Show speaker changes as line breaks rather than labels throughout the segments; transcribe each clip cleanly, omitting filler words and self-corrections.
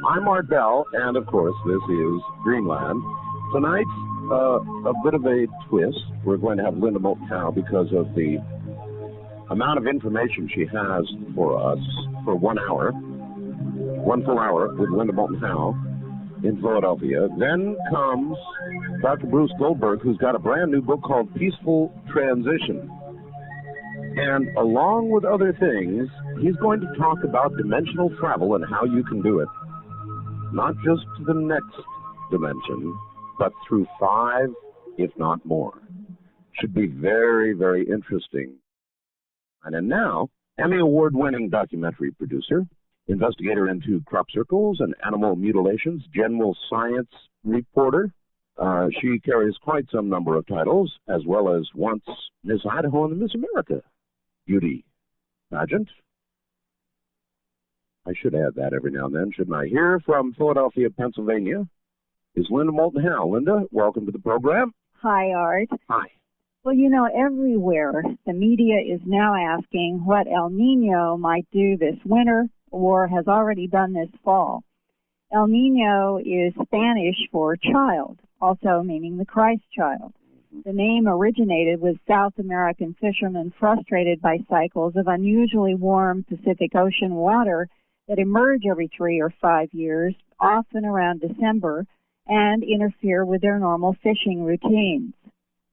I'm Art Bell, and of course, this is Dreamland. Tonight, a bit of a twist. We're going to have Linda Moulton Howe because of the amount of information she has for us for 1 hour. 1 full hour with Linda Moulton Howe in Philadelphia. Then comes Dr. Bruce Goldberg, who's got a brand new book called Peaceful Transition. And along with other things, he's going to talk about dimensional travel and how you can do it. Not just to the next dimension, but through 5, if not more. Should be very, very interesting. And now, Emmy Award-winning documentary producer, investigator into crop circles and animal mutilations, general science reporter. She carries quite some number of titles, as well as once Miss Idaho and the Miss America beauty pageant. I should add that every now and then, shouldn't I? Here from Philadelphia, Pennsylvania, is Linda Moulton Howe. Linda, welcome to the program.
Hi, Art.
Hi.
Well, you know, everywhere the media is now asking what El Niño might do this winter or has already done this fall. El Niño is Spanish for child, also meaning the Christ child. The name originated with South American fishermen frustrated by cycles of unusually warm Pacific Ocean water that emerge every 3 or 5 years, often around December, and interfere with their normal fishing routines.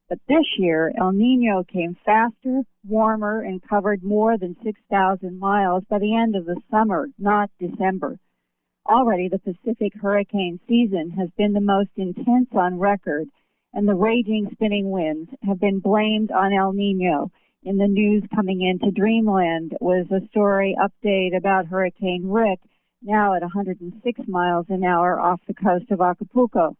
But this year, El Niño came faster, warmer, and covered more than 6,000 miles by the end of the summer, not December. Already, the Pacific hurricane season has been the most intense on record, and the raging spinning winds have been blamed on El Niño. In the news coming into Dreamland was a story update about Hurricane Rick, now at 106 miles an hour off the coast of Acapulco.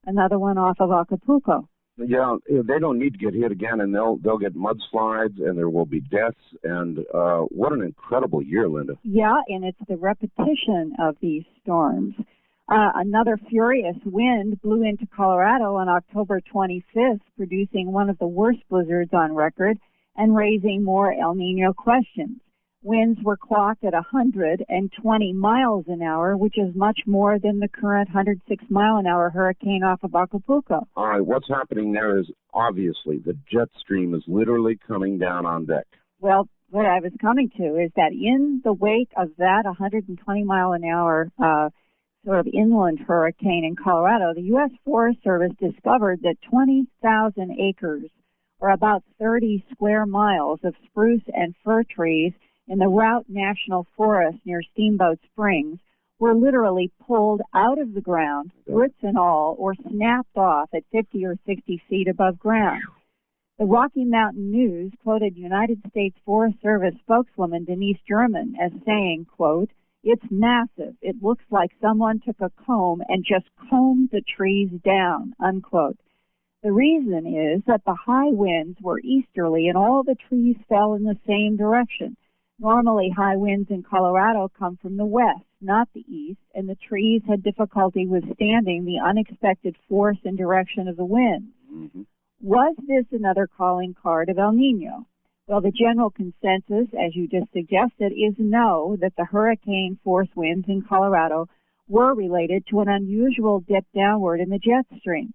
Another one off of Acapulco.
Yeah, they don't need to get hit again, and they'll get mudslides, and there will be deaths. And what an incredible year, Linda.
Yeah, and it's the repetition of these storms. Another furious wind blew into Colorado on October 25th, producing one of the worst blizzards on record and raising more El Niño questions. Winds were clocked at 120 miles an hour, which is much more than the current 106-mile-an-hour hurricane off of Acapulco.
All right, what's happening there is obviously the jet stream is literally coming down on deck.
Well, what I was coming to is that in the wake of that 120-mile-an-hour sort of inland hurricane in Colorado, the U.S. Forest Service discovered that 20,000 acres, or about 30 square miles of spruce and fir trees in the Route National Forest near Steamboat Springs were literally pulled out of the ground, roots and all, or snapped off at 50 or 60 feet above ground. The Rocky Mountain News quoted United States Forest Service spokeswoman Denise German as saying, quote, "It's massive. It looks like someone took a comb and just combed the trees down," unquote. The reason is that the high winds were easterly and all the trees fell in the same direction. Normally, high winds in Colorado come from the west, not the east, and the trees had difficulty withstanding the unexpected force and direction of the winds. Mm-hmm. Was this another calling card of El Niño? Well, the general consensus, as you just suggested, is no, that the hurricane force winds in Colorado were related to an unusual dip downward in the jet stream.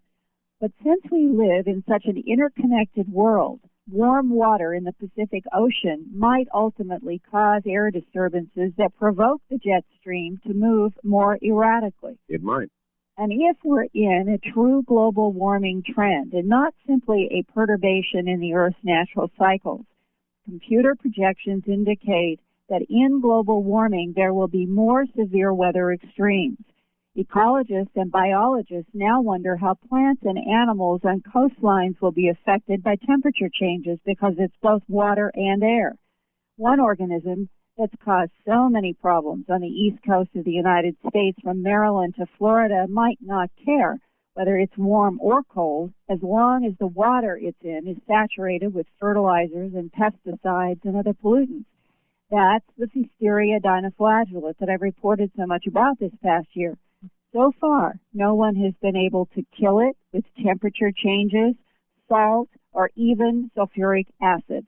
But since we live in such an interconnected world, warm water in the Pacific Ocean might ultimately cause air disturbances that provoke the jet stream to move more erratically.
It might.
And if we're in a true global warming trend and not simply a perturbation in the Earth's natural cycles, computer projections indicate that in global warming there will be more severe weather extremes. Ecologists and biologists now wonder how plants and animals on coastlines will be affected by temperature changes because it's both water and air. One organism that's caused so many problems on the east coast of the United States from Maryland to Florida might not care whether it's warm or cold as long as the water it's in is saturated with fertilizers and pesticides and other pollutants. That's the Pfiesteria dinoflagellate that I've reported so much about this past year. So far, no one has been able to kill it with temperature changes, salt, or even sulfuric acid.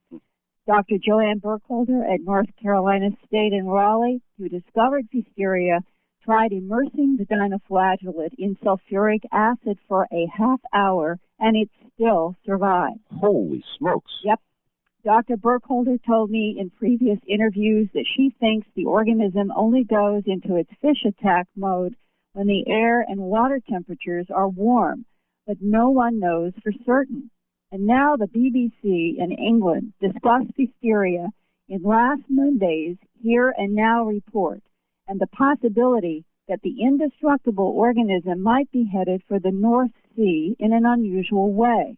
Dr. Joanne Burkholder at North Carolina State in Raleigh, who discovered Pfiesteria tried immersing the dinoflagellate in sulfuric acid for a half hour, and it still survived.
Holy smokes.
Yep. Dr. Burkholder told me in previous interviews that she thinks the organism only goes into its fish attack mode when the air and water temperatures are warm, but no one knows for certain. And now the BBC in England discussed Pfiesteria in last Monday's Here and Now report, and the possibility that the indestructible organism might be headed for the North Sea in an unusual way.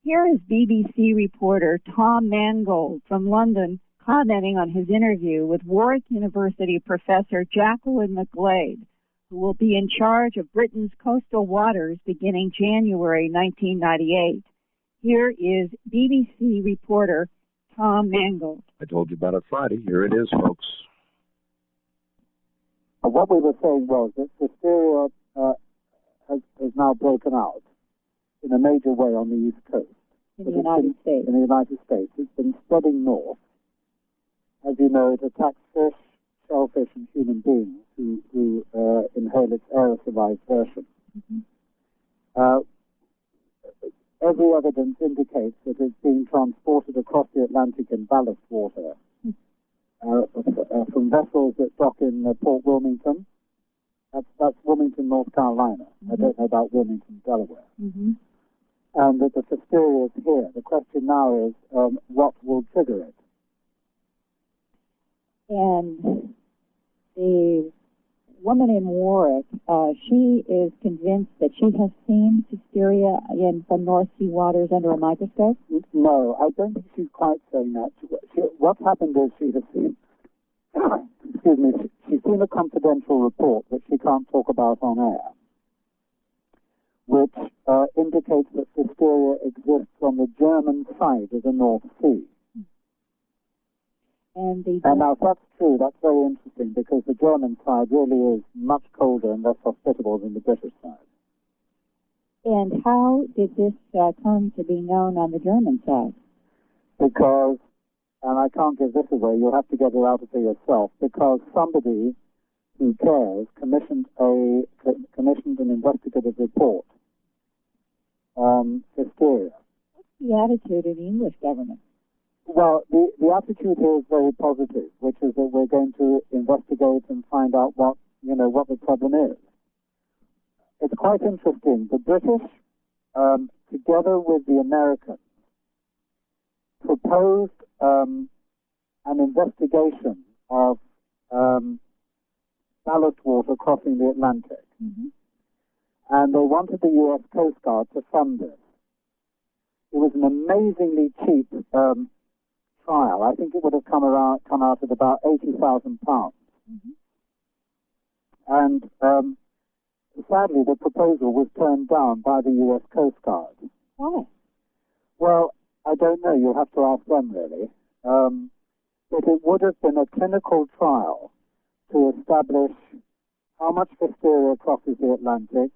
Here is BBC reporter Tom Mangold from London commenting on his interview with Warwick University professor Jacqueline McGlade, who will be in charge of Britain's coastal waters beginning January 1998. Here is BBC reporter Tom Mangold.
I told you about it Friday. Here it is, folks.
What we were saying was that Pfiesteria has now broken out in a major way on the East Coast.
In the United States.
In the United States. It's been spreading north. As you know, it attacks fish, shellfish, and human beings who inhale its aerosolized version. Mm-hmm. Every evidence indicates that it's being transported across the Atlantic in ballast water from vessels that dock in Port Wilmington. That's Wilmington, North Carolina. Mm-hmm. I don't know about Wilmington, Delaware. Mm-hmm. And that the Pfiesteria is here. The question now is, what will trigger it?
And the woman in Warwick, she is convinced that she has seen Pfiesteria in some North Sea waters under a microscope?
No, I don't think she's quite saying that. What's happened is she has seen, excuse me, she's seen a confidential report that she can't talk about on air, which indicates that Pfiesteria exists on the German side of the North Sea. And now, if that's true, that's very interesting, because the German side really is much colder and less hospitable than the British side.
And how did this come to be known on the German side?
Because, and I can't give this away, you'll have to get it out of it yourself, because somebody who cares commissioned an investigative report on Pfiesteria.
What's the attitude of the English government?
Well, the attitude here is very positive, which is that we're going to investigate and find out what the problem is. It's quite interesting. The British, together with the Americans, proposed an investigation of ballast water crossing the Atlantic. Mm-hmm. And they wanted the U.S. Coast Guard to fund it. It was an amazingly cheap trial. I think it would have come out at about £80,000. Mm-hmm. And sadly, the proposal was turned down by the U.S. Coast Guard.
Why?
Well, I don't know. You'll have to ask them, really. But it would have been a clinical trial to establish how much Pfiesteria crosses the Atlantic,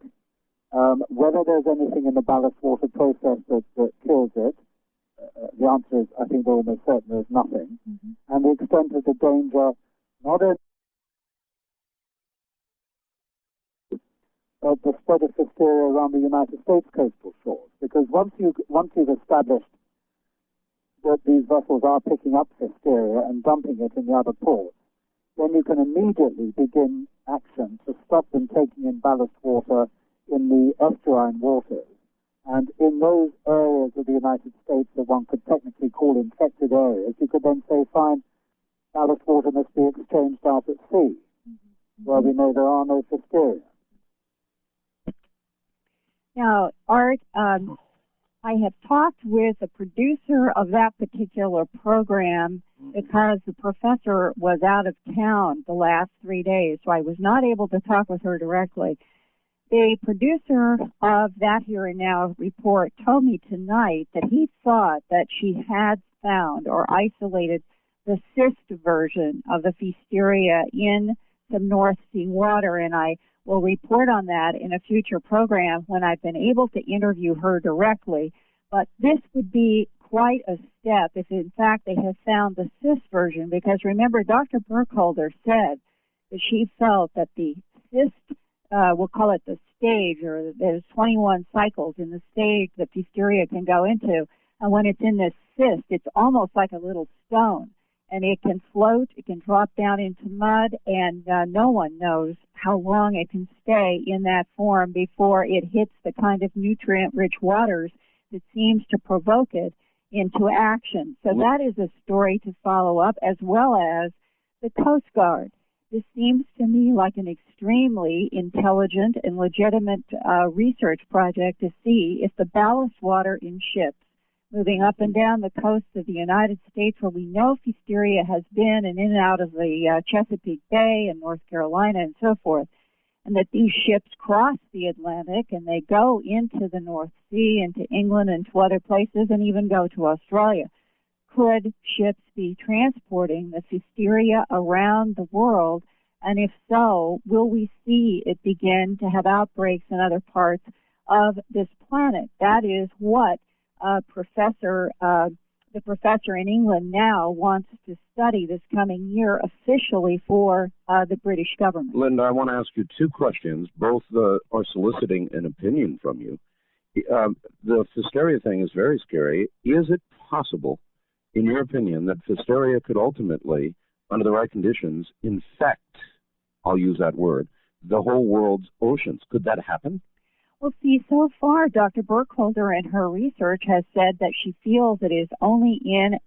whether there's anything in the ballast water process that kills it. The answer is, I think they're almost certain there's nothing. Mm-hmm. And the extent of the danger, not only but the spread of Pfiesteria around the United States coastal shores. Because once you've established that these vessels are picking up Pfiesteria and dumping it in the other ports, then you can immediately begin action to stop them taking in ballast water in the estuarine waters. And in those areas of the United States that one could technically call infected areas, you could then say, fine, ballast water must be exchanged out at sea, where we know there are no Pfiesteria.
Now, Art, I have talked with the producer of that particular program because the professor was out of town the last 3 days, so I was not able to talk with her directly. The producer of that Here and Now report told me tonight that he thought that she had found or isolated the cyst version of the Pfiesteria in some North Sea water, and I will report on that in a future program when I've been able to interview her directly. But this would be quite a step if, in fact, they have found the cyst version, because remember, Dr. Burkholder said that she felt that the cyst, we'll call it the stage, or there's 21 cycles in the stage that Pfiesteria can go into. And when it's in this cyst, it's almost like a little stone. And it can float, it can drop down into mud, and no one knows how long it can stay in that form before it hits the kind of nutrient-rich waters that seems to provoke it into action. So that is a story to follow up, as well as the Coast Guard. This seems to me like an extremely intelligent and legitimate research project to see if the ballast water in ships moving up and down the coast of the United States, where we know Pfiesteria has been and in and out of the Chesapeake Bay and North Carolina and so forth, and that these ships cross the Atlantic and they go into the North Sea, into England and to other places, and even go to Australia. Could ships be transporting the Pfiesteria around the world? And if so, will we see it begin to have outbreaks in other parts of this planet? That is what the professor in England now wants to study this coming year officially for the British government.
Linda, I want to ask you two questions. Both are soliciting an opinion from you. The Pfiesteria thing is very scary. Is it possible, in your opinion, that Pfiesteria could ultimately, under the right conditions, infect, I'll use that word, the whole world's oceans? Could that happen?
Well, see, so far, Dr. Burkholder in her research has said that she feels it is only in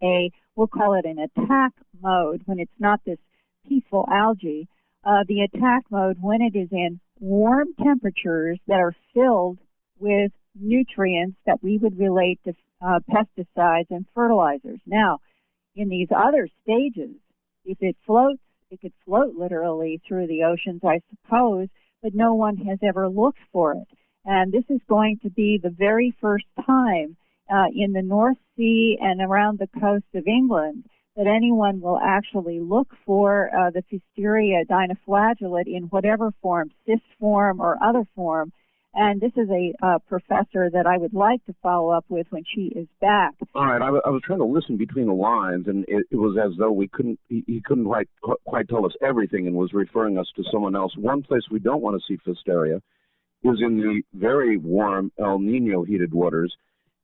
we'll call it an attack mode, when it's not this peaceful algae. The attack mode when it is in warm temperatures that are filled with nutrients that we would relate to pesticides and fertilizers. Now, in these other stages, if it floats, it could float literally through the oceans, I suppose, but no one has ever looked for it. And this is going to be the very first time in the North Sea and around the coast of England that anyone will actually look for the Pfiesteria dinoflagellate in whatever form, cyst form or other form. And this is a professor that I would like to follow up with when she is back.
All right, I was trying to listen between the lines, and it was as though he couldn't quite tell us everything and was referring us to someone else. One place we don't want to see Pfiesteria is in the very warm El Niño heated waters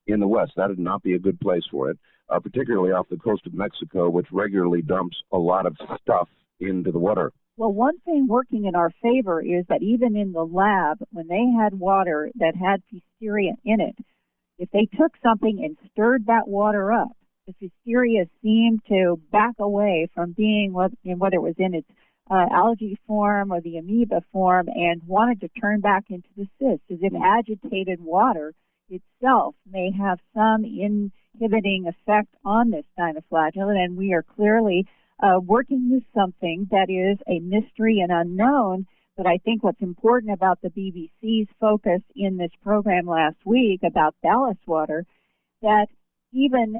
in the west. That would not be a good place for it, particularly off the coast of Mexico, which regularly dumps a lot of stuff into the water.
Well, one thing working in our favor is that even in the lab, when they had water that had Pfiesteria in it, if they took something and stirred that water up, the Pfiesteria seemed to back away from being, whether it was in its algae form or the amoeba form, and wanted to turn back into the cyst, as if agitated water itself may have some inhibiting effect on this dinoflagellate, and we are clearly working with something that is a mystery and unknown. But I think what's important about the BBC's focus in this program last week about ballast water, that even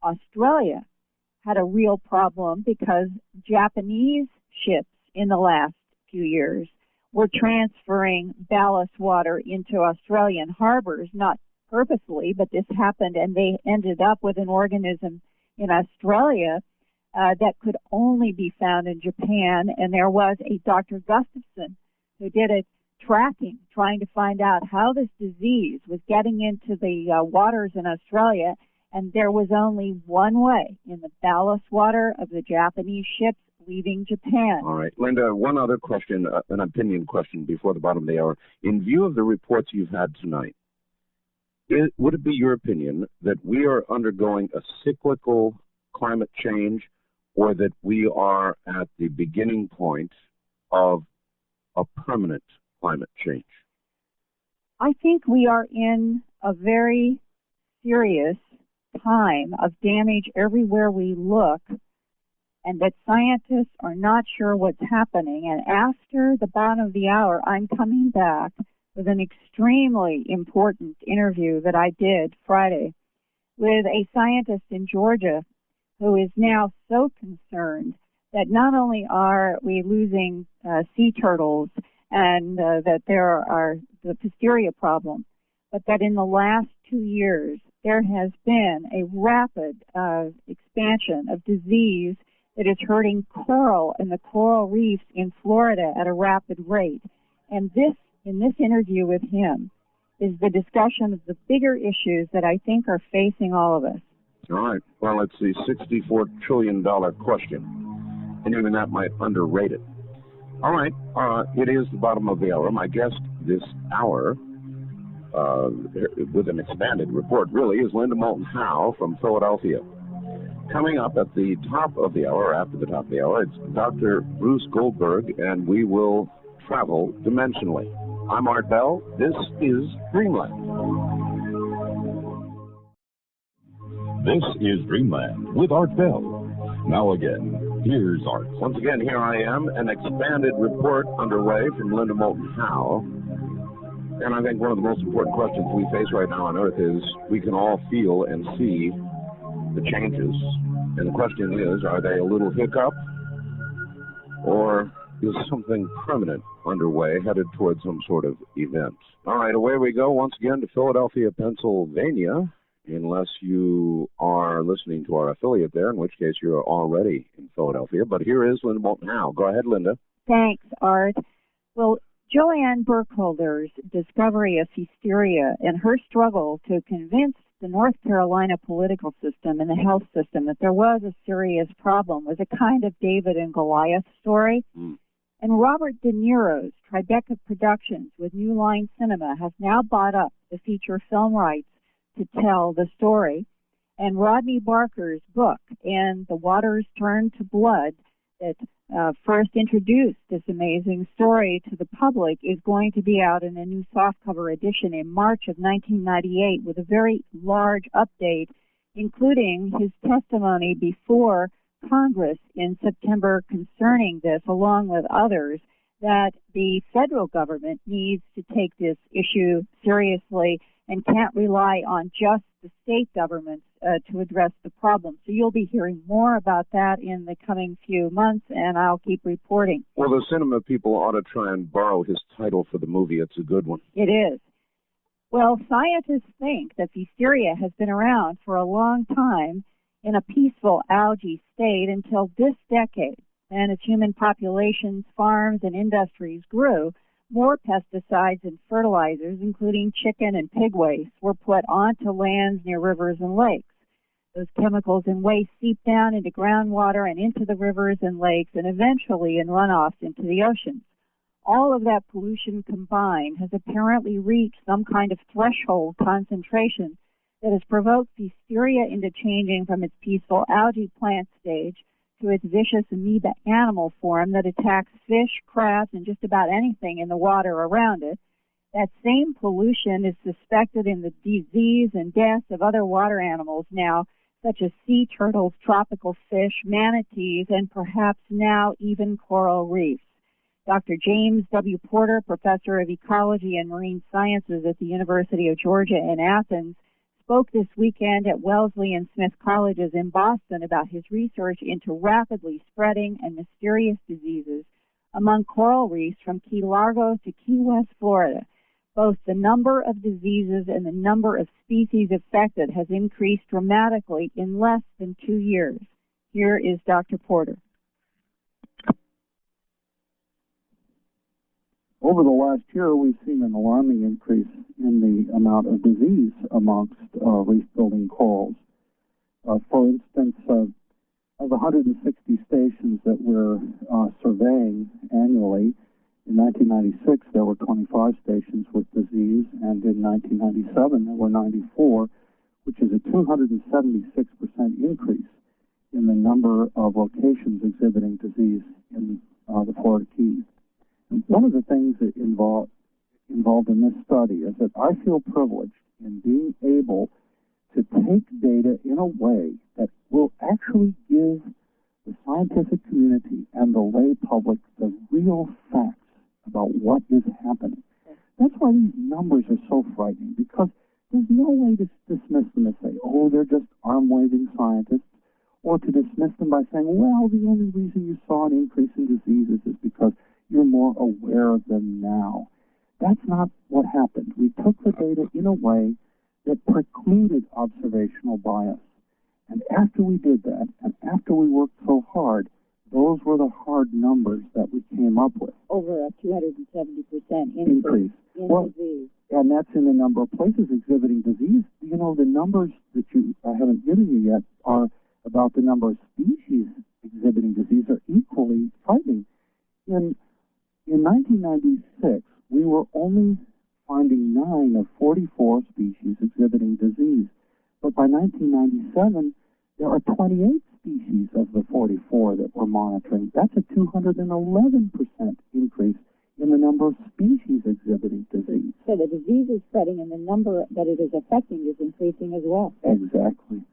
Australia had a real problem because Japanese ships in the last few years were transferring ballast water into Australian harbors, not purposely, but this happened, and they ended up with an organism in Australia that could only be found in Japan. And there was a Dr. Gustafson who did a tracking, trying to find out how this disease was getting into the waters in Australia, and there was only one way, in the ballast water of the Japanese ships leaving Japan.
All right. Linda, one other question, an opinion question before the bottom of the hour. In view of the reports you've had tonight, would it be your opinion that we are undergoing a cyclical climate change, or that we are at the beginning point of a permanent climate change?
I think we are in a very serious time of damage everywhere we look, and that scientists are not sure what's happening. And after the bottom of the hour, I'm coming back with an extremely important interview that I did Friday with a scientist in Georgia who is now so concerned that not only are we losing sea turtles and that there are the Pfiesteria problem, but that in the last 2 years there has been a rapid expansion of disease that is hurting coral and the coral reefs in Florida at a rapid rate. And this, in this interview with him, is the discussion of the bigger issues that I think are facing all of us.
All right. Well, it's the $64 trillion question, and even that might underrate it. All right. It is the bottom of the hour. My guest this hour, with an expanded report, really, is Linda Moulton Howe from Philadelphia. Coming up at the top of the hour, or after the top of the hour, it's Dr. Bruce Goldberg, and we will travel dimensionally. I'm Art Bell. This is Dreamland.
This is Dreamland with Art Bell. Now again, here's Art.
Once again, here I am, an expanded report underway from Linda Moulton Howe. And I think one of the most important questions we face right now on Earth is we can all feel and see the changes. And the question is, are they a little hiccup? Or is something permanent underway, headed towards some sort of event? All right, away we go once again to Philadelphia, Pennsylvania, unless you are listening to our affiliate there, in which case you're already in Philadelphia. But here is Linda Moulton Howe. Go ahead, Linda.
Thanks, Art. Well, Joanne Burkholder's discovery of Pfiesteria and her struggle to convince the North Carolina political system and the health system that there was a serious problem was a kind of David and Goliath story. And Robert De Niro's Tribeca Productions with New Line Cinema has now bought up the feature film rights to tell the story. And Rodney Barker's book, And the Waters Turn to Blood, that first introduced this amazing story to the public, is going to be out in a new softcover edition in March of 1998 with a very large update, including his testimony before Congress in September concerning this, along with others, that the federal government needs to take this issue seriously and can't rely on just the state governments to address the problem. So you'll be hearing more about that in the coming few months, and I'll keep reporting.
Well, the cinema people ought to try and borrow his title for the movie. It's a good one.
It is. Well, scientists think that Pfiesteria has been around for a long time in a peaceful algae state until this decade. And as human populations, farms, and industries grew, more pesticides and fertilizers, including chicken and pig waste, were put onto lands near rivers and lakes. Those chemicals and waste seep down into groundwater and into the rivers and lakes and eventually in runoffs into the oceans. All of that pollution combined has apparently reached some kind of threshold concentration that has provoked Pfiesteria into changing from its peaceful algae plant stage to its vicious amoeba animal form that attacks fish, crabs, and just about anything in the water around it. That same pollution is suspected in the disease and deaths of other water animals now, such as sea turtles, tropical fish, manatees, and perhaps now even coral reefs. Dr. James W. Porter, professor of ecology and marine sciences at the University of Georgia in Athens, spoke this weekend at Wellesley and Smith Colleges in Boston about his research into rapidly spreading and mysterious diseases among coral reefs from Key Largo to Key West, Florida. Both the number of diseases and the number of species affected has increased dramatically in less than 2 years. Here is Dr. Porter.
Over the last year, we've seen an alarming increase in the amount of disease amongst reef-building corals. For instance, of 160 stations that we're surveying annually, in 1996 there were 25 stations with disease, and in 1997 there were 94, which is a 276% increase in the number of locations exhibiting disease in the Florida Keys. One of the things that involved in this study is that I feel privileged in being able to take data in a way that will actually give the scientific community and the lay public the real facts about what is happening. That's why these numbers are so frightening, because there's no way to dismiss them and say, oh, they're just arm-waving scientists, or to dismiss them by saying, well, the only reason you saw an increase in diseases is because you're more aware of them now. That's not what happened. We took the data in a way that precluded observational bias.
And after we did that, and after we worked so hard, those were the hard numbers that we came up with.
Over a 270% increase in disease.
And that's in the number of places exhibiting disease. You know, the numbers that I haven't given you yet are about the number of species exhibiting disease are equally frightening. In 1996, we were only finding 9 of 44 species exhibiting disease. But by 1997, there are 28 species of the 44 that we're monitoring. That's a 211% increase in the number of species exhibiting disease.
So the disease is spreading and the number that it is affecting is increasing as well.
Exactly.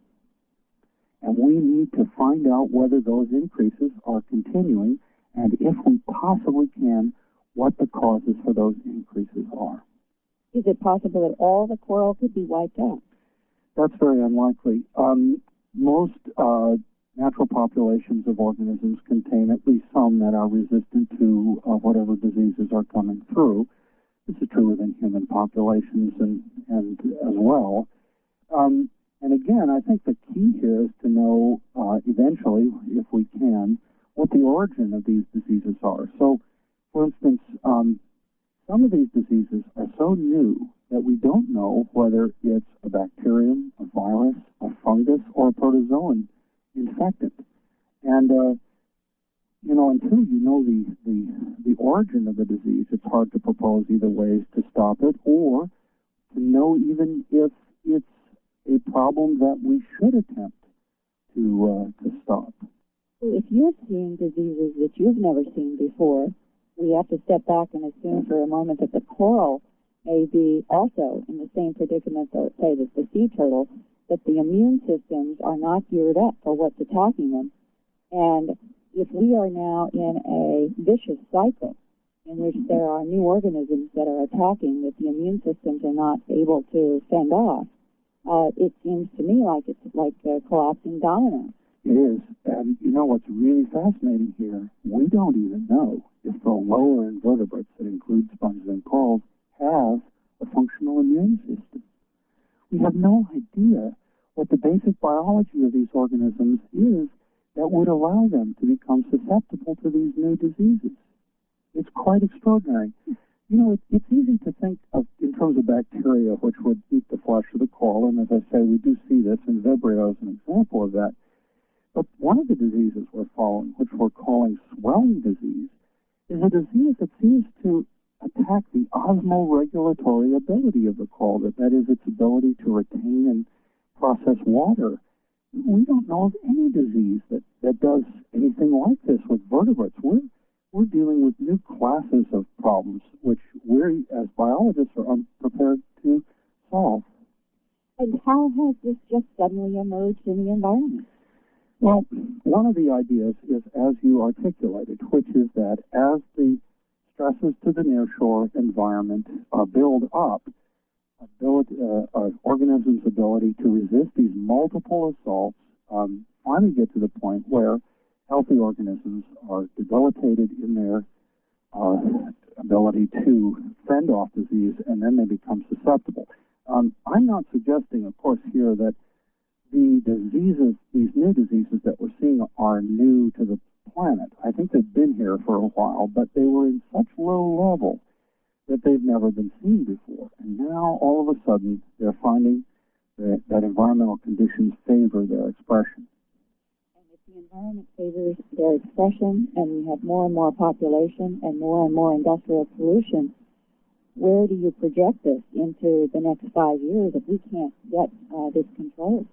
And we need to find out whether those increases are continuing, and if we possibly can, what the causes for those increases are.
Is it possible that all the coral could be wiped out?
That's very unlikely. Most natural populations of organisms contain at least some that are resistant to whatever diseases are coming through. This is true within human populations and as well. And again, I think the key here is to know eventually, if we can, what the origin of these diseases are. So, for instance, some of these diseases are so new that we don't know whether it's a bacterium, a virus, a fungus, or a protozoan infectant. And, until you know the origin of the disease, it's hard to propose either ways to stop it or to know even if it's a problem that we should attempt to stop.
If you're seeing diseases that you've never seen before, we have to step back and assume for a moment that the coral may be also in the same predicament, say, that the sea turtle, that the immune systems are not geared up for what's attacking them. And if we are now in a vicious cycle in which there are new organisms that are attacking that the immune systems are not able to fend off, it seems to me like it's like a collapsing domino.
It is. And you know what's really fascinating here? We don't even know if the lower invertebrates, that include sponges and corals, have a functional immune system. We have no idea what the basic biology of these organisms is that would allow them to become susceptible to these new diseases. It's quite extraordinary. You know, it's easy to think of in terms of bacteria, which would eat the flesh of the coral, and as I say, we do see this in Vibrio as an example of that. But one of the diseases we're following, which we're calling swelling disease, is a disease that seems to attack the osmoregulatory ability of the coral, that is, its ability to retain and process water. We don't know of any disease that does anything like this with vertebrates. We're dealing with new classes of problems, which we, as biologists, are unprepared to solve.
And how has this just suddenly emerged in the environment?
Well, one of the ideas is, as you articulated, which is that as the stresses to the nearshore environment build up, organisms' ability to resist these multiple assaults finally get to the point where healthy organisms are debilitated in their ability to fend off disease, and then they become susceptible. I'm not suggesting, of course, here that the diseases, these new diseases that we're seeing, are new to the planet. I think they've been here for a while, but they were in such low level that they've never been seen before. And now, all of a sudden, they're finding that environmental conditions favor their expression.
And if the environment favors their expression, and we have more and more population and more industrial pollution, where do you project this into the next 5 years if we can't get this controlled?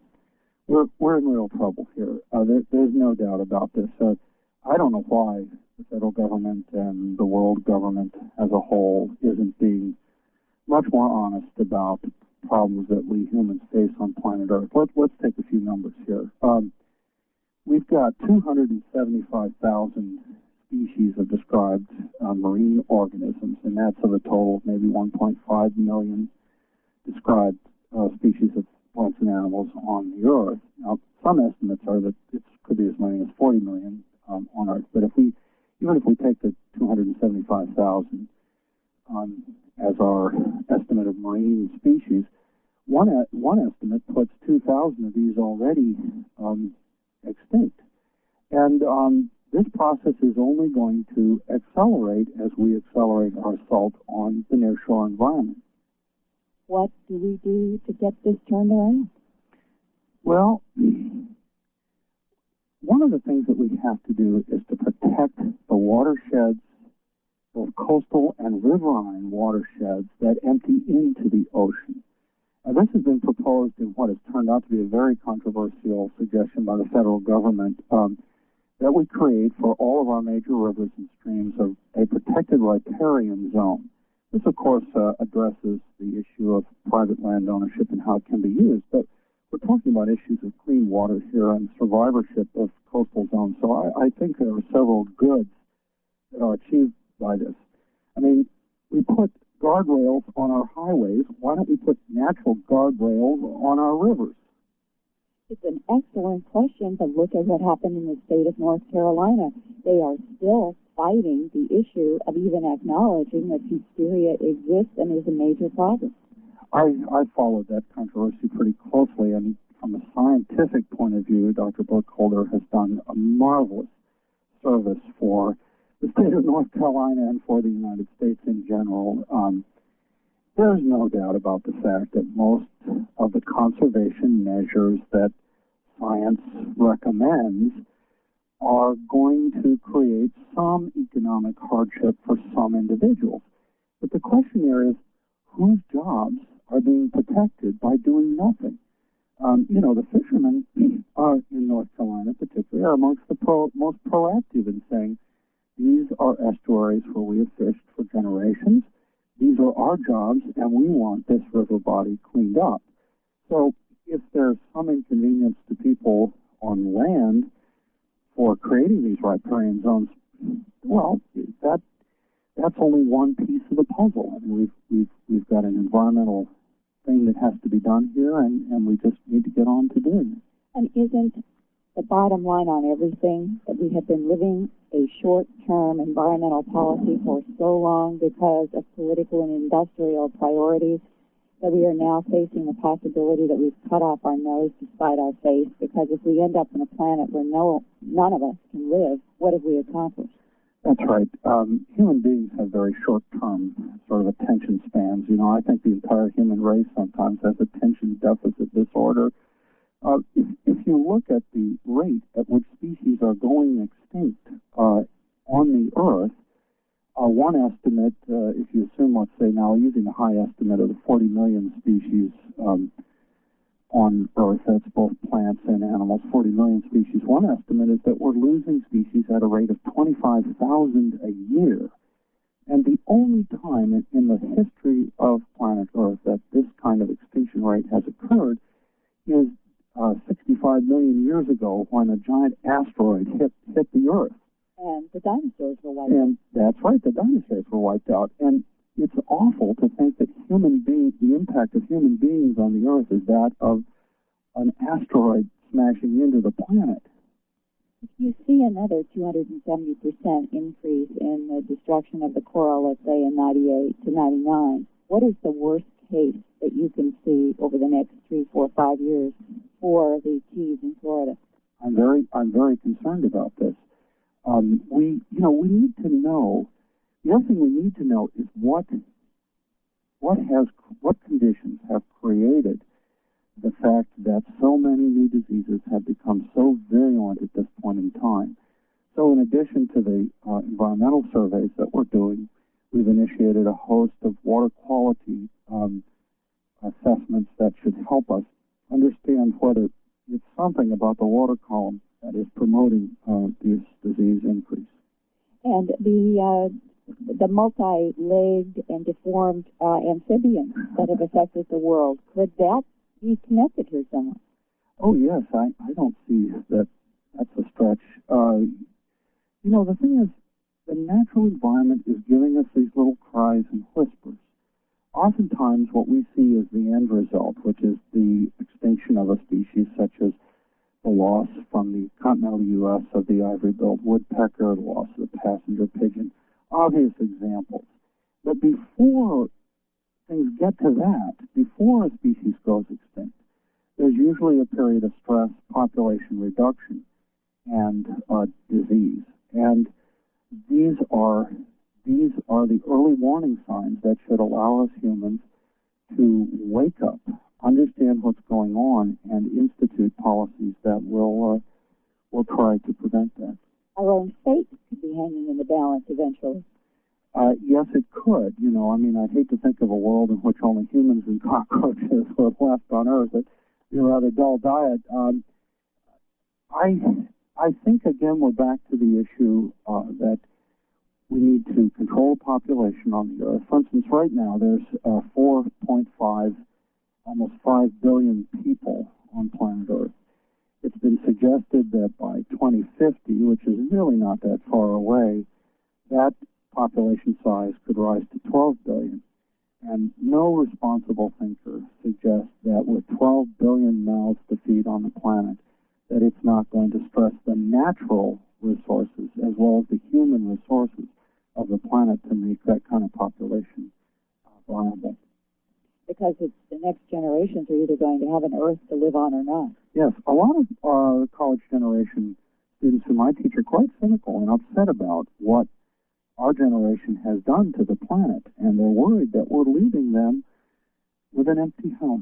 We're in real trouble here. There's no doubt about this. I don't know why the federal government and the world government as a whole isn't being much more honest about problems that we humans face on planet Earth. Let's take a few numbers here. We've got 275,000 species of described marine organisms, and that's of a total of maybe 1.5 million described species of plants and animals on the Earth. Now, some estimates are that it could be as many as 40 million on Earth, but even if we take the 275,000 as our estimate of marine species, One estimate puts 2,000 of these already extinct. And this process is only going to accelerate as we accelerate our assault on the nearshore environment.
What do we do to get this turned around?
Well, one of the things that we have to do is to protect the watersheds, both coastal and riverine watersheds that empty into the ocean. Now, this has been proposed in what has turned out to be a very controversial suggestion by the federal government, that we create for all of our major rivers and streams a protected riparian zone. This, of course, addresses the issue of private land ownership and how it can be used, but we're talking about issues of clean water here and survivorship of coastal zones. So I think there are several goods that are achieved by this. I mean, we put guardrails on our highways. Why don't we put natural guardrails on our rivers?
It's an excellent question to look at what happened in the state of North Carolina. They are still fighting the issue of even acknowledging that Pfiesteria exists and is a major problem.
I followed that controversy pretty closely, and from a scientific point of view, Dr. Burkholder has done a marvelous service for the state of North Carolina and for the United States in general. There's no doubt about the fact that most of the conservation measures that science recommends are going to create some economic hardship for some individuals. But the question here is, whose jobs are being protected by doing nothing? The fishermen in North Carolina particularly are amongst the most proactive in saying, these are estuaries where we have fished for generations. These are our jobs, and we want this river body cleaned up. So if there's some inconvenience to people on land for creating these riparian zones, well, that's only one piece of the puzzle. I mean, we've got an environmental thing that has to be done here, and we just need to get on to doing it.
And isn't the bottom line on everything that we have been living a short-term environmental policy for so long because of political and industrial priorities that we are now facing the possibility that we've cut off our nose to spite our face? Because if we end up on a planet where none of us can live, what have we accomplished?
That's right. Human beings have very short-term sort of attention spans. I think the entire human race sometimes has attention deficit disorder. If you look at the rate at which species are going extinct on the Earth, one estimate, if you assume, let's say now, using a high estimate of the 40 million species on Earth, that's both plants and animals, 40 million species, one estimate is that we're losing species at a rate of 25,000 a year. And the only time in the history of planet Earth that this kind of extinction rate has occurred is 65 million years ago when a giant asteroid hit the Earth.
And the dinosaurs were wiped out.
And that's right, the dinosaurs were wiped out. And it's awful to think that the impact of human beings on the Earth is that of an asteroid smashing into the planet.
If you see another 270% increase in the destruction of the coral, let's say in 98 to 99, what is the worst case that you can see over the next 3, 4, 5 years for the Keys in Florida?
I'm very concerned about this. We need to know. The other thing we need to know is what conditions have created the fact that so many new diseases have become so virulent at this point in time. So in addition to the environmental surveys that we're doing, we've initiated a host of water quality assessments that should help us understand whether it's something about the water column that is promoting this disease increase.
And the multi-legged and deformed amphibians that have affected the world, could that be connected here somewhere?
Oh, yes. I don't see that's a stretch. The thing is, the natural environment is giving us these little cries and whispers. Oftentimes, what we see is the end result, which is the extinction of a species such as the loss from the continental U.S. of the ivory-billed woodpecker, the loss of the passenger pigeon, obvious examples. But before things get to that, before a species goes extinct, there's usually a period of stress, population reduction, and disease. And these are the early warning signs that should allow us humans to wake up, understand what's going on, and institute policies that will try to prevent that.
Our own fate could be hanging in the balance eventually.
Yes, it could. I'd hate to think of a world in which only humans and cockroaches were left on Earth. It'd be a rather dull diet. I think, again, we're back to the issue that we need to control population on the Earth. For instance, right now, there's 4.5, almost 5 billion people on planet Earth. It's been suggested that by 2050, which is really not that far away, that population size could rise to 12 billion. And no responsible thinker suggests that with 12 billion mouths to feed on the planet, that it's not going to stress the natural resources as well as the human resources of the planet to make that kind of population viable.
Because it's the next generations are either going to have an Earth to live on or not.
Yes, a lot of college generation students whom I teach are quite cynical and upset about what our generation has done to the planet, and they're worried that we're leaving them with an empty house.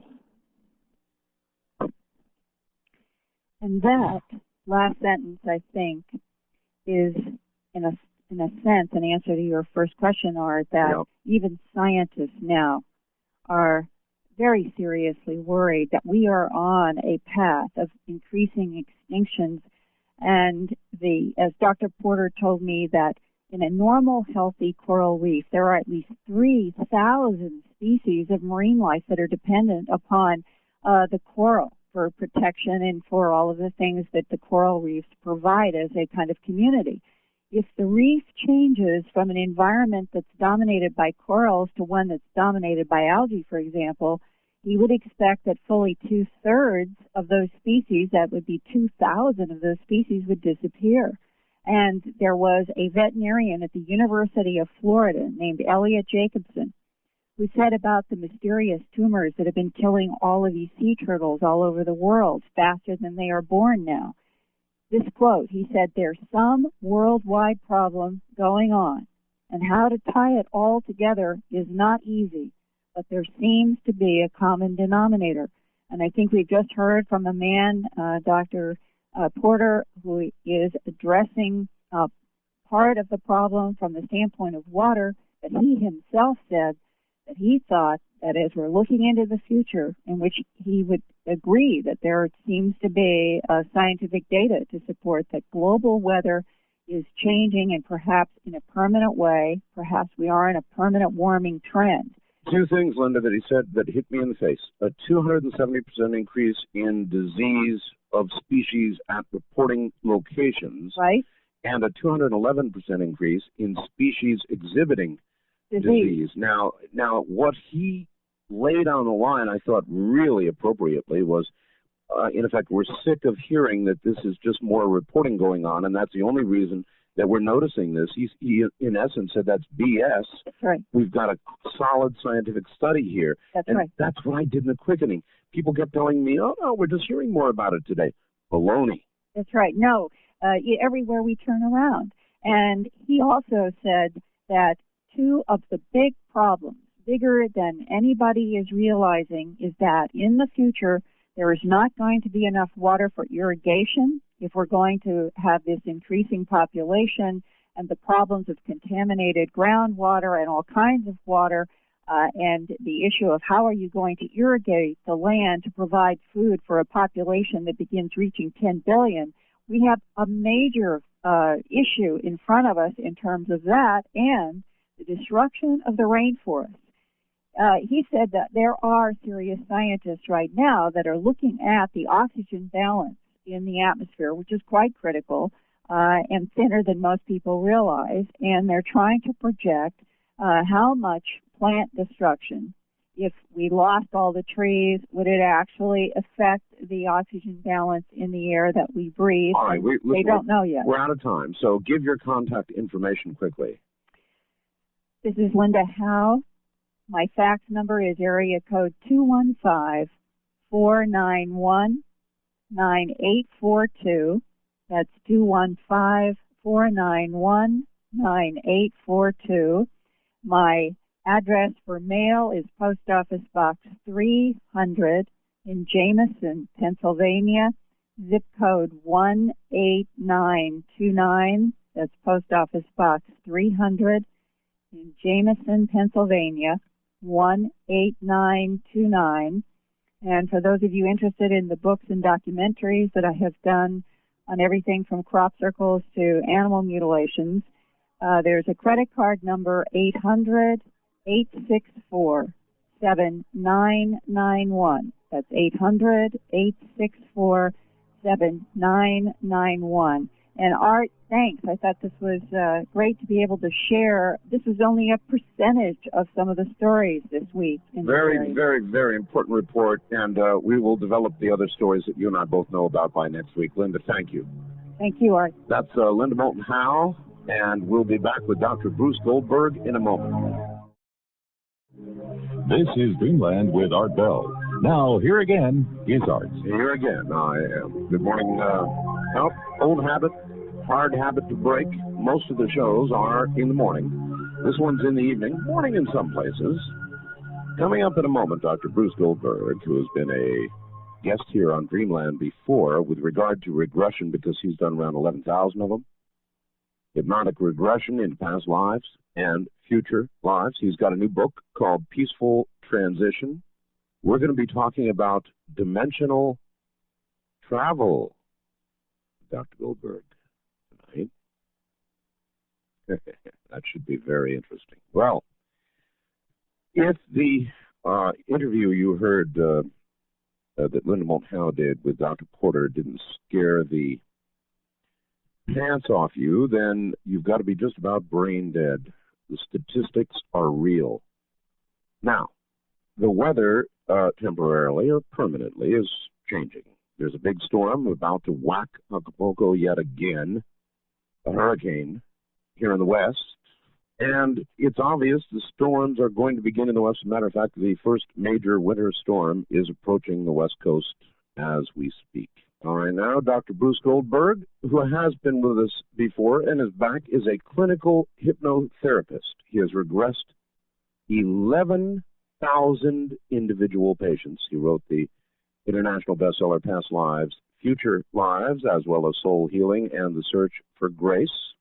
And that last sentence, I think, is, in a sense, an answer to your first question, Art, that even scientists now are very seriously worried that we are on a path of increasing extinctions. And as Dr. Porter told me, that in a normal, healthy coral reef, there are at least 3,000 species of marine life that are dependent upon the coral for protection and for all of the things that the coral reefs provide as a kind of community. If the reef changes from an environment that's dominated by corals to one that's dominated by algae, for example, you would expect that fully 2/3 of those species, that would be 2,000 of those species, would disappear. And there was a veterinarian at the University of Florida named Elliot Jacobson who said about the mysterious tumors that have been killing all of these sea turtles all over the world faster than they are born now. This quote, he said, "There's some worldwide problem going on, and how to tie it all together is not easy, but there seems to be a common denominator." And I think we've just heard from a man, Dr. Porter, who is addressing part of the problem from the standpoint of water, that he himself said that he thought that as we're looking into the future, in which he would agree that there seems to be scientific data to support that global weather is changing, and perhaps in a permanent way, perhaps we are in a permanent warming trend.
Two things, Linda, that he said that hit me in the face. A 270% increase in disease of species at reporting locations.
Right.
And a 211% increase in species exhibiting disease. Now, what he laid on the line, I thought really appropriately, was, in effect, we're sick of hearing that this is just more reporting going on, and that's the only reason that we're noticing this. He in essence, said that's BS.
That's right.
We've got a solid scientific study here.
That's
and
right.
That's what I did in the quickening. People kept telling me, oh, no, we're just hearing more about it today. Baloney.
That's right. No, everywhere we turn around. And he also said that two of the big problems, bigger than anybody is realizing, is that in the future there is not going to be enough water for irrigation if we're going to have this increasing population, and the problems of contaminated groundwater and all kinds of water, and the issue of how are you going to irrigate the land to provide food for a population that begins reaching 10 billion. We have a major issue in front of us in terms of that and the destruction of the rainforest. He said that there are serious scientists right now that are looking at the oxygen balance in the atmosphere, which is quite critical and thinner than most people realize, and they're trying to project how much plant destruction, if we lost all the trees, would it actually affect the oxygen balance in the air that we breathe?
All right,
they don't know yet.
We're out of time, so give your contact information quickly.
This is Linda Howe, My fax number is area code 215-491-9842. That's 215-491-9842. My address for mail is Post Office Box 300 in Jameson, Pennsylvania, zip code 18929. That's Post Office Box 300 in Jameson, Pennsylvania, 18929. And for those of you interested in the books and documentaries that I have done on everything from crop circles to animal mutilations, there's a credit card number, 800-864-7991. That's 800-864-7991. And Art, thanks. I thought this was great to be able to share. This is only a percentage of some of the stories this week.
Very, very, very important report, and we will develop the other stories that you and I both know about by next week. Linda, thank you.
Thank you, Art.
That's Linda Moulton Howe, and we'll be back with Dr. Bruce Goldberg in a moment.
This is Dreamland with Art Bell. Now, here again is Art.
Here again, I am. Good morning. Old habit, hard habit to break. Most of the shows are in the morning. This one's in the evening, morning in some places. Coming up in a moment, Dr. Bruce Goldberg, who has been a guest here on Dreamland before with regard to regression, because he's done around 11,000 of them. Hypnotic regression into past lives and future lives. He's got a new book called Peaceful Transition. We're going to be talking about dimensional travel. Dr. Goldberg tonight. That should be very interesting. Well, if the interview you heard that Linda Moulton Howe did with Dr. Porter didn't scare the pants off you, then you've got to be just about brain dead. The statistics are real. Now, the weather temporarily or permanently is changing. There's a big storm about to whack Acapulco yet again, a hurricane here in the west. And it's obvious the storms are going to begin in the west. As a matter of fact, the first major winter storm is approaching the west coast as we speak. All right, now Dr. Bruce Goldberg, who has been with us before and is back, is a clinical hypnotherapist. He has regressed 11,000 individual patients. He wrote the international bestseller Past Lives, Future Lives, as well as Soul Healing and the Search for Grace.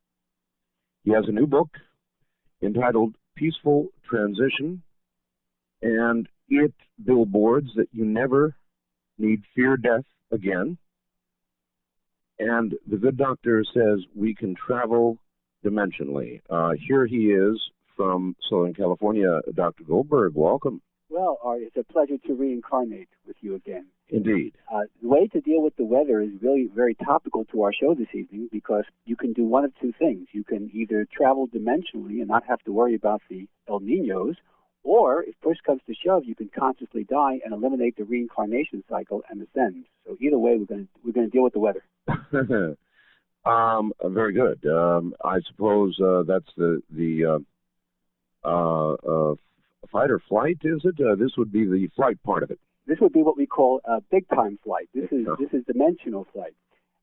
He has a new book entitled Peaceful Transition, and it billboards that you never need fear death again. And the good doctor says we can travel dimensionally. Here he is from Southern California. Dr. Goldberg, welcome.
Well, Art, it's a pleasure to reincarnate with you again.
Indeed.
The way to deal with the weather is really very topical to our show this evening, because you can do one of two things. You can either travel dimensionally and not have to worry about the El Niños, or if push comes to shove, you can consciously die and eliminate the reincarnation cycle and ascend. So either way, we're going to deal with the weather.
Very good. I suppose that's the fight or flight, is it? This would be the flight part of it.
This would be what we call a big-time flight. This is dimensional flight.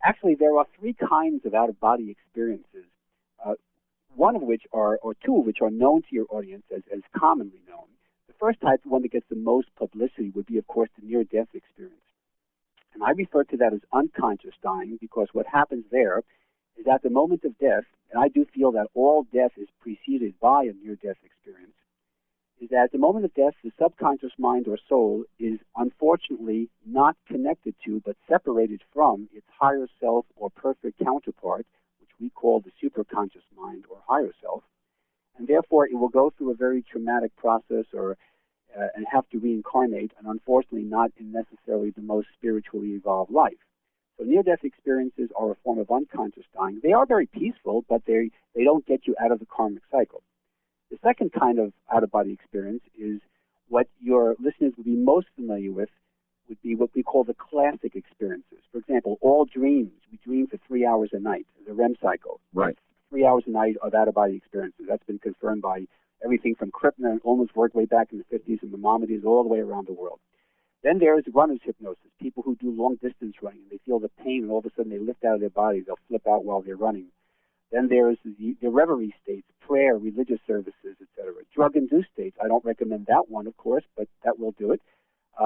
Actually, there are three kinds of out-of-body experiences, one of which or two of which are known to your audience as commonly known. The first type, the one that gets the most publicity, would be, of course, the near-death experience. And I refer to that as unconscious dying, because what happens there is at the moment of death, and I do feel that all death is preceded by a near-death experience, is that at the moment of death, the subconscious mind or soul is unfortunately not connected to, but separated from, its higher self or perfect counterpart, which we call the superconscious mind or higher self. And therefore, it will go through a very traumatic process and have to reincarnate, and unfortunately not in necessarily the most spiritually evolved life. So near-death experiences are a form of unconscious dying. They are very peaceful, but they don't get you out of the karmic cycle. The second kind of out-of-body experience is what your listeners would be most familiar with, would be what we call the classic experiences. For example, all dreams. We dream for 3 hours a night, the REM cycle.
Right.
3 hours a night of out-of-body experiences. That's been confirmed by everything from Krippner and Ulmer's work way back in the 50s and Maimonides all the way around the world. Then there's runner's hypnosis, people who do long-distance running. They feel the pain, and all of a sudden they lift out of their bodies. They'll flip out while they're running. Then there's the reverie states, prayer, religious services, etc. Drug-induced states. I don't recommend that one, of course, but that will do it.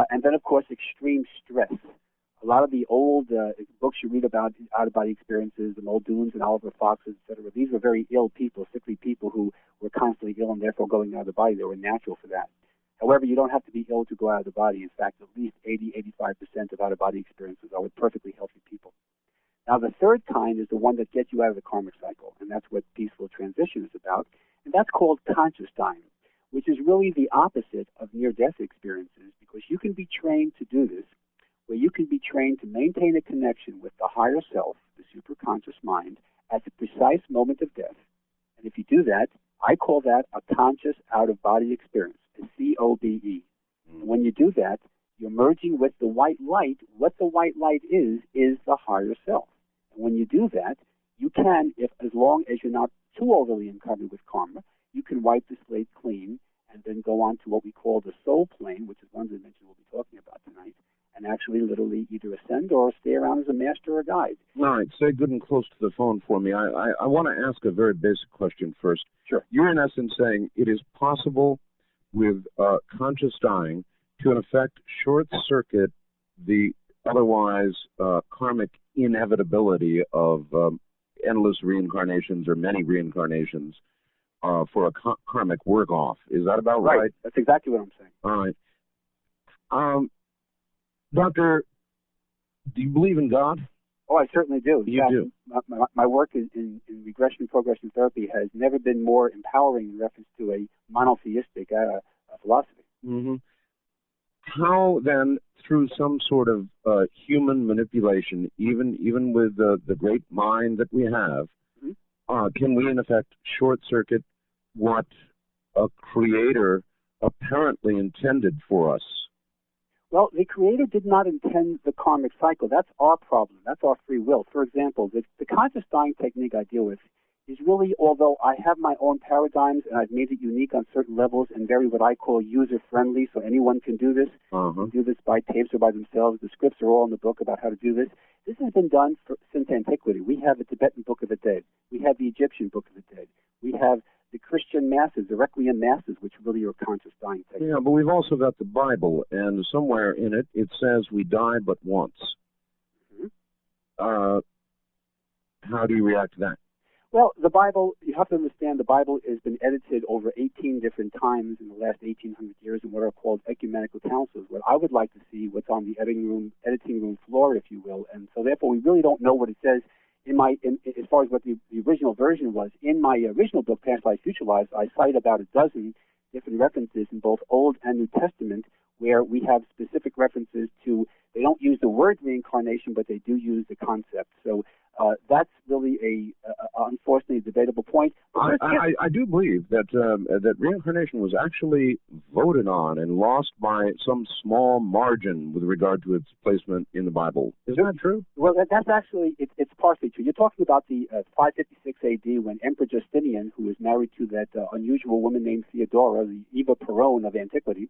And then, of course, extreme stress. A lot of the old books you read about out-of-body experiences, the Muldoons and Oliver Foxes, etc., these were very ill people, sickly people who were constantly ill and therefore going out of the body. They were natural for that. However, you don't have to be ill to go out of the body. In fact, at least 80-85% of out-of-body experiences are with perfectly healthy people. Now, the third kind is the one that gets you out of the karmic cycle, and that's what peaceful transition is about, and that's called conscious dying, which is really the opposite of near-death experiences, because you can be trained to do this, where you can be trained to maintain a connection with the higher self, the superconscious mind, at the precise moment of death. And if you do that, I call that a conscious out-of-body experience, a COBE. And when you do that, you're merging with the white light. What the white light is the higher self. And when you do that, you can, as long as you're not too overly encumbered with karma, you can wipe the slate clean and then go on to what we call the soul plane, which is one dimension we'll be talking about tonight, and actually literally either ascend or stay around as a master or guide.
All right, stay good and close to the phone for me. I want to ask a very basic question first.
Sure.
You're in essence saying it is possible with conscious dying to, in effect, short-circuit the otherwise karmic inevitability of endless reincarnations or many reincarnations for a karmic work-off. Is that about right?
That's exactly what I'm saying.
All right. Doctor, do you believe in God?
Oh, I certainly do.
You do?
My work in regression and progression therapy has never been more empowering in reference to a monotheistic philosophy.
Mm-hmm. How then, through some sort of human manipulation, even with the great mind that we have, can we in effect short-circuit what a creator apparently intended for us?
Well, the Creator did not intend the karmic cycle. That's our problem. That's our free will. For example, the conscious dying technique I deal with is really, although I have my own paradigms and I've made it unique on certain levels and very what I call user-friendly, so anyone can do this, do this by tapes or by themselves. The scripts are all in the book about how to do this. This has been done since antiquity. We have the Tibetan Book of the Dead. We have the Egyptian Book of the Dead. We have the Christian masses, the Requiem masses, which really are conscious dying techniques.
Yeah, but we've also got the Bible, and somewhere in it, it says we die but once. How do you react to that?
Well, the Bible, you have to understand, the Bible has been edited over 18 different times in the last 1,800 years in what are called ecumenical councils. What I would like to see, what's on the editing room floor, if you will, and so therefore we really don't know what it says as far as what the original version was. In my original book, Past Lives, Future Lives, I cite about a dozen different references in both Old and New Testament where we have specific references to, they don't use the word reincarnation, but they do use the concept. So that's really unfortunately, a debatable point.
I do believe that that reincarnation was actually voted on and lost by some small margin with regard to its placement in the Bible. Is that true?
Well, that's actually, it's partially true. You're talking about the 556 A.D. when Emperor Justinian, who was married to that unusual woman named Theodora, the Eva Peron of antiquity,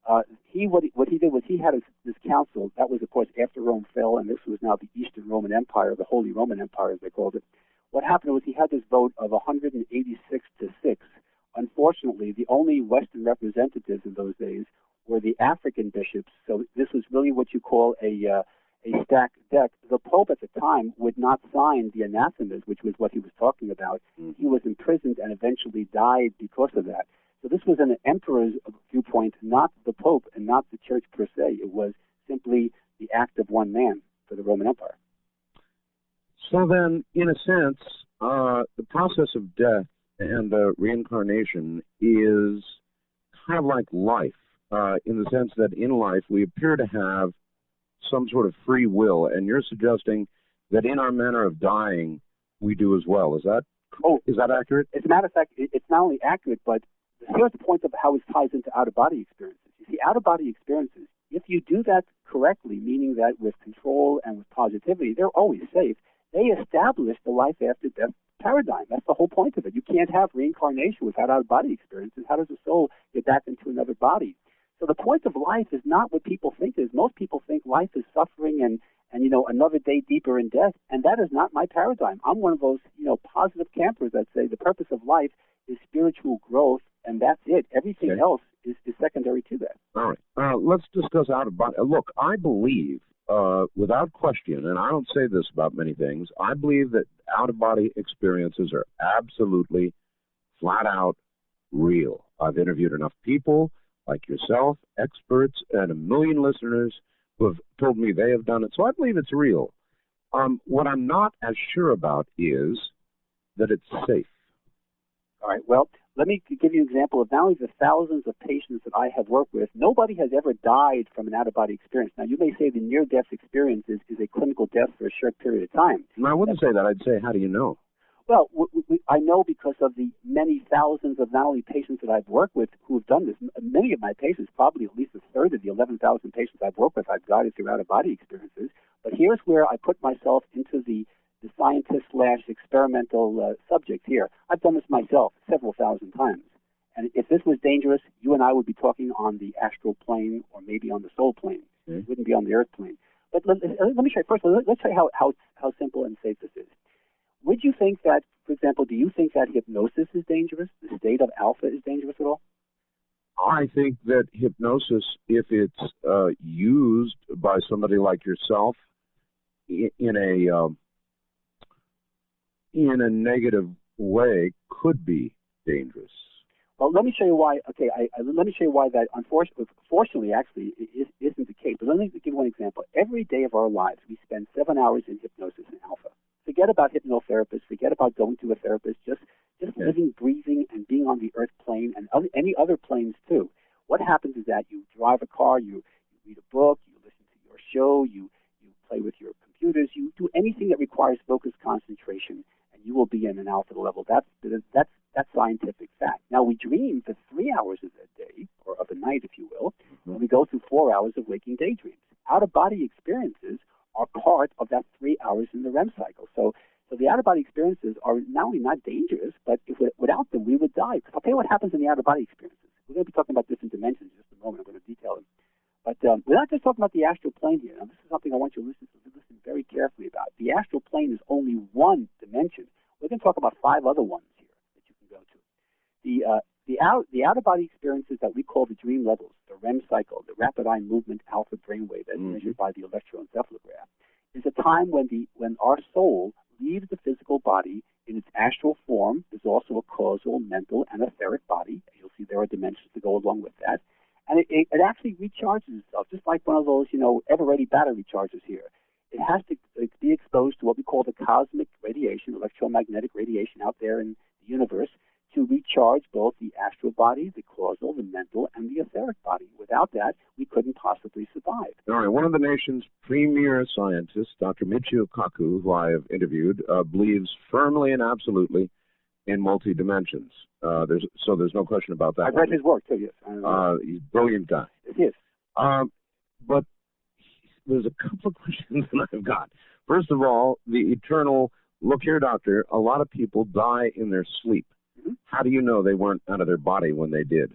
what he did was he had this council. That was, of course, after Rome fell, and this was now the Eastern Roman Empire, the Holy Roman Empire, as they called it. What happened was he had this vote of 186 to 6. Unfortunately, the only Western representatives in those days were the African bishops. So this was really what you call a stacked deck. The Pope at the time would not sign the anathemas, which was what he was talking about. He was imprisoned and eventually died because of that. So this was an emperor's viewpoint, not the Pope and not the Church per se. It was simply the act of one man for the Roman Empire.
So then, in a sense, the process of death and reincarnation is kind of like life, in the sense that in life we appear to have some sort of free will, and you're suggesting that in our manner of dying we do as well. Is that accurate?
As a matter of fact, it's not only accurate, but here's the point of how it ties into out-of-body experiences. You see, out-of-body experiences, if you do that correctly, meaning that with control and with positivity, they're always safe, they established the life after death paradigm. That's the whole point of it. You can't have reincarnation without out-of-body experiences. How does the soul get back into another body? So the point of life is not what people think it is. Most people think life is suffering and another day deeper in death, and that is not my paradigm. I'm one of those, positive campers that say the purpose of life is spiritual growth, and that's it. Everything else is secondary to that.
All right. Let's discuss out-of-body. Look, I believe, without question, and I don't say this about many things, I believe that out-of-body experiences are absolutely flat-out real. I've interviewed enough people like yourself, experts, and a million listeners who have told me they have done it, so I believe it's real. What I'm not as sure about is that it's safe.
All right, well, let me give you an example of not only the thousands of patients that I have worked with. Nobody has ever died from an out-of-body experience. Now, you may say the near-death experience is a clinical death for a short period of time.
No, I wouldn't say that. I'd say, how do you know?
Well, I know because of the many thousands of not only patients that I've worked with who have done this. Many of my patients, probably at least a third of the 11,000 patients I've worked with, I've guided through out-of-body experiences. But here's where I put myself into the scientist/experimental subject here. I've done this myself several thousand times. And if this was dangerous, you and I would be talking on the astral plane or maybe on the soul plane.
Okay.
It wouldn't be on the earth plane. But let me show you first. Let's show you how simple and safe this is. Would you think that, for example, do you think that hypnosis is dangerous? The state of alpha is dangerous at all?
I think that hypnosis, if it's used by somebody like yourself in a negative way, could be dangerous.
Well, let me show you why. Okay, let me show you why that, fortunately, actually, isn't the case. But let me give you one example. Every day of our lives, we spend 7 hours in hypnosis and alpha. Forget about hypnotherapists. Forget about going to a therapist. Just living, breathing, and being on the earth plane and any other planes too. What happens is that you drive a car, you read a book, you listen to your show, you play with your computers, you do anything that requires focused concentration, and you will be in an alpha level. That's scientific fact. Now we dream for 3 hours of the day, or of the night, if you will, and we go through 4 hours of waking daydreams. Out-of-body experiences are part of that 3 hours in the REM cycle. So the out-of-body experiences are not only not dangerous, but without them, we would die. I'll tell you what happens in the out-of-body experiences. We're going to be talking about different dimensions in just a moment. I'm going to detail them. But we're not just talking about the astral plane here. Now, this is something I want you to listen very carefully about. The astral plane is only one dimension. We're going to talk about 5 other ones here that you can go to. The out-of-body experiences that we call the dream levels, the REM cycle, the rapid eye movement alpha brainwave as measured by the electroencephalograph, is a time when our soul leaves the physical body in its astral form. There's also a causal, mental, and etheric body. You'll see there are dimensions to go along with that. And it actually recharges itself, just like one of those, ever-ready battery chargers here. It has to be exposed to what we call the cosmic radiation, electromagnetic radiation out there in the universe, to recharge both the astral body, the causal, the mental, and the etheric body. Without that, we couldn't possibly survive.
All right. One of the nation's premier scientists, Dr. Michio Kaku, who I have interviewed, believes firmly and absolutely in multi-dimensions. There's no question about that.
I've read his work, too, yes.
He's a brilliant guy.
Yes.
But there's a couple of questions that I've got. First of all, the eternal, look here, doctor, a lot of people die in their sleep. Mm-hmm. How do you know they weren't out of their body when they did?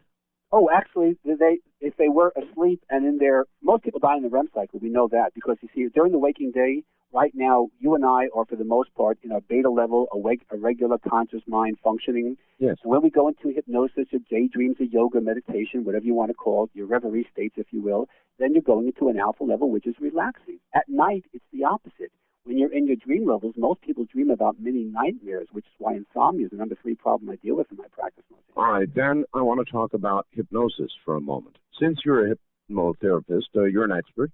Oh, actually, if they were asleep and most people die in the REM cycle, we know that, because you see, during the waking day, right now, you and I are, for the most part, in a beta level, a regular conscious mind functioning.
Yes.
And when we go into hypnosis or daydreams or yoga, meditation, whatever you want to call it, your reverie states, if you will, then you're going into an alpha level, which is relaxing. At night, it's the opposite. When you're in your dream levels, most people dream about mini nightmares, which is why insomnia is the number 3 problem I deal with in my practice.
All right, then I want to talk about hypnosis for a moment. Since you're a hypnotherapist, you're an expert.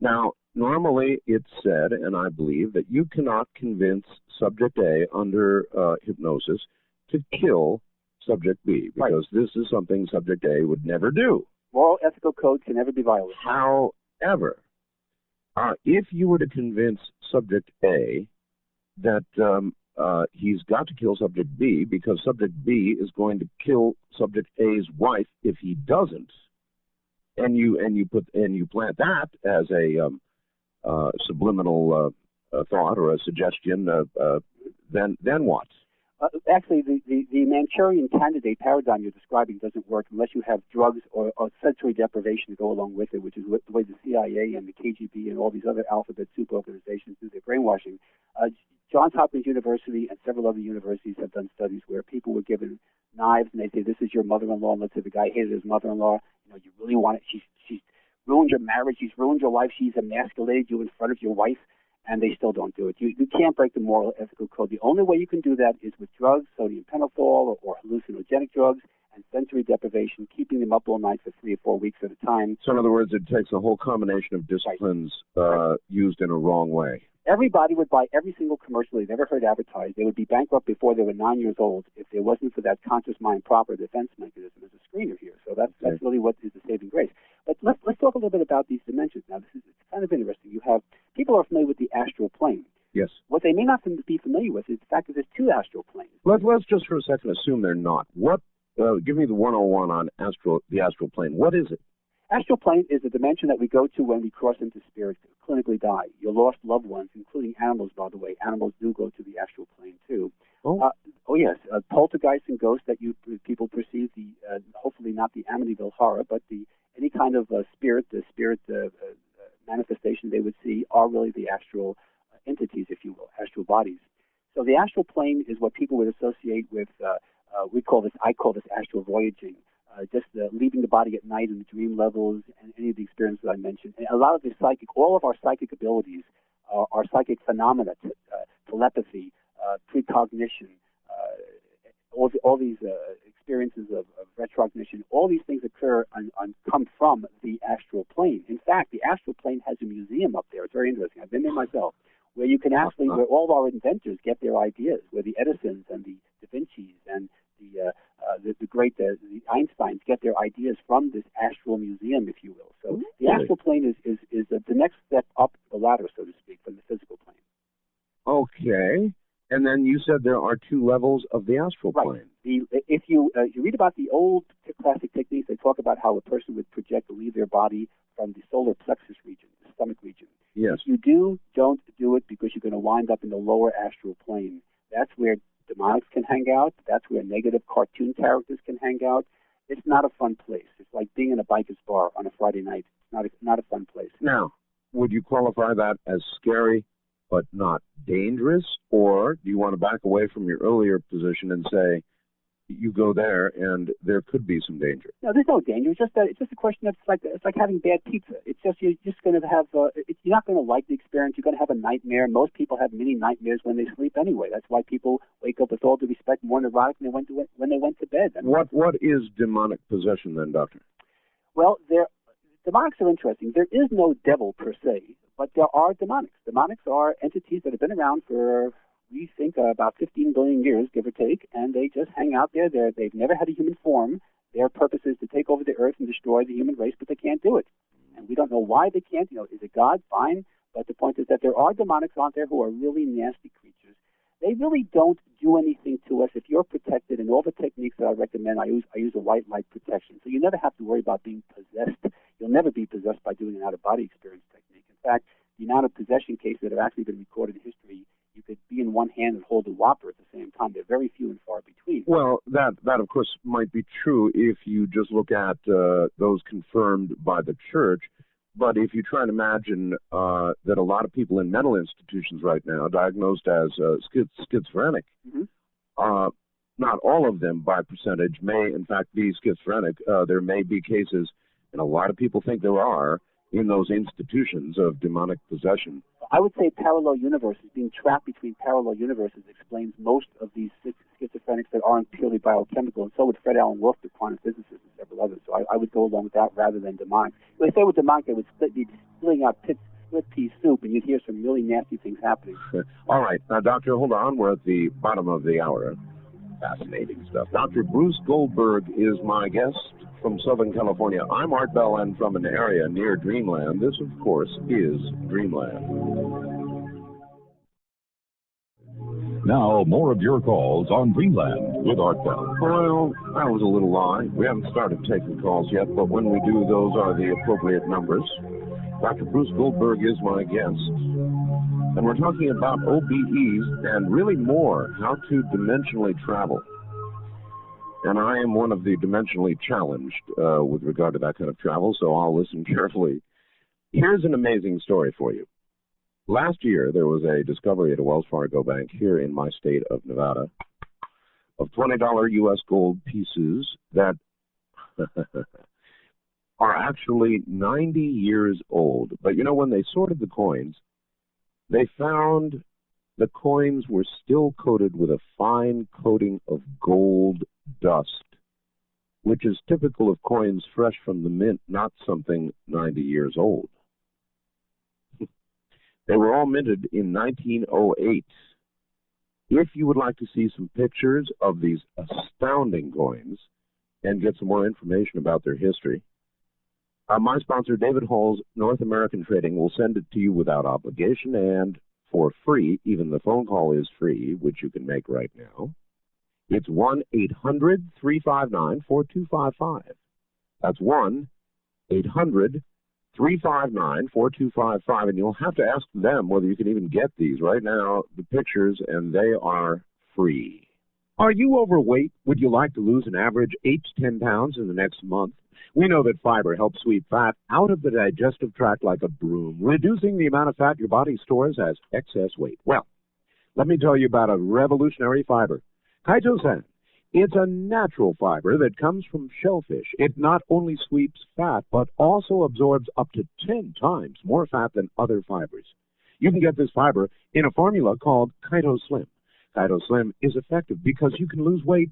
Now, normally it's said, and I believe, that you cannot convince subject A under hypnosis to kill subject B, because this is something subject A would never do.
Moral ethical code can never be violated.
However, if you were to convince subject A that he's got to kill subject B because subject B is going to kill subject A's wife if he doesn't, and you plant that as a subliminal thought or a suggestion, then what?
Actually, the Manchurian candidate paradigm you're describing doesn't work unless you have drugs or sensory deprivation to go along with it, which is the way the CIA and the KGB and all these other alphabet soup organizations do their brainwashing. Johns Hopkins University and several other universities have done studies where people were given knives and they say, this is your mother-in-law, and let's say the guy hated his mother-in-law. You really want it. She's ruined your marriage. She's ruined your life. She's emasculated you in front of your wife. And they still don't do it. You can't break the moral ethical code. The only way you can do that is with drugs, sodium pentothal or hallucinogenic drugs, and sensory deprivation, keeping them up all night for 3 or 4 weeks at a time.
So in other words, it takes a whole combination of disciplines used in a wrong way.
Everybody would buy every single commercial they've ever heard advertised. They would be bankrupt before they were 9 years old if there wasn't for that conscious mind proper defense mechanism as a screener here. So that's really what is the saving grace. But let's talk a little bit about these dimensions. Now, it's kind of interesting. You have people are familiar with the astral plane.
Yes.
What they may not be familiar with is the fact that there's 2 astral planes.
Let's just for a second assume they're not. What? Give me the 101 on the astral plane. What is it?
Astral plane is a dimension that we go to when we cross into spirit, clinically die. Your lost loved ones, including animals, by the way. Animals do go to the astral plane too.
Oh,
yes. Poltergeist and ghosts that people perceive, hopefully not the Amityville horror, but any kind of spirit manifestation they would see are really the astral entities, if you will, astral bodies. So the astral plane is what people would associate with. I call this astral voyaging. Just leaving the body at night in the dream levels and any of the experiences I mentioned. And a lot of the all of our psychic abilities, our psychic phenomena, telepathy, precognition, all these experiences of retrognition, all these things occur come from the astral plane. In fact, the astral plane has a museum up there. It's very interesting. I've been there myself, where you can actually, where all our inventors get their ideas, where the Edisons and the Da Vinci's and the great the Einsteins get their ideas from this astral museum, if you will. So the astral plane is the next step up the ladder, so to speak, from the physical plane.
Okay. And then you said there are 2 levels of the astral plane.
If you read about the old classic techniques, they talk about how a person would project or leave their body from the solar plexus region, the stomach region.
Yes.
If you don't do it because you're going to wind up in the lower astral plane. That's where demonics can hang out. That's where negative cartoon characters can hang out. It's not a fun place. It's like being in a biker's bar on a Friday night. It's not a fun place.
Now, would you qualify that as scary but not dangerous, or do you want to back away from your earlier position and say you go there and there could be some danger?
No, there's no danger. It's just a question of it's like having bad pizza. It's just you're just going to have you're not going to like the experience. You're going to have a nightmare. Most people have many nightmares when they sleep anyway. That's why people wake up with all due respect more neurotic than when they went to bed. I mean,
what is demonic possession then, Doctor?
Well, demonics are interesting. There is no devil per se, but there are demonics. Demonics are entities that have been around for, we think, about 15 billion years, give or take, and they just hang out there. They've never had a human form. Their purpose is to take over the earth and destroy the human race, but they can't do it. And we don't know why they can't. Is it God? Fine. But the point is that there are demonics out there who are really nasty creatures. They really don't do anything to us if you're protected. And all the techniques that I recommend, I use a white light protection. So you never have to worry about being possessed. You'll never be possessed by doing an out-of-body experience technique. In fact, the amount of possession cases that have actually been recorded in history, you could be in one hand and hold a whopper at the same time. They're very few and far between.
Well, that of course might be true if you just look at those confirmed by the church. But if you try and imagine that a lot of people in mental institutions right now diagnosed as schizophrenic, not all of them by percentage may in fact be schizophrenic. There may be cases, and a lot of people think there are, in those institutions of demonic possession.
I would say parallel universes, being trapped between parallel universes, explains most of these schizophrenics that aren't purely biochemical, and so would Fred Alan Wolf, the quantum physicist, and several others. So I would go along with that rather than demonic. If they were demonic, they would be spilling out split pea soup, and you'd hear some really nasty things happening.
All right. Now, Doctor, hold on. We're at the bottom of the hour. Fascinating stuff. Dr. Bruce Goldberg is my guest from Southern California. I'm Art Bell, and from an area near Dreamland. This, of course, is Dreamland.
Now, more of your calls on Dreamland with Art Bell.
Well, that was a little lie. We haven't started taking calls yet, but when we do, those are the appropriate numbers. Dr. Bruce Goldberg is my guest. And we're talking about OBEs and really more, how to dimensionally travel. And I am one of the dimensionally challenged with regard to that kind of travel, so I'll listen carefully. Here's an amazing story for you. Last year, there was a discovery at a Wells Fargo bank here in my state of Nevada of $20 U.S. gold pieces that are actually 90 years old. But you know, when they sorted the coins, they found the coins were still coated with a fine coating of gold dust, which is typical of coins fresh from the mint, not something 90 years old. They were all minted in 1908. If you would like to see some pictures of these astounding coins and get some more information about their history, my sponsor, David Hall's North American Trading, will send it to you without obligation and for free. Even the phone call is free, which you can make right now. It's 1-800-359-4255. That's 1-800-359-4255, and you'll have to ask them whether you can even get these. Right now, the pictures, and they are free. Are you overweight? Would you like to lose an average 8 to 10 pounds in the next month? We know that fiber helps sweep fat out of the digestive tract like a broom, reducing the amount of fat your body stores as excess weight. Well, let me tell you about a revolutionary fiber, chitosan. It's a natural fiber that comes from shellfish. It not only sweeps fat, but also absorbs up to 10 times more fat than other fibers. You can get this fiber in a formula called ChitoSlim. ChitoSlim is effective because you can lose weight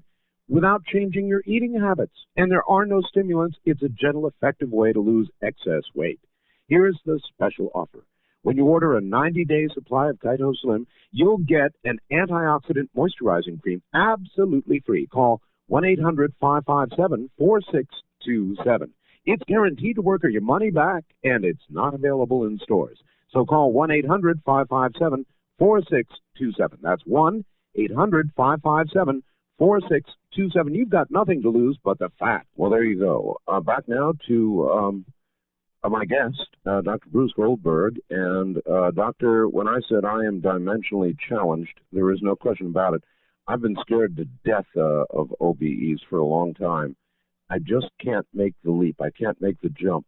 without changing your eating habits. And there are no stimulants. It's a gentle, effective way to lose excess weight. Here's the special offer. When you order a 90-day supply of ChitoSlim, you'll get an antioxidant moisturizing cream absolutely free. Call 1-800-557-4627. It's guaranteed to work or your money back, and it's not available in stores. So call 1-800-557-4627. That's 1-800-557-4627. You've got nothing to lose but the fat. Well, there you go. Back now to my guest, Dr. Bruce Goldberg. And, Doctor, when I said I am dimensionally challenged, there is no question about it. I've been scared to death of OBEs for a long time. I just can't make the leap. I can't make the jump.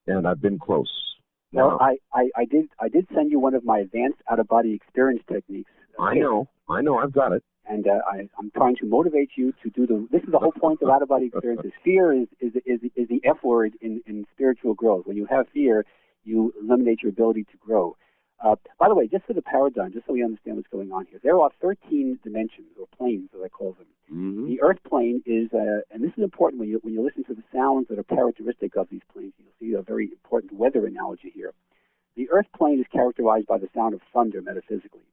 And I've been close.
Well, I did send you one of my advanced out-of-body experience techniques.
I know, I've got it.
And I'm trying to motivate you to do this is the whole point of out-of-body experiences. Fear is the F word in spiritual growth. When you have fear, you eliminate your ability to grow. By the way, just for the paradigm, just so we understand what's going on here, there are 13 dimensions, or planes, as I call them. Mm-hmm. The Earth plane is, and this is important when you listen to the sounds that are characteristic of these planes, you'll see a very important weather analogy here. The Earth plane is characterized by the sound of thunder metaphysically.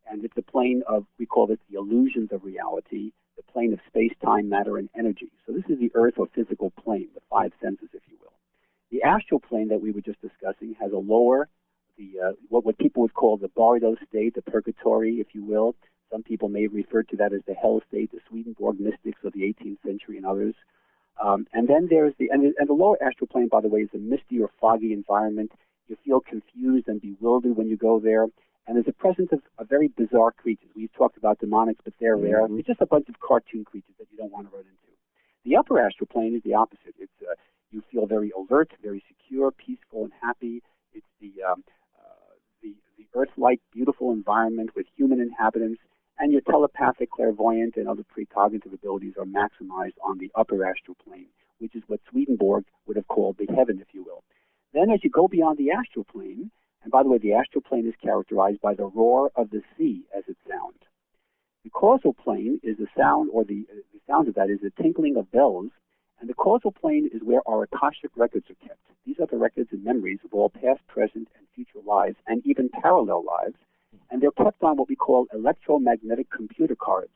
And it's a plane of, we call it the illusions of reality, the plane of space, time, matter, and energy. So this is the Earth or physical plane, the five senses, if you will. The astral plane that we were just discussing has a lower, what people would call the bardo state, the purgatory, if you will. Some people may refer to that as the hell state, the Swedenborg mystics of the 18th century and others. And then there's the lower astral plane, by the way, is a misty or foggy environment. You feel confused and bewildered when you go there. And there's a presence of very bizarre creatures. We've talked about demonics, but they're rare. Mm-hmm. It's just a bunch of cartoon creatures that you don't want to run into. The upper astral plane is the opposite. It's you feel very alert, very secure, peaceful, and happy. It's the Earth-like, beautiful environment with human inhabitants, and your telepathic, clairvoyant, and other precognitive abilities are maximized on the upper astral plane, which is what Swedenborg would have called the heaven, if you will. Then as you go beyond the astral plane, and by the way, the astral plane is characterized by the roar of the sea as its sound. The causal plane is the sound, or the sound of that is the tinkling of bells, and the causal plane is where our Akashic records are kept. These are the records and memories of all past, present, and future lives, and even parallel lives, and they're kept on what we call electromagnetic computer cards.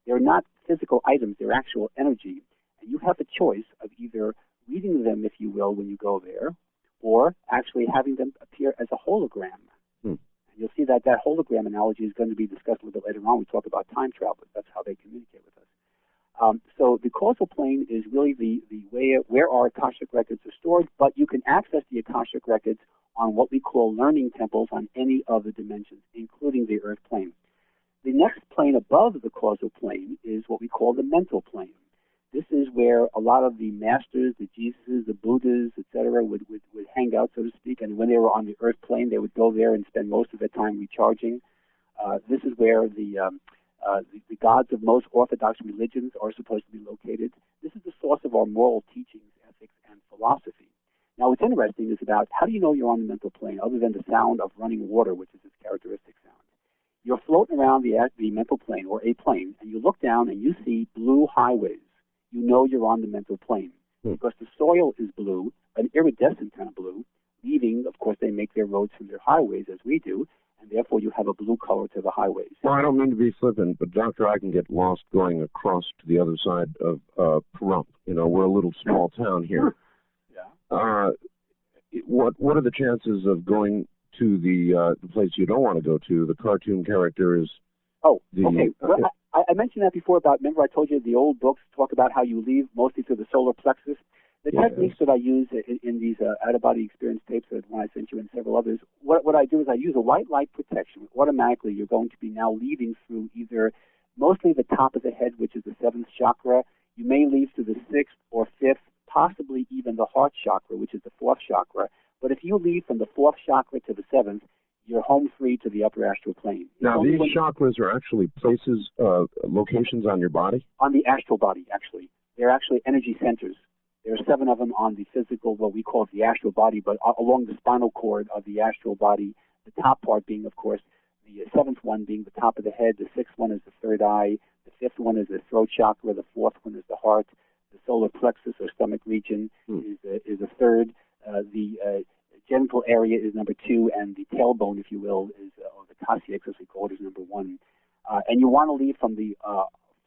They're not physical items, they're actual energy, and you have a choice of either reading them, if you will, when you go there, or actually having them appear as a hologram. And you'll see that hologram analogy is going to be discussed a little bit later on. We talk about time travel. That's how they communicate with us. So the causal plane is really the way where our Akashic records are stored, but you can access the Akashic records on what we call learning temples on any of the dimensions, including the earth plane. The next plane above the causal plane is what we call the mental plane. This is where a lot of the masters, the Jesuses, the Buddhas, etc., would hang out, so to speak. And when they were on the earth plane, they would go there and spend most of their time recharging. This is where the gods of most Orthodox religions are supposed to be located. This is the source of our moral teachings, ethics, and philosophy. Now, what's interesting is about how do you know you're on the mental plane, other than the sound of running water, which is its characteristic sound. You're floating around the mental plane, or a plane, and you look down and you see blue highways. You know you're on the mental plane because the soil is blue, an iridescent kind of blue, leaving, of course, they make their roads from their highways as we do, and therefore you have a blue color to the highways.
Well, I don't mean to be flippant, but Doctor, I can get lost going across to the other side of Pahrump. You know, we're a little small town here.
Yeah.
What are the chances of going to the place you don't want to go to? The cartoon character is...
Oh, okay. Well, I mentioned that before about, remember I told you the old books talk about how you leave mostly through the solar plexus? The techniques that I use in these out-of-body experience tapes that when I sent you and several others, what I do is I use a white light protection. Automatically, you're going to be now leaving through either mostly the top of the head, which is the 7th chakra. You may leave through the 6th or 5th, possibly even the heart chakra, which is the 4th chakra. But if you leave from the 4th chakra to the 7th, you're home free to the upper astral plane.
Now, these chakras are actually places, locations on your body?
On the astral body, actually. They're actually energy centers. There are 7 of them on the physical, what we call the astral body, but along the spinal cord of the astral body, the top part being, of course, the 7th one being the top of the head, the 6th one is the third eye, the 5th one is the throat chakra, the 4th one is the heart, the solar plexus or stomach region is the third, the genital area is number 2, and the tailbone, if you will, is or the coccyx, as we call it, is number 1. And you want to leave from the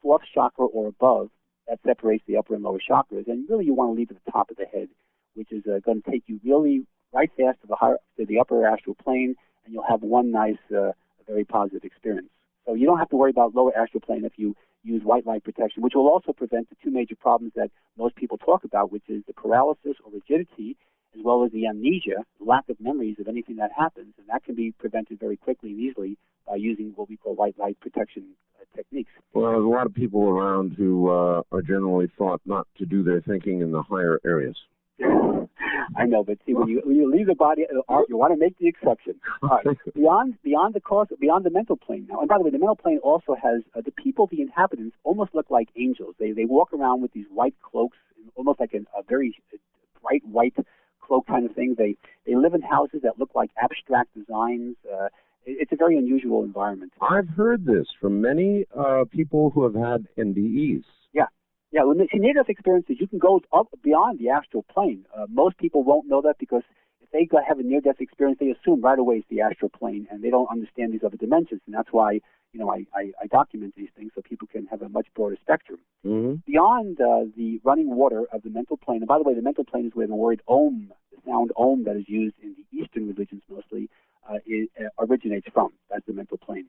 4th chakra or above. That separates the upper and lower chakras, and really you want to leave at the top of the head, which is going to take you really right fast to the upper astral plane, and you'll have one nice, very positive experience. So you don't have to worry about lower astral plane if you use white light protection, which will also prevent the 2 major problems that most people talk about, which is the paralysis or rigidity, as well as the amnesia, lack of memories of anything that happens, and that can be prevented very quickly and easily by using what we call white light protection techniques.
Well, there's a lot of people around who are generally thought not to do their thinking in the higher areas.
I know, but see, when you leave the body, you want to make the exception. All right. Beyond the mental plane now, and by the way, the mental plane also has the people, the inhabitants, almost look like angels. They walk around with these white cloaks, almost like a very bright white cloak kind of thing. They live in houses that look like abstract designs. It's a very unusual environment.
I've heard this from many people who have had NDEs.
Yeah, when the near-death experiences, you can go up beyond the astral plane. Most people won't know that because if they have a near-death experience, they assume right away it's the astral plane, and they don't understand these other dimensions. And that's why, I document these things so people can have a much broader spectrum.
Mm-hmm.
Beyond the running water of the mental plane, and by the way, the mental plane is where the word Om, the sound Om that is used in the Eastern religions mostly, originates from. That's the mental plane.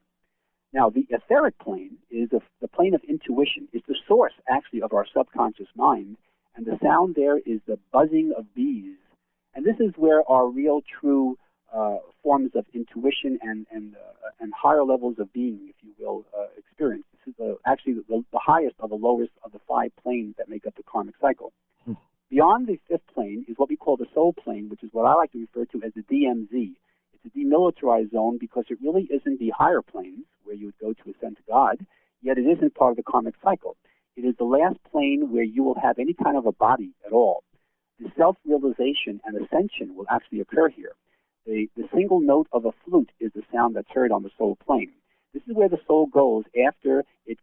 Now, the etheric plane is the plane of intuition. It's the source, actually, of our subconscious mind, and the sound there is the buzzing of bees. And this is where our real, true forms of intuition and higher levels of being, if you will, experience. This is actually the highest of the lowest of the 5 planes that make up the karmic cycle. Beyond the 5th plane is what we call the soul plane, which is what I like to refer to as the DMZ. It's a demilitarized zone because it really isn't the higher planes where you would go to ascend to God, yet it isn't part of the karmic cycle. It is the last plane where you will have any kind of a body at all. The self-realization and ascension will actually occur here. The single note of a flute is the sound that's heard on the soul plane. This is where the soul goes after it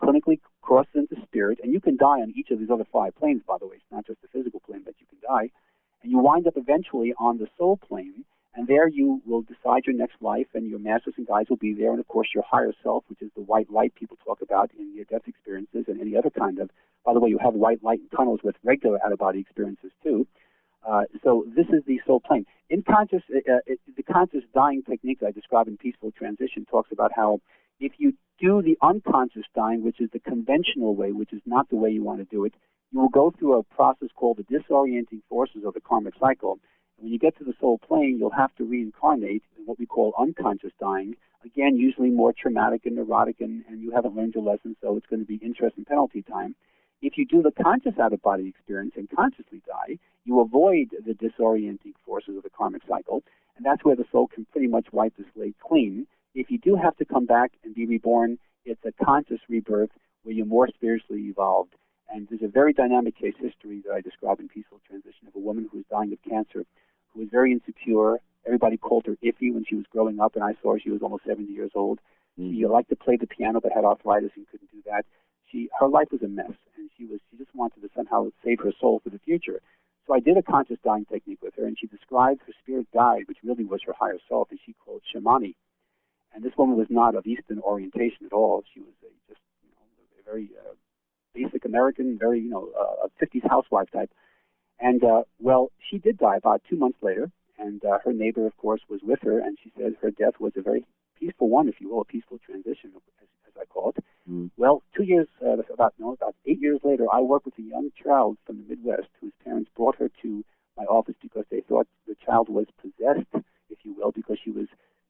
clinically crosses into spirit, and you can die on each of these other 5 planes, by the way. It's not just the physical plane, but you can die. And you wind up eventually on the soul plane, and there you will decide your next life, and your masters and guides will be there, and of course your higher self, which is the white light people talk about in near-death experiences and any other kind of. By the way, you have white light in tunnels with regular out-of-body experiences too. So this is the soul plane. In the conscious dying technique I describe in Peaceful Transition talks about how if you do the unconscious dying, which is the conventional way, which is not the way you want to do it, you will go through a process called the disorienting forces of the karmic cycle. And when you get to the soul plane, you'll have to reincarnate in what we call unconscious dying. Again, usually more traumatic and neurotic, and you haven't learned your lesson, so it's going to be interest and penalty time. If you do the conscious out-of-body experience and consciously die, you avoid the disorienting forces of the karmic cycle, and that's where the soul can pretty much wipe the slate clean. If you do have to come back and be reborn, it's a conscious rebirth where you're more spiritually evolved. And there's a very dynamic case history that I describe in Peaceful Transition of a woman who was dying of cancer, who was very insecure. Everybody called her iffy when she was growing up, and I saw her. She was almost 70 years old. She liked to play the piano but had arthritis and couldn't do that. Her life was a mess, and she just wanted to somehow save her soul for the future. So I did a conscious dying technique with her, and she described her spirit guide, which really was her higher self, and she called Shamani. And this woman was not of Eastern orientation at all. She was a very basic American, very a 50s housewife type. And well, she did die about 2 months later, and her neighbor, of course, was with her, and she said her death was a very peaceful one, if you will, a peaceful transition, as I call it. Well, about 8 years later, I worked with a young child from the Midwest whose parents brought her to my office because they thought the child was possessed, if you will, because she was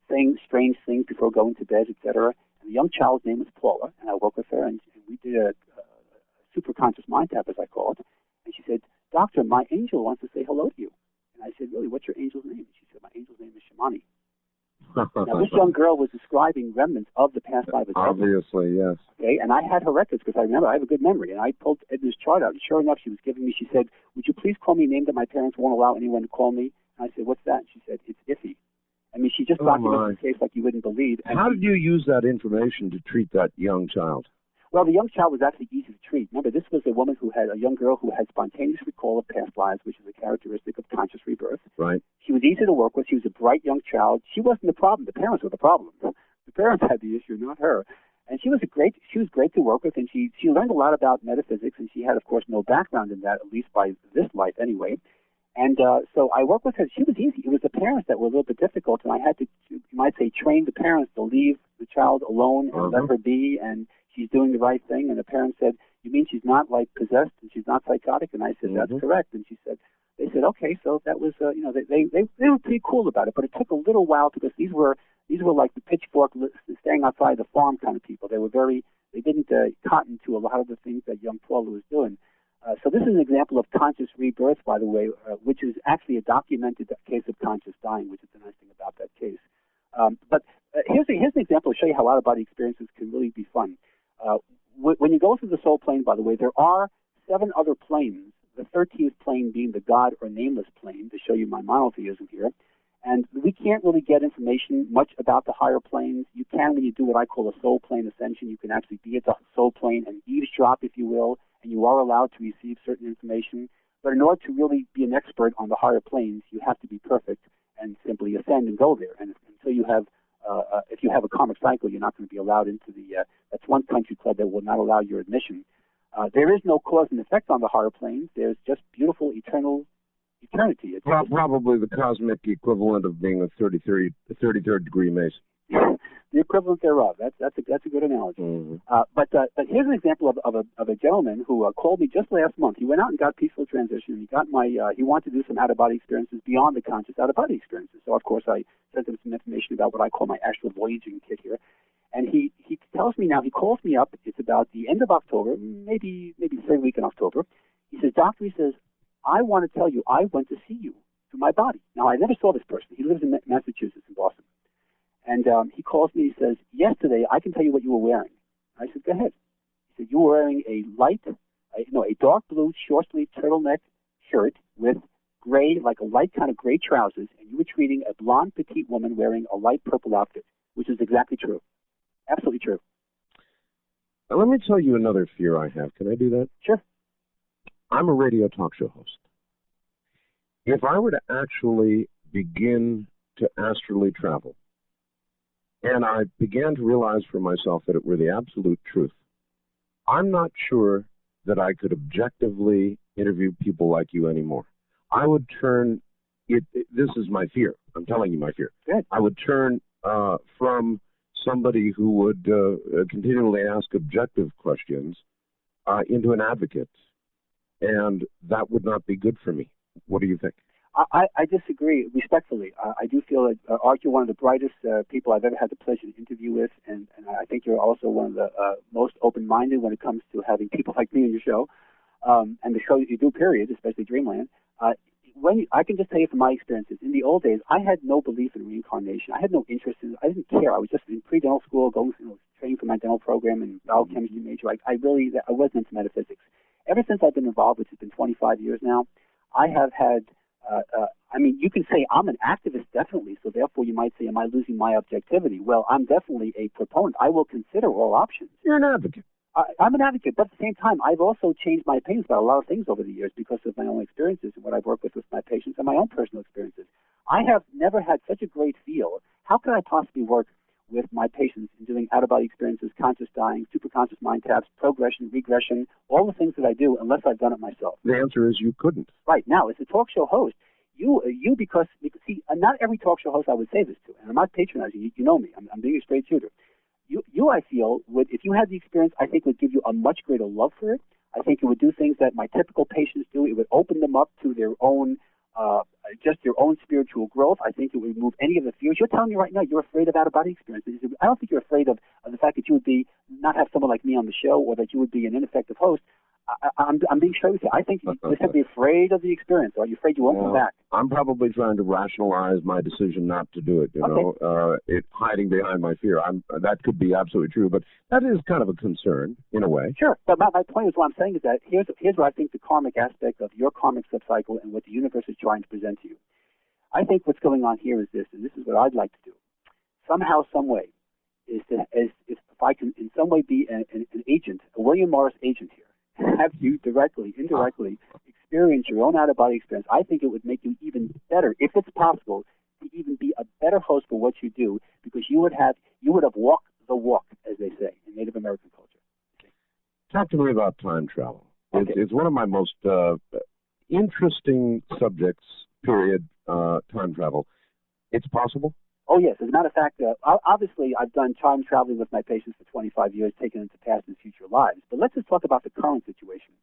saying strange things before going to bed, etc. And the young child's name was Paula, and I worked with her, and we did a super conscious mind tap, as I call it. And she said, "Doctor, my angel wants to say hello to you." And I said, "Really, what's your angel's name?" And she said, "My angel's name is Shamani." Now, this young girl was describing remnants of the past life.
Obviously, yes. Okay,
and I had her records because I remember I have a good memory. And I pulled Edna's chart out, and sure enough, she was giving me, she said, "Would you please call me a name that my parents won't allow anyone to call me?" And I said, "What's that?" And she said, "It's Iffy." I mean, she just documented the case like you wouldn't believe. And
how did you use that information to treat that young child?
Well, the young child was actually easy to treat. Remember, this was a young girl who had spontaneous recall of past lives, which is a characteristic of conscious rebirth.
Right.
She was easy to work with. She was a bright young child. She wasn't the problem. The parents were the problem. The parents had the issue, not her. And she was great to work with, and she learned a lot about metaphysics, and she had, of course, no background in that, at least by this life anyway. And so I worked with her. She was easy. It was the parents that were a little bit difficult, and I had to, you might say, train the parents to leave the child alone and let her be, and she's doing the right thing. And the parents said, "You mean she's not like possessed and she's not psychotic?" And I said, "That's correct." And they said, "Okay." So that was, they were pretty cool about it, but it took a little while because these were like the pitchfork staying outside the farm kind of people. They didn't cotton to a lot of the things that young Paula was doing. So this is an example of conscious rebirth, by the way, which is actually a documented case of conscious dying, which is the nice thing about that case. But here's an example to show you how out-of-body experiences can really be fun. When you go through the soul plane, by the way, there are 7 other planes, the 13th plane being the God or nameless plane, to show you my monotheism here. And we can't really get information much about the higher planes. You can when you do what I call a soul plane ascension. You can actually be at the soul plane and eavesdrop, if you will, and you are allowed to receive certain information. But in order to really be an expert on the higher planes, you have to be perfect and simply ascend and go there. And until you have, if you have a karmic cycle, you're not going to be allowed into that's one country club that will not allow your admission. There is no cause and effect on the higher planes. There's just beautiful eternity.
Probably the cosmic equivalent of being a 33rd degree Mason.
The equivalent thereof. That's a good analogy. But here's an example of a gentleman who called me just last month. He went out and got Peaceful Transition. He got he wanted to do some out-of-body experiences beyond the conscious out-of-body experiences. So of course I sent him some information about what I call my astral voyaging kit here. And he tells me now, he calls me up. It's about the end of October, maybe third week in October. He says, "Doctor," he says, "I want to tell you, I went to see you through my body." Now, I never saw this person. He lives in Massachusetts, in Boston. And he calls me, he says, "Yesterday, I can tell you what you were wearing." I said, "Go ahead." He said, "You were wearing a dark blue short-sleeve turtleneck shirt with gray, like a light kind of gray trousers, and you were treating a blonde petite woman wearing a light purple outfit," which is exactly true. Absolutely true.
Now, let me tell you another fear I have. Can I do that?
Sure.
I'm a radio talk show host. If I were to actually begin to astrally travel, and I began to realize for myself that it were the absolute truth, I'm not sure that I could objectively interview people like you anymore. I would turn this is my fear. I'm telling you my fear.
Good.
I would turn from somebody who would continually ask objective questions into an advocate, and that would not be good for me. What do you think?
I disagree respectfully. I do feel that Art, you're one of the brightest people I've ever had the pleasure to interview with, and I think you're also one of the most open-minded when it comes to having people like me on your show, and the show that you do, period, especially Dreamland. I can just tell you from my experiences, in the old days, I had no belief in reincarnation. I had no interest in it. I didn't care. I was just in pre-dental school, going, training for my dental program and biochemistry major. I wasn't into metaphysics. Ever since I've been involved, which has been 25 years now, I have had you can say I'm an activist, definitely, so therefore you might say, am I losing my objectivity? Well, I'm definitely a proponent. I will consider all options.
You're an advocate.
I'm an advocate, but at the same time, I've also changed my opinions about a lot of things over the years because of my own experiences and what I've worked with my patients and my own personal experiences. I have never had such a great feel. How could I possibly work with my patients in doing out-of-body experiences, conscious dying, superconscious mind taps, progression, regression, all the things that I do, unless I've done it myself?
The answer is you couldn't.
Right. Now, as a talk show host, because not every talk show host I would say this to, and I'm not patronizing. You know me. I'm being a straight shooter. I feel, if you had the experience, I think would give you a much greater love for it. I think it would do things that my typical patients do. It would open them up to their own, just their own spiritual growth. I think it would remove any of the fears. You're telling me right now you're afraid of out-of-body experiences. I don't think you're afraid of the fact that you would not have someone like me on the show, or that you would be an ineffective host. I'm being straight with you. I think you're simply afraid of the experience. Are you afraid you won't come back?
I'm probably trying to rationalize my decision not to do it. It hiding behind my fear. That could be absolutely true, but that is kind of a concern in a way.
Sure, but my point is, what I'm saying is that here's what I think the karmic aspect of your karmic subcycle and what the universe is trying to present to you. I think what's going on here is this, and this is what I'd like to do. Somehow, some way, if I can in some way be an agent, a William Morris agent here. Have you directly, indirectly experience your own out-of-body experience. I think it would make you even better, if it's possible, to even be a better host for what you do, because you would have walked the walk, as they say in Native American culture.
Talk to me about time travel.
Okay.
It's one of my most interesting subjects, period, time travel. It's possible?
Oh, yes. As a matter of fact, obviously, I've done time traveling with my patients for 25 years, taken into past and future lives. But let's just talk about the current situation.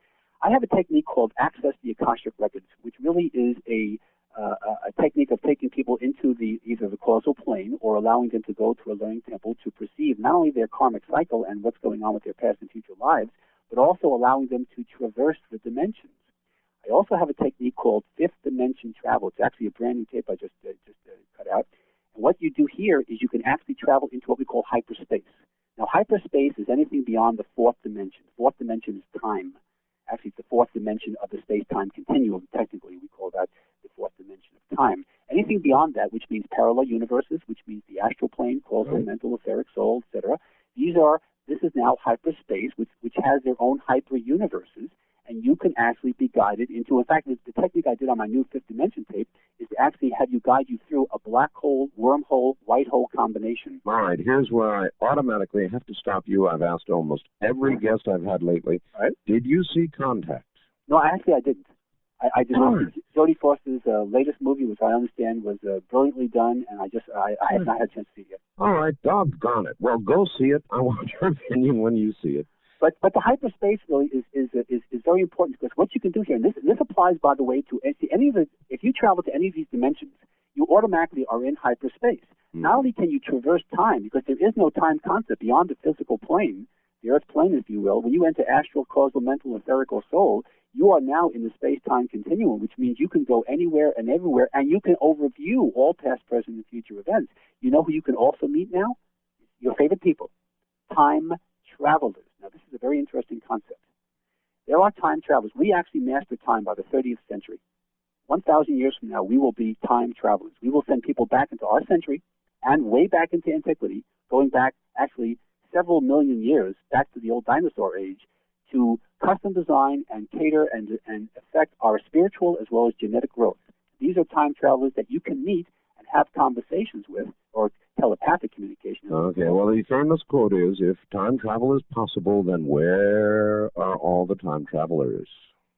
I have a technique called Access the Akashic Records, which really is a technique of taking people into either the causal plane or allowing them to go to a learning temple to perceive not only their karmic cycle and what's going on with their past and future lives, but also allowing them to traverse the dimensions. I also have a technique called Fifth Dimension Travel. It's actually a brand new tape I just cut out. And what you do here is you can actually travel into what we call hyperspace. Now, hyperspace is anything beyond the fourth dimension. The fourth dimension is time. Actually, it's the fourth dimension of the space-time continuum. Technically, we call that the fourth dimension of time. Anything beyond that, which means parallel universes, which means the astral plane, causal, mental, etheric, soul, etc. This is now hyperspace, which has their own hyper-universes, and you can actually be guided into, in fact, the technique I did on my new fifth dimension tape is to actually have you guide you through a black hole, wormhole, white hole combination.
All right, here's where I automatically have to stop you. I've asked almost every guest I've had lately.
All right.
Did you see Contact?
No, actually I didn't. I did not. Jodie Foster's latest movie, which I understand was brilliantly done, and I have not had a chance to see it yet.
All right, doggone it. Well, go see it. I want your opinion when you see it.
But the hyperspace really is very important, because what you can do here, and this applies, by the way, to any of the, if you travel to any of these dimensions, you automatically are in hyperspace. Not only can you traverse time, because there is no time concept beyond the physical plane, the earth plane, if you will. When you enter astral, causal, mental, etheric, or soul, you are now in the space-time continuum, which means you can go anywhere and everywhere, and you can overview all past, present, and future events. You know who you can also meet now? Your favorite people, time travelers. Now, this is a very interesting concept. There are time travelers. We actually mastered time by the 30th century. 1,000 years from now, we will be time travelers. We will send people back into our century and way back into antiquity, going back actually several million years, back to the old dinosaur age, to custom design and cater and affect our spiritual as well as genetic growth. These are time travelers that you can meet and have conversations with, or telepathic communication.
Okay, well, the famous quote is, if time travel is possible, then where are all the time travelers?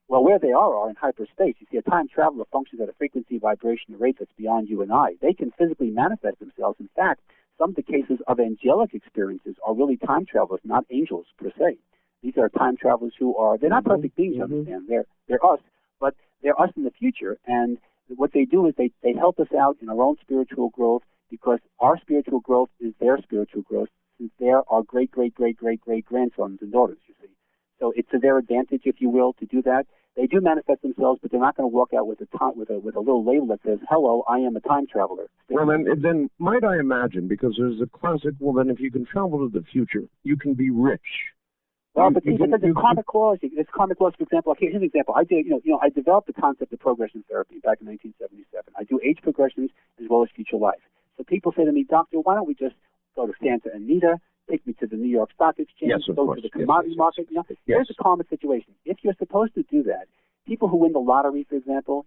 Well, where they are in hyperspace. You see, a time traveler functions at a frequency, vibration, and rate that's beyond you and I. They can physically manifest themselves. In fact, some of the cases of angelic experiences are really time travelers, not angels per se. These are time travelers who are, they're not perfect beings, you understand. They're us, but they're us in the future. And what they do is they help us out in our own spiritual growth, because our spiritual growth is their spiritual growth, since they're our great-great-great-great-great-grandsons and daughters, you see. So it's to their advantage, if you will, to do that. They do manifest themselves, but they're not going to walk out with a little label that says, "Hello, I am a time traveler."
Well, then might I imagine, because there's a classic, well, then if you can travel to the future, you can be rich.
Well, but there's karmic laws. It's karmic laws, for example. Here's an example. I developed the concept of progression therapy back in 1977. I do age progressions as well as future life. So people say to me, "Doctor, why don't we just go to Santa Anita, take me to the New York Stock Exchange, go to the commodity market?" Here's the common situation. If you're supposed to do that, people who win the lottery, for example,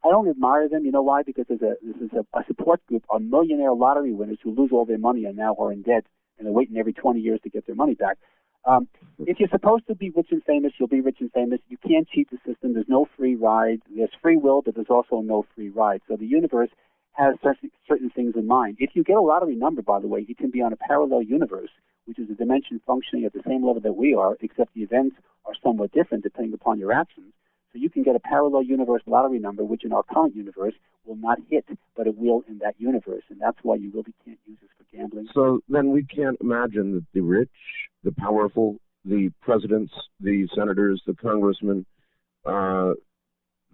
I don't admire them. You know why? Because this is a support group of millionaire lottery winners who lose all their money and now are in debt, and they're waiting every 20 years to get their money back. If you're supposed to be rich and famous, you'll be rich and famous. You can't cheat the system. There's no free ride. There's free will, but there's also no free ride. So the universe has certain things in mind. If you get a lottery number, by the way, you can be on a parallel universe, which is a dimension functioning at the same level that we are, except the events are somewhat different depending upon your actions. So you can get a parallel universe lottery number, which in our current universe will not hit, but it will in that universe. And that's why you really can't use this for gambling.
So then we can't imagine that the rich, the powerful, the presidents, the senators, the congressmen, the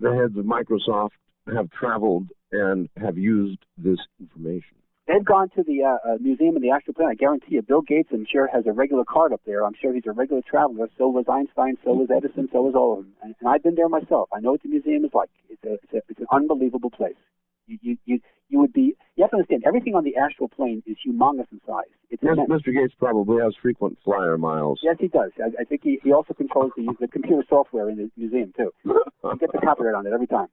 heads of Microsoft have traveled and have used this information.
They've gone to the museum in the Astral Planet. I guarantee you, Bill Gates, I'm sure, has a regular card up there. I'm sure he's a regular traveler. So was Einstein. So was Edison. So was all of them. And I've been there myself. I know what the museum is like. It's an unbelievable place. You would be. You have to understand, everything on the astral plane is humongous in size. It's immense.
Mr. Gates probably has frequent flyer miles.
Yes, he does. I think he also controls the computer software in the museum too. He gets the copyright on it every time.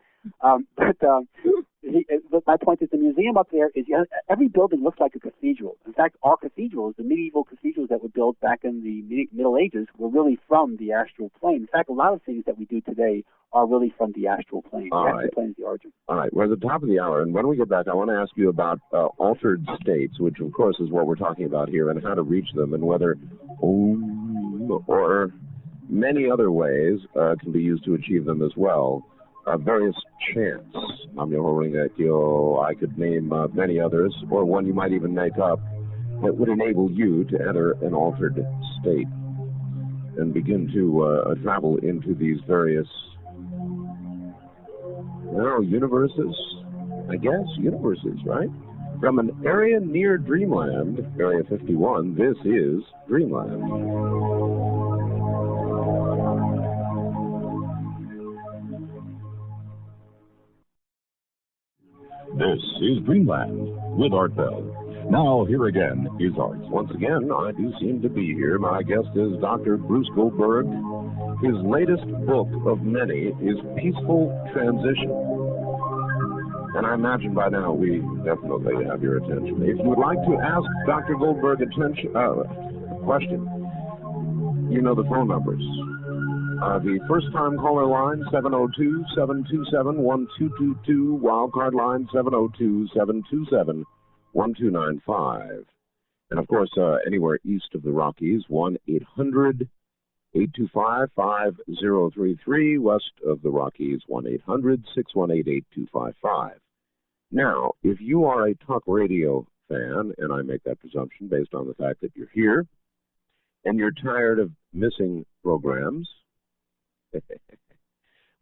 But my point is, the museum up there is, every building looks like a cathedral. In fact, our cathedrals, the medieval cathedrals that were built back in the Middle Ages, were really from the astral plane. In fact, a lot of things that we do today are really from the astral plane. The astral plane is the origin.
All right, we're at the top of the hour, and when we get back, I want to ask you about altered states, which, of course, is what we're talking about here, and how to reach them, and whether or many other ways can be used to achieve them as well. Various chants. I could name many others, or one you might even make up, that would enable you to enter an altered state and begin to travel into these various universes. I guess universes, right? From an area near Dreamland, Area 51, this is Dreamland.
This is Dreamland with Art Bell. Now, here again is Art.
Once again, I do seem to be here. My guest is Dr. Bruce Goldberg. His latest book of many is Peaceful Transition. And I imagine by now we definitely have your attention. If you would like to ask Dr. Goldberg a question, you know the phone numbers. The first-time caller line, 702-727-1222, wildcard line, 702-727-1295. And, of course, anywhere east of the Rockies, 1-800-825-5033, west of the Rockies, 1-800-618-8255. Now, if you are a talk radio fan, and I make that presumption based on the fact that you're here, and you're tired of missing programs,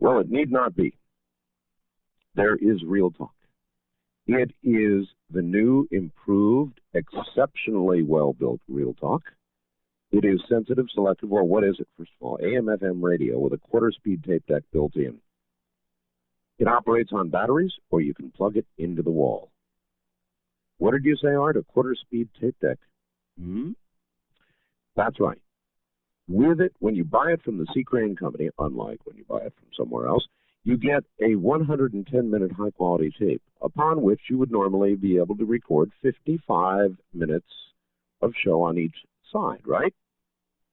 well, it need not be. There is Real Talk. It is the new, improved, exceptionally well-built Real Talk. It is sensitive, selective, or what is it, first of all? AM/FM radio with a quarter-speed tape deck built in. It operates on batteries, or you can plug it into the wall. What did you say, Art? A quarter-speed tape deck? That's right. With it, when you buy it from the Sea Crane Company, unlike when you buy it from somewhere else, you get a 110-minute high-quality tape, upon which you would normally be able to record 55 minutes of show on each side, right?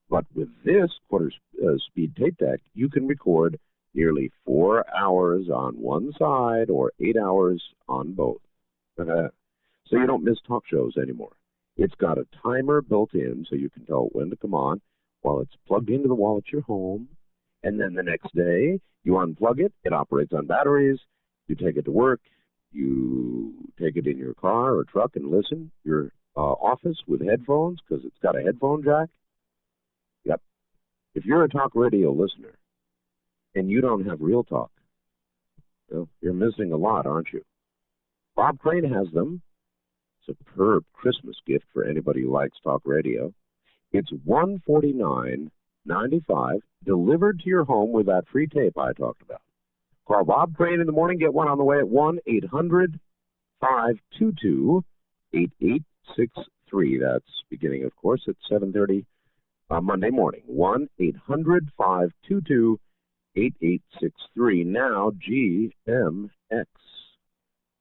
But with this quarter-speed tape deck, you can record nearly 4 hours on one side or 8 hours on both. so you don't miss talk shows anymore. It's got a timer built in so you can tell when to come on while it's plugged into the wall at your home. And then the next day, you unplug it. It operates on batteries. You take it to work. You take it in your car or truck and listen. Your office with headphones because it's got a headphone jack. Yep. If you're a talk radio listener and you don't have real talk, well, you're missing a lot, aren't you? Bob Crane has them. Superb Christmas gift for anybody who likes talk radio. It's $149.95 delivered to your home with that free tape I talked about. Call Bob Crane in the morning. Get one on the way at 1-800-522-8863. That's beginning, of course, at 7:30 Monday morning. 1-800-522-8863. Now, GMX,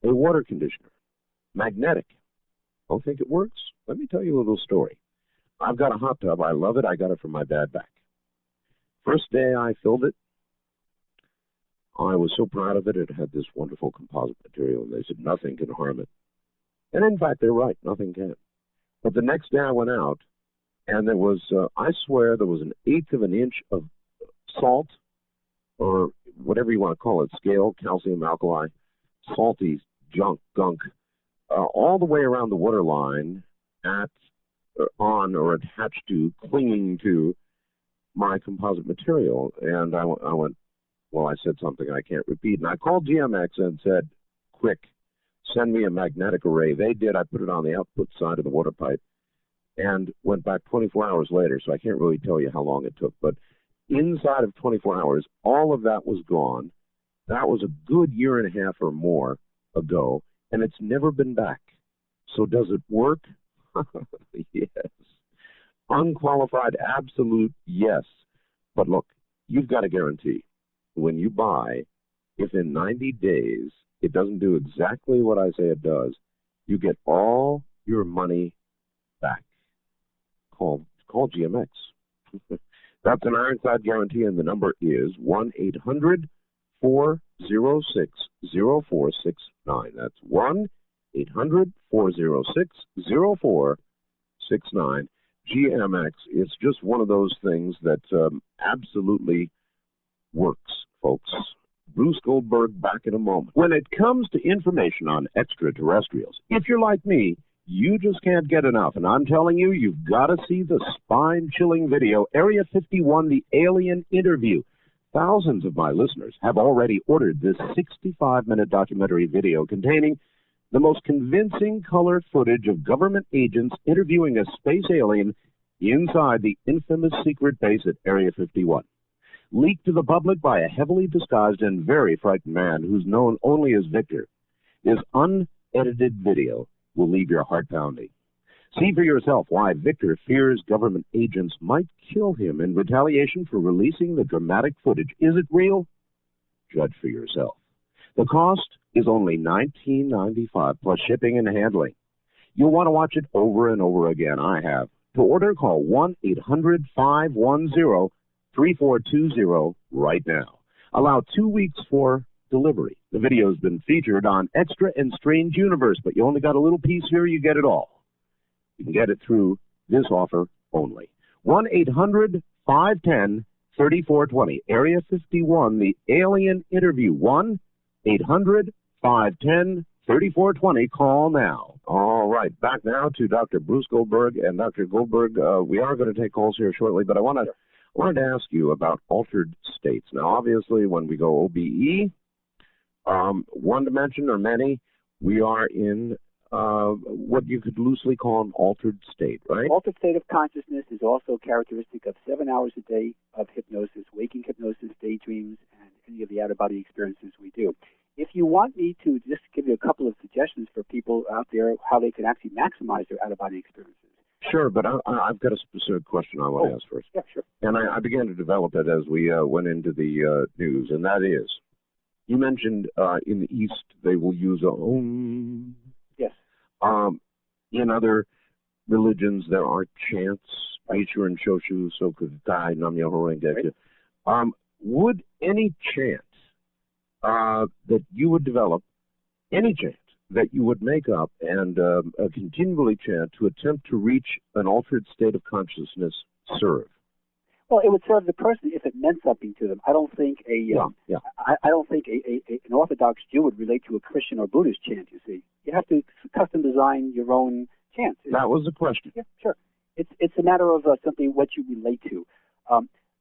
a water conditioner, magnetic. Don't think it works? Let me tell you a little story. I've got a hot tub. I love it. I got it from my dad back. First day I filled it, I was so proud of it. It had this wonderful composite material, and they said nothing can harm it. And in fact, they're right. Nothing can. But the next day I went out, and there was, I swear, there was 1/8 of an inch of salt, or whatever you want to call it, scale, calcium, alkali, salty gunk, all the way around the water line on or attached to, clinging to my composite material. And I went, well, I said something I can't repeat. And I called GMX and said, quick, send me a magnetic array. They did. I put it on the output side of the water pipe and went back 24 hours later. So I can't really tell you how long it took. But inside of 24 hours, all of that was gone. That was a good year and a half or more ago. And it's never been back. So does it work? Yes. Unqualified, absolute yes. But look, you've got a guarantee. When you buy, if in 90 days it doesn't do exactly what I say it does, you get all your money back. Call GMX. That's an Ironside guarantee, and the number is 1-800-406-0469. That's 1-800-406-0469. GMX, it's just one of those things that absolutely works, folks. Bruce Goldberg back in a moment. When it comes to information on extraterrestrials, if you're like me, you just can't get enough. And I'm telling you, you've got to see the spine-chilling video, Area 51, the Alien Interview. Thousands of my listeners have already ordered this 65-minute documentary video containing the most convincing color footage of government agents interviewing a space alien inside the infamous secret base at Area 51. Leaked to the public by a heavily disguised and very frightened man who's known only as Victor. This unedited video will leave your heart pounding. See for yourself why Victor fears government agents might kill him in retaliation for releasing the dramatic footage. Is it real? Judge for yourself. The cost is only $19.95 plus shipping and handling. You'll want to watch it over and over again. I have. To order, call 1-800-510-3420 right now. Allow 2 weeks for delivery. The video's been featured on Extra and Strange Universe, but you only got a little piece here. You get it all. You can get it through this offer only. 1-800-510-3420. Area 51, the Alien Interview. 1-800-510-3420. Call now. All right, back now to Dr. Bruce Goldberg. And Dr. Goldberg, we are going to take calls here shortly, but I wanted to ask you about altered states. Now, obviously, when we go OBE, one dimension or many, we are in what you could loosely call an altered state, right?
Altered state of consciousness is also characteristic of 7 hours a day of hypnosis, waking hypnosis, daydreams, and any of the out-of-body experiences we do. If you want me to just give you a couple of suggestions for people out there how they can actually maximize their out-of-body experiences.
Sure, but I've got a specific question I want to ask first.
Yeah, sure.
And I began to develop it as we went into the news, and that is, you mentioned in the East they will use a Om.
Yes.
In other religions, there are chants, Aichur and Shoshu, Sokutai, Namyo Horenge. Would any chant that you would develop, any chant that you would make up and continually chant to attempt to reach an altered state of consciousness serve?
Well, it would serve the person if it meant something to them. I don't think I don't think an Orthodox Jew would relate to a Christian or Buddhist chant. You see, you have to custom design your own chant.
That was the question.
Yeah, sure. It's a matter of simply what you relate to.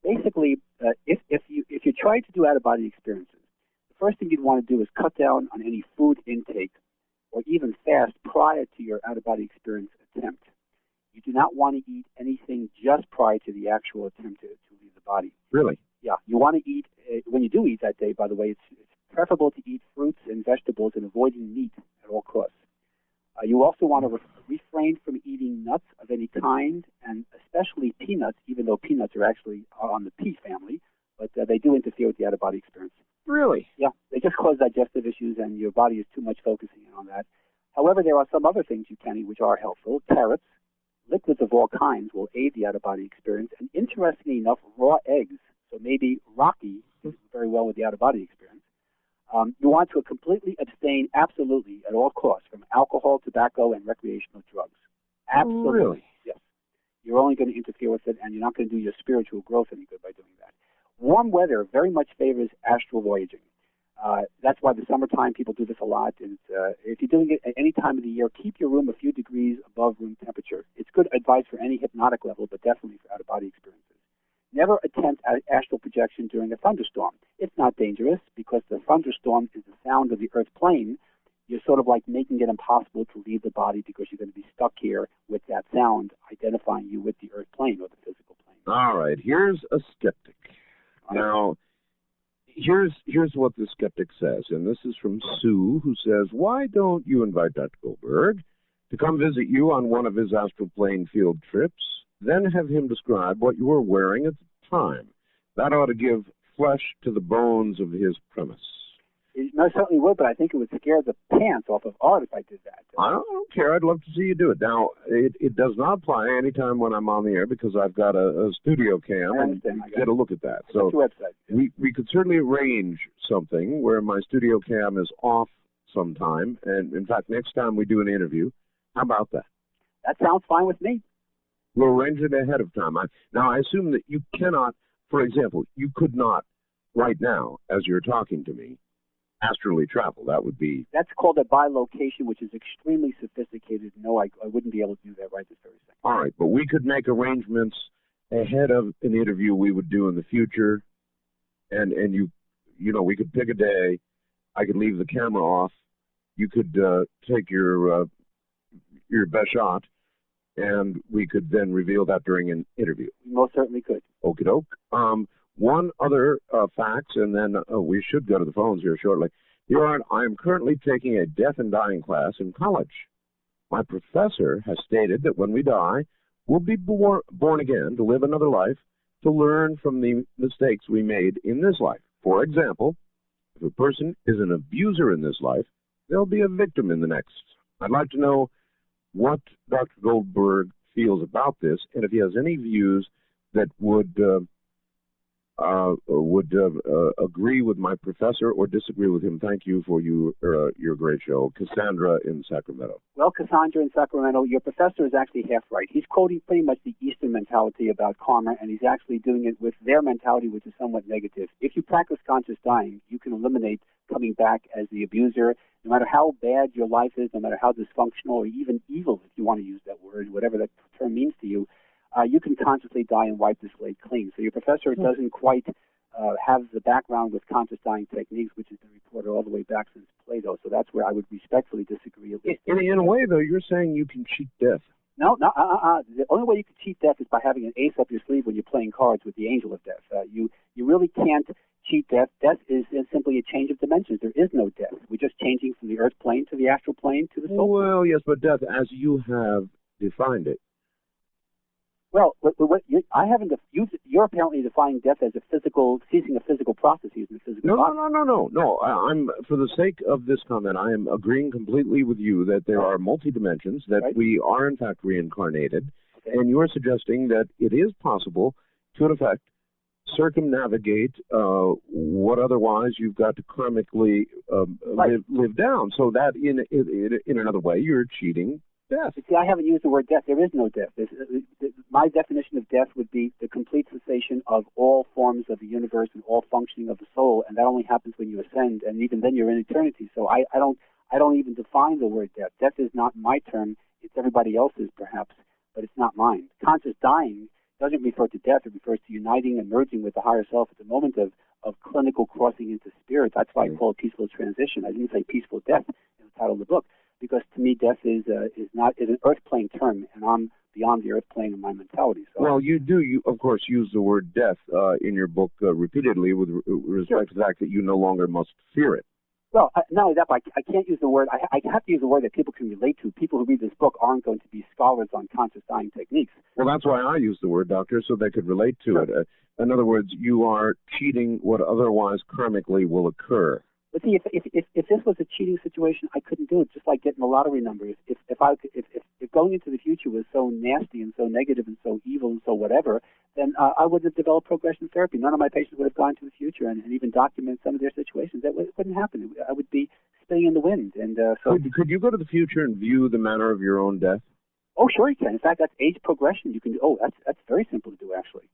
Basically, if you're trying to do out-of-body experiences, the first thing you'd want to do is cut down on any food intake or even fast prior to your out-of-body experience attempt. You do not want to eat anything just prior to the actual attempt to leave the body.
Really?
Yeah. You want to eat, when you do eat that day, by the way, it's preferable to eat fruits and vegetables and avoiding meat at all costs. You also want to refrain from eating nuts of any kind, and especially peanuts, even though peanuts are actually on the pea family, but they do interfere with the out-of-body experience.
Really?
Yeah. They just cause digestive issues, and your body is too much focusing on that. However, there are some other things you can eat which are helpful. Carrots, liquids of all kinds will aid the out-of-body experience, and interestingly enough, raw eggs. So maybe Rocky does very well with the out-of-body experience. You want to completely abstain, absolutely, at all costs, from alcohol, tobacco, and recreational drugs. Absolutely.
Really?
Yes. You're only going to interfere with it, and you're not going to do your spiritual growth any good by doing that. Warm weather very much favors astral voyaging. That's why the summertime people do this a lot. And if you're doing it at any time of the year, keep your room a few degrees above room temperature. It's good advice for any hypnotic level, but definitely for out-of-body experiences. Never attempt astral projection during a thunderstorm. It's not dangerous because the thunderstorm is the sound of the earth plane. You're sort of like making it impossible to leave the body because you're going to be stuck here with that sound identifying you with the earth plane or the physical plane.
All right, here's a skeptic. Now, here's what the skeptic says, and this is from Sue, who says, why don't you invite Dr. Goldberg to come visit you on one of his astral plane field trips, then have him describe what you were wearing at the time? That ought to give flesh to the bones of his premise.
It most certainly would, but I think it would scare the pants off of Art if I did that.
I don't care. I'd love to see you do it. Now, it does not apply anytime when I'm on the air because I've got a studio cam and get a look at that. So we could certainly arrange something where my studio cam is off sometime. And, in fact, next time we do an interview, how about that?
That sounds fine with me.
We'll arrange it ahead of time. Now, I assume that you cannot, for example, you could not right now, as you're talking to me, astrally travel. That would be... That's
called a bilocation, which is extremely sophisticated. No, I wouldn't be able to do that right this very second.
All right, but we could make arrangements ahead of an interview we would do in the future, and you know, we could pick a day. I could leave the camera off. You could take your best shot, and we could then reveal that during an interview.
You most certainly could.
Okie doke. One other fact, and then we should go to the phones here shortly. Dear Art, I am currently taking a death and dying class in college. My professor has stated that when we die, we'll be born again to live another life, to learn from the mistakes we made in this life. For example, if a person is an abuser in this life, they'll be a victim in the next. I'd like to know what Dr. Goldberg feels about this, and if he has any views that would agree with my professor or disagree with him. Thank you for your great show. Cassandra in Sacramento.
Well, Cassandra in Sacramento, your professor is actually half right. He's quoting pretty much the Eastern mentality about karma, and he's actually doing it with their mentality, which is somewhat negative. If you practice conscious dying, you can eliminate coming back as the abuser, no matter how bad your life is, no matter how dysfunctional or even evil, if you want to use that word, whatever that term means to you. You can consciously die and wipe the slate clean. So your professor doesn't quite have the background with conscious dying techniques, which has been reported all the way back since Plato. So that's where I would respectfully disagree.
In a way, though, you're saying you can cheat death.
No. The only way you can cheat death is by having an ace up your sleeve when you're playing cards with the angel of death. You really can't cheat death. Death is simply a change of dimensions. There is no death. We're just changing from the earth plane to the astral plane to the soul.
Well, yes, but death, as you have defined it.
Well, I haven't. You're apparently defining death as ceasing of physical processes in the physical body.
No. I'm, for the sake of this comment, I am agreeing completely with you that there are multi-dimensions, that we are in fact reincarnated, and you're suggesting that it is possible to, in effect, circumnavigate what otherwise you've got to karmically live down. So that in another way, you're cheating death.
See, I haven't used the word death. There is no death. My definition of death would be the complete cessation of all forms of the universe and all functioning of the soul, and that only happens when you ascend, and even then you're in eternity. So I don't even define the word death. Death is not my term. It's everybody else's, perhaps, but it's not mine. Conscious dying doesn't refer to death. It refers to uniting and merging with the higher self at the moment of clinical crossing into spirit. That's why I call it peaceful transition. I didn't say peaceful death in the title of the book, because to me death is an earth plane term, and I'm beyond the earth plane in my mentality. So
well, you of course use the word death in your book repeatedly with respect to the fact that you no longer must fear it.
Well, not only that, but I can't use the word. I have to use a word that people can relate to. People who read this book aren't going to be scholars on conscious dying techniques.
Well, that's why I use the word, Doctor, so they could relate to it. In other words, you are cheating what otherwise karmically will occur.
But see, if this was a cheating situation, I couldn't do it. Just like getting the lottery numbers. If going into the future was so nasty and so negative and so evil and so whatever, then I wouldn't have developed progression therapy. None of my patients would have gone to the future and even documented some of their situations. That wouldn't happen. I would be spinning in the wind. And so,
could you go to the future and view the manner of your own death?
Oh, sure you can. In fact, that's age progression. You can do. Oh, that's very simple to do, actually.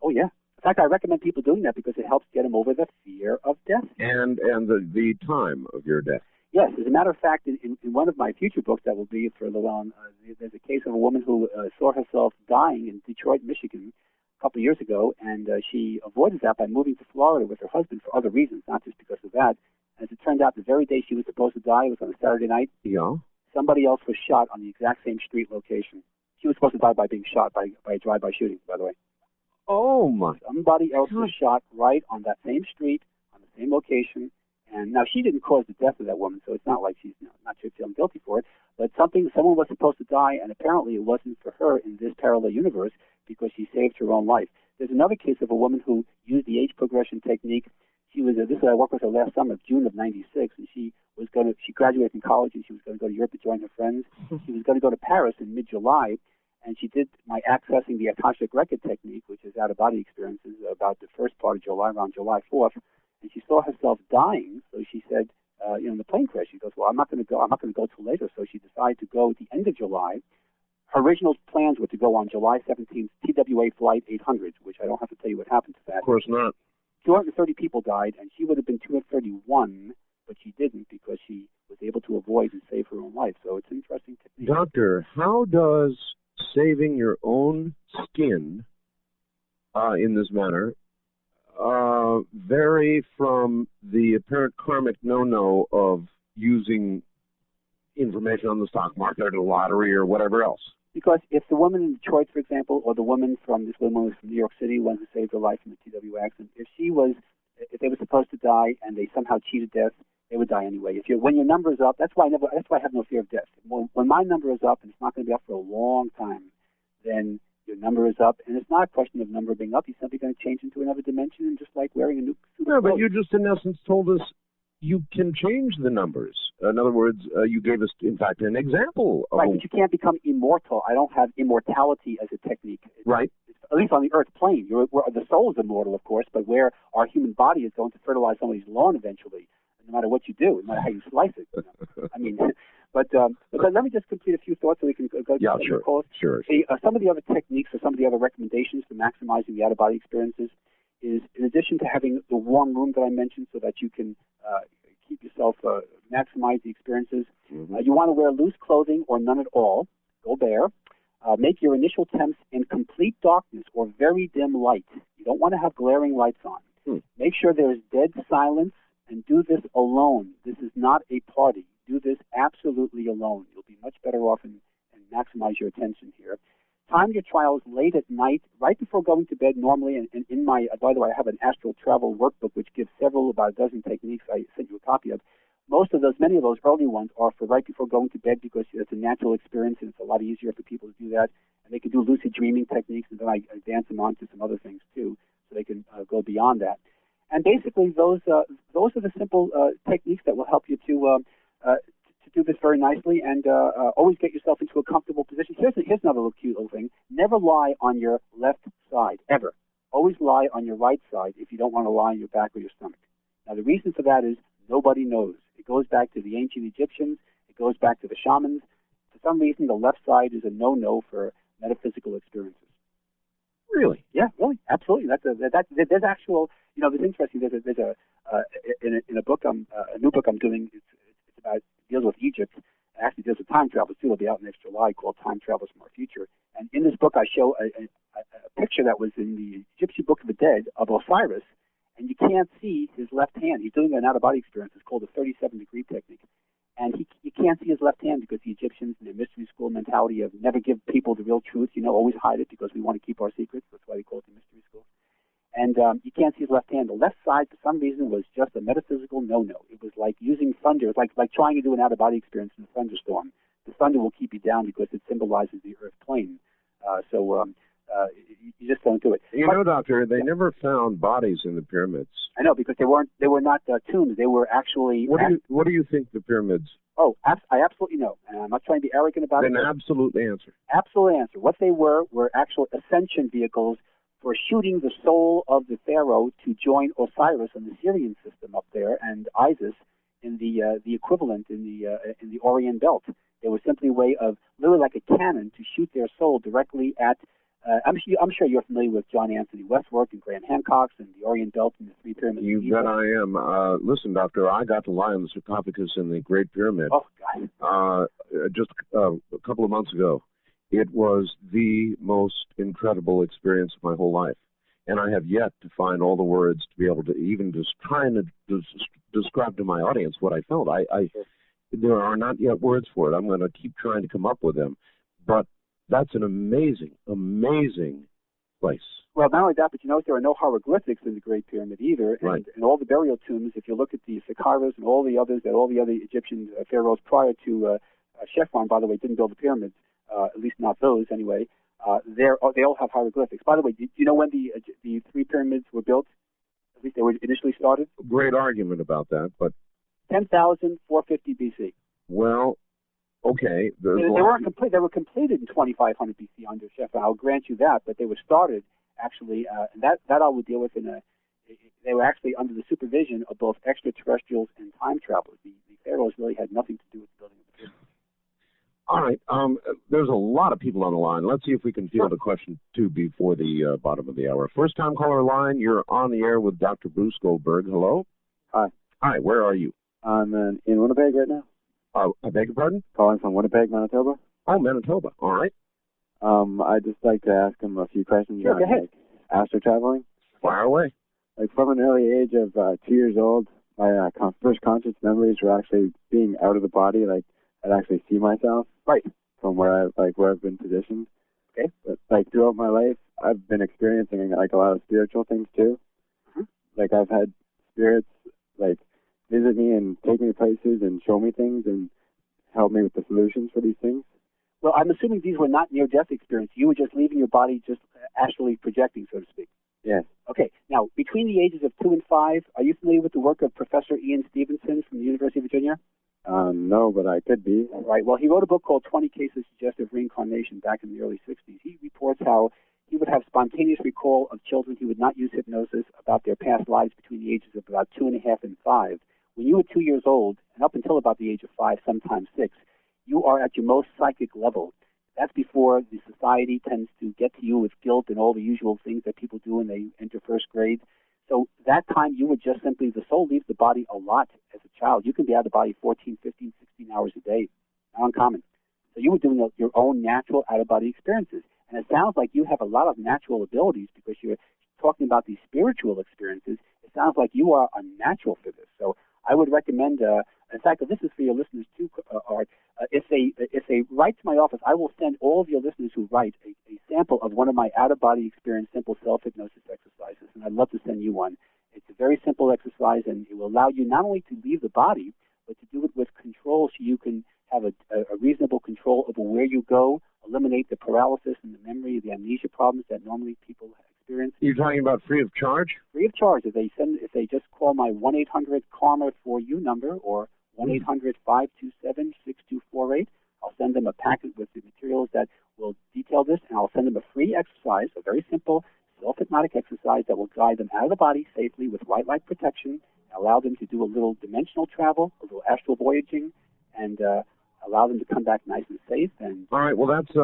Oh, yeah. In fact, I recommend people doing that because it helps get them over the fear of death.
And the time of your death.
Yes. As a matter of fact, in one of my future books that will be for a little on, there's a case of a woman who saw herself dying in Detroit, Michigan, a couple of years ago, and she avoided that by moving to Florida with her husband for other reasons, not just because of that. As it turned out, the very day she was supposed to die, it was on a Saturday night.
Yeah.
Somebody else was shot on the exact same street location. She was supposed to die by being shot by a drive-by shooting, by the way.
Oh, my.
Somebody else was shot right on that same street, on the same location. And now she didn't cause the death of that woman, so it's not like she's not feeling guilty for it. But someone was supposed to die, and apparently it wasn't for her in this parallel universe because she saved her own life. There's another case of a woman who used the age progression technique. She was I worked with her last summer, June of '96, and she graduated from college and she was going to go to Europe to join her friends. She was going to go to Paris in mid-July. And she did my accessing the Akashic record technique, which is out-of-body experiences, about the first part of July, around July 4th. And she saw herself dying, so she said, in the plane crash, she goes, well, I'm not going to go till later. So she decided to go at the end of July. Her original plans were to go on July 17th, TWA Flight 800, which I don't have to tell you what happened to that.
Of course not.
230 people died, and she would have been 231, but she didn't because she was able to avoid and save her own life. So it's an interesting technique.
Doctor, how does saving your own skin in this manner vary from the apparent karmic no-no of using information on the stock market or the lottery or whatever else?
Because if the woman in Detroit, for example, or the woman from New York City, one who saved her life in the TW accident, if they were supposed to die and they somehow cheated death, they would die anyway. When your number is up, that's why I have no fear of death. When my number is up, and it's not going to be up for a long time, then your number is up, and it's not a question of number being up. You're simply going to change into another dimension, and just like wearing a new suit.
No, but you just in essence told us you can change the numbers. In other words, you gave us, in fact, an example.
Right, but you can't become immortal. I don't have immortality as a technique.
Right.
At least on the earth plane. The soul is immortal, of course, but where our human body is going to fertilize somebody's lawn eventually, no matter what you do, no matter how you slice it. I mean, but let me just complete a few thoughts so we can go to the calls.
Sure.
See, some of the other techniques or some of the other recommendations for maximizing the out-of-body experiences is, in addition to having the warm room that I mentioned so that you can keep yourself, maximize the experiences, you want to wear loose clothing or none at all. Go bare. Make your initial attempts in complete darkness or very dim light. You don't want to have glaring lights on. Make sure there is dead silence, and do this alone. This is not a party. Do this absolutely alone. You'll be much better off and maximize your attention here. Time your trials late at night, right before going to bed normally. And in my, by the way, I have an Astral travel workbook which gives about a dozen techniques. I sent you a copy of. Many of those early ones are for right before going to bed because it's a natural experience and it's a lot easier for people to do that. And they can do lucid dreaming techniques, and then I advance them on to some other things too, so they can go beyond that. And basically, those are the simple techniques that will help you to do this very nicely, and always get yourself into a comfortable position. Here's another little cute little thing. Never lie on your left side, ever. always lie on your right side if you don't want to lie on your back or your stomach. Now, the reason for that is nobody knows. It goes back to the ancient Egyptians. It goes back to the shamans. For some reason, the left side is a no-no for metaphysical experiences.
Really?
Yeah, really, absolutely. There's actual, it's interesting. In a book, a new book I'm doing. It's about, deals with Egypt. It actually deals with time travel too. It'll be out next July, called Time Travelers from Our Future. And in this book, I show a picture that was in the Egyptian Book of the Dead of Osiris, and you can't see his left hand. He's doing an out-of-body experience. It's called the 37-degree technique. And you can't see his left hand because the Egyptians, in their mystery school mentality of never give people the real truth, always hide it because we want to keep our secrets. That's why they call it the mystery school. And you can't see his left hand. The left side, for some reason, was just a metaphysical no-no. It was like using thunder. It's like trying to do an out-of-body experience in a thunderstorm. The thunder will keep you down because it symbolizes the earth plane. You just don't do it.
Doctor, they never found bodies in the pyramids.
I know, because they were not tombs. They were actually.
What do you think the pyramids?
Oh, I absolutely know, and I'm not trying to be arrogant about it.
An absolute answer.
Absolute answer. What they were actual ascension vehicles for shooting the soul of the pharaoh to join Osiris in the Syrian system up there, and Isis in the equivalent in the Orient Belt. They were simply a way of, literally like a cannon, to shoot their soul directly at. I'm sure you're familiar with John Anthony West's work and Graham Hancock's and the Orient Belt and the Three Pyramids.
You bet I am. Listen, Doctor, I got to lie on the sarcophagus in the Great Pyramid.
Oh, God.
Just a couple of months ago. It was the most incredible experience of my whole life. And I have yet to find all the words to be able to even just try and describe to my audience what I felt. There are not yet words for it. I'm going to keep trying to come up with them. But that's an amazing, amazing place.
Well, not only that, but there are no hieroglyphics in the Great Pyramid either. And,
right.
And all the burial tombs, if you look at the Chakras and all the other Egyptian pharaohs prior to Chephren, by the way, didn't build the pyramids, at least not those anyway. They all have hieroglyphics. By the way, do you know when the three pyramids were built? At least they were initially started?
Great argument about that, but
10,450 BC.
Well, okay.
They weren't complete. They were completed in 2500 BC under Chephren. I'll grant you that, but they were started actually, and that I would deal with they were actually under the supervision of both extraterrestrials and time travelers. The pharaohs really had nothing to do with the building of the pyramid.
All right. There's a lot of people on the line. Let's see if we can field a question, too, before the bottom of the hour. First-time caller line, you're on the air with Dr. Bruce Goldberg. Hello?
Hi.
Hi, where are you?
I'm in Winnipeg right now.
I beg your pardon?
Calling from Winnipeg, Manitoba.
Oh, Manitoba. All right.
I'd just like to ask him a few questions
on
astral traveling.
Fire away.
From an early age of 2 years old, my first conscious memories were actually being out of the body, I'd actually see myself.
Right.
From where I've been positioned.
Okay.
But throughout my life, I've been experiencing a lot of spiritual things too.
Mm-hmm.
I've had spirits visit me and take me places and show me things and help me with the solutions for these things.
Well, I'm assuming these were not near-death experiences. You were just leaving your body, just astrally projecting, so to speak.
Yes.
Okay. Now, between the ages of 2 and 5, are you familiar with the work of Professor Ian Stevenson from the University of Virginia?
No, but I could be.
Right. Well, he wrote a book called 20 Cases Suggestive Reincarnation back in the early 60s. He reports how he would have spontaneous recall of children who would not use hypnosis about their past lives between the ages of about 2.5 and 5. When you were 2 years old, and up until about the age of 5, sometimes 6, you are at your most psychic level. That's before the society tends to get to you with guilt and all the usual things that people do when they enter first grade. So that time you were just simply, the soul leaves the body a lot as a child. You can be out of the body 14, 15, 16 hours a day. Not uncommon. So you were doing your own natural out-of-body experiences. And it sounds like you have a lot of natural abilities because you're talking about these spiritual experiences. It sounds like you are a natural for this. So I would recommend, in fact, this is for your listeners too, Art. If they write to my office, I will send all of your listeners who write a sample of one of my out-of-body experience simple self-hypnosis exercises, and I'd love to send you one. It's a very simple exercise, and it will allow you not only to leave the body, but to do it with control so you can have a reasonable control over where you go, eliminate the paralysis and the memory, the amnesia problems that normally people experience.
You're talking about free of charge?
Free of charge. If they just call my 1-800-KARMA-4U number or 1-800-527-6248, I'll send them a packet with the materials that will detail this, and I'll send them a free exercise, a very simple self-hypnotic exercise that will guide them out of the body safely with white light protection, allow them to do a little dimensional travel, a little astral voyaging, and allow them to come back nice and safe. And
all right, well, that's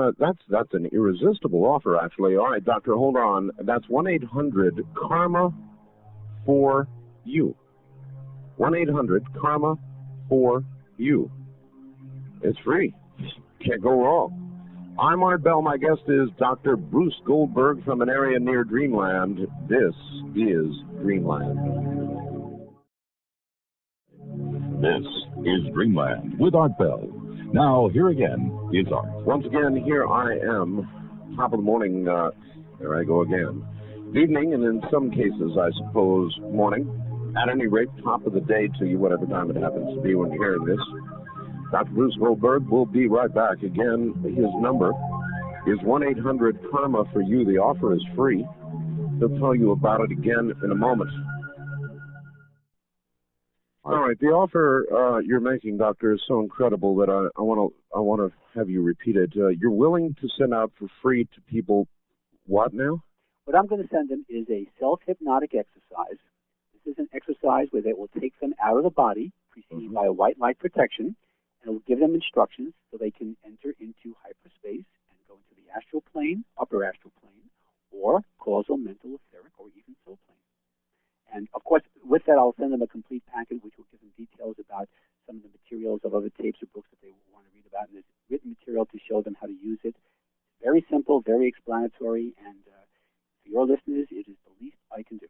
an irresistible offer, actually. All right, doctor, hold on. That's 1-800-KARMA-4-U. 1-800-KARMA-4-U. It's free. Can't go wrong. I'm Art Bell. My guest is Dr. Bruce Goldberg from an area near Dreamland. This is Dreamland.
This is Dreamland with Art Bell. Now, here again is Art.
Once again, here I am. Top of the morning. There I go again. Evening, and in some cases, I suppose, morning. At any rate, top of the day to you, whatever time it happens to be when you're hearing this. Dr. Bruce Goldberg will be right back. Again, his number is 1-800-KARMA-4-U. The offer is free. He'll tell you about it again in a moment. All right, the offer you're making, doctor, is so incredible that I want to have you repeat it. You're willing to send out for free to people what now?
What I'm going to send them is a self-hypnotic exercise. This is an exercise where they will take them out of the body, preceded by a white light protection. And it will give them instructions so they can enter into hyperspace and go into the astral plane, upper astral plane, or causal, mental, etheric, or even soul plane. And, of course, with that, I'll send them a complete packet which will give them details about some of the materials of other tapes or books that they will want to read about. And there's written material to show them how to use it. Very simple, very explanatory, and for your listeners, it is the least I can do.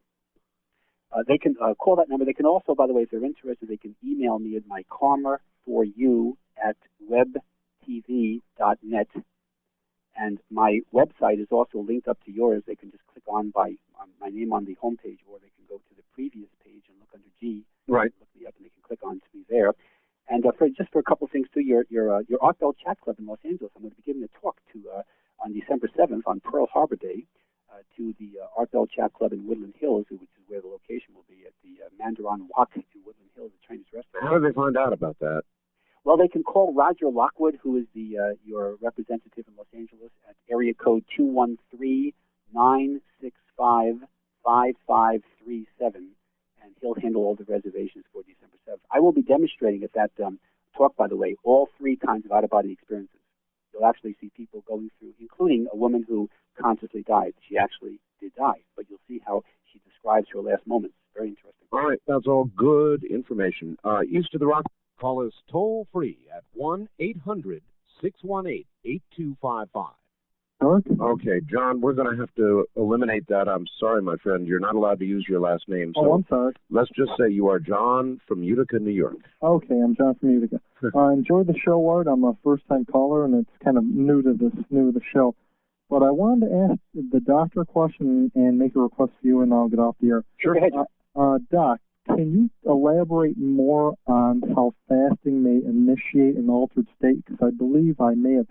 They can call that number. They can also, by the way, if they're interested, they can email me at my karma4u@webtv.net. And my website is also linked up to yours. They can just click on my name on the homepage, or they can go to the previous page and look under G.
Right.
Look me up, and they can click on to me there. And for a couple of things too, your Art Bell Chat Club in Los Angeles. I'm going to be giving a talk on December 7th on Pearl Harbor Day. To the Art Bell Chat Club in Woodland Hills, which is where the location will be, at the Mandarin Wok in Woodland Hills, a Chinese restaurant.
How do they find out about that?
Well, they can call Roger Lockwood, who is your representative in Los Angeles, at area code 213-965-5537, and he'll handle all the reservations for December 7th. I will be demonstrating at that talk, by the way, all three kinds of out-of-body experiences. You'll actually see people going through, including a woman who consciously died. She actually did die, but you'll see how she describes her last moments. Very interesting.
All right, that's all good information. East of the Rock, call us toll-free at 1-800-618-8255. Okay, John, we're going to have to eliminate that. I'm sorry, my friend. You're not allowed to use your last name. So
I'm sorry.
Let's just say you are John from Utica, New York.
Okay, I'm John from Utica. I enjoyed the show, Art. I'm a first-time caller, and it's kind of new to the show. But I wanted to ask the doctor a question and make a request for you, and I'll get off the air.
Sure. Go ahead.
Doc, can you elaborate more on how fasting may initiate an altered state? Because I believe I may have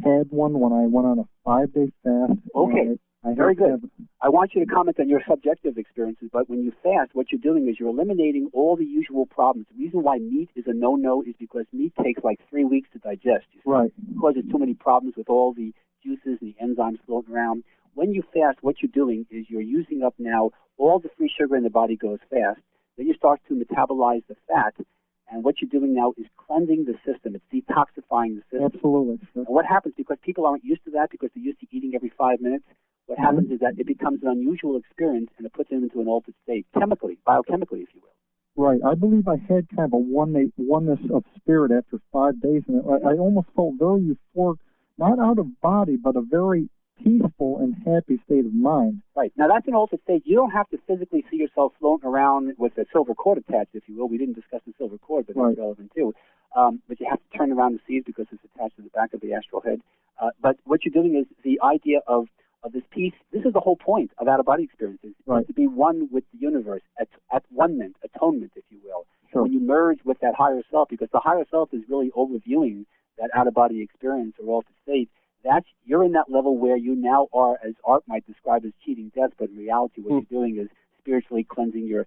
had one when I went on a 5-day fast.
Okay. Very good. I want you to comment on your subjective experiences, but when you fast, what you're doing is you're eliminating all the usual problems. The reason why meat is a no-no is because meat takes like 3 weeks to digest. You see?
Right.
It causes too many problems with all the juices and the enzymes floating around. When you fast, what you're doing is you're using up now all the free sugar in the body goes fast. Then you start to metabolize the fat, and what you're doing now is cleansing the system. It's detoxifying the system.
Absolutely.
And what happens, because people aren't used to that, because they're used to eating every 5 minutes, what happens is that it becomes an unusual experience, and it puts them into an altered state, chemically, biochemically, if you will.
Right. I believe I had kind of a oneness of spirit after 5 days, and I almost felt very euphoric, not out of body, but a very peaceful and happy state of mind.
Right. Now, that's an altered state. You don't have to physically see yourself floating around with a silver cord attached, if you will. We didn't discuss the silver cord, but that's relevant too. But you have to turn around to see it because it's attached to the back of the astral head. But what you're doing is the idea of this peace. This is the whole point of out-of-body experiences, to be one with the universe, at one-ment, atonement, if you will.
Sure.
When you merge with that higher self, because the higher self is really overviewing that out-of-body experience or altered state, you're in that level where you now are, as Art might describe as cheating death, but in reality what you're doing is spiritually cleansing your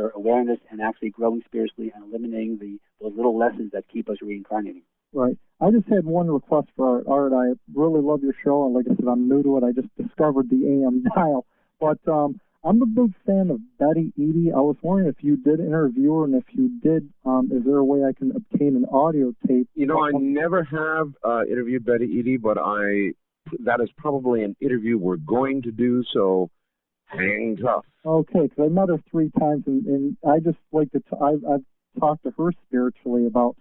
awareness and actually growing spiritually and eliminating those little lessons that keep us reincarnating.
Right. I just had one request for Art. I really love your show, and like I said, I'm new to it. I just discovered the AM dial. But I'm a big fan of Betty Eadie. I was wondering if you did interview her, and if you did, is there a way I can obtain an audio tape?
You know, I never have interviewed Betty Eadie, but that is probably an interview we're going to do, so hang tough.
Okay, because I met her 3 times, and I just like to, I've talked to her spiritually about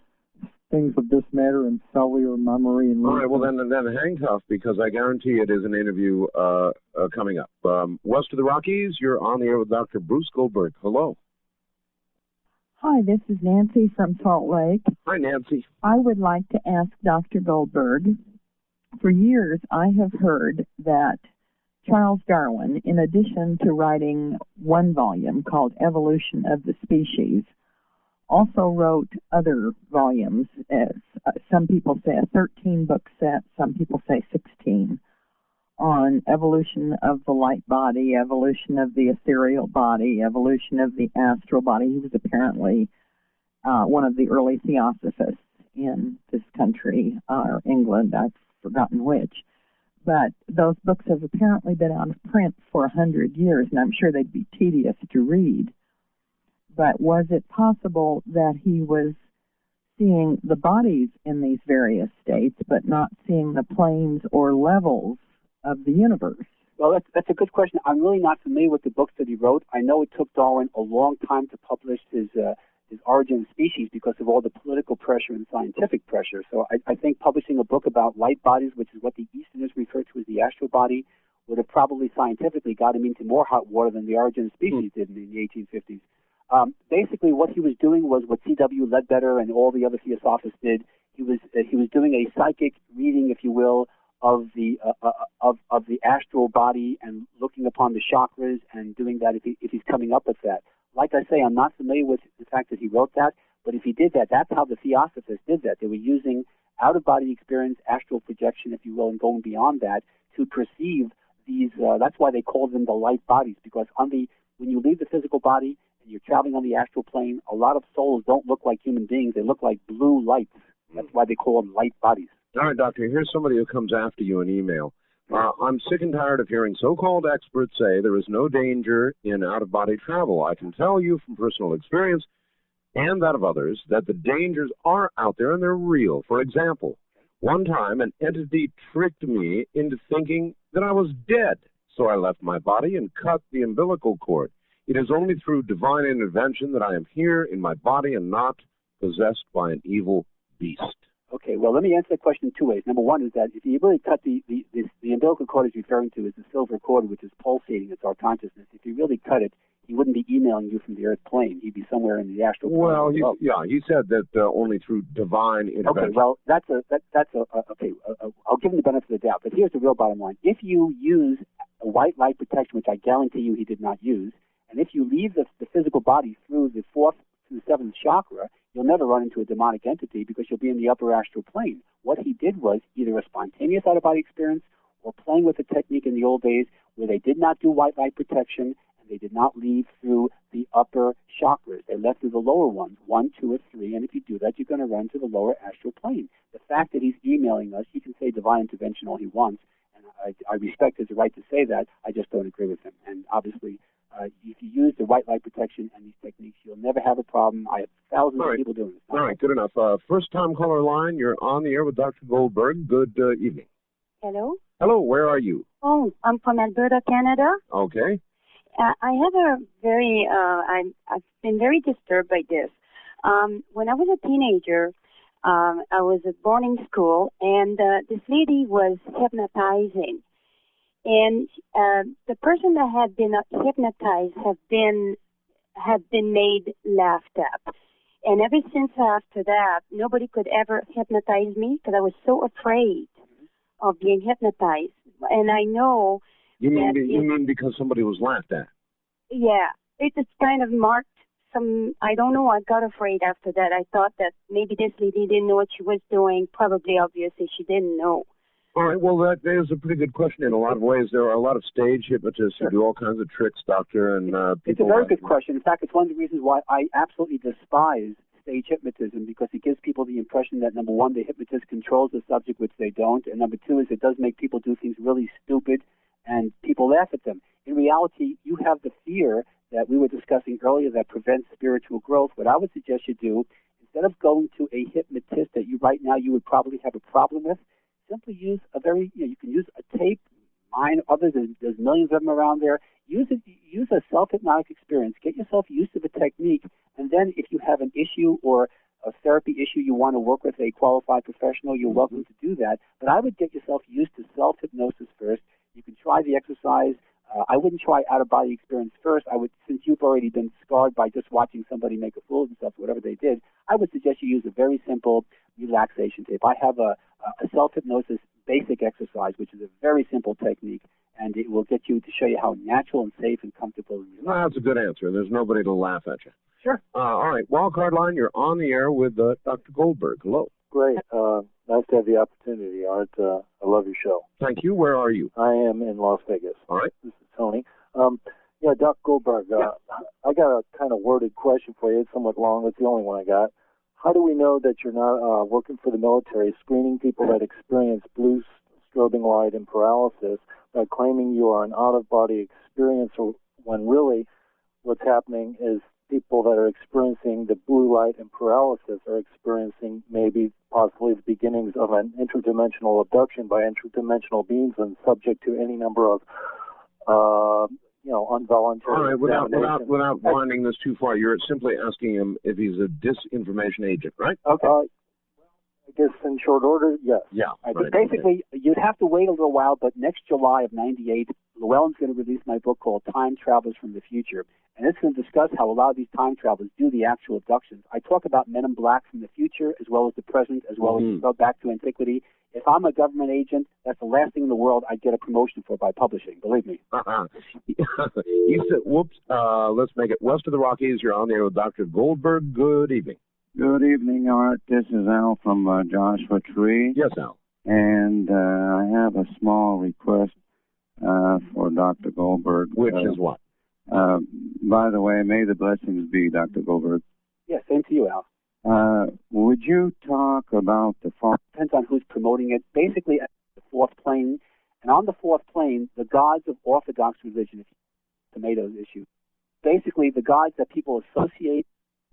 things of this matter and cellular memory. And
all right, well, then hang tough, because I guarantee it is an interview coming up. West of the Rockies, you're on the air with Dr. Bruce Goldberg. Hello.
Hi, this is Nancy from Salt Lake.
Hi, Nancy.
I would like to ask Dr. Goldberg, for years I have heard that Charles Darwin, in addition to writing one volume called Evolution of the Species, also wrote other volumes, as some people say a 13-book set, some people say 16, on evolution of the light body, evolution of the ethereal body, evolution of the astral body. He was apparently one of the early theosophists in this country, or England, I've forgotten which. But those books have apparently been out of print for 100 years, and I'm sure they'd be tedious to read. But was it possible that he was seeing the bodies in these various states, but not seeing the planes or levels of the universe?
Well, that's a good question. I'm really not familiar with the books that he wrote. I know it took Darwin a long time to publish his Origin of Species because of all the political pressure and scientific pressure. So I think publishing a book about light bodies, which is what the Easterners refer to as the astral body, would have probably scientifically got him into more hot water than the Origin of Species did in the 1850s. Basically, what he was doing was what C.W. Ledbetter and all the other theosophists did. He was doing a psychic reading, if you will, of the astral body and looking upon the chakras and doing that if he's coming up with that. Like I say, I'm not familiar with the fact that he wrote that, but if he did that, that's how the theosophists did that. They were using out-of-body experience, astral projection, if you will, and going beyond that to perceive these. That's why they call them the light bodies, because when you leave the physical body, you're traveling on the astral plane, a lot of souls don't look like human beings. They look like blue lights. That's why they call them light bodies.
All right, Doctor, here's somebody who comes after you in email. I'm sick and tired of hearing so-called experts say there is no danger in out-of-body travel. I can tell you from personal experience and that of others that the dangers are out there and they're real. For example, one time an entity tricked me into thinking that I was dead, so I left my body and cut the umbilical cord. It is only through divine intervention that I am here in my body and not possessed by an evil beast.
Okay, well, let me answer that question in 2 ways. Number one is that if you really cut the umbilical cord he's referring to is the silver cord, which is pulsating. It's our consciousness. If you really cut it, he wouldn't be emailing you from the earth plane. He'd be somewhere in the astral plane.
Well, he said that only through divine intervention.
Okay, well, okay. I'll give him the benefit of the doubt. But here's the real bottom line. If you use a white light protection, which I guarantee you he did not use, and if you leave the physical body through the 4th to the 7th chakra, you'll never run into a demonic entity because you'll be in the upper astral plane. What he did was either a spontaneous out-of-body experience or playing with a technique in the old days where they did not do white light protection and they did not leave through the upper chakras. They left through the lower ones, 1, 2, or 3, and if you do that, you're going to run to the lower astral plane. The fact that he's emailing us, he can say divine intervention all he wants, and I respect his right to say that. I just don't agree with him. And obviously, if you use the white light protection and these techniques, you'll never have a problem. I have thousands of people doing this.
All right, good enough. First-time caller line, you're on the air with Dr. Goldberg. Good evening.
Hello?
Hello, where are you?
Oh, I'm from Alberta, Canada.
Okay.
I have a very, I've been very disturbed by this. When I was a teenager, I was at boarding school, and this lady was hypnotizing. And the person that had been hypnotized had been made laughed at. And ever since after that, nobody could ever hypnotize me because I was so afraid of being hypnotized. And I know
you mean because somebody was laughed at?
Yeah, it just kind of marked some. I don't know. I got afraid after that. I thought that maybe this lady didn't know what she was doing. Probably, obviously, she didn't know.
All right, well, that is a pretty good question in a lot of ways. There are a lot of stage hypnotists who do all kinds of tricks, Doctor, and people...
It's a very good question. In fact, it's one of the reasons why I absolutely despise stage hypnotism, because it gives people the impression that, number one, the hypnotist controls the subject, which they don't, and number two is it does make people do things really stupid and people laugh at them. In reality, you have the fear that we were discussing earlier that prevents spiritual growth. What I would suggest you do, instead of going to a hypnotist that you right now you would probably have a problem with, simply use a very, you can use a tape, mine, others, there's millions of them around there. Use a self-hypnotic experience. Get yourself used to the technique, and then if you have an issue or a therapy issue you want to work with a qualified professional, you're welcome to do that. But I would get yourself used to self-hypnosis first. You can try the exercise. I wouldn't try out-of-body experience first. I would, since you've already been scarred by just watching somebody make a fool of themselves, whatever they did, I would suggest you use a very simple relaxation tape. I have a self-hypnosis basic exercise, which is a very simple technique, and it will get you to show you how natural and safe and comfortable you are.
Well, that's a good answer. There's nobody to laugh at you.
Sure.
All right. Wildcard line, you're on the air with Dr. Goldberg. Hello.
Great. Nice to have the opportunity, Art. I love your show.
Thank you. Where are you?
I am in Las Vegas.
All right.
This is Tony. Dr. Goldberg, I got a kind of worded question for you. It's somewhat long. It's the only one I got. How do we know that you're not working for the military, screening people that experience blue strobing light and paralysis by claiming you are an out-of-body experiencer when really what's happening is people that are experiencing the blue light and paralysis are experiencing maybe possibly the beginnings of an interdimensional abduction by interdimensional beings and subject to any number of involuntary.
All right, without winding this too far, you're simply asking him if he's a disinformation agent, right?
Okay. I guess in short order, yes.
Yeah.
Right. Basically, you'd have to wait a little while, but next July of '98, Llewellyn's going to release my book called Time Travelers from the Future, and it's going to discuss how a lot of these time travelers do the actual abductions. I talk about men in black from the future, as well as the present, as well as go back to antiquity. If I'm a government agent, that's the last thing in the world I'd get a promotion for by publishing, believe me.
You said, whoops, let's make it west of the Rockies. You're on there with Dr. Goldberg. Good evening.
Good evening, Art. This is Al from Joshua Tree.
Yes, Al.
And I have a small request for Dr. Goldberg.
Which is what?
By the way, may the blessings be, Dr. Goldberg.
Yes, same to you, Al.
Would you talk about the fourth?
Depends on who's promoting it. Basically, the fourth plane. And on the fourth plane, the gods of Orthodox religion, tomatoes issue. Basically, the gods that people associate,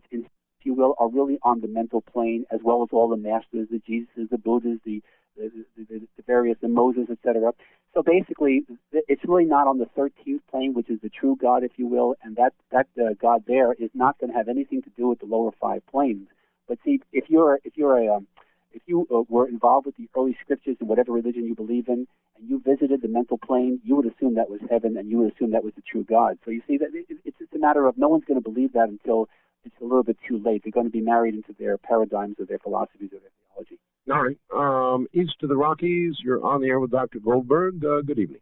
if you will, are really on the mental plane, as well as all the masters, the Jesuses, the Buddhas, the various, the Moses, etc. So basically, it's really not on the 13th plane, which is the true God, if you will, and that God there is not going to have anything to do with the lower 5 planes. But see, if you were involved with the early scriptures in whatever religion you believe in, and you visited the mental plane, you would assume that was heaven, and you would assume that was the true God. So you see, that it's a matter of no one's going to believe that until it's a little bit too late. They're going to be married into their paradigms or their philosophies or their theology.
All right. East of the Rockies, you're on the air with Dr. Goldberg. Good evening.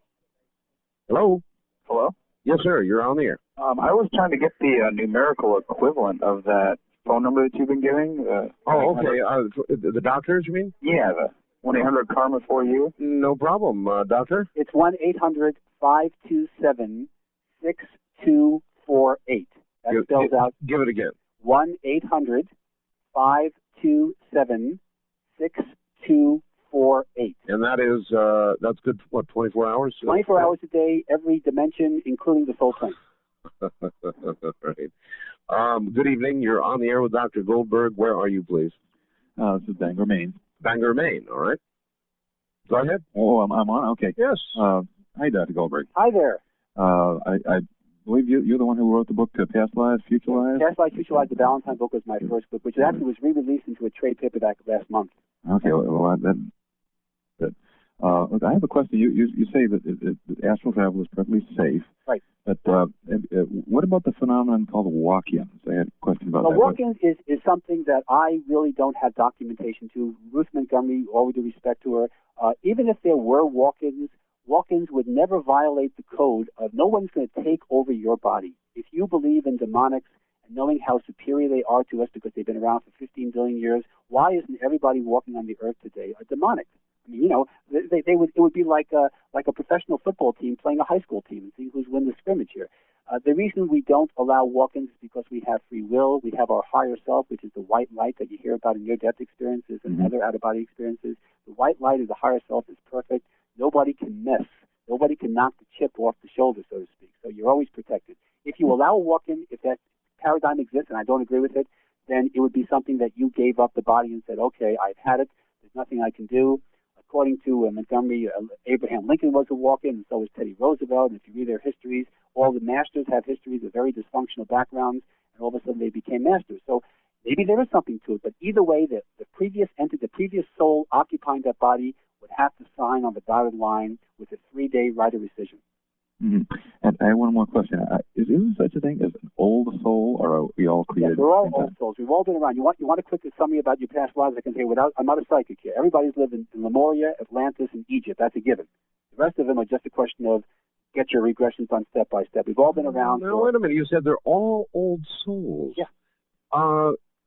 Hello?
Hello?
Yes, sir. You're on the air.
I was trying to get the numerical equivalent of that phone number that you've been giving.
Okay. The doctors, you mean?
Yeah, the 1-800-KARMA for you.
No problem, doctor.
It's 1-800-527-6248. That spells out.
Give it again.
1-800-527-6248.
And that is, that's good, what, 24 hours?
24 hours a day, every dimension, including the soul plane.
Right. Good evening. You're on the air with Dr. Goldberg. Where are you, please?
This is Bangor, Maine.
Bangor, Maine. All right. Go ahead.
Oh, I'm on? Okay.
Yes.
Hi, Dr. Goldberg.
Hi there.
I believe you're the one who wrote the book, Past Lives, Future Lives?
Past Lives, Future Lives, the Valentine book was my first book, which actually was re-released into a trade paperback last month.
Okay. Well, I have a question. You say that astral travel is perfectly safe.
Right.
But what about the phenomenon called walk-ins? I had a question about that.
Walk-ins is something that I really don't have documentation to. Ruth Montgomery, all with due respect to her, even if there were walk-ins would never violate the code of no one's going to take over your body. If you believe in demonics and knowing how superior they are to us because they've been around for 15 billion years, why isn't everybody walking on the earth today a demonic? I mean, it would be like a professional football team playing a high school team and see who's win the scrimmage here. The reason we don't allow walk-ins is because we have free will. We have our higher self, which is the white light that you hear about in near-death experiences and other out-of-body experiences. The white light of the higher self is perfect. Nobody can mess Nobody can knock the chip off the shoulder, so to speak. So you're always protected. If you allow a walk-in, if that paradigm exists, and I don't agree with it, then it would be something that you gave up the body and said, okay, I've had it. There's nothing I can do. According to Montgomery, Abraham Lincoln was a walk-in, and so was Teddy Roosevelt. And if you read their histories, all the masters have histories of very dysfunctional backgrounds, and all of a sudden they became masters. So maybe there is something to it, but either way, the previous soul occupying that body would have to sign on the dotted line with a 3-day right of rescission.
Mm-hmm. And I have one more question. Is there such a thing as an old soul, or are we all created?
Yes, we're all old souls. We've all been around. You want a quick summary about your past lives? I can say I'm not a psychic here. Everybody's lived in Lemuria, Atlantis, and Egypt. That's a given. The rest of them are just a question of get your regressions done step by step. We've all been around.
Now, wait a minute. You said they're all old souls.
Yeah.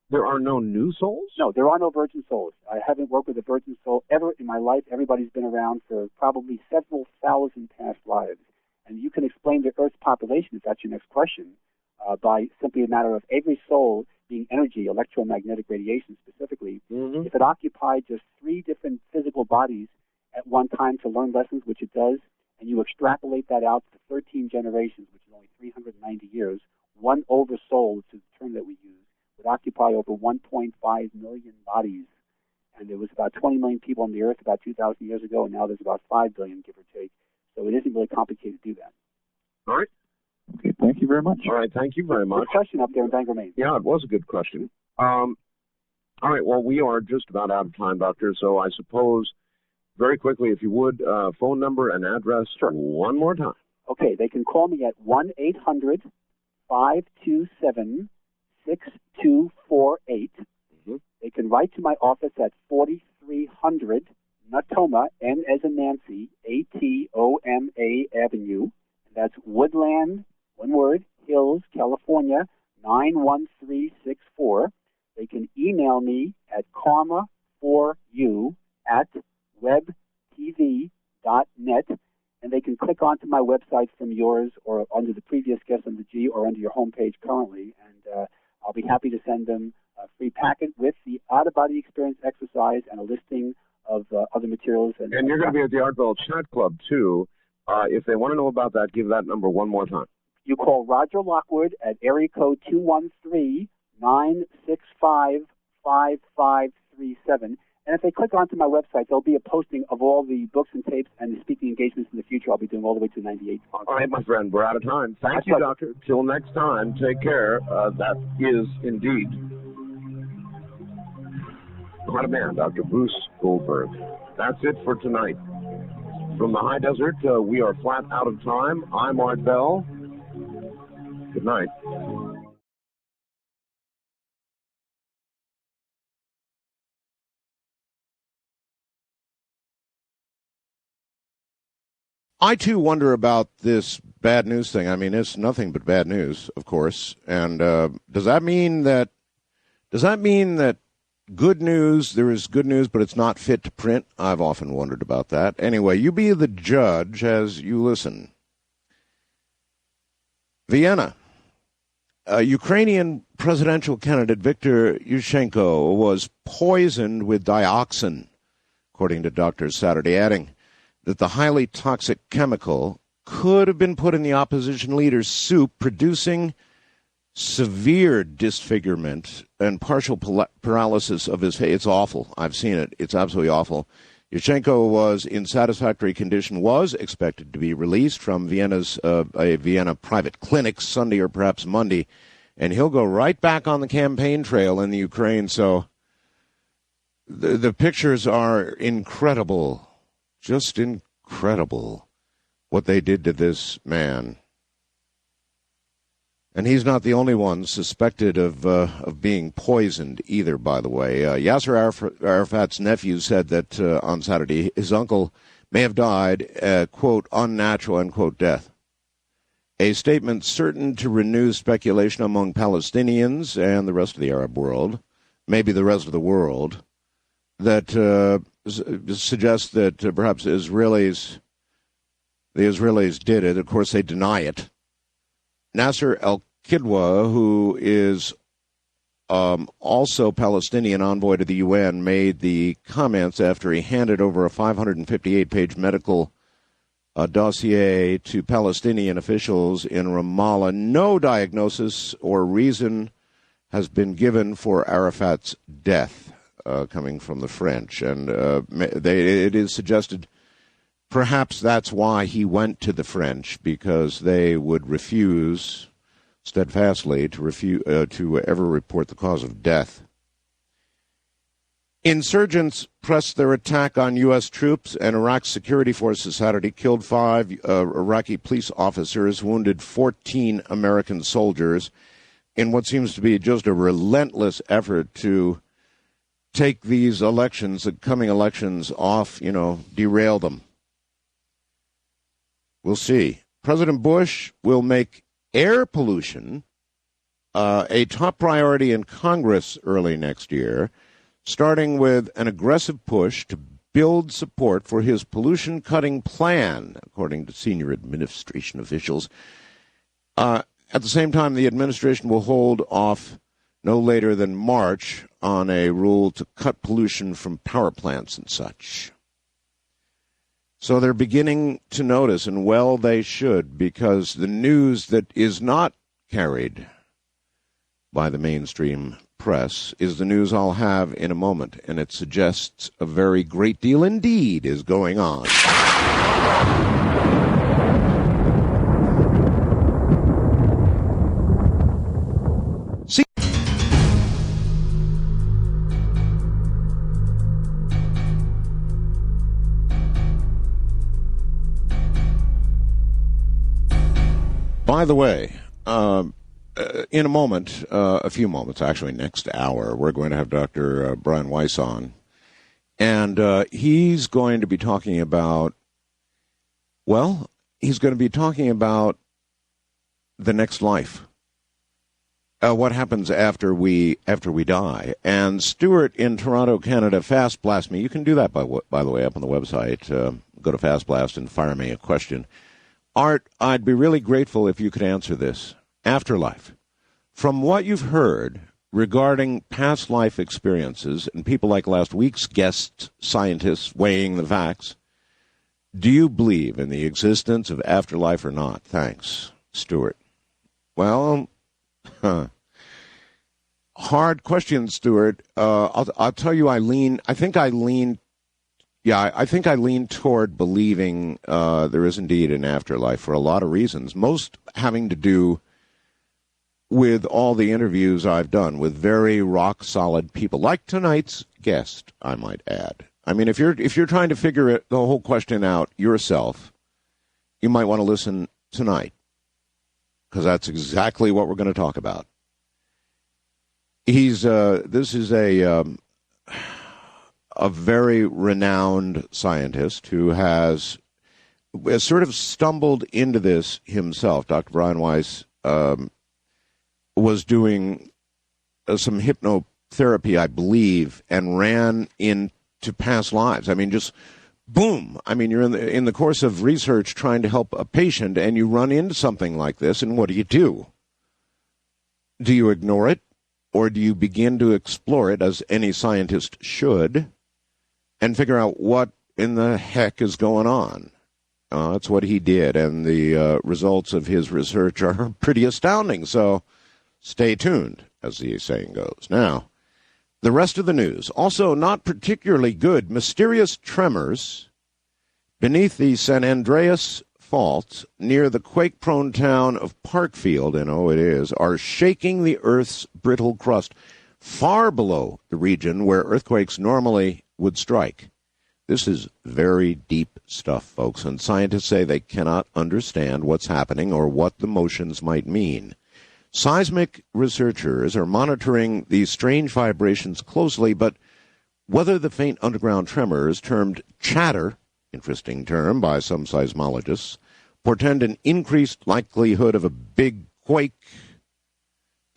There are no new souls?
No, there are no virgin souls. I haven't worked with a virgin soul ever in my life. Everybody's been around for probably several thousand past lives. And you can explain the Earth's population, if that's your next question, by simply a matter of every soul being energy, electromagnetic radiation specifically.
Mm-hmm.
If it occupied just 3 different physical bodies at one time to learn lessons, which it does, and you extrapolate that out to 13 generations, which is only 390 years, one oversoul, which is the term that we use, would occupy over 1.5 million bodies. And there was about 20 million people on the Earth about 2,000 years ago, and now there's about 5 billion, give or take. So it isn't really complicated to do that.
All right.
Okay, thank you very much.
All right, thank you very much.
Good question up there in Bangor, Maine.
Yeah, it was a good question. All right, well, we are just about out of time, Doctor, so I suppose very quickly, if you would, phone number and address one more time.
Okay, they can call me at 1-800-527-6248.
Mm-hmm.
They can write to my office at 4300 Natoma, N as in Nancy, A-T-O-M-A Avenue. That's Woodland, one word, Hills, California, 91364. They can email me at karma4u@webtv.net, and they can click onto my website from yours or under the previous guest on the G or under your homepage currently, and I'll be happy to send them a free packet with the out-of-body experience exercise and a listing of other materials. And
you're going to be at the Art Bell Chat Club, too. If they want to know about that, give that number one more time.
You call Roger Lockwood at area code 213-965-5537. And if they click onto my website, there'll be a posting of all the books and tapes and the speaking engagements in the future I'll be doing all the way to 98.
All right, my friend, we're out of time. Thank you, Doctor. Till next time, take care. That is indeed quite a man, Dr. Bruce Goldberg. That's it for tonight. From the high desert, we are flat out of time. I'm Art Bell. Good night.
I, too, wonder about this bad news thing. I mean, it's nothing but bad news, of course. And does that mean that good news, there is good news, but it's not fit to print? I've often wondered about that. Anyway, you be the judge as you listen. Vienna. Ukrainian presidential candidate Viktor Yushchenko was poisoned with dioxin, according to doctors Saturday, adding that the highly toxic chemical could have been put in the opposition leader's soup, producing severe disfigurement and partial paralysis of his face. It's awful. I've seen it. It's absolutely awful. Yushchenko was in satisfactory condition, was expected to be released from a Vienna private clinic Sunday or perhaps Monday, and he'll go right back on the campaign trail in the Ukraine. So the pictures are incredible, just incredible what they did to this man. And he's not the only one suspected of being poisoned either, by the way. Yasser Arafat's nephew said that on Saturday his uncle may have died, quote, unnatural, unquote, death. A statement certain to renew speculation among Palestinians and the rest of the Arab world, maybe the rest of the world, that suggests that perhaps the Israelis did it. Of course, they deny it. Nasser al-Kidwa, who is also Palestinian envoy to the UN, made the comments after he handed over a 558-page medical a dossier to Palestinian officials in Ramallah. No diagnosis or reason has been given for Arafat's death, coming from the French. And it is suggested perhaps that's why he went to the French, because they would refuse steadfastly to ever report the cause of death. Insurgents pressed their attack on U.S. troops and Iraq's security forces Saturday, killed 5 Iraqi police officers, wounded 14 American soldiers in what seems to be just a relentless effort to take these elections, the coming elections, off, derail them. We'll see. President Bush will make air pollution a top priority in Congress early next year, starting with an aggressive push to build support for his pollution-cutting plan, according to senior administration officials. At the same time, the administration will hold off no later than March on a rule to cut pollution from power plants and such. So they're beginning to notice, and well they should, because the news that is not carried by the mainstream press is the news I'll have in a moment, and it suggests a very great deal indeed is going on. See? By the way, in a moment, a few moments, actually next hour, we're going to have Dr. Brian Weiss on. And he's going to be talking about, the next life. What happens after we die. And Stuart in Toronto, Canada, Fast Blast me. You can do that, by the way, up on the website. Go to Fast Blast and fire me a question. Art, I'd be really grateful if you could answer this. Afterlife. From what you've heard regarding past life experiences and people like last week's guest scientists weighing the facts, do you believe in the existence of afterlife or not? Thanks, Stuart. Well, hard question, Stuart. I'll tell you, I think I lean toward believing there is indeed an afterlife for a lot of reasons, most having to do with all the interviews I've done with very rock-solid people, like tonight's guest, I might add. I mean, if you're trying to figure the whole question out yourself, you might want to listen tonight, because that's exactly what we're going to talk about. This is a very renowned scientist who has sort of stumbled into this himself. Dr. Brian Weiss was doing some hypnotherapy, I believe, and ran into past lives. I mean, just boom. I mean, you're in the course of research trying to help a patient, and you run into something like this, and what do? Do you ignore it, or do you begin to explore it, as any scientist should, and figure out what in the heck is going on? That's what he did, and the results of his research are pretty astounding. So stay tuned, as the saying goes. Now, the rest of the news, also not particularly good. Mysterious tremors beneath the San Andreas Fault near the quake-prone town of Parkfield, and it is, are shaking the Earth's brittle crust far below the region where earthquakes normally would strike. This is very deep stuff, folks, and scientists say they cannot understand what's happening or what the motions might mean. Seismic researchers are monitoring these strange vibrations closely, but whether the faint underground tremors, termed chatter, interesting term by some seismologists, portend an increased likelihood of a big quake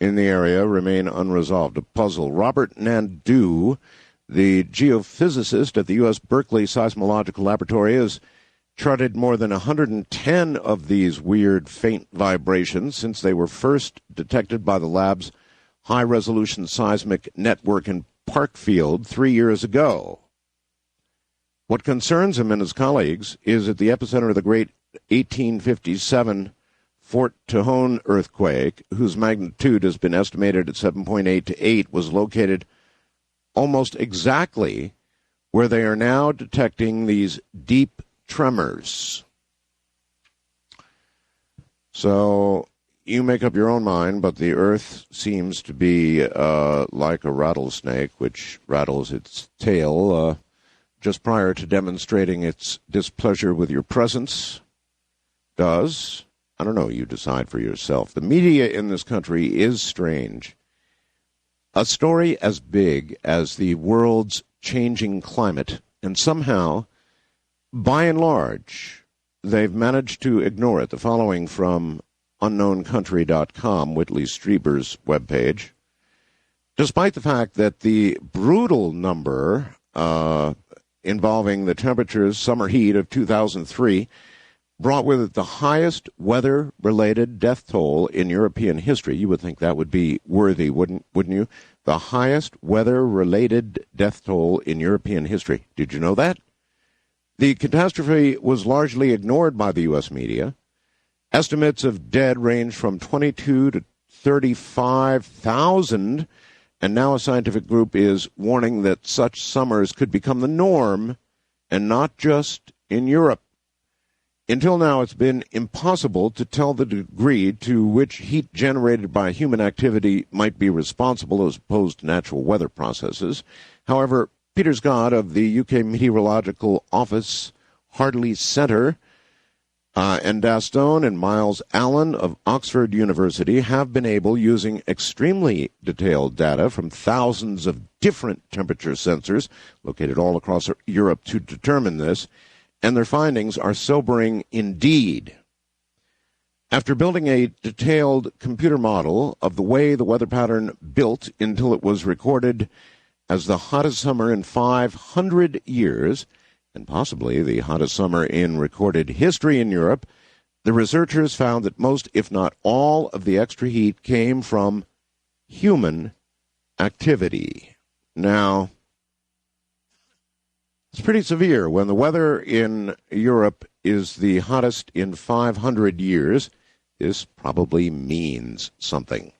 in the area remain unresolved. A puzzle. Robert Nandu, the geophysicist at the U.S. Berkeley Seismological Laboratory, has charted more than 110 of these weird faint vibrations since they were first detected by the lab's high-resolution seismic network in Parkfield 3 years ago. What concerns him and his colleagues is at the epicenter of the great 1857 Fort Tejon earthquake, whose magnitude has been estimated at 7.8 to 8, was located almost exactly where they are now detecting these deep tremors. So you make up your own mind, but the Earth seems to be like a rattlesnake, which rattles its tail just prior to demonstrating its displeasure with your presence. Does. I don't know, you decide for yourself. The media in this country is strange. A story as big as the world's changing climate, and somehow, by and large, they've managed to ignore it. The following from unknowncountry.com, Whitley Strieber's webpage. Despite the fact that the brutal number involving the temperatures, summer heat of 2003, brought with it the highest weather-related death toll in European history. You would think that would be worthy, wouldn't you? The highest weather-related death toll in European history. Did you know that? The catastrophe was largely ignored by the U.S. media. Estimates of dead range from 22 to 35,000, and now a scientific group is warning that such summers could become the norm, and not just in Europe. Until now, it's been impossible to tell the degree to which heat generated by human activity might be responsible as opposed to natural weather processes. However, Peter Scott of the UK Meteorological Office Hartley Centre and Daston and Miles Allen of Oxford University have been able, using extremely detailed data from thousands of different temperature sensors located all across Europe, to determine this. And their findings are sobering indeed. After building a detailed computer model of the way the weather pattern built until it was recorded as the hottest summer in 500 years, and possibly the hottest summer in recorded history in Europe, the researchers found that most, if not all, of the extra heat came from human activity. Now, it's pretty severe when the weather in Europe is the hottest in 500 years. This probably means something.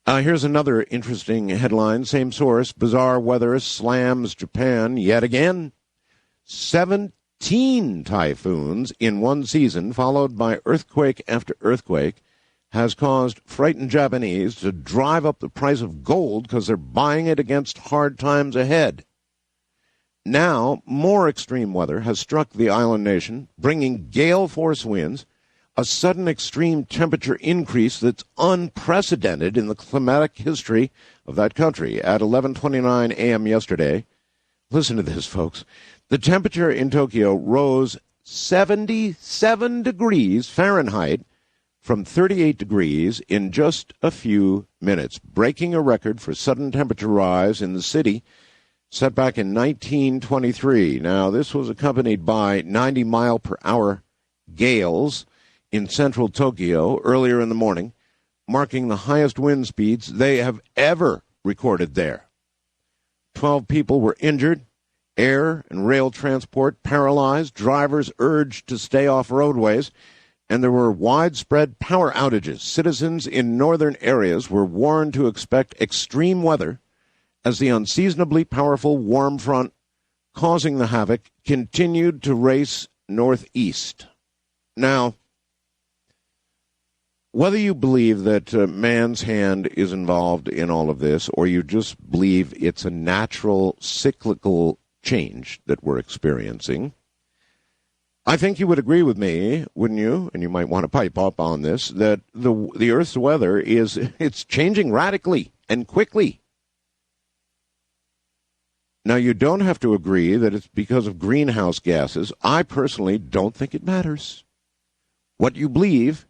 Here's another interesting headline. Same source. Bizarre weather slams Japan yet again. 17 typhoons in one season, followed by earthquake after earthquake, has caused frightened Japanese to drive up the price of gold because they're buying it against hard times ahead. Now, more extreme weather has struck the island nation, bringing gale-force winds, a sudden extreme temperature increase that's unprecedented in the climatic history of that country. At 11:29 a.m. yesterday, listen to this, folks, the temperature in Tokyo rose 77 degrees Fahrenheit from 38 degrees in just a few minutes, breaking a record for sudden temperature rise in the city set back in 1923. Now, this was accompanied by 90-mile-per-hour gales in central Tokyo earlier in the morning, marking the highest wind speeds they have ever recorded there. 12 people were injured, air and rail transport paralyzed, drivers urged to stay off roadways, and there were widespread power outages. Citizens in northern areas were warned to expect extreme weather as the unseasonably powerful warm front causing the havoc continued to race northeast. Now, whether you believe that man's hand is involved in all of this, or you just believe it's a natural cyclical change that we're experiencing, I think you would agree with me, wouldn't you? And you might want to pipe up on this, that the Earth's weather it's changing radically and quickly. Now, you don't have to agree that it's because of greenhouse gases. I personally don't think it matters what you believe,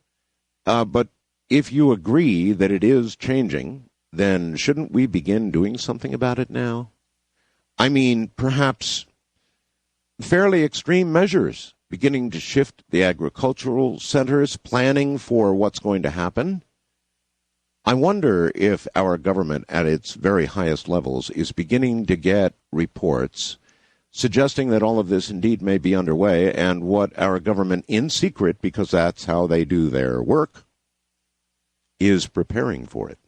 but if you agree that it is changing, then shouldn't we begin doing something about it now? I mean, perhaps fairly extreme measures, beginning to shift the agricultural centers, planning for what's going to happen. I wonder if our government at its very highest levels is beginning to get reports suggesting that all of this indeed may be underway, and what our government, in secret, because that's how they do their work, is preparing for it.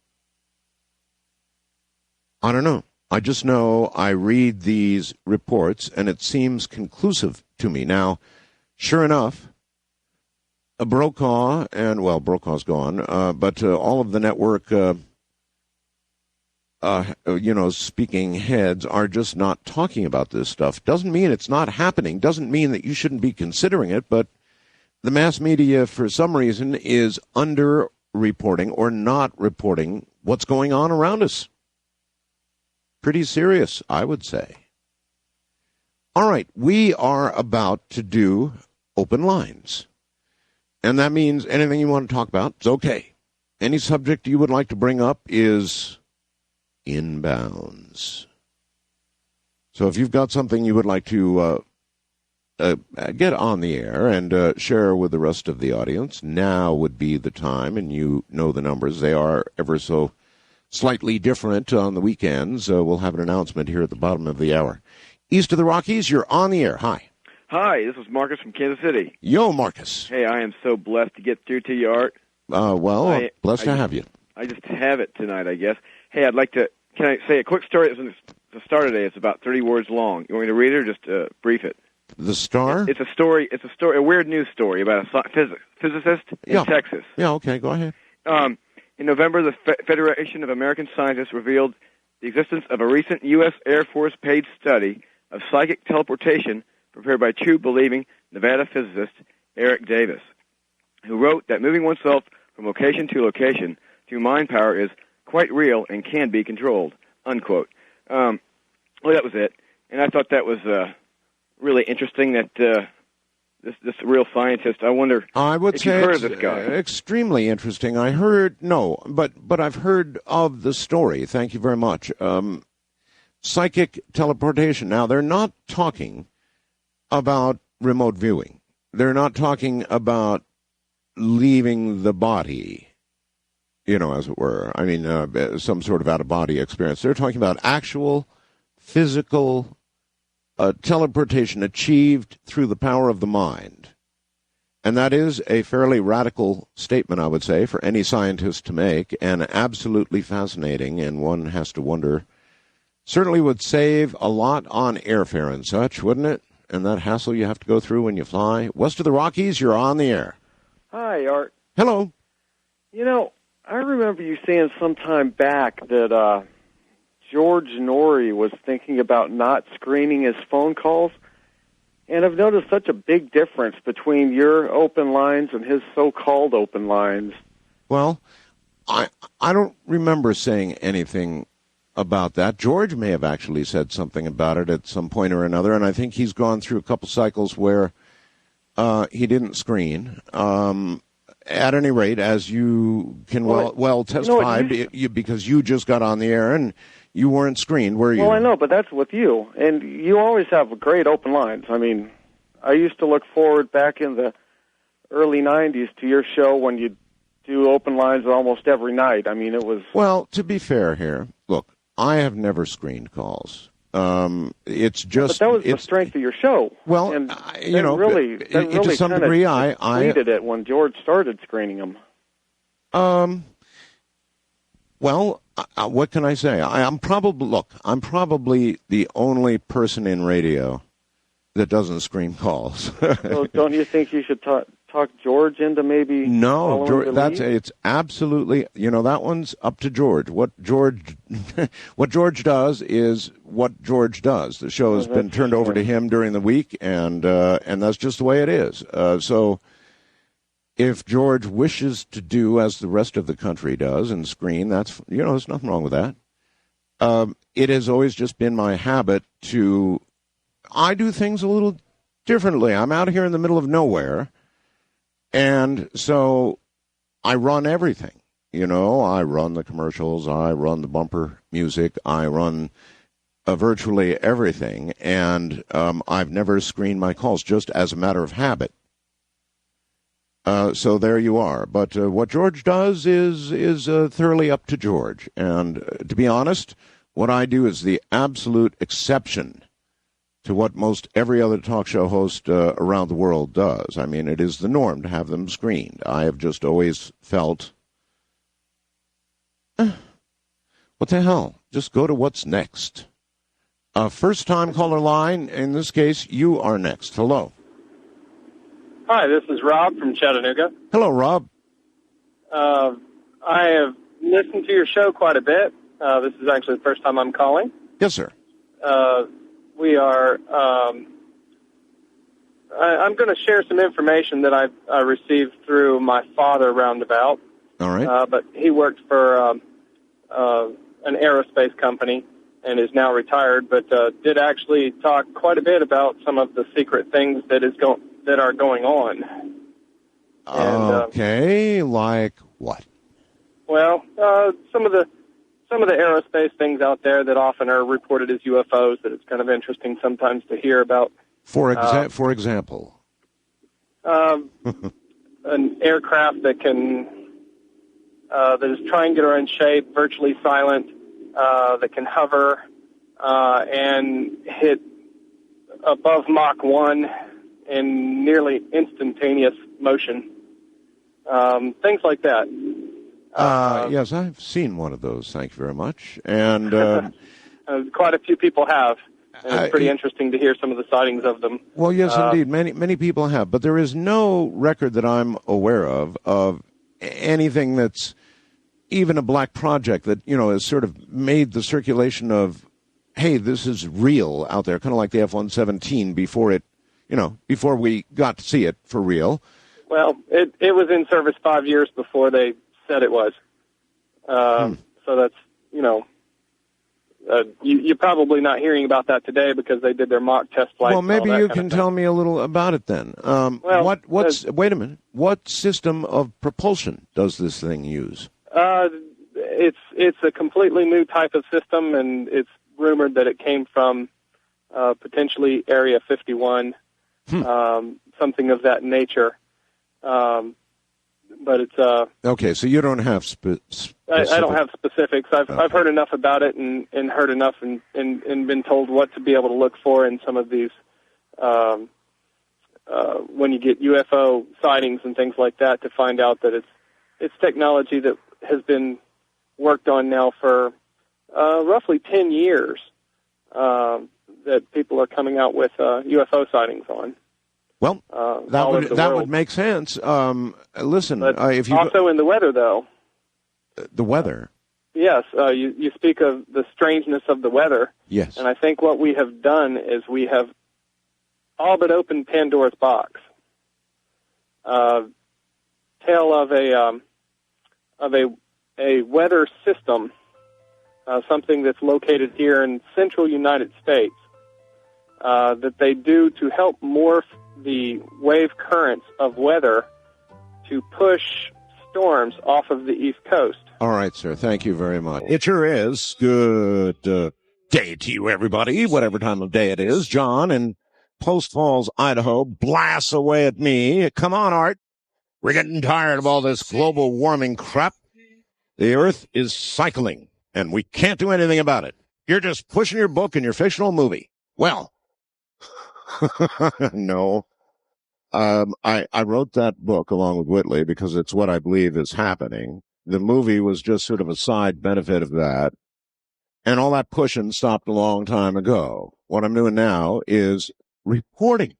I don't know. I just know I read these reports, and it seems conclusive to me. Now, sure enough, Brokaw, and, well, Brokaw's gone, but all of the network, speaking heads are just not talking about this stuff. Doesn't mean it's not happening. Doesn't mean that you shouldn't be considering it, but the mass media, for some reason, is under-reporting or not reporting what's going on around us. Pretty serious, I would say. All right, we are about to do open lines. And that means anything you want to talk about is okay. Any subject you would like to bring up is in bounds. So if you've got something you would like to get on the air and share with the rest of the audience, now would be the time, and you know the numbers. They are ever so slightly different on the weekends. We'll have an announcement here at the bottom of the hour. East of the Rockies, you're on the air. Hi.
Hi, this is Marcus from Kansas City.
Yo, Marcus.
Hey, I am so blessed to get through to you, Art.
Blessed to have you.
I just have it tonight, I guess. Hey, I'd like to, can I say a quick story? It's the star today. It's about 30 words long. You want me to read it or just brief it?
The Star?
It's a story, a weird news story about a physicist in Texas.
Yeah, okay, go ahead.
In November, the Federation of American Scientists revealed the existence of a recent U.S. Air Force paid study of psychic teleportation prepared by true-believing Nevada physicist Eric Davis, who wrote that moving oneself from location to location through mind power is quite real and can be controlled, unquote. Well, that was it. And I thought that was really interesting that this real scientist, I wonder if you've heard of this guy.
Extremely interesting. I heard, but I've heard of the story. Thank you very much. Psychic teleportation. Now, they're not talking about remote viewing. They're not talking about leaving the body, as it were. I mean, some sort of out-of-body experience. They're talking about actual physical teleportation achieved through the power of the mind. And that is a fairly radical statement, I would say, for any scientist to make, and absolutely fascinating, and one has to wonder, certainly would save a lot on airfare and such, wouldn't it? And that hassle you have to go through when you fly. West of the Rockies, you're on the air.
Hi, Art.
Hello.
I remember you saying some time back that George Norrie was thinking about not screening his phone calls. And I've noticed such a big difference between your open lines and his so-called open lines.
Well, I don't remember saying anything about that. George may have actually said something about it at some point or another, and I think he's gone through a couple cycles where he didn't screen. At any rate, as you can well testify, because you just got on the air and you weren't screened, were you?
Well, I know, but that's with you. And you always have great open lines. I mean, I used to look forward back in the early 90s to your show when you'd do open lines almost every night. I mean, it was...
Well, to be fair here, look, I have never screened calls. It's just...
But that was the strength of your show.
Well,
and
really to some degree, I
tweeted it when George started screening them.
Well, what can I say? I'm probably the only person in radio that doesn't screen calls.
So don't you think you should talk George into maybe?
No, it's absolutely. That one's up to George. What George does is what George does. The show has been turned over to him during the week, and that's just the way it is. So, if George wishes to do as the rest of the country does and screen, that's there's nothing wrong with that. It has always just been my habit to. I do things a little differently. I'm out here in the middle of nowhere. And so I run everything, I run the commercials, I run the bumper music, I run virtually everything, and I've never screened my calls, just as a matter of habit. So there you are. But what George does is thoroughly up to George. And to be honest, what I do is the absolute exception to what most every other talk show host around the world does. I mean, it is the norm to have them screened. I have just always felt, what the hell? Just go to what's next. First-time caller line. In this case, you are next. Hello.
Hi, this is Rob from Chattanooga.
Hello, Rob.
I have listened to your show quite a bit. This is actually the first time I'm calling.
Yes, sir.
We are. I'm going to share some information that I received through my father roundabout.
All right.
But he worked for an aerospace company and is now retired, but did actually talk quite a bit about some of the secret things that are going on.
Okay, like what?
Well, some of the aerospace things out there that often are reported as UFOs that it's kind of interesting sometimes to hear about.
For example,
an aircraft that is triangular in shape, virtually silent, that can hover and hit above Mach 1 in nearly instantaneous motion. Things like that.
Yes, I've seen one of those. Thank you very much. And
quite a few people have. And it's pretty interesting to hear some of the sightings of them.
Well, yes, indeed. Many people have. But there is no record that I'm aware of anything that's even a black project that, has sort of made the circulation of, hey, this is real out there, kind of like the F-117 before we got to see it for real.
Well, it was in service 5 years before they said it was. So that's, you're probably not hearing about that today because they did their mock test flights.
Well, maybe you can tell me a little about it then. Wait a minute. What system of propulsion does this thing use?
It's a completely new type of system, and it's rumored that it came from potentially Area 51, something of that nature. But it's
okay. So you don't have
I don't have specifics. I've heard enough about it and heard enough and been told what to be able to look for in some of these when you get UFO sightings and things like that, to find out that it's technology that has been worked on now for roughly 10 years that people are coming out with UFO sightings on.
Well, that would make sense. Listen, if you
also in the weather, though.
The weather.
Yes, you speak of the strangeness of the weather.
Yes.
And I think what we have done is we have all but opened Pandora's box. Tale of a weather system, something that's located here in central United States, that they do to help morph the wave currents of weather to push storms off of the East Coast.
All right, sir. Thank you very much. It sure is. Good day to you, everybody, whatever time of day it is. John in Post Falls, Idaho, blasts away at me. Come on, Art. We're getting tired of all this global warming crap. The Earth is cycling, and we can't do anything about it. You're just pushing your book and your fictional movie. Well, no. I wrote that book along with Whitley because it's what I believe is happening. The movie was just sort of a side benefit of that. And all that pushing stopped a long time ago. What I'm doing now is reporting.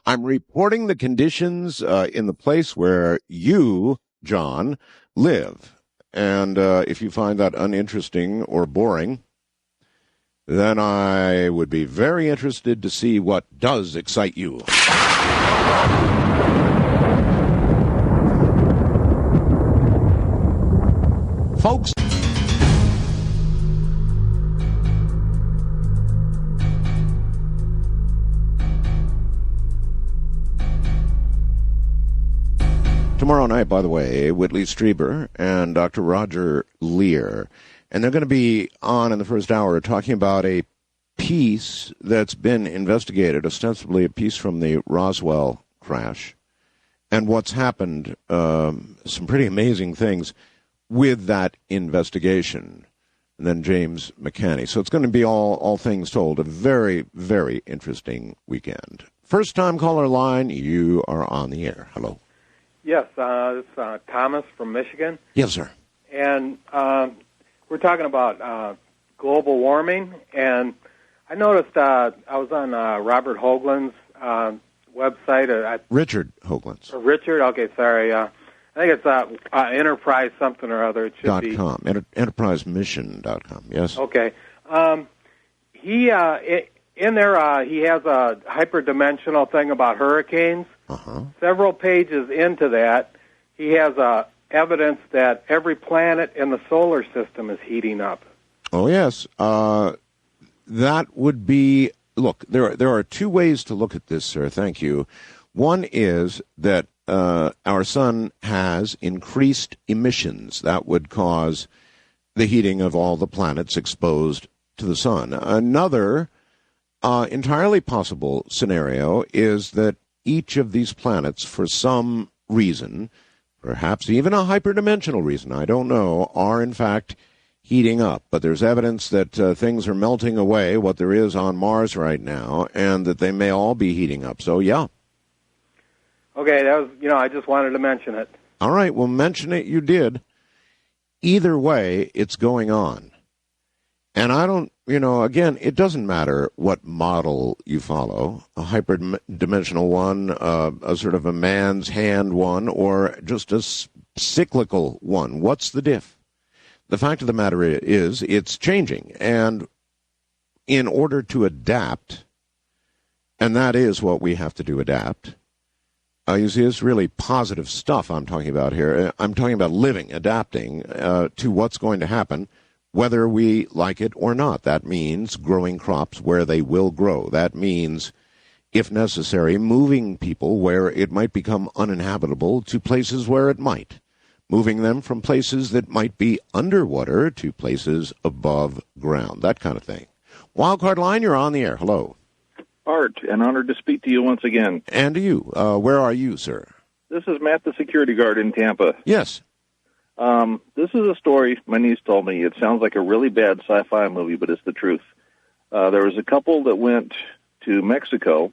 I'm reporting the conditions in the place where you, John, live. And if you find that uninteresting or boring, then I would be very interested to see what does excite you. Folks. Tomorrow night, by the way, Whitley Strieber and Dr. Roger Lear. And they're going to be on in the first hour talking about a piece that's been investigated, ostensibly a piece from the Roswell crash, and what's happened, some pretty amazing things with that investigation. and then James McCanney. So it's going to be all things told, a very, very interesting weekend. First-time caller line, you are on the air. Hello.
Yes, it's Thomas from Michigan.
Yes, sir.
And we're talking about global warming, and I noticed I was on Robert Hoagland's website.
Richard Hoagland's.
Richard, okay, sorry. I think it's Enterprise something or other. It should be
.com, enterprisemission.com, yes.
Okay. He in there he has a hyperdimensional thing about hurricanes. Several pages into that, he has evidence that every planet in the solar system is heating up.
Oh, yes. That would be, look, there are two ways to look at this, sir. Thank you. One is that our sun has increased emissions. That would cause the heating of all the planets exposed to the sun. Another entirely possible scenario is that each of these planets, for some reason, perhaps even a hyperdimensional reason, I don't know, are in fact heating up. But there's evidence that things are melting away, what there is on Mars right now, and that they may all be heating up. So, yeah.
Okay, that was, I just wanted to mention it.
All right, well, mention it you did. Either way, it's going on. And I don't, again, it doesn't matter what model you follow, a hyperdimensional one, a sort of a man's hand one, or just a cyclical one. What's the diff? The fact of the matter is it's changing. And in order to adapt, and that is what we have to do, adapt. You see, it's really positive stuff I'm talking about here. I'm talking about living, adapting to what's going to happen, whether we like it or not. That means growing crops where they will grow. That means, if necessary, moving people where it might become uninhabitable to places where it might. Moving them from places that might be underwater to places above ground. That kind of thing. Wildcard line, you're on the air. Hello.
Art, an honor to speak to you once again.
And to you. Where are you, sir?
This is Matt, the security guard in Tampa.
Yes.
This is a story my niece told me. It sounds like a really bad sci-fi movie, but it's the truth. There was a couple that went to Mexico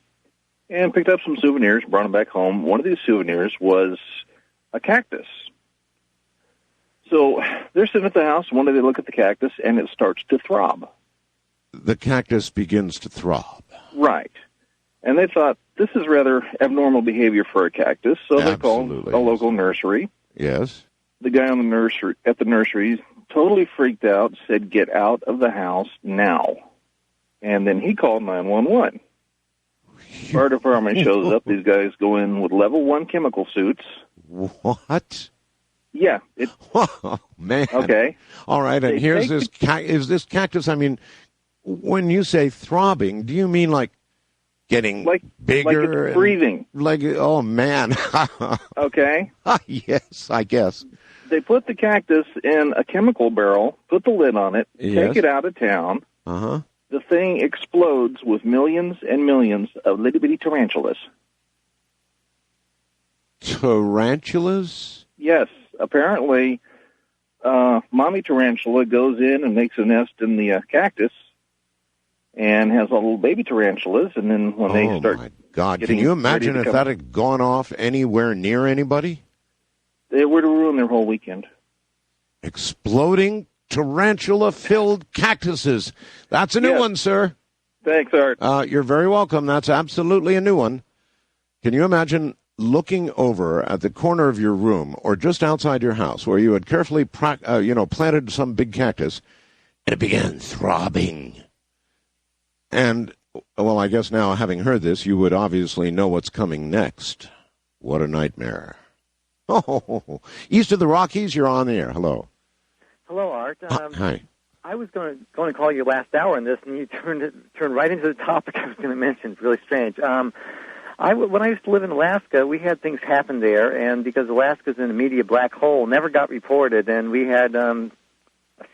and picked up some souvenirs, brought them back home. One of these souvenirs was a cactus. So they're sitting at the house. One day they look at the cactus, and it starts to throb.
The cactus begins to throb.
Right. And they thought, this is rather abnormal behavior for a cactus, so they called a local nursery.
Yes.
The guy at the nursery totally freaked out, said, get out of the house now. And then he called 911. Fire department shows up. These guys go in with level 1 chemical suits.
What?
Yeah.
Oh, man.
Okay.
All right, and here's this is this cactus, I mean, when you say throbbing, do you mean like getting bigger?
Like it's breathing.
Oh, man.
Okay.
Yes, I guess.
They put the cactus in a chemical barrel, put the lid on it, take it out of town.
Uh-huh.
The thing explodes with millions and millions of little-bitty tarantulas.
Tarantulas?
Yes. Apparently, mommy tarantula goes in and makes a nest in the cactus and has all little baby tarantulas, and then when they start...
Oh, my God. Can you imagine if that had gone off anywhere near anybody?
They would have ruined their whole weekend.
Exploding tarantula-filled cactuses. That's a new one, sir.
Thanks, Art.
You're very welcome. That's absolutely a new one. Can you imagine looking over at the corner of your room or just outside your house where you had carefully planted some big cactus, and it began throbbing? And, well, I guess now, having heard this, you would obviously know what's coming next. What a nightmare. Oh, east of the Rockies, you're on the air. Hello.
Hello, Art.
Hi.
I was going to call you last hour on this, and you turned right into the topic I was going to mention. It's really strange. When I used to live in Alaska, we had things happen there, and because Alaska's in a media black hole, never got reported, and we had a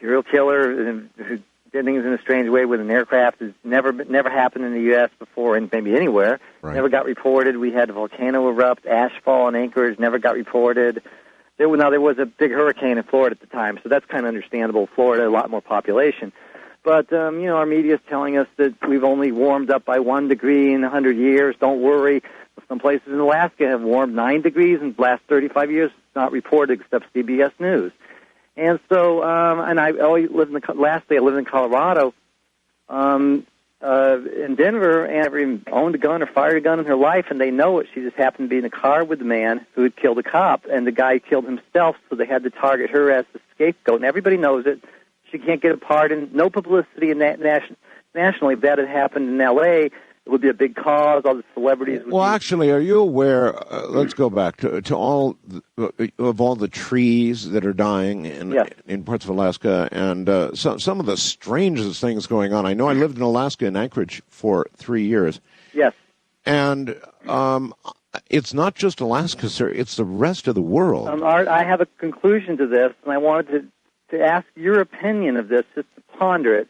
serial killer who did things in a strange way with an aircraft. It's never happened in the U.S. before, and maybe anywhere.
Right.
Never got reported. We had a volcano erupt, ash fall in Anchorage, never got reported. There was a big hurricane in Florida at the time, so that's kind of understandable. Florida, a lot more population. But, our media is telling us that we've only warmed up by 1 degree in 100 years. Don't worry. Some places in Alaska have warmed 9 degrees in the last 35 years. It's not reported except CBS News. And so, and I always lived I lived in Colorado, in Denver, and never owned a gun or fired a gun in her life, and they know it. She just happened to be in a car with the man who had killed a cop, and the guy killed himself, so they had to target her as the scapegoat, and everybody knows it. She can't get a pardon, no publicity in that nationally. If that had happened in L.A., it would be a big cause. All the celebrities would
actually, are you aware, let's go back to all the trees that are dying in parts of Alaska, and some of the strangest things going on. I know I lived in Alaska in Anchorage for 3 years.
Yes.
And it's not just Alaska, sir. It's the rest of the world.
Art, I have a conclusion to this, and I wanted to ask your opinion of this, just to ponder it.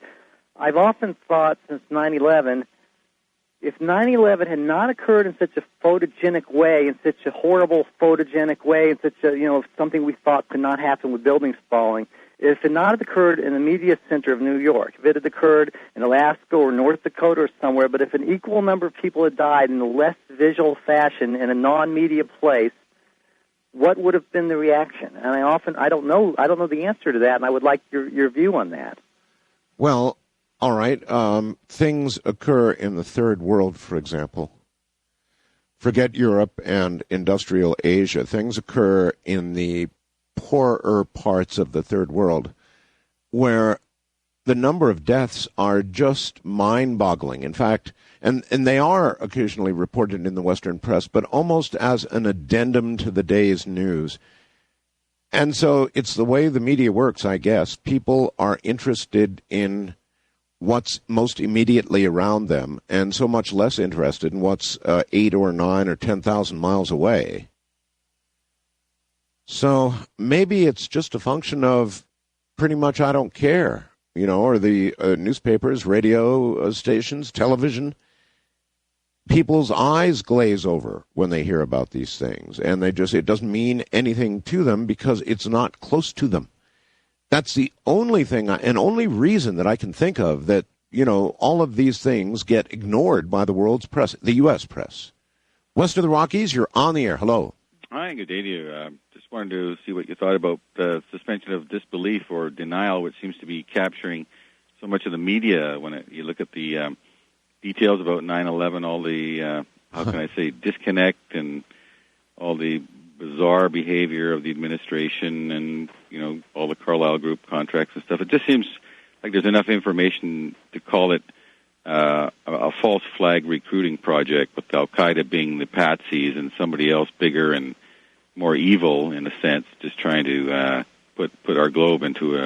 I've often thought since 9/11, if 9/11 had not occurred in such a photogenic way, in such a horrible photogenic way, in such a, something we thought could not happen with buildings falling, if it not had occurred in the media center of New York, if it had occurred in Alaska or North Dakota or somewhere, but if an equal number of people had died in a less visual fashion in a non-media place, what would have been the reaction? And I don't know the answer to that, and I would like your view on that.
Well, all right. Things occur in the third world, for example. Forget Europe and industrial Asia. Things occur in the poorer parts of the third world where the number of deaths are just mind-boggling. In fact, and they are occasionally reported in the Western press, but almost as an addendum to the day's news. And so it's the way the media works, I guess. People are interested in what's most immediately around them, and so much less interested in what's 8 or 9 or 10,000 miles away. So maybe it's just a function of pretty much I don't care, or the newspapers, radio stations, television. People's eyes glaze over when they hear about these things, and it doesn't mean anything to them because it's not close to them. That's the only thing and only reason that I can think of that, all of these things get ignored by the world's press, the U.S. press. West of the Rockies, you're on the air. Hello.
Hi, good day to you. Just wanted to see what you thought about the suspension of disbelief or denial, which seems to be capturing so much of the media when you look at the details about 9/11, all the, disconnect and all the bizarre behavior of the administration and, all the Carlyle Group contracts and stuff. It just seems like there's enough information to call it a false flag recruiting project, with Al-Qaeda being the patsies and somebody else bigger and more evil, in a sense, just trying to put our globe into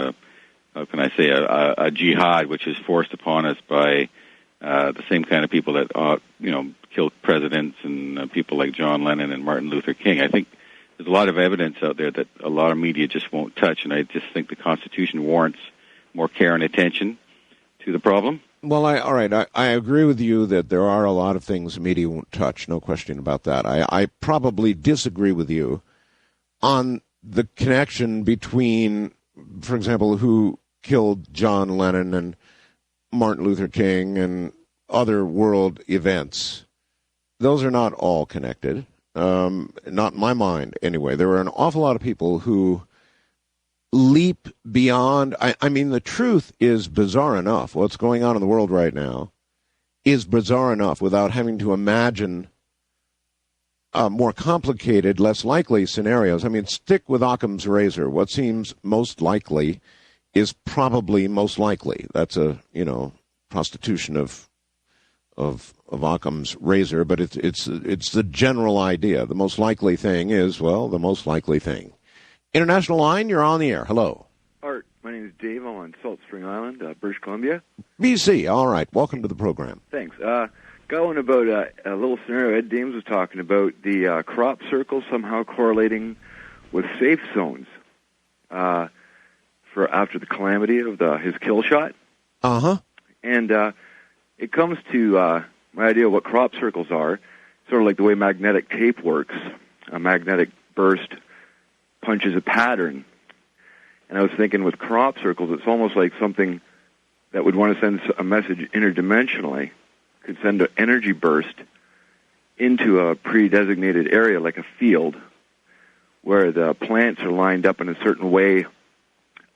a jihad, which is forced upon us by the same kind of people that, killed presidents and people like John Lennon and Martin Luther King. I think there's a lot of evidence out there that a lot of media just won't touch, and I just think the Constitution warrants more care and attention to the problem.
Well, I agree with you that there are a lot of things the media won't touch, no question about that. I probably disagree with you on the connection between, for example, who killed John Lennon and Martin Luther King and other world events. Those are not all connected, not in my mind anyway. There are an awful lot of people who leap beyond. I mean, the truth is bizarre enough. What's going on in the world right now is bizarre enough without having to imagine more complicated, less likely scenarios. I mean, stick with Occam's razor. What seems most likely is probably most likely. That's a prostitution of Occam's razor, but it's the general idea. The most likely thing is, well, the most likely thing. International line, you're on the air. Hello.
Art, my name is Dave. I'm on Salt Spring Island, British Columbia.
BC, all right. Welcome to the program.
Thanks. Got one about a little scenario Ed Dames was talking about, the crop circle somehow correlating with safe zones for after the calamity of his kill shot.
Uh-huh.
And it comes to my idea of what crop circles are, sort of like the way magnetic tape works. A magnetic burst punches a pattern. And I was thinking with crop circles, it's almost like something that would want to send a message interdimensionally, could send an energy burst into a pre-designated area like a field where the plants are lined up in a certain way.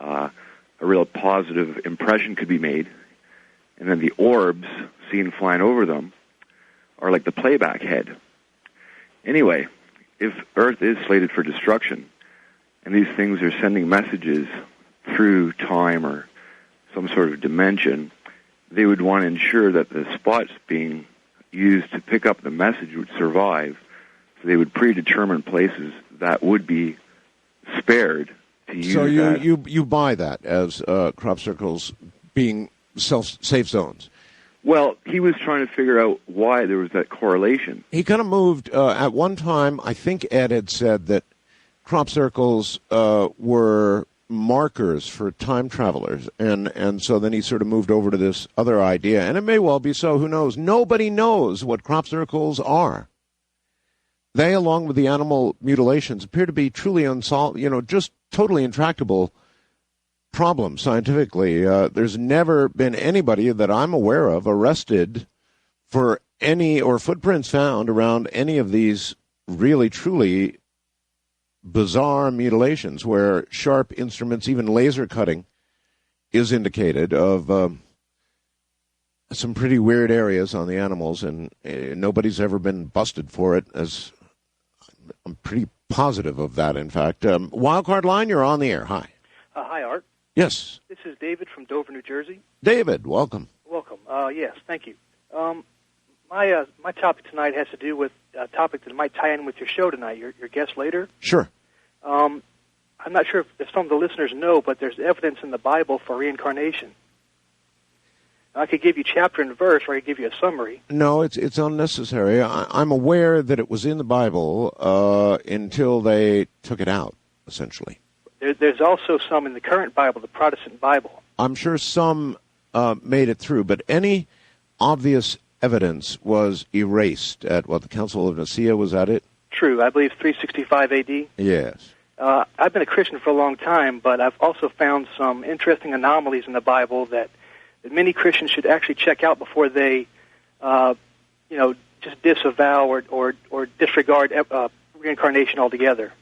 A real positive impression could be made. And then the orbs seen flying over them are like the playback head. Anyway, if Earth is slated for destruction, and these things are sending messages through time or some sort of dimension, they would want to ensure that the spots being used to pick up the message would survive. So they would predetermine places that would be spared to use.
So you buy that as crop circles being safe zones?
Well, he was trying to figure out why there was that correlation.
He kind of moved at one time. I think Ed had said that crop circles were markers for time travelers, and so then he sort of moved over to this other idea, and it may well be so. Who knows? Nobody knows what crop circles are. They, along with the animal mutilations, appear to be truly unsolved. Just totally intractable problem scientifically. There's never been anybody that I'm aware of arrested for any, or footprints found around any of these really truly bizarre mutilations where sharp instruments, even laser cutting, is indicated of some pretty weird areas on the animals, and nobody's ever been busted for it. As I'm pretty positive of that, in fact. Wildcard line, you're on the air. Hi.
Hi, Art.
Yes.
This is David from Dover, New Jersey.
David, welcome.
Welcome. Yes, thank you. My topic tonight has to do with a topic that might tie in with your show tonight, your guest later.
Sure.
I'm not sure if some of the listeners know, but there's evidence in the Bible for reincarnation. I could give you chapter and verse, or I could give you a summary.
No, it's unnecessary. I'm aware that it was in the Bible until they took it out, essentially.
There's also some in the current Bible, the Protestant Bible.
I'm sure some made it through, but any obvious evidence was erased at the Council of Nicaea, was that it?
True. I believe 365 A.D.
Yes.
I've been a Christian for a long time, but I've also found some interesting anomalies in the Bible that many Christians should actually check out before they, just disavow or disregard reincarnation altogether.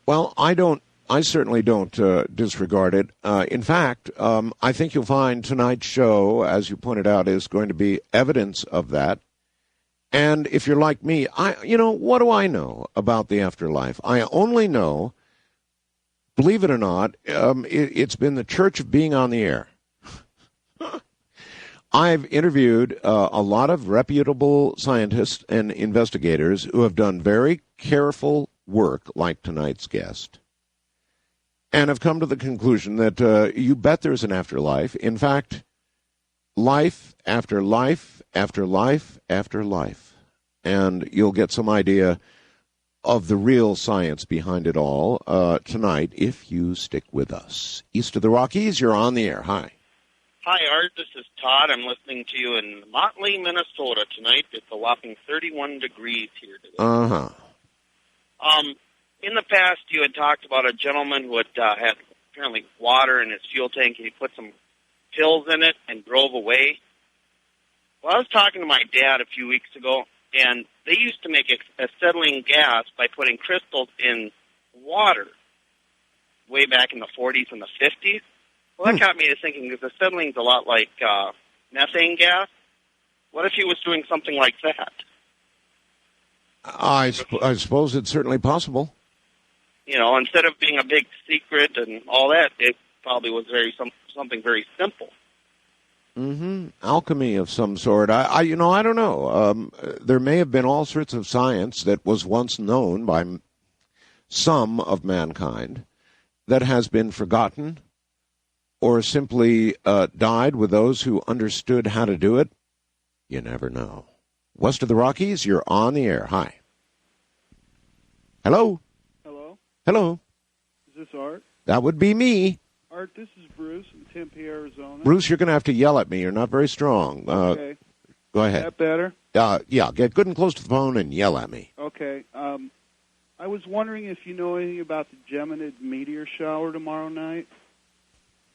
Well, I certainly don't disregard it. In fact, I think you'll find tonight's show, as you pointed out, is going to be evidence of that. And if you're like me, what do I know about the afterlife? I only know, believe it or not, it's been the church of being on the air. I've interviewed a lot of reputable scientists and investigators who have done very careful work, like tonight's guest, and have come to the conclusion that you bet there's an afterlife. In fact, life after life after life after life. And you'll get some idea of the real science behind it all tonight if you stick with us. East of the Rockies, you're on the air. Hi.
Hi, Art. This is Todd. I'm listening to you in Motley, Minnesota tonight. It's a whopping 31 degrees here today.
Uh-huh.
In the past, you had talked about a gentleman who had apparently water in his fuel tank, and he put some pills in it and drove away. Well, I was talking to my dad a few weeks ago, and they used to make acetylene gas by putting crystals in water way back in the 40s and the 50s. Well, that got me to thinking, because acetylene's a lot like methane gas. What if he was doing something like that?
I suppose it's certainly possible.
Instead of being a big secret and all that, it probably was something very simple.
Mm-hmm. Alchemy of some sort. I don't know. There may have been all sorts of science that was once known by some of mankind that has been forgotten or simply died with those who understood how to do it. You never know. West of the Rockies, you're on the air. Hi. Hello?
Hello?
Hello?
Is this Art?
That would be me.
Art, this is Bruce in Tempe, Arizona.
Bruce, you're going to have to yell at me. You're not very strong.
Okay.
Go ahead.
Is that better?
Yeah, get good and close to the phone and yell at me.
Okay. I was wondering if you know anything about the Geminid meteor shower tomorrow night.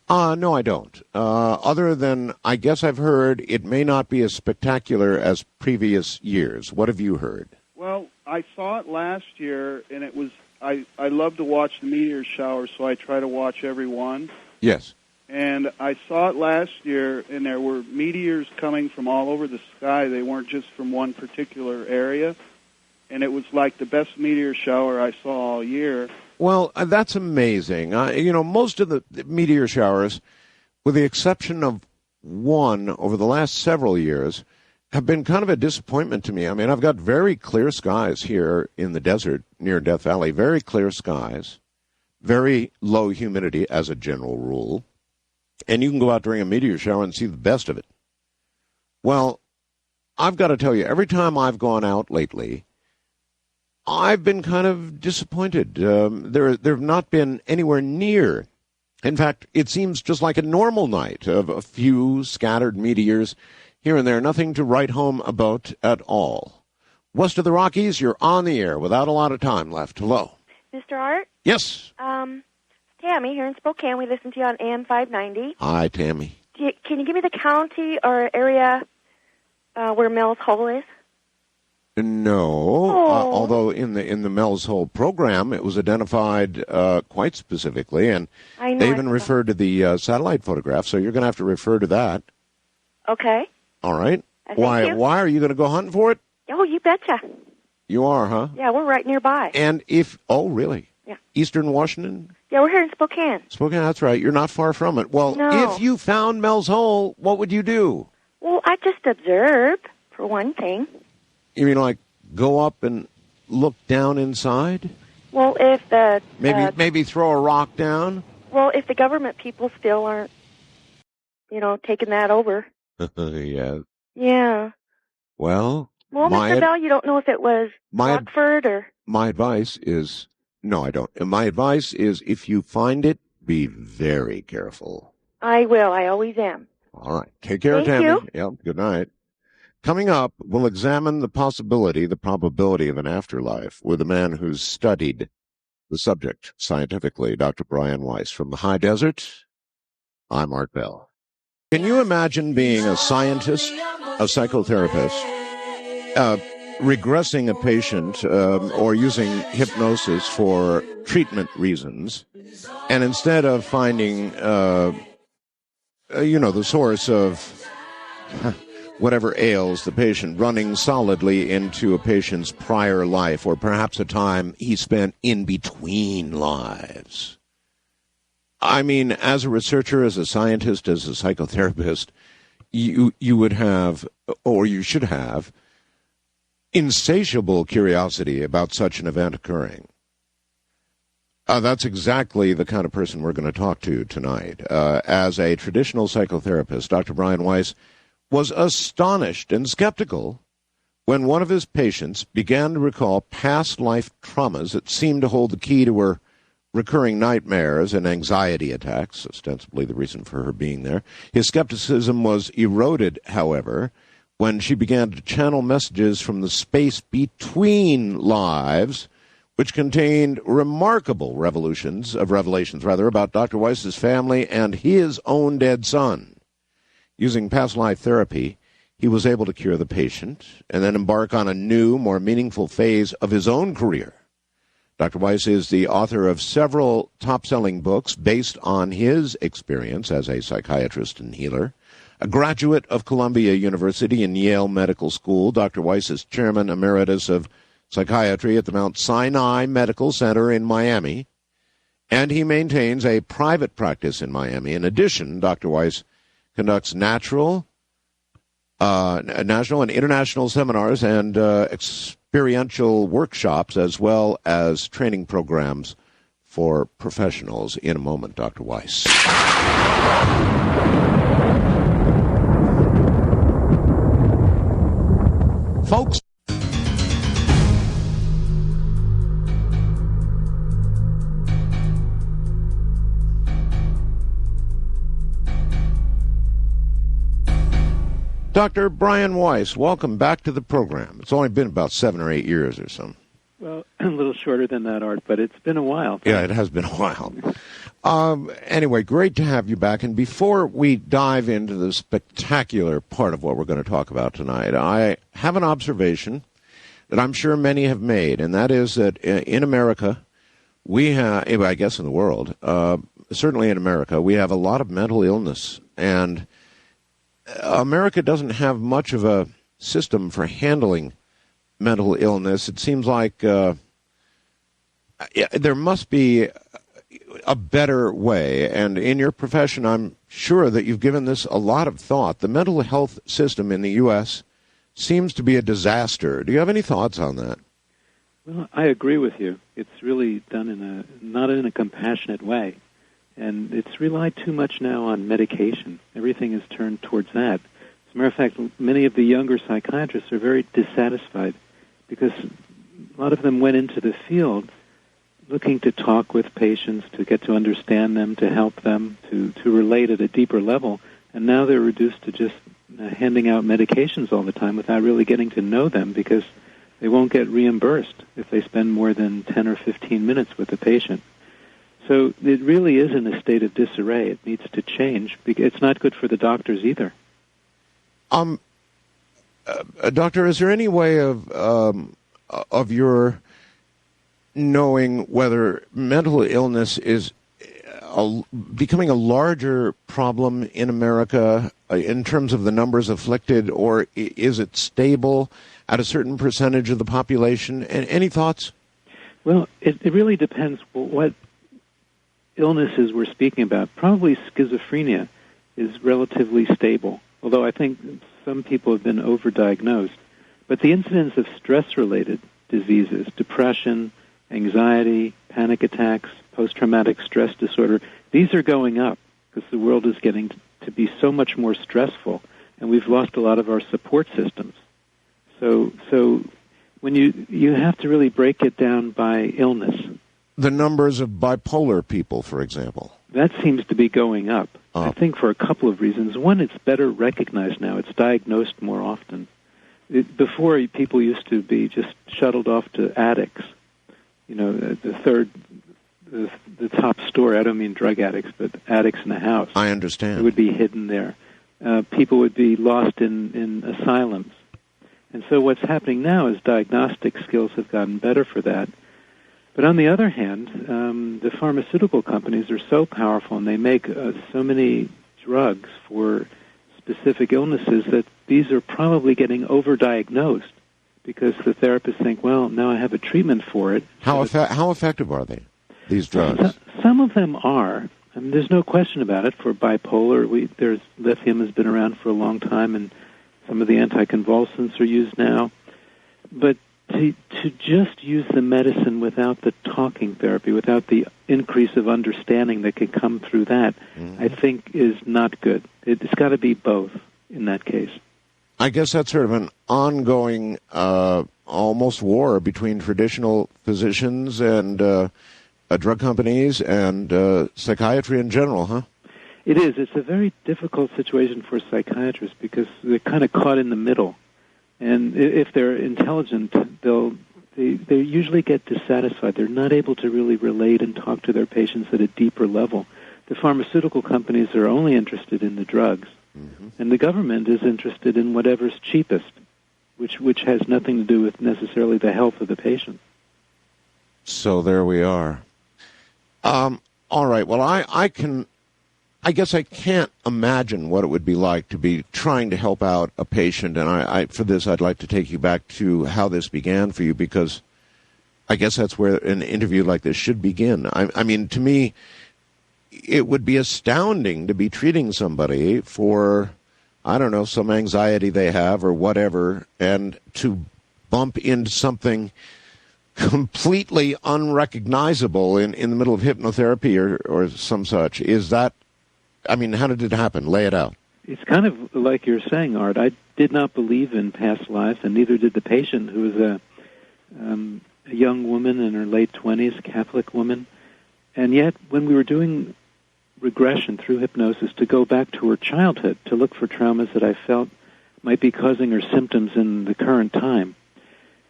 No, I don't. Other than, I guess I've heard it may not be as spectacular as previous years. What have you heard?
Well, I saw it last year, and it was, I love to watch the meteor shower, so I try to watch every one.
Yes.
And I saw it last year, and there were meteors coming from all over the sky. They weren't just from one particular area. And it was like the best meteor shower I saw all year.
Well, that's amazing. Most of the meteor showers, with the exception of one over the last several years, have been kind of a disappointment to me. I mean, I've got very clear skies here in the desert near Death Valley, very clear skies, very low humidity as a general rule, and you can go out during a meteor shower and see the best of it. Well, I've got to tell you, every time I've gone out lately, I've been kind of disappointed. There have not been anywhere near. In fact, it seems just like a normal night of a few scattered meteors here and there, nothing to write home about at all. West of the Rockies, you're on the air without a lot of time left. Hello.
Mr. Art?
Yes.
Tammy here in Spokane. We listen to you on AM 590.
Hi, Tammy.
Can you give me the county or area where Mel's Hole is?
No, although in the Mel's Hole program, it was identified quite specifically, and they even referred to the satellite photograph, so you're going to have to refer to that.
Okay.
All right.
Why
are you going to go hunting for it?
Oh, you betcha.
You are, huh?
Yeah, we're right nearby.
And really?
Yeah.
Eastern Washington?
Yeah, we're here in Spokane.
Spokane, that's right. You're not far from it. Well,
no.
If you found Mel's Hole, what would you do?
Well, I just observe, for one thing.
You mean like go up and look down inside?
Well, if the...
Maybe throw a rock down?
Well, if the government people still aren't, taking that over.
Yeah.
Yeah.
Well,
Mr. Bell, you don't know if it was Rockford or...
My advice is... No, I don't. My advice is if you find it, be very careful.
I will. I always am.
All right. Take care, Tammy.
Thank you.
Yep. Good night. Coming up, we'll examine the probability of an afterlife with a man who's studied the subject scientifically, Dr. Brian Weiss. From the high desert, I'm Art Bell. Can you imagine being a scientist, a psychotherapist, regressing a patient or using hypnosis for treatment reasons, and instead of finding, the source of whatever ails the patient, running solidly into a patient's prior life or perhaps a time he spent in between lives? I mean, as a researcher, as a scientist, as a psychotherapist, you would have, or you should have, insatiable curiosity about such an event occurring. That's exactly the kind of person we're going to talk to tonight. As a traditional psychotherapist, Dr. Brian Weiss was astonished and skeptical when one of his patients began to recall past life traumas that seemed to hold the key to her recurring nightmares and anxiety attacks, ostensibly the reason for her being there. His skepticism was eroded, however, when she began to channel messages from the space between lives, which contained remarkable revelations about Dr. Weiss's family and his own dead son. Using past life therapy, he was able to cure the patient and then embark on a new, more meaningful phase of his own career. Dr. Weiss is the author of several top-selling books based on his experience as a psychiatrist and healer. A graduate of Columbia University and Yale Medical School, Dr. Weiss is chairman emeritus of psychiatry at the Mount Sinai Medical Center in Miami, and he maintains a private practice in Miami. In addition, Dr. Weiss conducts national and international seminars and experiential workshops, as well as training programs for professionals. In a moment, Dr. Weiss. Folks, Dr. Brian Weiss, welcome back to the program. It's only been about 7 or 8 years or something.
Well, a little shorter than that, Art, but it's been a while.
Yeah, it has been a while. Anyway, great to have you back. And before we dive into the spectacular part of what we're going to talk about tonight, I have an observation that I'm sure many have made, and that is that in America, we have, I guess in the world, certainly in America, we have a lot of mental illness. And America doesn't have much of a system for handling mental illness. It seems like there must be a better way. And in your profession, I'm sure that you've given this a lot of thought. The mental health system in the U.S. seems to be a disaster. Do you have any thoughts on that?
Well, I agree with you. It's really done not in a compassionate way. And it's relied too much now on medication. Everything is turned towards that. As a matter of fact, many of the younger psychiatrists are very dissatisfied because a lot of them went into the field looking to talk with patients, to get to understand them, to help them, to relate at a deeper level. And now they're reduced to just handing out medications all the time without really getting to know them because they won't get reimbursed if they spend more than 10 or 15 minutes with a patient. So it really is in a state of disarray. It needs to change. It's not good for the doctors either.
Doctor, is there any way of your knowing whether mental illness is becoming a larger problem in America in terms of the numbers afflicted, or is it stable at a certain percentage of the population? And any thoughts?
Well, it really depends what illnesses we're speaking about. Probably schizophrenia is relatively stable, although I think some people have been overdiagnosed. But the incidence of stress-related diseases, depression, anxiety, panic attacks, post-traumatic stress disorder, these are going up because the world is getting to be so much more stressful, and we've lost a lot of our support systems. So when you have to really break it down by illness.
The numbers of bipolar people, for example.
That seems to be going up. I think for a couple of reasons. One, it's better recognized now. It's diagnosed more often. Before, people used to be just shuttled off to addicts. You know, the top story, I don't mean drug addicts, but addicts in a house.
I understand.
It would be hidden there. People would be lost in asylums. And so what's happening now is diagnostic skills have gotten better for that. But on the other hand, the pharmaceutical companies are so powerful and they make so many drugs for specific illnesses that these are probably getting overdiagnosed because the therapists think, well, now I have a treatment for it.
How effective are they, these drugs?
Some of them are. I mean, there's no question about it. For bipolar, lithium has been around for a long time, and some of the anticonvulsants are used now. But to just use the medicine without the talking therapy, without the increase of understanding that can come through that, I think is not good. It's got to be both in that case.
I guess that's sort of an ongoing almost war between traditional physicians and drug companies and psychiatry in general, huh?
It is. It's a very difficult situation for psychiatrists because they're kind of caught in the middle. And if they're intelligent, they usually get dissatisfied. They're not able to really relate and talk to their patients at a deeper level. The pharmaceutical companies are only interested in the drugs, and the government is interested in whatever's cheapest, which has nothing to do with necessarily the health of the patient.
So there we are. All right. Well, I guess I can't imagine what it would be like to be trying to help out a patient, and for this I'd like to take you back to how this began for you, because I guess that's where an interview like this should begin. I mean, to me, it would be astounding to be treating somebody for, I don't know, some anxiety they have or whatever, and to bump into something completely unrecognizable in the middle of hypnotherapy or some such. Is that, I mean, how did it happen? Lay it out.
It's kind of like you're saying, Art. I did not believe in past lives, and neither did the patient, who was a young woman in her late 20s, Catholic woman. And yet, when we were doing regression through hypnosis to go back to her childhood, to look for traumas that I felt might be causing her symptoms in the current time,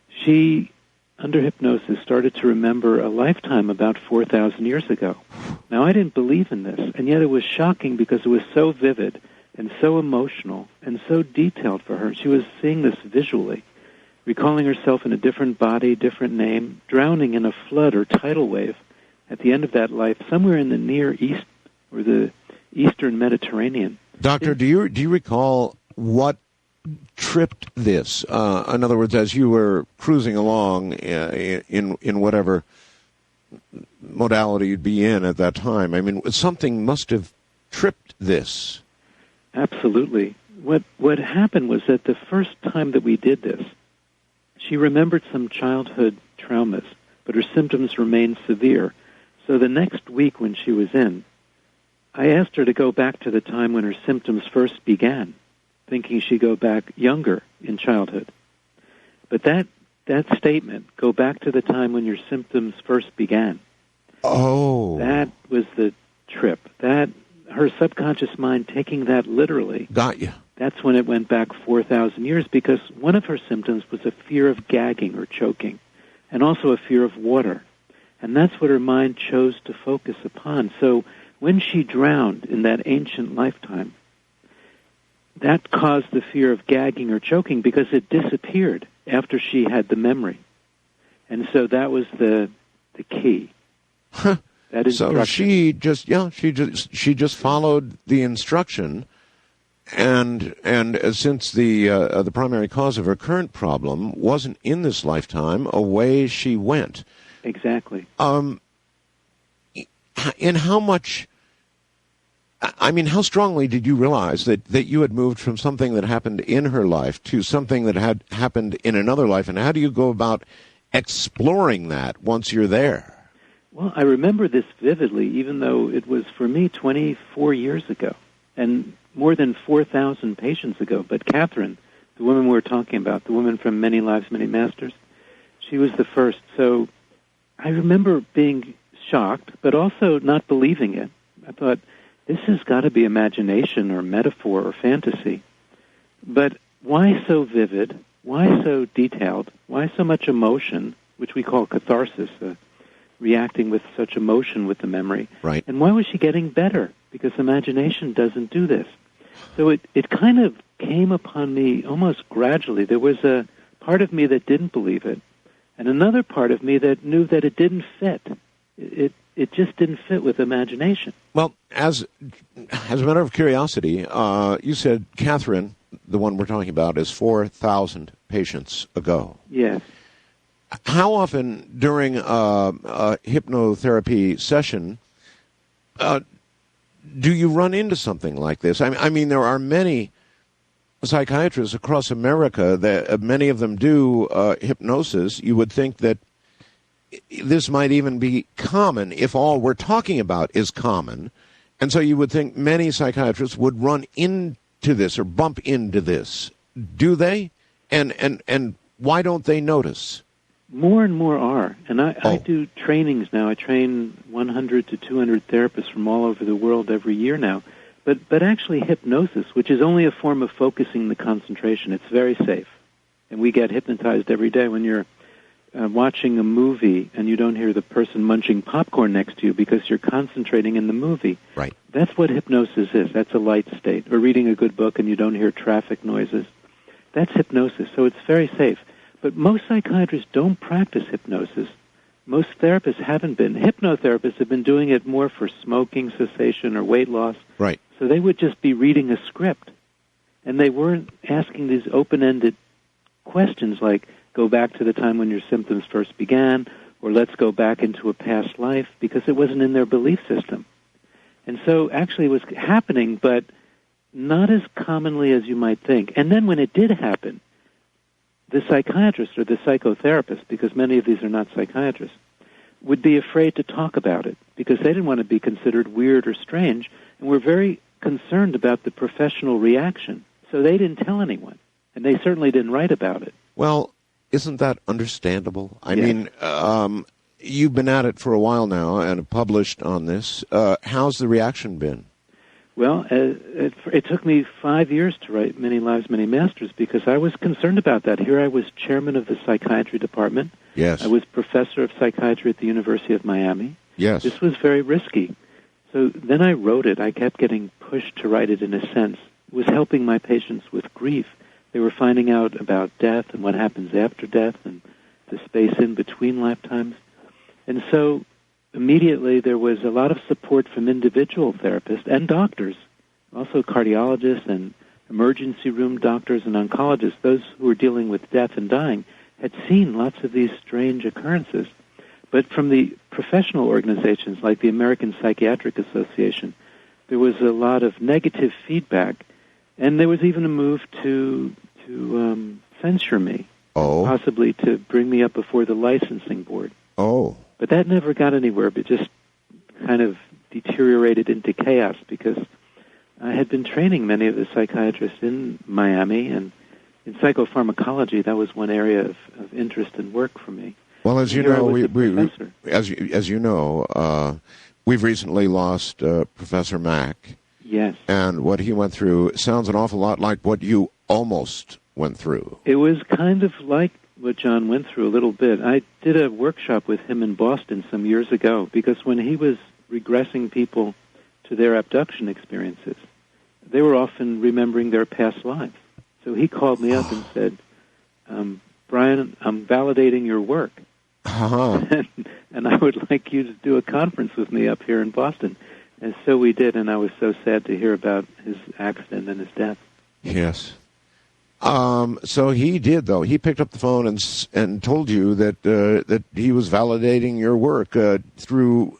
she under hypnosis, started to remember a lifetime about 4,000 years ago. Now, I didn't believe in this, and yet it was shocking because it was so vivid and so emotional and so detailed for her. She was seeing this visually, recalling herself in a different body, different name, drowning in a flood or tidal wave at the end of that life, somewhere in the Near East or the Eastern Mediterranean.
Doctor, do you recall what tripped this? In other words, as you were cruising along in whatever modality you'd be in at that time, I mean, something must have tripped this.
Absolutely. What happened was that the first time that we did this, she remembered some childhood traumas, but her symptoms remained severe. So the next week when she was in, I asked her to go back to the time when her symptoms first began, thinking she'd go back younger in childhood. But that statement, go back to the time when your symptoms first began, that was the trip. That her subconscious mind taking that literally.
Got you.
That's when it went back 4,000 years, because one of her symptoms was a fear of gagging or choking, and also a fear of water. And that's what her mind chose to focus upon. So when she drowned in that ancient lifetime, that caused the fear of gagging or choking because it disappeared after she had the memory. And so that was the key.
Huh.
That instruction.
So she just followed the instruction, and since the primary cause of her current problem wasn't in this lifetime, away she went.
Exactly.
In how much? I mean, how strongly did you realize that you had moved from something that happened in her life to something that had happened in another life, and how do you go about exploring that once you're there?
Well, I remember this vividly, even though it was, for me, 24 years ago, and more than 4,000 patients ago. But Catherine, the woman we were talking about, the woman from Many Lives, Many Masters, she was the first. So I remember being shocked, but also not believing it. I thought, this has got to be imagination or metaphor or fantasy. But why so vivid? Why so detailed? Why so much emotion, which we call catharsis, reacting with such emotion with the memory?
Right.
And why was she getting better? Because imagination doesn't do this. So it kind of came upon me almost gradually. There was a part of me that didn't believe it, and another part of me that knew that it didn't fit. It just didn't fit with imagination.
Well, as a matter of curiosity, you said Catherine, the one we're talking about, is 4,000 patients ago.
Yes.
How often during a hypnotherapy session do you run into something like this? I mean, there are many psychiatrists across America that many of them do hypnosis. You would think that this might even be common if all we're talking about is common. And so you would think many psychiatrists would run into this or bump into this. Do they? And why don't they notice?
More and more are. And I do trainings now. I train 100 to 200 therapists from all over the world every year now. But actually hypnosis, which is only a form of focusing the concentration, it's very safe. And we get hypnotized every day when you're watching a movie and you don't hear the person munching popcorn next to you because you're concentrating in the movie.
Right.
That's what hypnosis is. That's a light state. Or reading a good book and you don't hear traffic noises. That's hypnosis. So it's very safe. But most psychiatrists don't practice hypnosis. Most therapists haven't been. Hypnotherapists have been doing it more for smoking cessation or weight loss.
Right.
So they would just be reading a script. And they weren't asking these open-ended questions like, go back to the time when your symptoms first began, or let's go back into a past life, because it wasn't in their belief system. And so actually it was happening, but not as commonly as you might think. And then when it did happen, the psychiatrist or the psychotherapist, because many of these are not psychiatrists, would be afraid to talk about it because they didn't want to be considered weird or strange, and were very concerned about the professional reaction. So they didn't tell anyone, and they certainly didn't write about it.
Well, isn't that understandable? I mean, you've been at it for a while now and published on this. How's the reaction been?
Well, it took me 5 years to write Many Lives, Many Masters because I was concerned about that. Here I was chairman of the psychiatry department.
Yes.
I was professor of psychiatry at the University of Miami.
Yes.
This was very risky. So then I wrote it. I kept getting pushed to write it in a sense. It was helping my patients with grief. They were finding out about death and what happens after death and the space in between lifetimes. And so immediately there was a lot of support from individual therapists and doctors, also cardiologists and emergency room doctors and oncologists. Those who were dealing with death and dying had seen lots of these strange occurrences. But from the professional organizations like the American Psychiatric Association, there was a lot of negative feedback, and there was even a move to censure me, possibly to bring me up before the licensing board.
Oh.
But that never got anywhere, but just kind of deteriorated into chaos because I had been training many of the psychiatrists in Miami, and in psychopharmacology, that was one area of interest and work for me.
Well, as you know, we've recently lost Professor Mack.
Yes.
And what he went through sounds an awful lot like what you almost went through.
It was kind of like what John went through a little bit. I did a workshop with him in Boston some years ago because when he was regressing people to their abduction experiences, they were often remembering their past lives. So he called me up and said, Brian, I'm validating your work. And I would like you to do a conference with me up here in Boston. And so we did, and I was so sad to hear about his accident and his death.
Yes. So he did, though. He picked up the phone and told you that he was validating your work through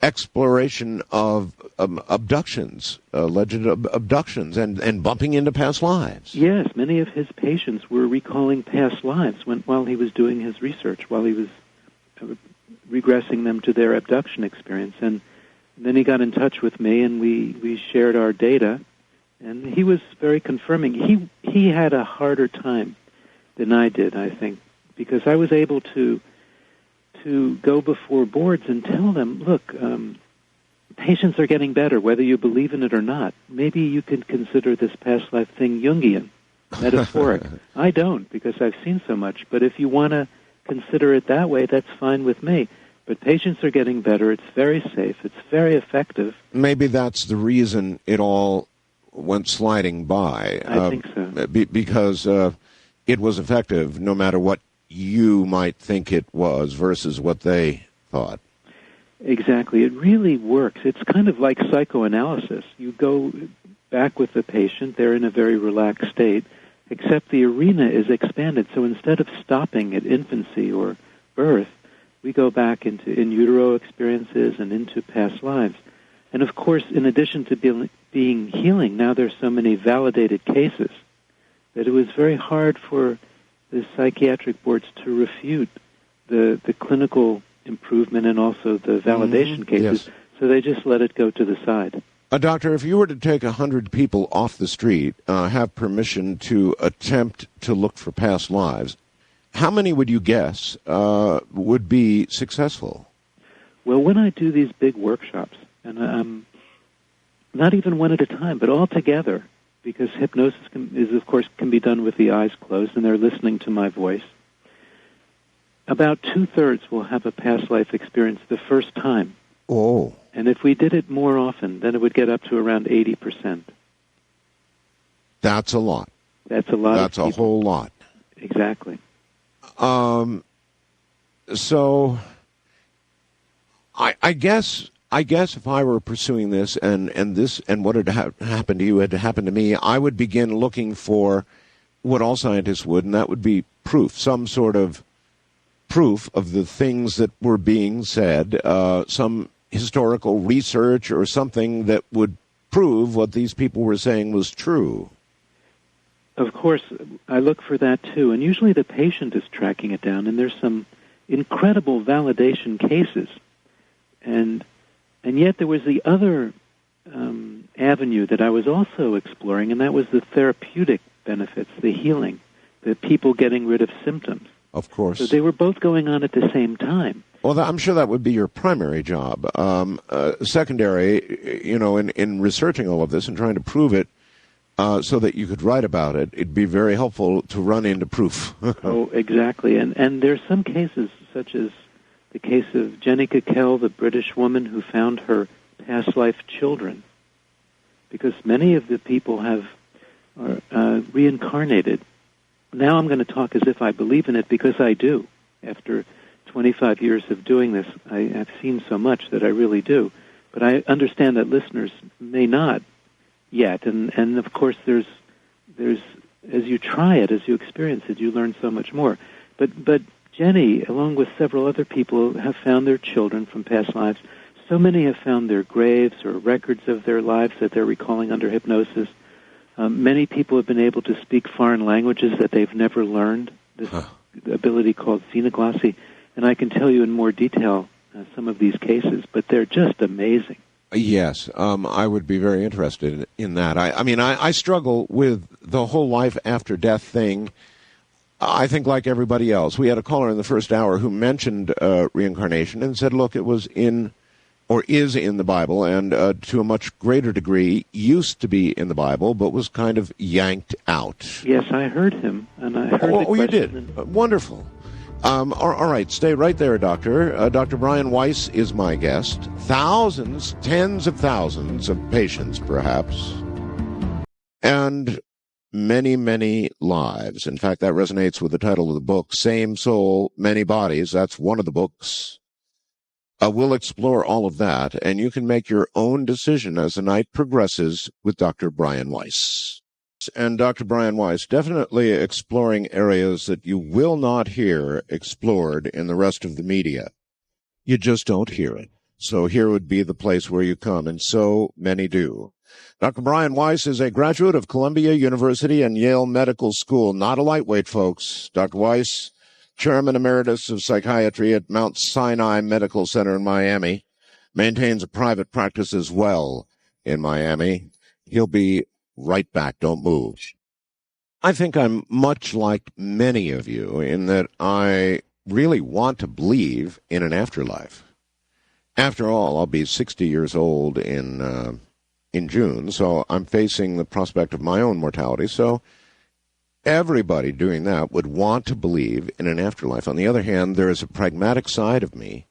exploration of abductions, alleged abductions, and bumping into past lives.
Yes, many of his patients were recalling past lives while he was doing his research, while he was regressing them to their abduction experience. And then he got in touch with me, and we shared our data. And he was very confirming. He had a harder time than I did, I think, because I was able to go before boards and tell them, look, patients are getting better, whether you believe in it or not. Maybe you could consider this past life thing Jungian, metaphoric. I don't, because I've seen so much. But if you want to consider it that way, that's fine with me. But patients are getting better. It's very safe. It's very effective.
Maybe that's the reason it all went sliding by.
I think so.
Because it was effective no matter what you might think it was versus what they thought.
Exactly. It really works. It's kind of like psychoanalysis. You go back with the patient. They're in a very relaxed state, except the arena is expanded. So instead of stopping at infancy or birth, we go back into in utero experiences and into past lives. And of course, in addition to being healing, now there's so many validated cases that it was very hard for the psychiatric boards to refute the clinical improvement and also the validation cases. Yes. So they just let it go to the side.
Doctor, if you were to take 100 people off the street, have permission to attempt to look for past lives, how many would you guess would be successful?
Well, when I do these big workshops, and not even one at a time, but all together, because hypnosis can be done with the eyes closed, and they're listening to my voice. About 2/3 will have a past life experience the first time.
Oh.
And if we did it more often, then it would get up to around 80%.
That's a lot.
That's a lot.
That's a whole lot.
Exactly.
So, I guess if I were pursuing this and what had happened to you had happened to me, I would begin looking for what all scientists would, and that would be proof, some sort of proof of the things that were being said, some historical research or something that would prove what these people were saying was true.
Of course, I look for that too, and usually the patient is tracking it down, and there's some incredible validation cases. And yet there was the other avenue that I was also exploring, and that was the therapeutic benefits, the healing, the people getting rid of symptoms.
Of course.
So they were both going on at the same time.
Well, I'm sure that would be your primary job. Secondary, in researching all of this and trying to prove it so that you could write about it, it'd be very helpful to run into proof.
Oh, exactly. And there's some cases, such as the case of Jenny Cakell, the British woman who found her past life children, because many of the people are reincarnated. Now I'm going to talk as if I believe in it, because I do. After 25 years of doing this, I've seen so much that I really do. But I understand that listeners may not yet. And of course, there's as you try it, as you experience it, you learn so much more. But Jenny, along with several other people, have found their children from past lives. So many have found their graves or records of their lives that they're recalling under hypnosis. Many people have been able to speak foreign languages that they've never learned, this ability called xenoglossy. And I can tell you in more detail some of these cases, but they're just amazing.
Yes, I would be very interested in that. I struggle with the whole life after death thing. I think like everybody else. We had a caller in the first hour who mentioned reincarnation and said, look, it was is in the Bible, and to a much greater degree used to be in the Bible, but was kind of yanked out.
Yes, I heard him, and I heard the question.
You did? Wonderful. All right, stay right there, Doctor. Dr. Brian Weiss is my guest. Thousands, tens of thousands of patients, perhaps, and many, many lives. In fact, that resonates with the title of the book, Same Soul, Many Bodies. That's one of the books. We'll explore all of that, and you can make your own decision as the night progresses with Dr. Brian Weiss. And Dr. Brian Weiss, definitely exploring areas that you will not hear explored in the rest of the media. You just don't hear it. So here would be the place where you come, and so many do. Dr. Brian Weiss is a graduate of Columbia University and Yale Medical School. Not a lightweight, folks. Dr. Weiss, Chairman Emeritus of Psychiatry at Mount Sinai Medical Center in Miami, maintains a private practice as well in Miami. He'll be right back. Don't move. I think I'm much like many of you in that I really want to believe in an afterlife. After all, I'll be 60 years old in June, so I'm facing the prospect of my own mortality. So everybody doing that would want to believe in an afterlife. On the other hand, there is a pragmatic side of me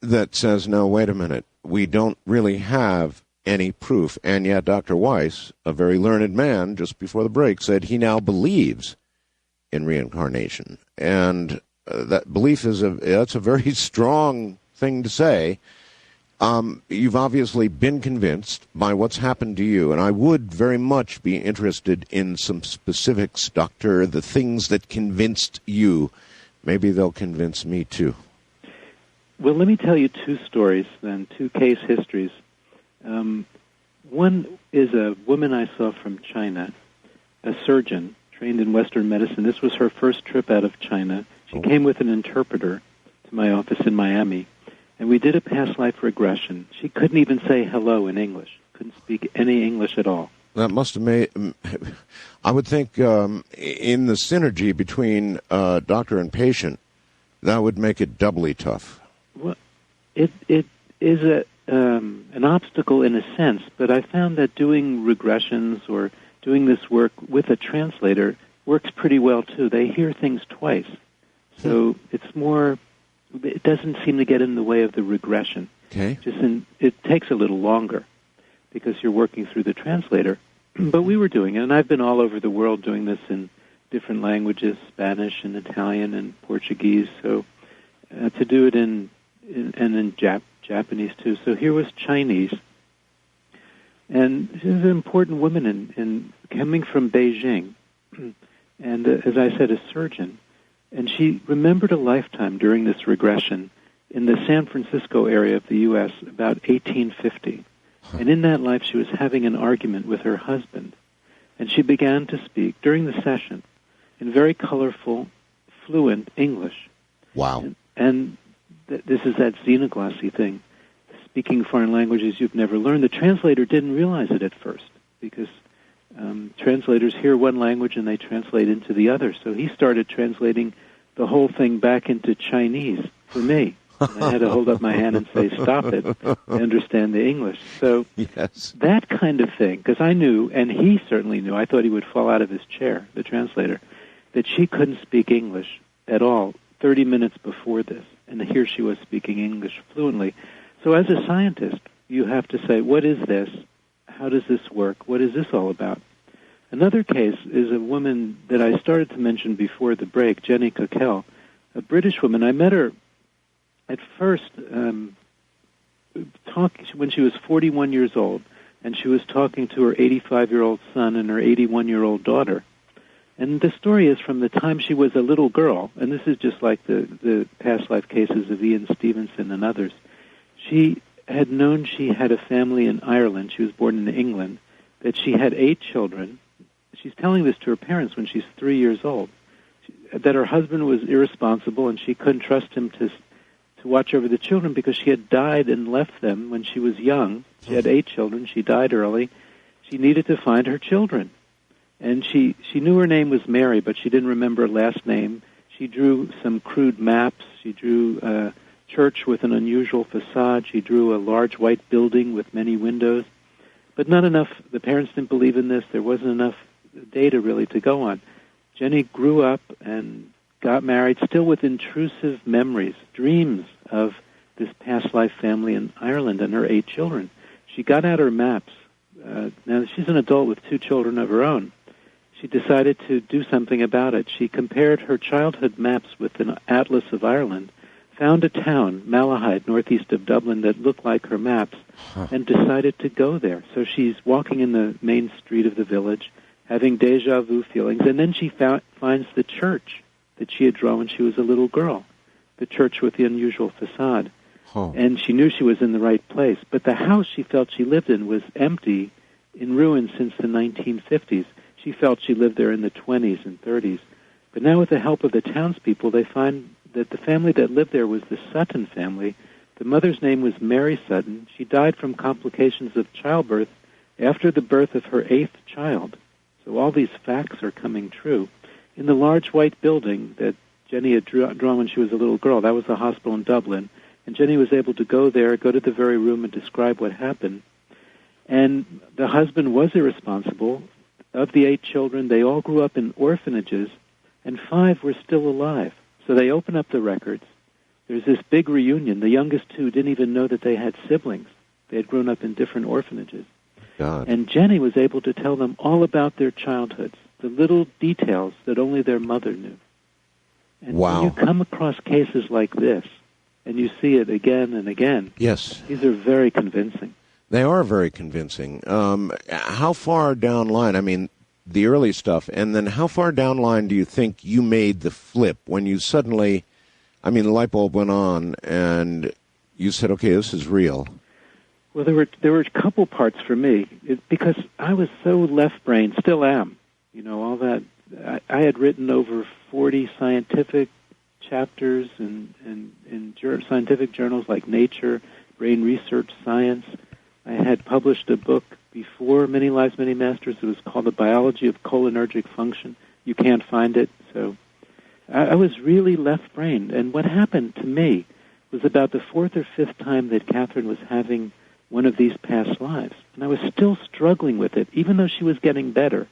that says, no, wait a minute, we don't really have any proof. And yet Dr. Weiss, a very learned man, just before the break, said he now believes in reincarnation. And that belief that's a very strong thing to say. You've obviously been convinced by what's happened to you, and I would very much be interested in some specifics, Doctor, the things that convinced you. Maybe they'll convince me, too.
Well, let me tell you two stories, then, two case histories. One is a woman I saw from China, a surgeon trained in Western medicine. This was her first trip out of China. She came with an interpreter to my office in Miami. And we did a past life regression. She couldn't even say hello in English. Couldn't speak any English at all.
That must have made, I would think, in the synergy between doctor and patient, that would make it doubly tough.
Well, it is an obstacle in a sense, but I found that doing regressions or doing this work with a translator works pretty well, too. They hear things twice. So it's more... It doesn't seem to get in the way of the regression.
Okay.
It takes a little longer because you're working through the translator. But we were doing it, and I've been all over the world doing this in different languages, Spanish and Italian and Portuguese. So to do it in Japanese too. So here was Chinese, and she's an important woman in coming from Beijing, and as I said, a surgeon. And she remembered a lifetime during this regression in the San Francisco area of the U.S. about 1850. And in that life, she was having an argument with her husband. And she began to speak during the session in very colorful, fluent English.
Wow.
And this is that xenoglossy thing, speaking foreign languages you've never learned. The translator didn't realize it at first because translators hear one language and they translate into the other. So he started translating the whole thing back into Chinese for me. And I had to hold up my hand and say, stop it. I understand the English. So
yes,
that kind of thing, because I knew, and he certainly knew, I thought he would fall out of his chair, the translator, that she couldn't speak English at all 30 minutes before this. And here she was speaking English fluently. So as a scientist, you have to say, what is this? How does this work? What is this all about? Another case is a woman that I started to mention before the break, Jenny Coquelle, a British woman. I met her at first when she was 41 years old, and she was talking to her 85-year-old son and her 81-year-old daughter. And the story is from the time she was a little girl, and this is just like the past life cases of Ian Stevenson and others. She had known she had a family in Ireland. She was born in England, that she had 8 children. She's telling this to her parents when she's 3 years old, that her husband was irresponsible and she couldn't trust him to watch over the children because she had died and left them when she was young. She had 8 children. She died early. She needed to find her children. And she knew her name was Mary, but she didn't remember her last name. She drew some crude maps. She drew a church with an unusual facade. She drew a large white building with many windows. But not enough. The parents didn't believe in this. There wasn't enough data really to go on. Jenny grew up and got married, still with intrusive memories, dreams of this past life family in Ireland and her 8 children. She got out her maps. Now, she's an adult with 2 children of her own. She decided to do something about it. She compared her childhood maps with an atlas of Ireland, found a town, Malahide, northeast of Dublin, that looked like her maps, and decided to go there. So she's walking in the main street of the village, having deja vu feelings, and then she finds the church that she had drawn when she was a little girl, the church with the unusual facade. And she knew she was in the right place. But the house she felt she lived in was empty, in ruins since the 1950s. She felt she lived there in the 20s and 30s. But now with the help of the townspeople, they find that the family that lived there was the Sutton family. The mother's name was Mary Sutton. She died from complications of childbirth after the birth of her 8th child. So all these facts are coming true. In the large white building that Jenny had drawn when she was a little girl, that was the hospital in Dublin, and Jenny was able to go there, go to the very room and describe what happened. And the husband was irresponsible. Of the 8 children, they all grew up in orphanages, and 5 were still alive. So they open up the records. There's this big reunion. The youngest 2 didn't even know that they had siblings. They had grown up in different orphanages.
God.
And Jenny was able to tell them all about their childhoods, the little details that only their mother knew. And when you come across cases like this, and you see it again and again,
yes,
these are very convincing.
They are very convincing. How far down line, I mean, the early stuff, and then how far down line do you think you made the flip when you suddenly, I mean, the light bulb went on and you said, okay, this is real?
Well, there were a couple parts for me, because I was so left-brained, still am. You know, all that. I had written over 40 scientific chapters in scientific journals like Nature, Brain Research, Science. I had published a book before Many Lives, Many Masters. It was called The Biology of Cholinergic Function. You can't find it. So I was really left-brained. And what happened to me was about the 4th or 5th time that Catherine was having one of these past lives. And I was still struggling with it, even though she was getting better.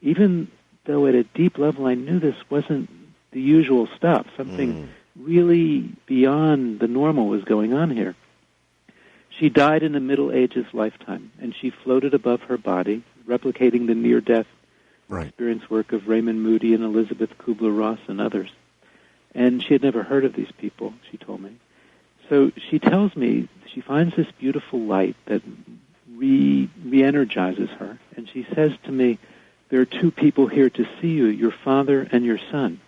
Even though at a deep level I knew this wasn't the usual stuff. Something really beyond the normal was going on here. She died in the Middle Ages lifetime, and she floated above her body, replicating the near-death experience work of Raymond Moody and Elizabeth Kubler-Ross and others. And she had never heard of these people, she told me. So she tells me she finds this beautiful light that re-energizes her, and she says to me, there are 2 people here to see you, your father and your son.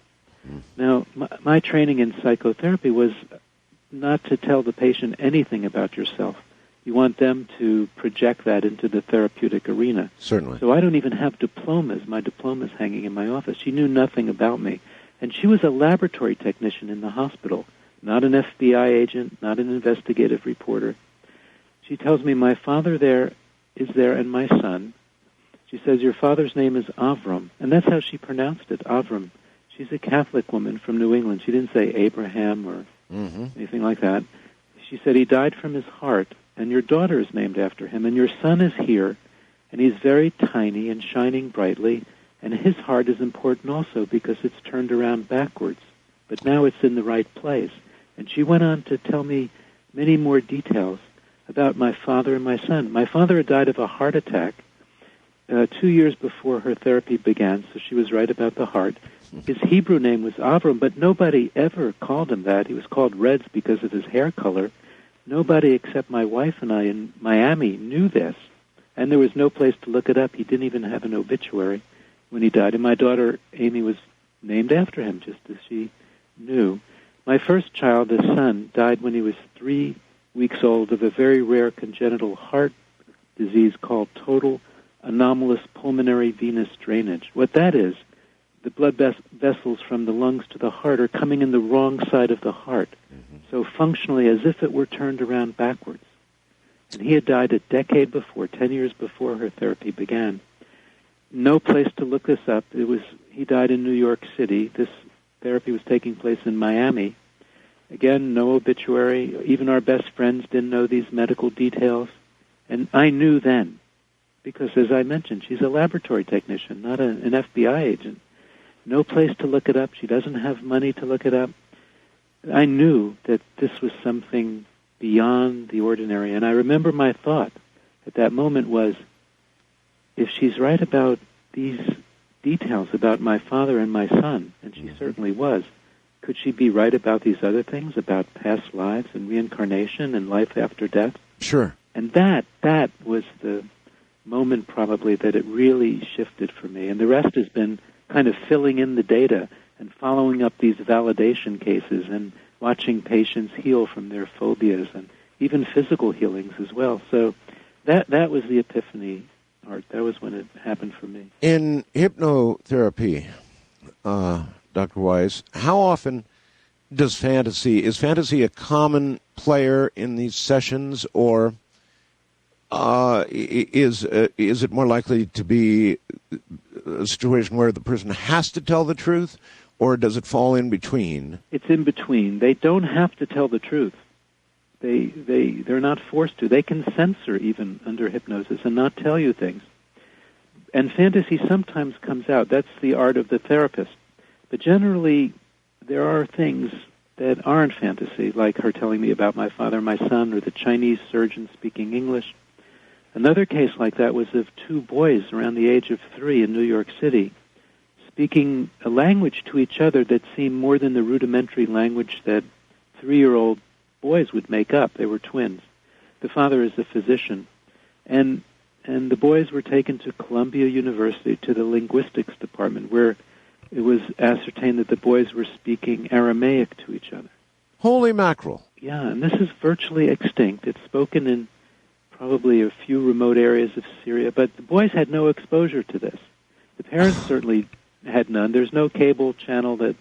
Now, my training in psychotherapy was not to tell the patient anything about yourself. You want them to project that into the therapeutic arena.
Certainly.
So I don't even have diplomas. My diploma's hanging in my office. She knew nothing about me. And she was a laboratory technician in the hospital, not an FBI agent, not an investigative reporter. She tells me, my father is there and my son. She says, your father's name is Avram. And that's how she pronounced it, Avram. She's a Catholic woman from New England. She didn't say Abraham or anything like that. She said, he died from his heart, and your daughter is named after him, and your son is here, and he's very tiny and shining brightly, and his heart is important also because it's turned around backwards, but now it's in the right place. And she went on to tell me many more details about my father and my son. My father had died of a heart attack 2 years before her therapy began, so she was right about the heart. His Hebrew name was Avram, but nobody ever called him that. He was called Reds because of his hair color. Nobody except my wife and I in Miami knew this, and there was no place to look it up. He didn't even have an obituary when he died, and my daughter Amy was named after him, just as she knew. My first child, his son, died when he was 3 weeks old of a very rare congenital heart disease called total anomalous pulmonary venous drainage. What that is, the blood vessels from the lungs to the heart are coming in the wrong side of the heart, so functionally as if it were turned around backwards. And he had died a decade before, 10 years before her therapy began. No place to look this up. He died in New York City. This therapy was taking place in Miami. Again, no obituary. Even our best friends didn't know these medical details. And I knew then, because as I mentioned, she's a laboratory technician, not an FBI agent. No place to look it up. She doesn't have money to look it up. I knew that this was something beyond the ordinary. And I remember my thought at that moment was, if she's right about these details about my father and my son, and she certainly was, could she be right about these other things, about past lives and reincarnation and life after death?
Sure.
And that was the moment probably that it really shifted for me. And the rest has been kind of filling in the data and following up these validation cases and watching patients heal from their phobias and even physical healings as well. So that was the epiphany, Art. That was when it happened for me.
In hypnotherapy, Dr. Weiss, how often is fantasy a common player in these sessions, or is it more likely to be a situation where the person has to tell the truth, or does it fall in between?
It's in between. They don't have to tell the truth. They're not forced to. They can censor even under hypnosis and not tell you things. And fantasy sometimes comes out. That's the art of the therapist. But generally, there are things that aren't fantasy, like her telling me about my father and my son, or the Chinese surgeon speaking English. Another case like that was of 2 boys around the age of 3 in New York City, speaking a language to each other that seemed more than the rudimentary language that 3-year-old boys would make up. They were twins. The father is a physician. And the boys were taken to Columbia University, to the linguistics department, where it was ascertained that the boys were speaking Aramaic to each other.
Holy mackerel.
Yeah, and this is virtually extinct. It's spoken in probably a few remote areas of Syria, but the boys had no exposure to this. The parents certainly had none. There's no cable channel that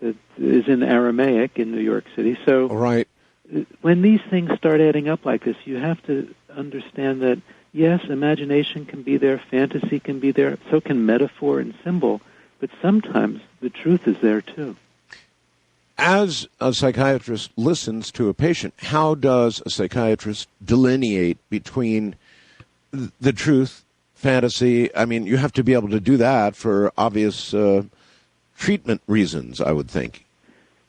is in Aramaic in New York City. So
right.
When these things start adding up like this, you have to understand that, yes, imagination can be there, fantasy can be there, so can metaphor and symbol, but sometimes the truth is there too.
As a psychiatrist listens to a patient, how does a psychiatrist delineate between the truth, fantasy? I mean, you have to be able to do that for obvious treatment reasons, I would think.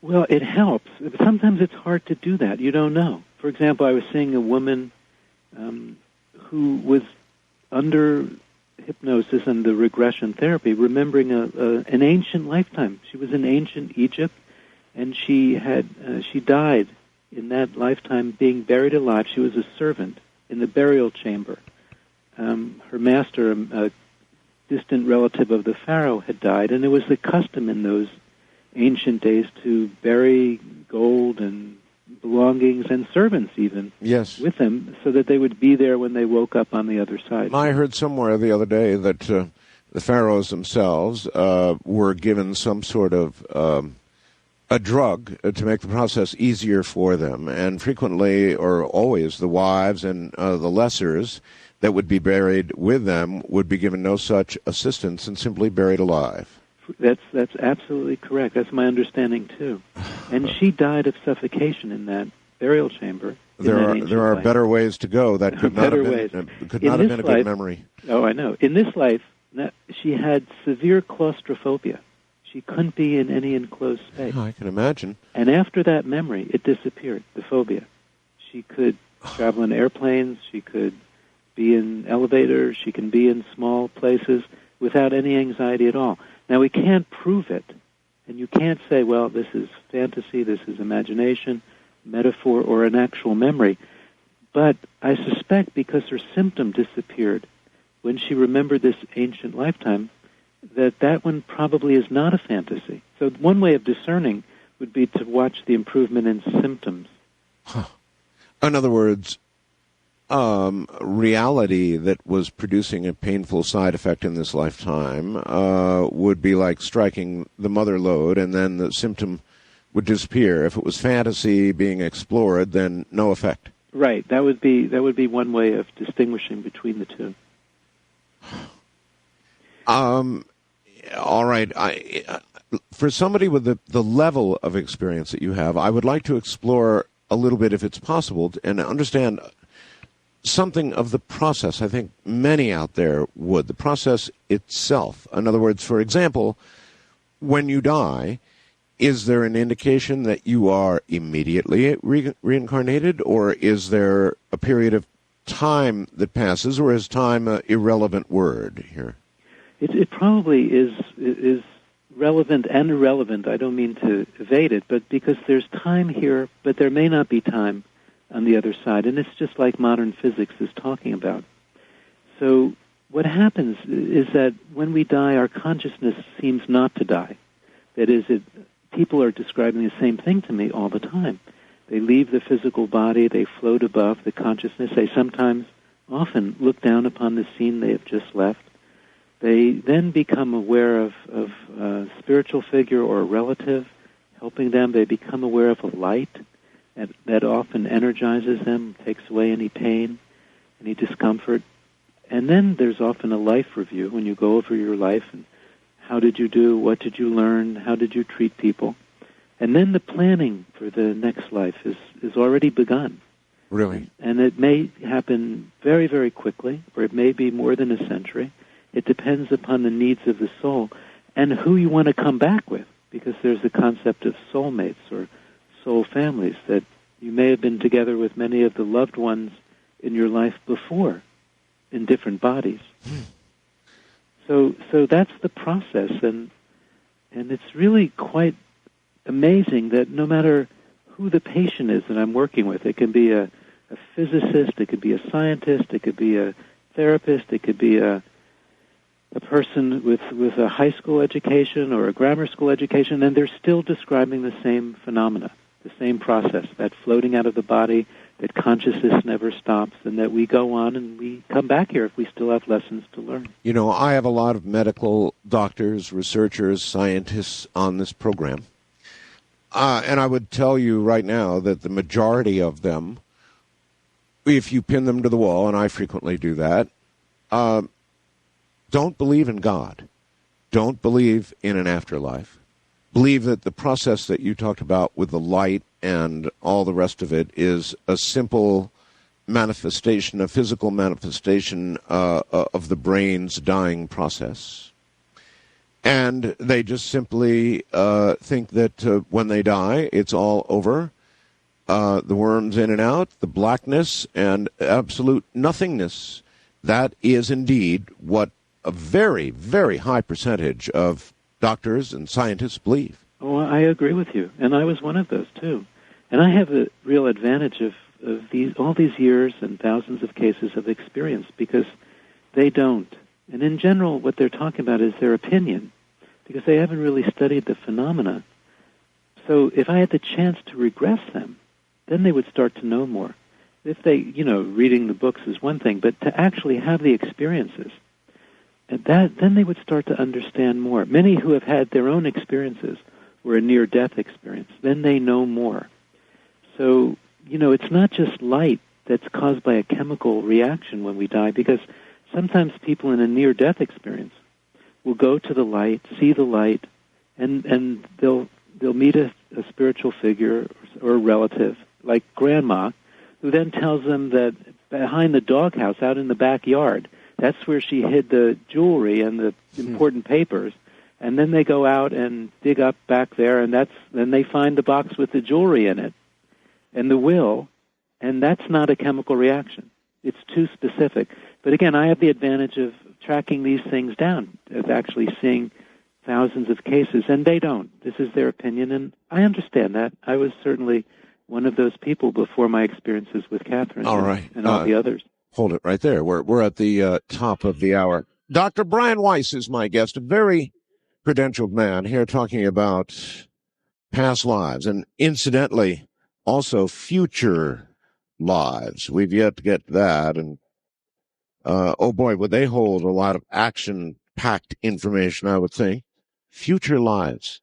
Well, it helps. Sometimes it's hard to do that. You don't know. For example, I was seeing a woman who was under hypnosis and the regression therapy, remembering an ancient lifetime. She was in ancient Egypt, and she died in that lifetime being buried alive. She was a servant in the burial chamber. Her master, a distant relative of the pharaoh, had died, and it was the custom in those ancient days to bury gold and belongings and servants even with them, so that they would be there when they woke up on the other side.
I heard somewhere the other day that the pharaohs themselves were given some sort of a drug to make the process easier for them, and frequently or always the wives and the lessers that would be buried with them would be given no such assistance and simply buried alive.
That's absolutely correct. That's my understanding too. And she died of suffocation in that burial chamber.
There are better ways to go. That could not have been a good memory.
Oh, I know. In this life, she had severe claustrophobia. She couldn't be in any enclosed space.
Oh, I can imagine.
And after that memory, it disappeared, the phobia. She could travel in airplanes. She could be in elevators. She can be in small places without any anxiety at all. Now, we can't prove it. And you can't say, well, this is fantasy, this is imagination, metaphor, or an actual memory. But I suspect because her symptom disappeared when she remembered this ancient lifetime, that one probably is not a fantasy. So one way of discerning would be to watch the improvement in symptoms.
Huh. In other words, reality that was producing a painful side effect in this lifetime would be like striking the mother lode, and then the symptom would disappear. If it was fantasy being explored, then no effect.
Right. That would be one way of distinguishing between the two.
All right. For somebody with the level of experience that you have, I would like to explore a little bit, if it's possible, and understand something of the process. I think many out there would. The process itself. In other words, for example, when you die, is there an indication that you are immediately reincarnated, or is there a period of time that passes, or is time an irrelevant word here?
It probably is relevant and irrelevant. I don't mean to evade it, but because there's time here, but there may not be time on the other side, and it's just like modern physics is talking about. So what happens is that when we die, our consciousness seems not to die. That is, people are describing the same thing to me all the time. They leave the physical body, they float above the consciousness, they sometimes, often, look down upon the scene they have just left. They then become aware of a spiritual figure or a relative helping them. They become aware of a light that often energizes them, takes away any pain, any discomfort. And then there's often a life review when you go over your life and how did you do, what did you learn, how did you treat people. And then the planning for the next life is already begun.
Really?
And it may happen very, very quickly, or it may be more than a century. It depends upon the needs of the soul and who you want to come back with, because there's the concept of soulmates or soul families, that you may have been together with many of the loved ones in your life before in different bodies. So that's the process, and it's really quite amazing that no matter who the patient is that I'm working with, it can be a physicist, it could be a scientist, it could be a therapist, it could be a person with a high school education or a grammar school education, and they're still describing the same phenomena, the same process, that floating out of the body, that consciousness never stops, and that we go on and we come back here if we still have lessons to learn.
You know, I have a lot of medical doctors, researchers, scientists on this program, and I would tell you right now that the majority of them, if you pin them to the wall, and I frequently do that, don't believe in God, don't believe in an afterlife, believe that the process that you talked about with the light and all the rest of it is a simple manifestation, a physical manifestation of the brain's dying process. And they just simply think that when they die, it's all over. The worms in and out, the blackness, and absolute nothingness. That is indeed what a very, very high percentage of doctors and scientists believe.
Oh, I agree with you, and I was one of those too. And I have a real advantage of all these years and thousands of cases of experience, because they don't. And in general, what they're talking about is their opinion, because they haven't really studied the phenomena. So if I had the chance to regress them, then they would start to know more. If they, reading the books is one thing, but to actually have the experiences, and then they would start to understand more. Many who have had their own experiences or a near-death experience, then they know more. So, it's not just light that's caused by a chemical reaction when we die, because sometimes people in a near-death experience will go to the light, see the light, and they'll they'll meet a spiritual figure or a relative, like Grandma, who then tells them that behind the doghouse out in the backyard, that's where she hid the jewelry and the important papers. And then they go out and dig up back there, and then they find the box with the jewelry in it and the will, and that's not a chemical reaction. It's too specific. But again, I have the advantage of tracking these things down, of actually seeing thousands of cases, and they don't. This is their opinion, and I understand that. I was certainly one of those people before my experiences with Catherine and all the others.
Hold it right there. We're at the top of the hour. Dr. Brian Weiss is my guest, a very credentialed man here talking about past lives and, incidentally, also future lives. We've yet to get to that, and oh boy, would they hold a lot of action-packed information, I would think. Future lives.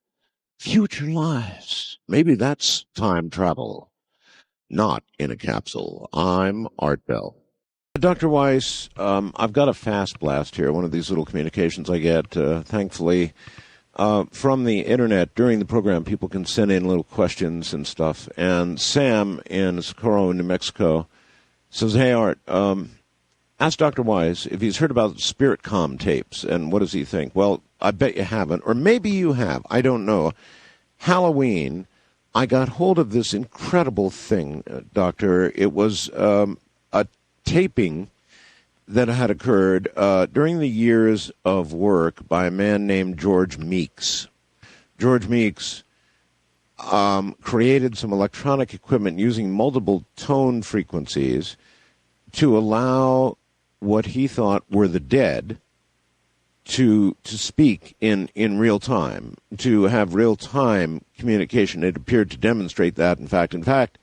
Future lives. Maybe that's time travel. Not in a capsule. I'm Art Bell. Dr. Weiss, I've got a fast blast here, one of these little communications I get, thankfully, from the Internet. During the program, people can send in little questions and stuff. And Sam in Socorro, New Mexico, says, hey, Art, ask Dr. Weiss if he's heard about Spirit Com tapes, and what does he think? Well, I bet you haven't, or maybe you have. I don't know. Halloween, I got hold of this incredible thing, Doctor. It was a taping that had occurred during the years of work by a man named George Meeks. George Meeks created some electronic equipment using multiple tone frequencies to allow what he thought were the dead to speak in real time, to have real-time communication. It appeared to demonstrate that, in fact.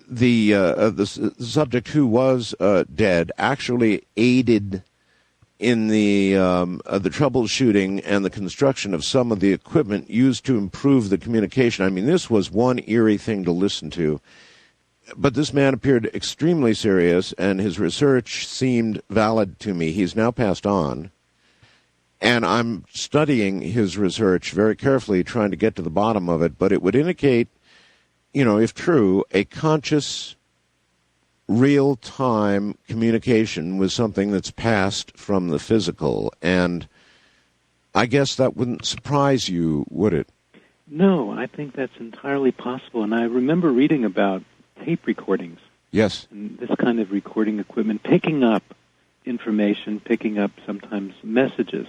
The subject who was dead actually aided in the troubleshooting and the construction of some of the equipment used to improve the communication. I mean, this was one eerie thing to listen to. But this man appeared extremely serious, and his research seemed valid to me. He's now passed on, and I'm studying his research very carefully, trying to get to the bottom of it. But it would indicate, you know, if true, a conscious, real-time communication with something that's passed from the physical. And I guess that wouldn't surprise you, would it?
No, I think that's entirely possible. And I remember reading about tape recordings.
Yes.
And this kind of recording equipment, picking up information, picking up sometimes messages.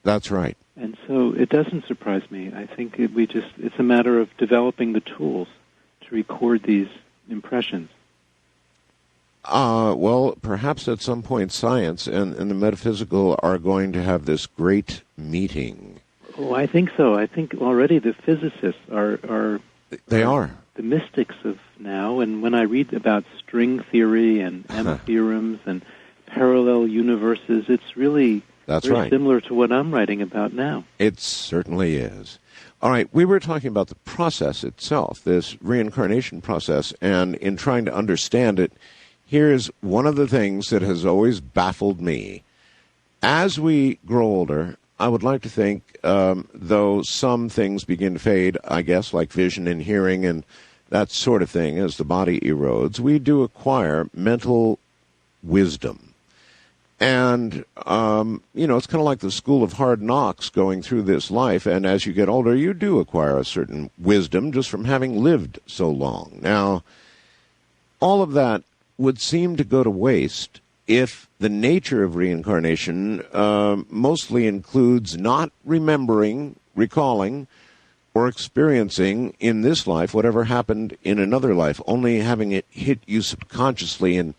That's right.
And so it doesn't surprise me. I think it's a matter of developing the tools to record these impressions.
Well, perhaps at some point science and the metaphysical are going to have this great meeting.
Oh, I think so. I think already the physicists are the mystics of now, and when I read about string theory and M theorems and parallel universes, it's really very similar to what I'm writing about now.
It certainly is. All right, we were talking about the process itself, this reincarnation process, and in trying to understand it, here's one of the things that has always baffled me. As we grow older, I would like to think, though some things begin to fade, I guess, like vision and hearing and that sort of thing, as the body erodes, we do acquire mental wisdom. And, it's kind of like the school of hard knocks going through this life, and as you get older, you do acquire a certain wisdom just from having lived so long. Now, all of that would seem to go to waste if the nature of reincarnation mostly includes not remembering, recalling, or experiencing in this life whatever happened in another life, only having it hit you subconsciously and,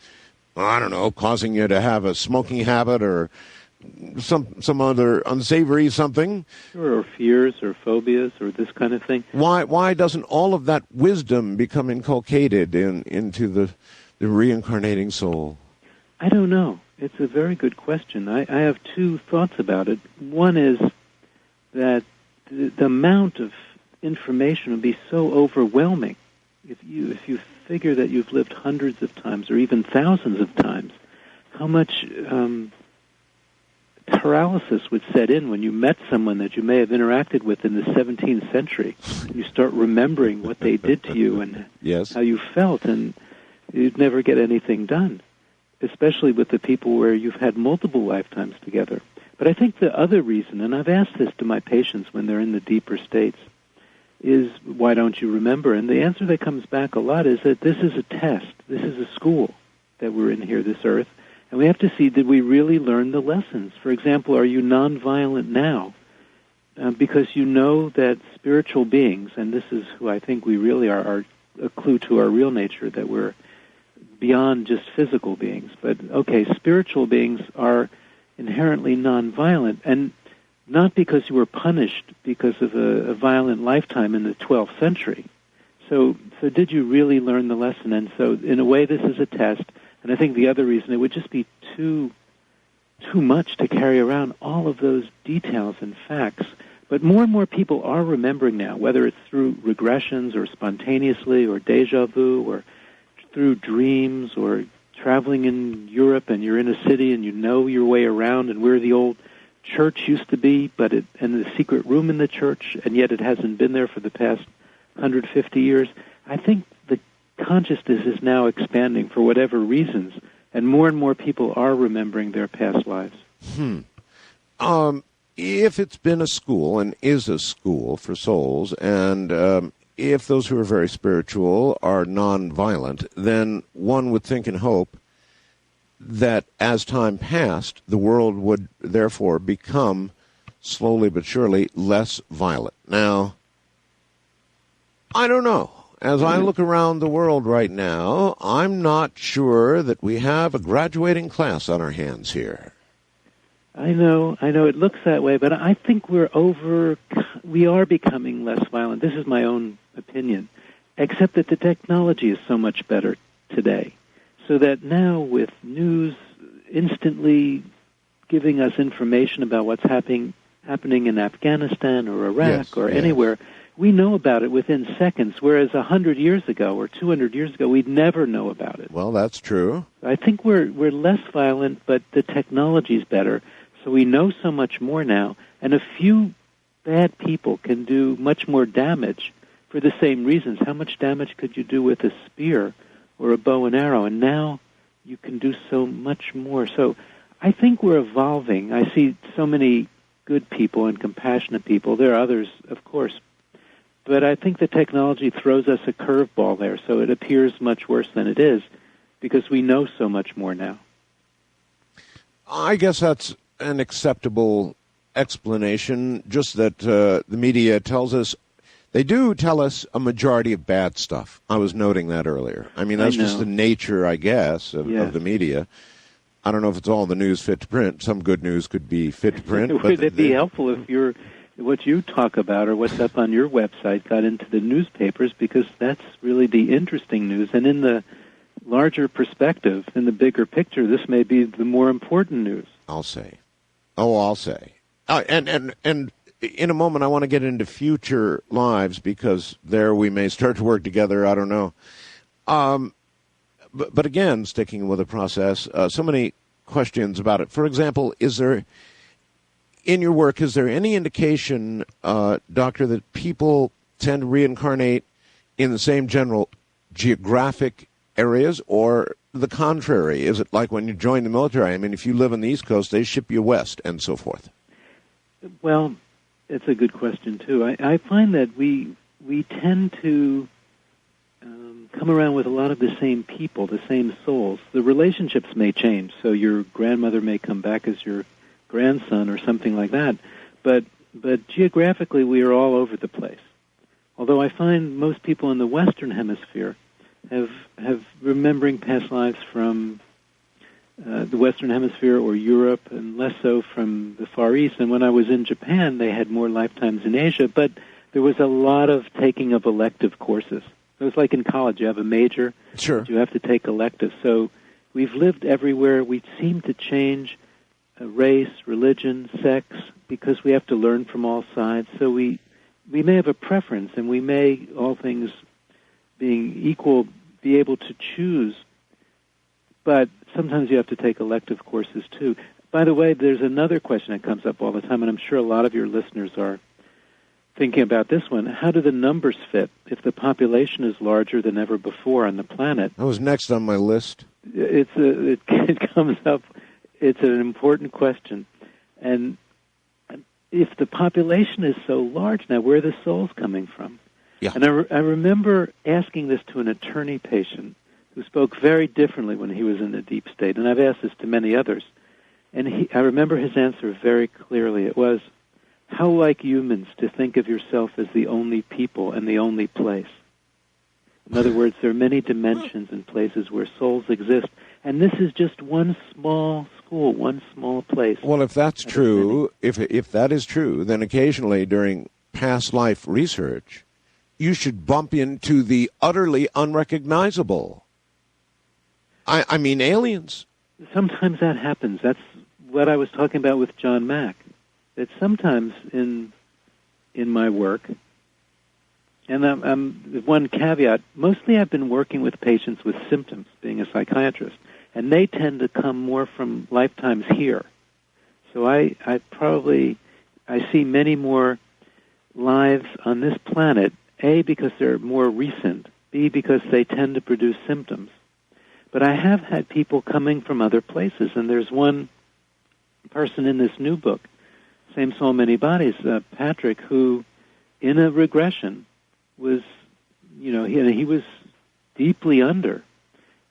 I don't know, causing you to have a smoking habit or some other unsavory something.
Sure, or fears or phobias or this kind of thing.
Why doesn't all of that wisdom become inculcated into the reincarnating soul?
I don't know. It's a very good question. I have two thoughts about it. One is that the amount of information would be so overwhelming. If you figure that you've lived hundreds of times or even thousands of times, how much paralysis would set in when you met someone that you may have interacted with in the 17th century. You start remembering what they did to you and how you felt, and you'd never get anything done, especially with the people where you've had multiple lifetimes together. But I think the other reason, and I've asked this to my patients when they're in the deeper states, is why don't you remember? And the answer that comes back a lot is that this is a test. This is a school that we're in here, this earth. And we have to see, did we really learn the lessons? For example, are you nonviolent now? Because you know that spiritual beings, and this is who I think we really are a clue to our real nature, that we're beyond just physical beings. But, okay, spiritual beings are inherently nonviolent, and not because you were punished because of a violent lifetime in the 12th century. So did you really learn the lesson? And so, in a way, this is a test. And I think the other reason, it would just be too much to carry around all of those details and facts. But more and more people are remembering now, whether it's through regressions or spontaneously or deja vu or through dreams or traveling in Europe and you're in a city and you know your way around and where the old church used to be, and the secret room in the church, and yet it hasn't been there for the past 150 years. I think the consciousness is now expanding for whatever reasons, and more people are remembering their past lives.
If it's been a school and is a school for souls, and if those who are very spiritual are nonviolent, then one would think and hope that as time passed, the world would therefore become slowly but surely less violent. Now, I don't know. As I look around the world right now, I'm not sure that we have a graduating class on our hands here.
I know it looks that way, but I think we are becoming less violent. This is my own opinion, except that the technology is so much better today. So that now with news instantly giving us information about what's happening in Afghanistan or Iraq or anywhere, we know about it within seconds, whereas 100 years ago or 200 years ago, we'd never know about it.
Well, that's true.
I think we're less violent, but the technology's better, so we know so much more now, and a few bad people can do much more damage for the same reasons. How much damage could you do with a spear or a bow and arrow? And now you can do so much more. So I think we're evolving. I see so many good people and compassionate people. There are others, of course. But I think the technology throws us a curveball there, so it appears much worse than it is because we know so much more now.
I guess that's an acceptable explanation, just that the media tells us. They do tell us a majority of bad stuff. I was noting that earlier. I mean, that's just the nature, I guess, of the media. I don't know if it's all the news fit to print. Some good news could be fit to print.
Would it be helpful if what you talk about or what's up on your website got into the newspapers, because that's really the interesting news. And in the larger perspective, in the bigger picture, this may be the more important news.
I'll say. And in a moment, I want to get into future lives because there we may start to work together. I don't know. But again, sticking with the process, so many questions about it. For example, in your work, is there any indication, Doctor, that people tend to reincarnate in the same general geographic areas, or the contrary? Is it like when you join the military? I mean, if you live on the East Coast, they ship you west and so forth.
Well, it's a good question, too. I find that we tend to come around with a lot of the same people, the same souls. The relationships may change, so your grandmother may come back as your grandson or something like that, but geographically we are all over the place. Although I find most people in the Western Hemisphere have remembering past lives from the Western Hemisphere or Europe, and less so from the Far East. And when I was in Japan, they had more lifetimes in Asia, but there was a lot of taking of elective courses. It was like in college. You have a major, you have to take electives. So we've lived everywhere. We seem to change race, religion, sex, because we have to learn from all sides. So we may have a preference, and we may, all things being equal, be able to choose. But sometimes you have to take elective courses, too. By the way, there's another question that comes up all the time, and I'm sure a lot of your listeners are thinking about this one. How do the numbers fit if the population is larger than ever before on the planet?
That was next on my list.
It comes up. It's an important question. And if the population is so large now, where are the souls coming from?
Yeah.
And I remember asking this to an attorney patient who spoke very differently when he was in the deep state, and I've asked this to many others. And I remember his answer very clearly. It was, how like humans to think of yourself as the only people and the only place. In other words, there are many dimensions and places where souls exist, and this is just one small school, one small place.
Well, if that's true, if that is true, then occasionally during past life research, you should bump into the utterly unrecognizable. I mean, aliens.
Sometimes that happens. That's what I was talking about with John Mack. That sometimes in my work, and one caveat, mostly I've been working with patients with symptoms, being a psychiatrist, and they tend to come more from lifetimes here. So I see many more lives on this planet, A, because they're more recent, B, because they tend to produce symptoms. But I have had people coming from other places, and there's one person in this new book, Same Soul, Many Bodies, Patrick, who, in a regression, was, he was deeply under,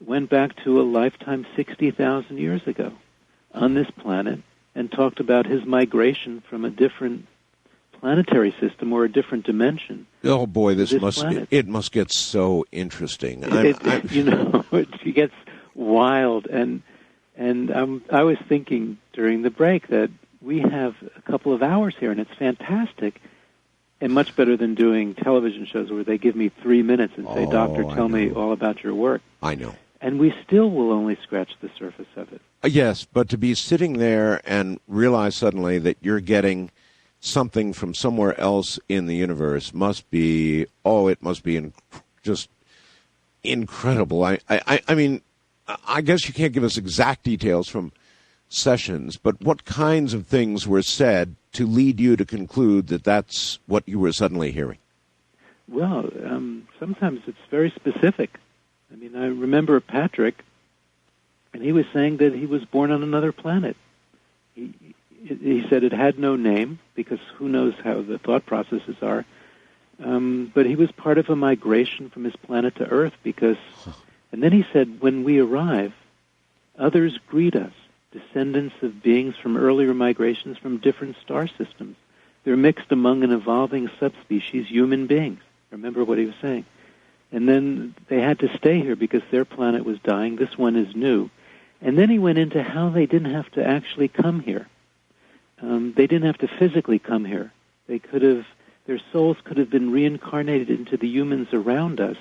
went back to a lifetime 60,000 years ago on this planet and talked about his migration from a different planetary system or a different dimension.
Oh boy, it must get so interesting.
It gets wild, and I was thinking during the break that we have a couple of hours here, and it's fantastic, and much better than doing television shows where they give me 3 minutes and say, "Doctor, tell me all about your work."
I know.
And we still will only scratch the surface of it.
Yes, but to be sitting there and realize suddenly that you're getting something from somewhere else in the universe must be, just incredible. I mean, I guess you can't give us exact details from sessions, but what kinds of things were said to lead you to conclude that that's what you were suddenly hearing?
Well, sometimes it's very specific. I mean, I remember Patrick, and he was saying that he was born on another planet. He said it had no name, because who knows how the thought processes are. But he was part of a migration from his planet to Earth, and then he said, when we arrive, others greet us, descendants of beings from earlier migrations from different star systems. They're mixed among an evolving subspecies, human beings. Remember what he was saying. And then they had to stay here because their planet was dying. This one is new. And then he went into how they didn't have to actually come here. They didn't have to physically come here. Their souls could have been reincarnated into the humans around us,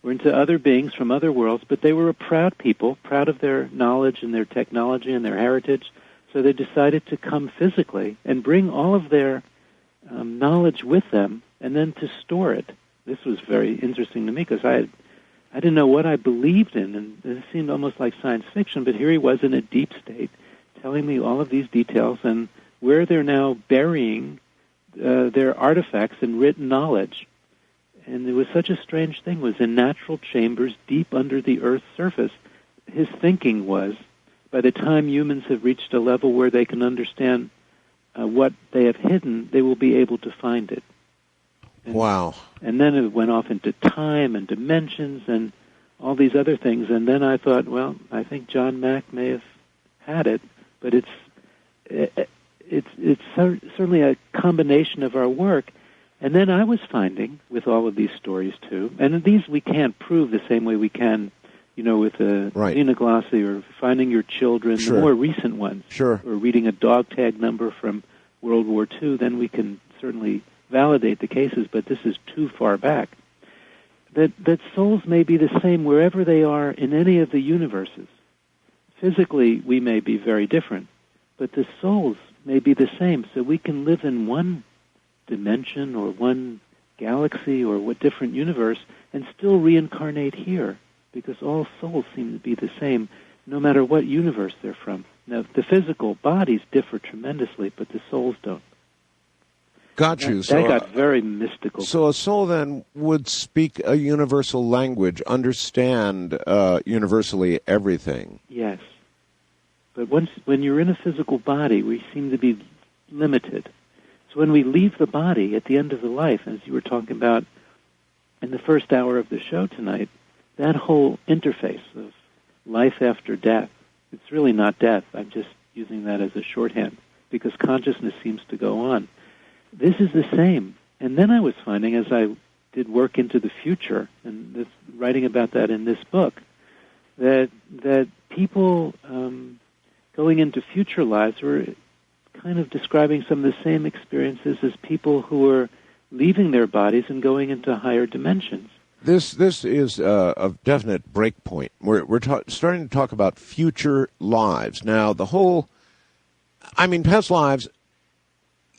or into other beings from other worlds, but they were a proud people, proud of their knowledge and their technology and their heritage, so they decided to come physically and bring all of their knowledge with them and then to store it. This was very interesting to me because I didn't know what I believed in, and it seemed almost like science fiction, but here he was in a deep state telling me all of these details and where they're now burying their artifacts and written knowledge. And it was such a strange thing, was in natural chambers deep under the Earth's surface. His thinking was, by the time humans have reached a level where they can understand what they have hidden, they will be able to find it.
Wow.
And then it went off into time and dimensions and all these other things. And then I thought, well, I think John Mack may have had it, but it's certainly a combination of our work. And then I was finding, with all of these stories, too, and these we can't prove the same way we can, with a xenoglossy or finding your children, the more recent ones, or reading a dog tag number from World War II, then we can certainly validate the cases, but this is too far back. That souls may be the same wherever they are in any of the universes. Physically, we may be very different, but the souls may be the same, so we can live in one dimension or one galaxy or what different universe and still reincarnate here, because all souls seem to be the same no matter what universe they're from. Now, the physical bodies differ tremendously, but the souls don't.
Got you.
That got very mystical.
So a soul then would speak a universal language, understand universally everything.
Yes. But when you're in a physical body, we seem to be limited. So when we leave the body at the end of the life, as you were talking about in the first hour of the show tonight, that whole interface of life after death, it's really not death. I'm just using that as a shorthand because consciousness seems to go on. This is the same. And then I was finding, as I did work into the future, and writing about that in this book, that people going into future lives were kind of describing some of the same experiences as people who were leaving their bodies and going into higher dimensions.
This is a definite break point. We're starting to talk about future lives. Now, past lives,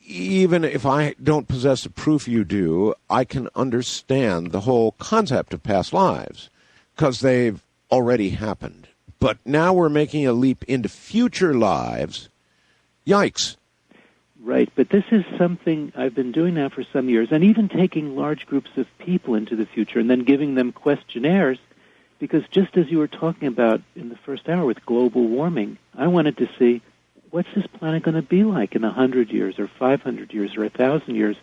even if I don't possess the proof you do, I can understand the whole concept of past lives because they've already happened. But now we're making a leap into future lives. Yikes.
Right, but this is something I've been doing now for some years, and even taking large groups of people into the future and then giving them questionnaires, because just as you were talking about in the first hour with global warming, I wanted to see, what's this planet going to be like in 100 years or 500 years or 1,000 years?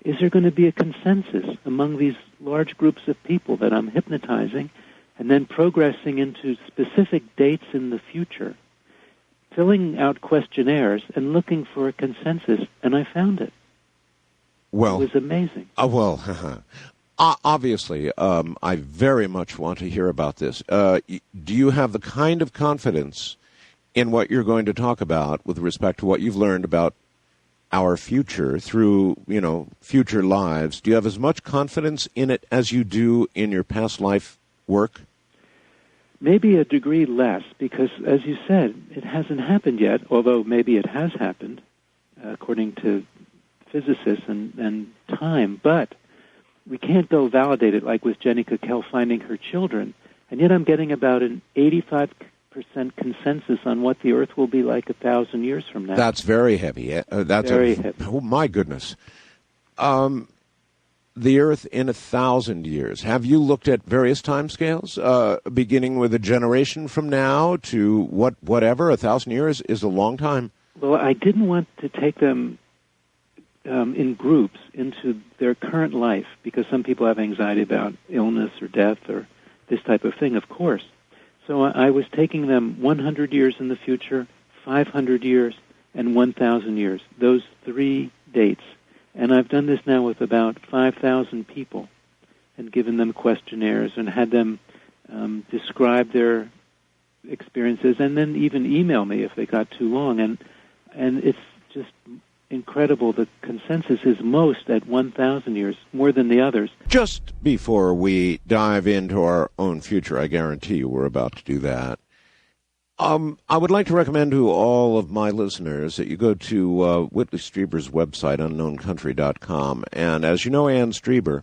Is there going to be a consensus among these large groups of people that I'm hypnotizing and then progressing into specific dates in the future, filling out questionnaires and looking for a consensus, and I found it.
Well,
it was amazing.
Obviously, I very much want to hear about this. Do you have the kind of confidence in what you're going to talk about with respect to what you've learned about our future through, future lives? Do you have as much confidence in it as you do in your past life work?
Maybe a degree less, because, as you said, it hasn't happened yet, although maybe it has happened, according to physicists and time. But we can't go validate it like with Jenny Kukel finding her children. And yet I'm getting about an 85% consensus on what the Earth will be like 1,000 years from now.
That's very heavy. That's
very heavy.
Oh, my goodness. The Earth in 1,000 years. Have you looked at various timescales, beginning with a generation from now to whatever? 1,000 years is a long time.
Well, I didn't want to take them in groups into their current life, because some people have anxiety about illness or death or this type of thing, of course. So I was taking them 100 years in the future, 500 years, and 1,000 years, those 3 dates. And I've done this now with about 5,000 people and given them questionnaires and had them describe their experiences and then even email me if they got too long. And it's just incredible. The consensus is most at 1,000 years, more than the others.
Just before we dive into our own future, I guarantee you we're about to do that. I would like to recommend to all of my listeners that you go to Whitley Strieber's website, unknowncountry.com. And as you know, Ann Strieber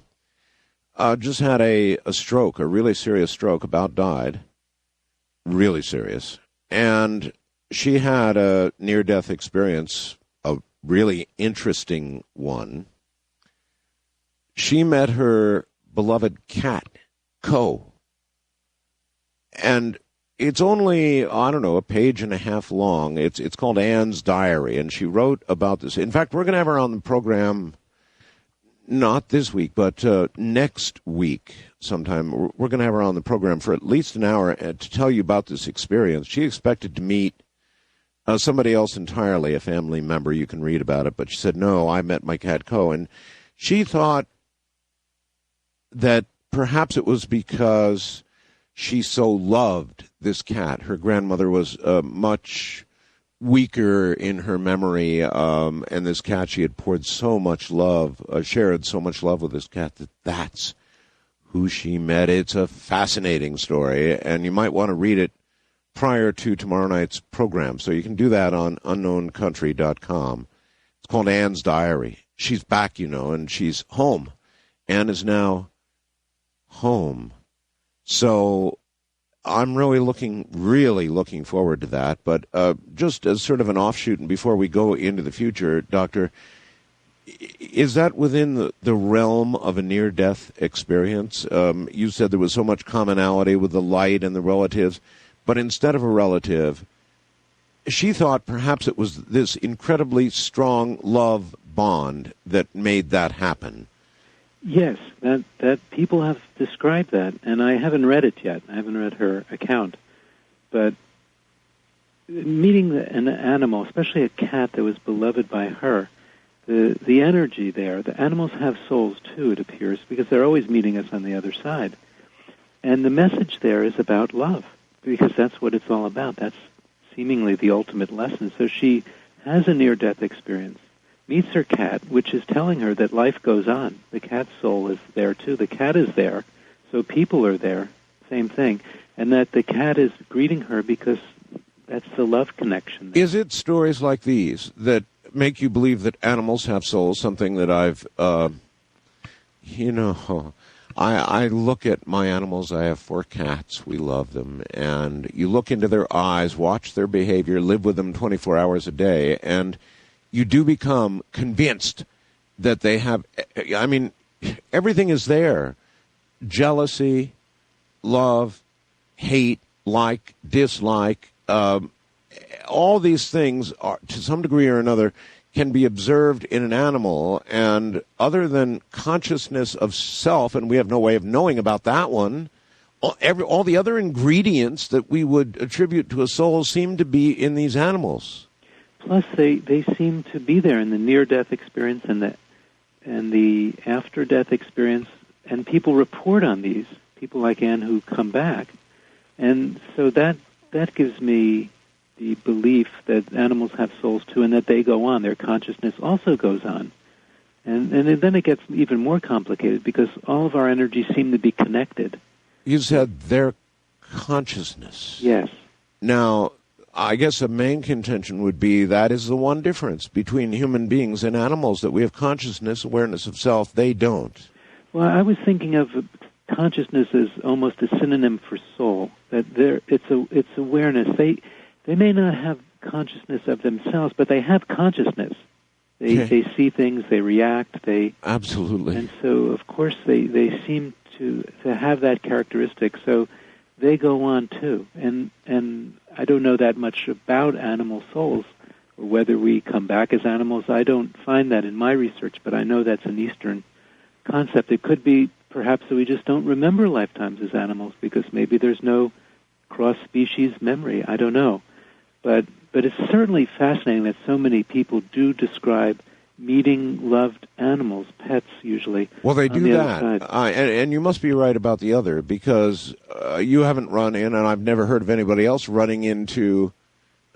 just had a stroke, a really serious stroke, about died. Really serious. And she had a near-death experience, a really interesting one. She met her beloved cat, Co. And it's only, a page and a half long. It's called Anne's Diary, and she wrote about this. In fact, we're going to have her on the program not this week, but next week sometime. We're going to have her on the program for at least an hour to tell you about this experience. She expected to meet somebody else entirely, a family member. You can read about it, but she said, no, I met my cat Co. And she thought that perhaps it was because she so loved this cat. Her grandmother was much weaker in her memory, and this cat, she had poured so much love, shared so much love with this cat, that's who she met. It's a fascinating story, and you might want to read it prior to tomorrow night's program, so you can do that on unknowncountry.com. It's called Anne's Diary. She's back, and she's home. Anne is now home. So I'm really looking forward to that. But just as sort of an offshoot, and before we go into the future, Doctor, is that within the realm of a near-death experience? You said there was so much commonality with the light and the relatives, but instead of a relative, she thought perhaps it was this incredibly strong love bond that made that happen.
Yes, that people have described that, and I haven't read it yet. I haven't read her account. But meeting an animal, especially a cat that was beloved by her, the energy there, the animals have souls too, it appears, because they're always meeting us on the other side. And the message there is about love, because that's what it's all about. That's seemingly the ultimate lesson. So she has a near-death experience, meets her cat, which is telling her that life goes on. The cat's soul is there too. The cat is there, so people are there, same thing. And that the cat is greeting her because that's the love connection there.
Is it stories like these that make you believe that animals have souls, something that I've, I look at my animals. I have 4 cats. We love them. And you look into their eyes, watch their behavior, live with them 24 hours a day, and you do become convinced that they have, everything is there. Jealousy, love, hate, like, dislike, all these things are, to some degree or another, can be observed in an animal, and other than consciousness of self, and we have no way of knowing about that one, all the other ingredients that we would attribute to a soul seem to be in these animals.
Plus, they seem to be there in the near-death experience and the after-death experience, and people report on these, people like Anne who come back. And so that gives me the belief that animals have souls too, and that they go on. Their consciousness also goes on. And then it gets even more complicated because all of our energies seem to be connected.
You said their consciousness.
Yes.
Now, I guess a main contention would be that is the one difference between human beings and animals, that we have consciousness, awareness of self. They don't.
Well, I was thinking of consciousness as almost a synonym for soul. That it's awareness. They may not have consciousness of themselves, but they have consciousness. They see things, they react,
absolutely.
And so, of course, they seem to have that characteristic. So they go on too. And I don't know that much about animal souls, or whether we come back as animals. I don't find that in my research, but I know that's an Eastern concept. It could be perhaps that we just don't remember lifetimes as animals because maybe there's no cross-species memory. I don't know. But it's certainly fascinating that so many people do describe meeting loved animals, pets usually.
Well, they do that. And you must be right about the other, because you haven't run in, and I've never heard of anybody else running into,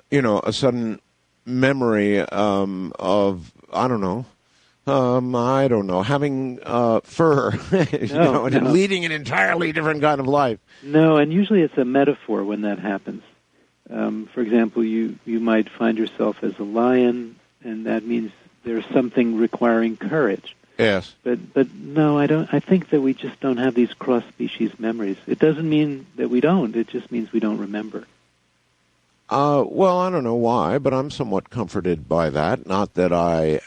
a sudden memory of, having fur, and leading an entirely different kind of life.
No, and usually it's a metaphor when that happens. For example, you might find yourself as a lion, and that means there's something requiring courage.
Yes.
But no, I don't. I think that we just don't have these cross-species memories. It doesn't mean that we don't. It just means we don't remember.
Well, I don't know why, but I'm somewhat comforted by that. Not that I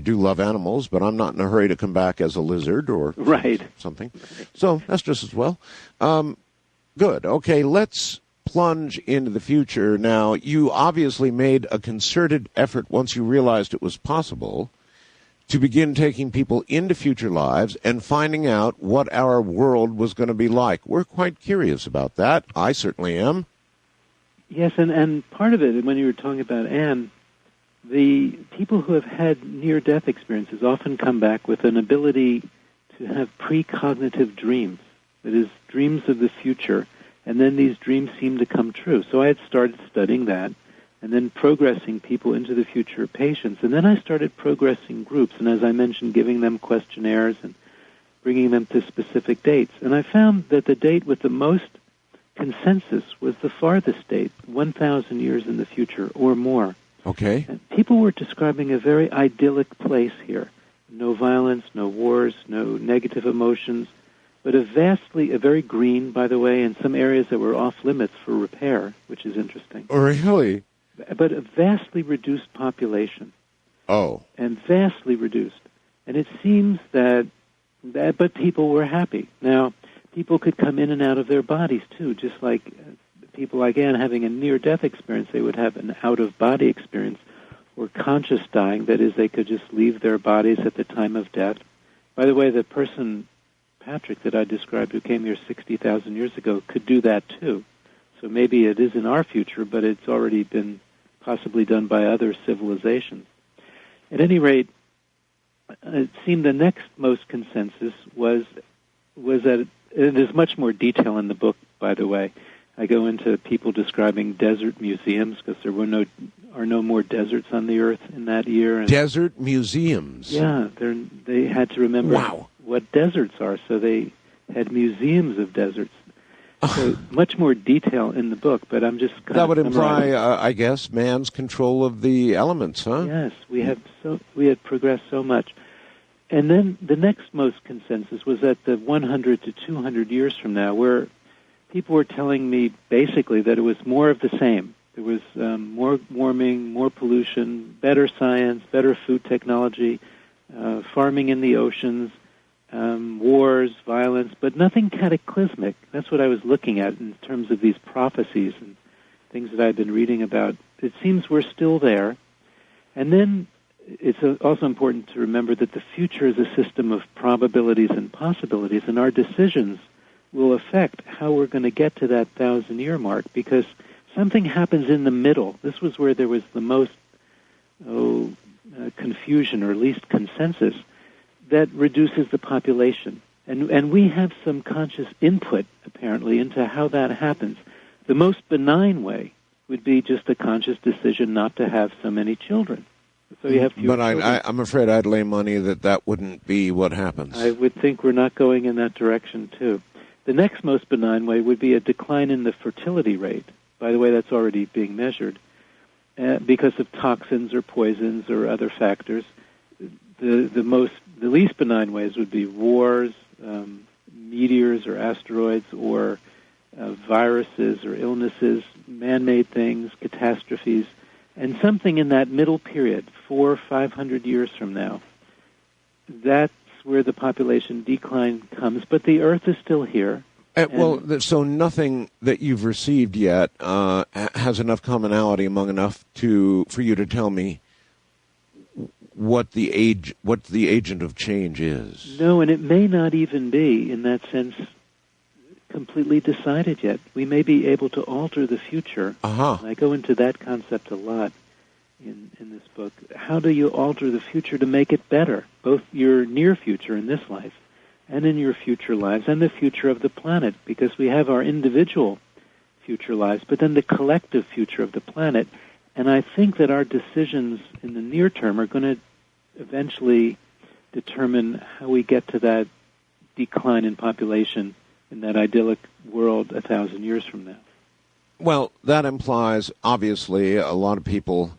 do love animals, but I'm not in a hurry to come back as a lizard or something. So that's just as well. Good. Okay, let's plunge into the future. Now, you obviously made a concerted effort once you realized it was possible to begin taking people into future lives and finding out what our world was going to be like. We're quite curious about that. I certainly am.
Yes, and part of it, when you were talking about Anne, the people who have had near-death experiences often come back with an ability to have precognitive dreams, that is, dreams of the future, and then these dreams seem to come true. So I had started studying that, and then progressing people into the future patients. And then I started progressing groups, and as I mentioned, giving them questionnaires and bringing them to specific dates. And I found that the date with the most consensus was the farthest date, 1,000 years in the future or more.
Okay.
And people were describing a very idyllic place here. No violence, no wars, no negative emotions. but a very green, by the way, in some areas that were off limits for repair, which is interesting.
Really?
But a vastly reduced population.
Oh.
And vastly reduced. And it seems but people were happy. Now, people could come in and out of their bodies, too, just like people, again, having a near-death experience, they would have an out-of-body experience or conscious dying. That is, they could just leave their bodies at the time of death. By the way, the person, Patrick, that I described who came here 60,000 years ago could do that, too. So maybe it is in our future, but it's already been possibly done by other civilizations. At any rate, it seemed the next most consensus was that, and there's much more detail in the book, by the way. I go into people describing desert museums because there are no more deserts on the earth in that year. And
desert museums?
Yeah, they had to remember what deserts are, so they had museums of deserts. So much more detail in the book, but I'm just
that would imply, I guess, man's control of the elements, huh?
Yes, we had progressed so much. And then the next most consensus was that the 100 to 200 years from now, where people were telling me basically that it was more of the same. There was more warming, more pollution, better science, better food technology, farming in the oceans, wars, violence, but nothing cataclysmic. That's what I was looking at in terms of these prophecies and things that I've been reading about. It seems we're still there. And then it's also important to remember that the future is a system of probabilities and possibilities, and our decisions will affect how we're going to get to that 1,000-year mark, because something happens in the middle. This was where there was the most confusion, or at least consensus, that reduces the population. And we have some conscious input, apparently, into how that happens. The most benign way would be just a conscious decision not to have so many children. So you have fewer children.
I'm afraid I'd lay money that wouldn't be what happens.
I would think we're not going in that direction, too. The next most benign way would be a decline in the fertility rate. By the way, that's already being measured. Because of toxins or poisons or other factors. The least benign ways would be wars, meteors or asteroids, or viruses or illnesses, man-made things, catastrophes, and something in that middle period, 400 or 500 years from now. That's where the population decline comes, but the Earth is still here.
So nothing that you've received yet has enough commonality among enough for you to tell me what the agent of change is.
No, and it may not even be, in that sense, completely decided yet. We may be able to alter the future.
Uh-huh.
I go into that concept a lot in this book. How do you alter the future to make it better, both your near future in this life and in your future lives and the future of the planet? Because we have our individual future lives, but then the collective future of the planet. And I think that our decisions in the near term are going to eventually determine how we get to that decline in population in that idyllic world 1,000 years from now.
Well, that implies, obviously, a lot of people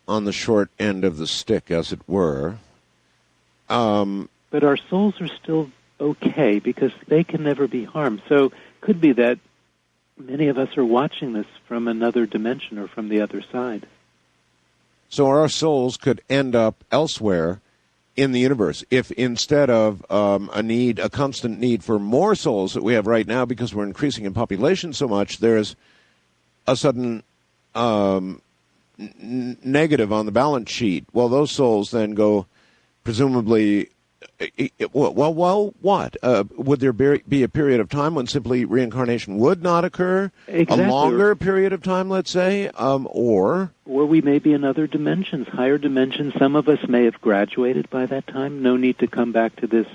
on the short end of the stick, as it were.
But our souls are still okay because they can never be harmed. So it could be that many of us are watching this from another dimension or from the other side.
So our souls could end up elsewhere in the universe if instead of a constant need for more souls that we have right now because we're increasing in population so much, there's a sudden negative on the balance sheet. Well, those souls then go presumably... what? Would there be a period of time when simply reincarnation would not occur?
Exactly.
A longer period of time, let's say? Or
we may be in other dimensions, higher dimensions. Some of us may have graduated by that time. No need to come back to this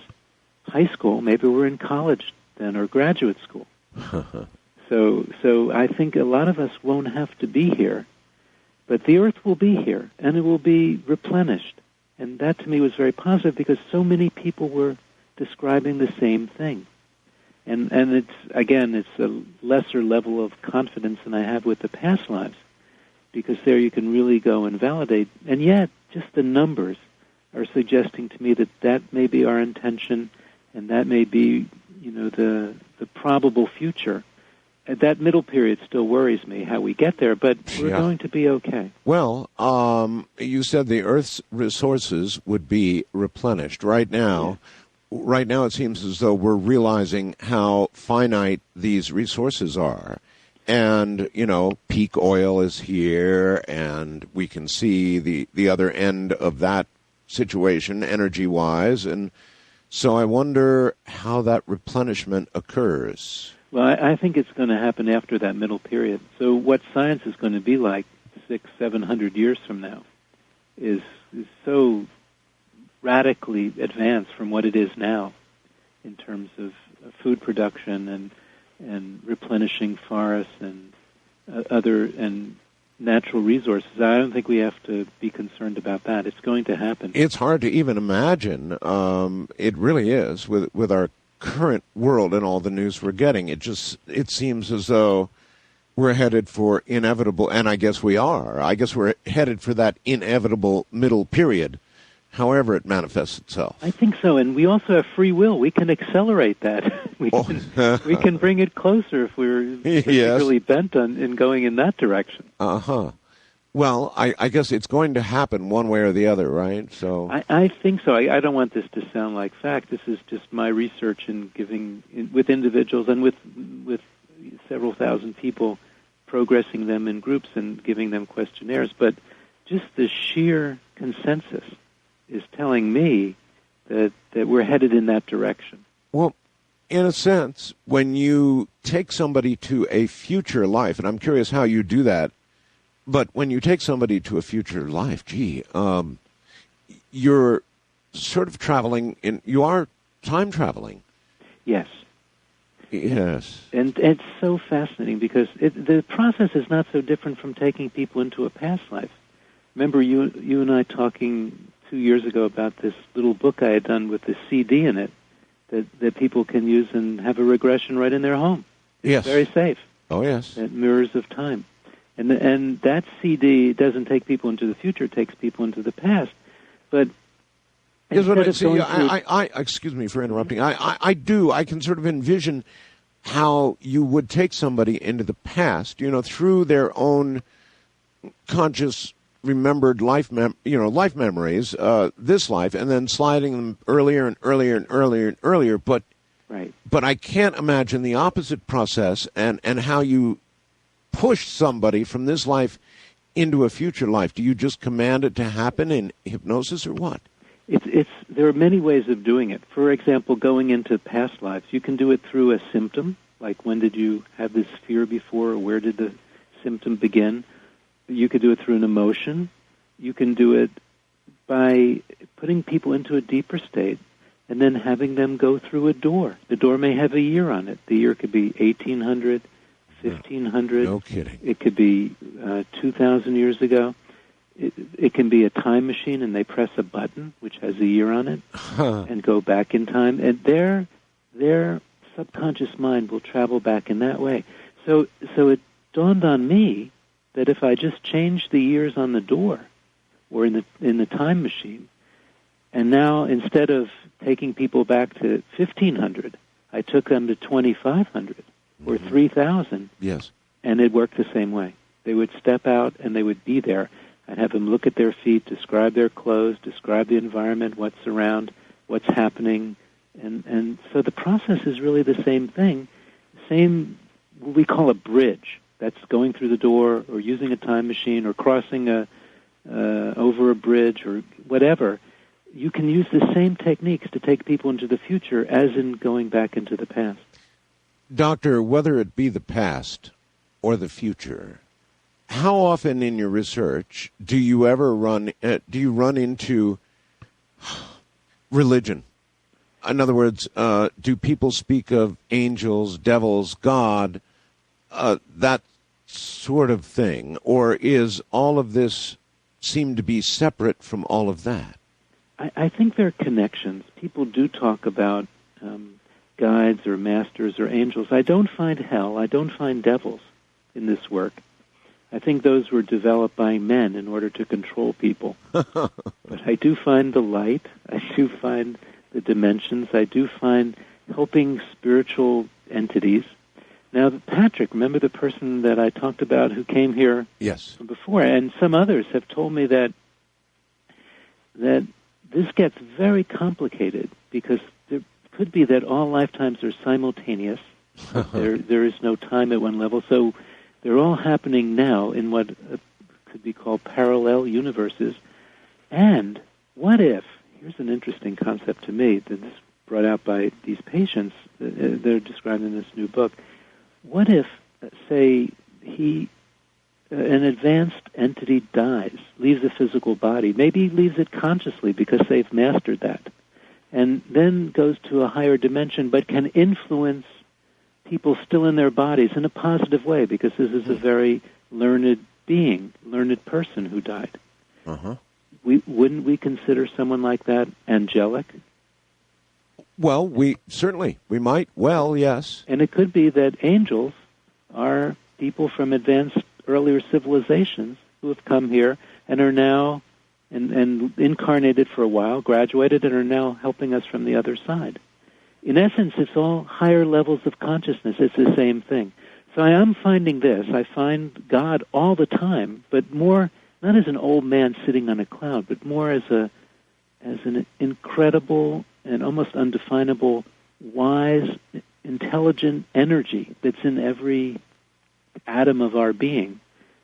high school. Maybe we're in college then or graduate school. So I think a lot of us won't have to be here. But the Earth will be here, and it will be replenished. And that, to me, was very positive because so many people were describing the same thing. And it's a lesser level of confidence than I have with the past lives because there you can really go and validate. And yet, just the numbers are suggesting to me that may be our intention and that may be the probable future. That middle period still worries me, how we get there, but we're going to be okay.
Well, you said the Earth's resources would be replenished. Right now it seems as though we're realizing how finite these resources are. And, peak oil is here, and we can see the other end of that situation energy-wise. And so I wonder how that replenishment occurs.
Well, I think it's going to happen after that middle period. So what science is going to be like 600-700 years from now is so radically advanced from what it is now in terms of food production and replenishing forests and other natural resources. I don't think we have to be concerned about that. It's going to happen.
It's hard to even imagine. It really is with our current world and all the news we're getting. It seems as though we're headed for inevitable, and I guess we are. I guess we're headed for that inevitable middle period, however it manifests itself.
I think so, and we also have free will. We can accelerate that. We can bring it closer if we're particularly bent in going in that direction.
Uh-huh. Well, I guess it's going to happen one way or the other, right? So
I think so. I don't want this to sound like fact. This is just my research in giving with individuals and with several thousand people, progressing them in groups and giving them questionnaires. But just the sheer consensus is telling me that we're headed in that direction.
Well, in a sense, when you take somebody to a future life, and I'm curious how you do that, but when you take somebody to a future life, you're sort of traveling you are time traveling.
Yes.
Yes.
And it's so fascinating because the process is not so different from taking people into a past life. Remember you and I talking 2 years ago about this little book I had done with the CD in it that people can use and have a regression right in their home. It's
yes.
very safe.
Oh, yes.
It mirrors of time. And that CD doesn't take people into the future, it takes people into the past. But
yes, but I excuse me for interrupting. I can sort of envision how you would take somebody into the past, through their own conscious remembered life memories, this life, and then sliding them earlier and earlier and earlier and earlier. But I can't imagine the opposite process and how you push somebody from this life into a future life. Do you just command it to happen in hypnosis or what?
There are many ways of doing it. For example, going into past lives, you can do it through a symptom, like when did you have this fear before, or where did the symptom begin? You could do it through an emotion. You can do it by putting people into a deeper state and then having them go through a door. The door may have a year on it. The year could be 1800, 1500.
No kidding.
It could be 2,000 years ago. It can be a time machine, and they press a button, which has a year on it, and go back in time. And their subconscious mind will travel back in that way. So it dawned on me that if I just changed the years on the door or in the time machine, and now instead of taking people back to 1500, I took them to 2500 or 3000.
Yes.
And it worked the same way. They would step out and they would be there. I'd have them look at their feet, describe their clothes, describe the environment, what's around, what's happening. And so the process is really the same thing. Same, what we call a bridge. That's going through the door or using a time machine or crossing over a bridge or whatever. You can use the same techniques to take people into the future as in going back into the past.
Doctor, whether it be the past or the future, how often in your research do you run into religion? In other words, do people speak of angels, devils, God, that sort of thing, or is all of this seem to be separate from all of that?
I think there are connections. People do talk about guides or masters or angels. I don't find hell. I don't find devils in this work. I think those were developed by men in order to control people. But I do find the light. I do find the dimensions. I do find helping spiritual entities. Now, Patrick, remember the person that I talked about who came here
yes.
before, and some others have told me that this gets very complicated because there could be that all lifetimes are simultaneous. There is no time at one level, so they're all happening now in what could be called parallel universes. And what if, here's an interesting concept to me that is brought out by these patients, they're described in this new book. What if, say, an advanced entity dies, leaves a physical body, maybe leaves it consciously because they've mastered that, and then goes to a higher dimension but can influence people still in their bodies in a positive way because this is a very learned being, learned person who died.
Uh-huh.
Wouldn't we consider someone like that angelic?
Well, we might. Well, yes.
And it could be that angels are people from advanced earlier civilizations who have come here and are now and incarnated for a while, graduated, and are now helping us from the other side. In essence, it's all higher levels of consciousness. It's the same thing. So I am finding this. I find God all the time, but more not as an old man sitting on a cloud, but more as an incredible and almost undefinable, wise, intelligent energy that's in every atom of our being.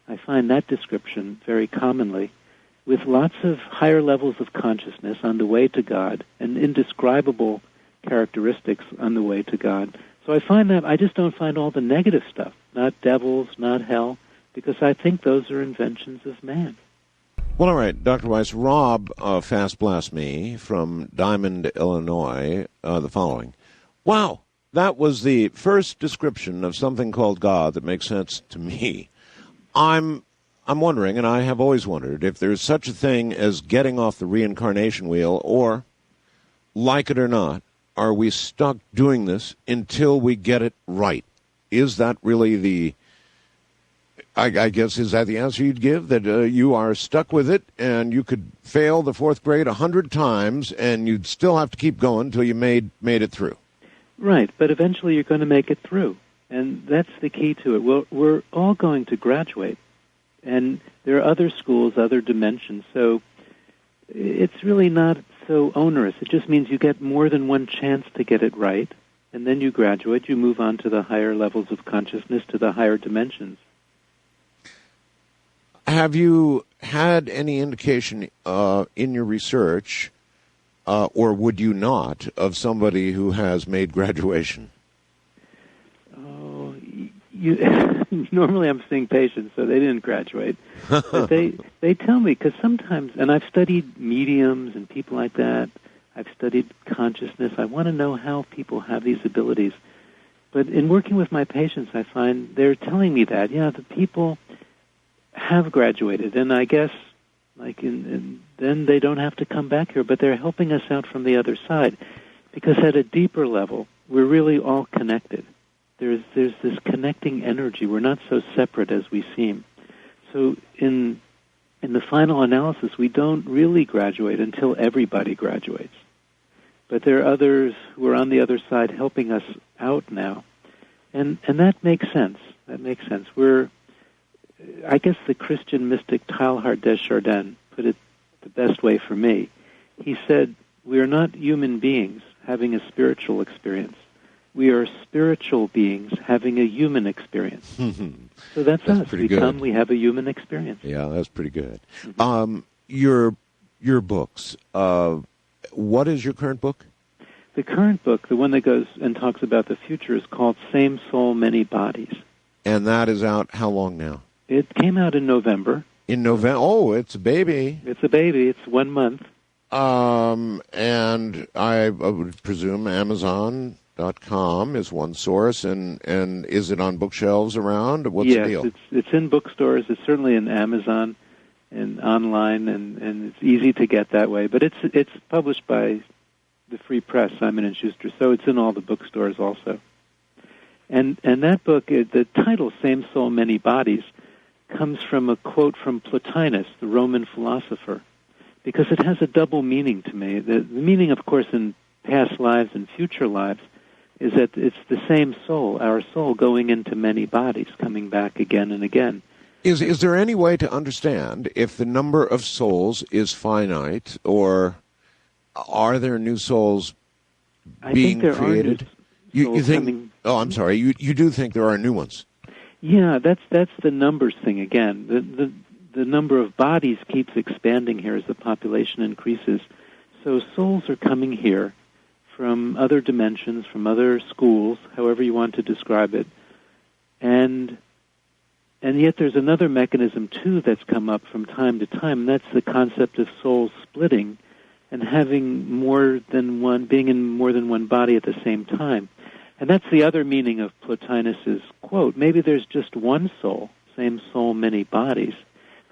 I find that description very commonly, with lots of higher levels of consciousness on the way to God and indescribable characteristics on the way to God. So I find that I just don't find all the negative stuff, not devils, not hell, because I think those are inventions of man.
Well, all right, Dr. Weiss, Rob fast blast me from Diamond, Illinois, the following. Wow, that was the first description of something called God that makes sense to me. I'm wondering, and I have always wondered, if there's such a thing as getting off the reincarnation wheel, or, like it or not, are we stuck doing this until we get it right? Is that really the... I guess, is that the answer you'd give, that you are stuck with it and you could fail the fourth grade 100 times and you'd still have to keep going until you made it through?
Right, but eventually you're going to make it through, and that's the key to it. We're all going to graduate, and there are other schools, other dimensions, so it's really not so onerous. It just means you get more than one chance to get it right, and then you graduate, you move on to the higher levels of consciousness, to the higher dimensions.
Have you had any indication in your research, or would you not, of somebody who has made graduation?
Oh, normally I'm seeing patients, so they didn't graduate. But they tell me, because sometimes, and I've studied mediums and people like that, I've studied consciousness, I want to know how people have these abilities. But in working with my patients, I find they're telling me that, the people have graduated, and I guess then they don't have to come back here, but they're helping us out from the other side, because at a deeper level, we're really all connected. There's this connecting energy. We're not so separate as we seem. So in the final analysis, we don't really graduate until everybody graduates. But there are others who are on the other side helping us out now, and that makes sense. That makes sense. I guess the Christian mystic Teilhard de Chardin put it the best way for me. He said, we are not human beings having a spiritual experience. We are spiritual beings having a human experience. So that's us. We have a human experience.
Yeah, that's pretty good. Mm-hmm. Your books, what is your current book?
The current book, the one that goes and talks about the future, is called Same Soul, Many Bodies.
And that is out how long now?
It came out in November.
In November? Oh, it's a baby.
It's a baby. It's 1 month.
And I would presume Amazon.com is one source, and is it on bookshelves around? What's the deal?
Yes, it's in bookstores. It's certainly in Amazon and online, and it's easy to get that way. But it's published by the Free Press, Simon & Schuster, so it's in all the bookstores also. And that book, the title, Same Soul, Many Bodies, comes from a quote from Plotinus, the Roman philosopher, because it has a double meaning to me. The meaning, of course, in past lives and future lives, is that it's the same soul, our soul, going into many bodies, coming back again and again.
Is there any way to understand if the number of souls is finite, or are there new souls being created? You think? Oh, I'm sorry. You do think there are new ones?
Yeah, that's the numbers thing again. The number of bodies keeps expanding here as the population increases. So souls are coming here from other dimensions, from other schools, however you want to describe it, and yet there's another mechanism too that's come up from time to time, and that's the concept of souls splitting and having more than one, being in more than one body at the same time. And that's the other meaning of Plotinus's quote. Maybe there's just one soul, same soul, many bodies,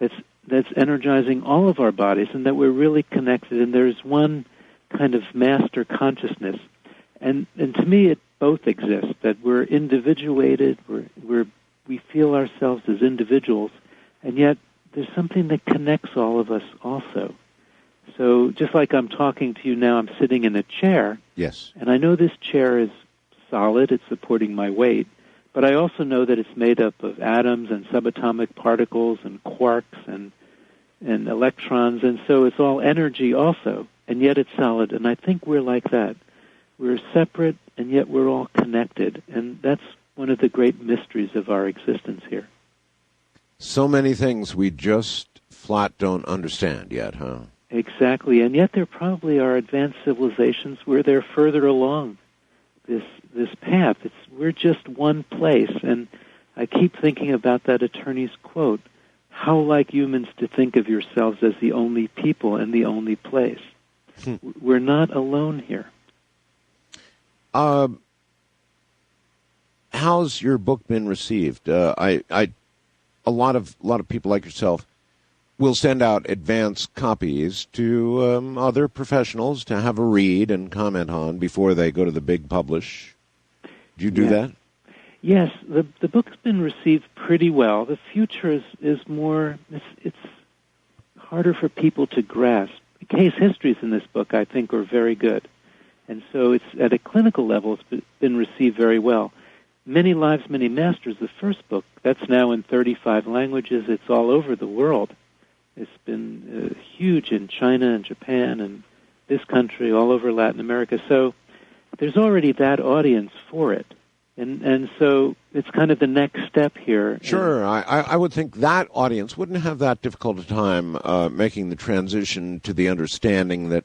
that's energizing all of our bodies, and that we're really connected, and there's one kind of master consciousness. And to me, it both exists, that we're individuated, we feel ourselves as individuals, and yet there's something that connects all of us also. So just like I'm talking to you now, I'm sitting in a chair.
Yes.
And I know this chair is solid, it's supporting my weight, but I also know that it's made up of atoms and subatomic particles and quarks and electrons, and so it's all energy also, and yet it's solid. And I think we're like that. We're separate, and yet we're all connected, and that's one of the great mysteries of our existence here.
So many things we just flat don't understand yet, huh?
Exactly, and yet there probably are advanced civilizations where they're further along this path. We're just one place, and I keep thinking about that attorney's quote, how like humans to think of yourselves as the only people and the only place. We're not alone here.
How's your book been received? A lot of people like yourself will send out advance copies to other professionals to have a read and comment on before they go to the big publish. Do you do that?
Yes, the book's been received pretty well. The future is more, it's harder for people to grasp. The case histories in this book, I think, are very good. And so it's at a clinical level, it's been received very well. Many Lives, Many Masters, the first book, that's now in 35 languages. It's all over the world. It's been huge in China and Japan and this country, all over Latin America. So there's already that audience for it. And so it's kind of the next step here.
Sure. I would think that audience wouldn't have that difficult a time making the transition to the understanding that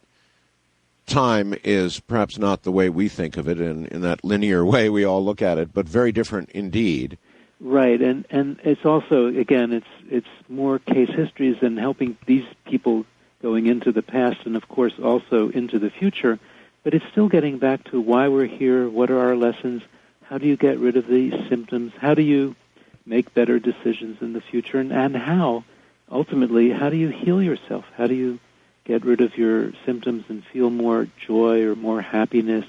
time is perhaps not the way we think of it in that linear way we all look at it, but very different indeed.
Right, and it's also, again, it's more case histories and helping these people going into the past and, of course, also into the future, but it's still getting back to why we're here, what are our lessons, how do you get rid of these symptoms, how do you make better decisions in the future, and how, ultimately, how do you heal yourself, how do you get rid of your symptoms and feel more joy or more happiness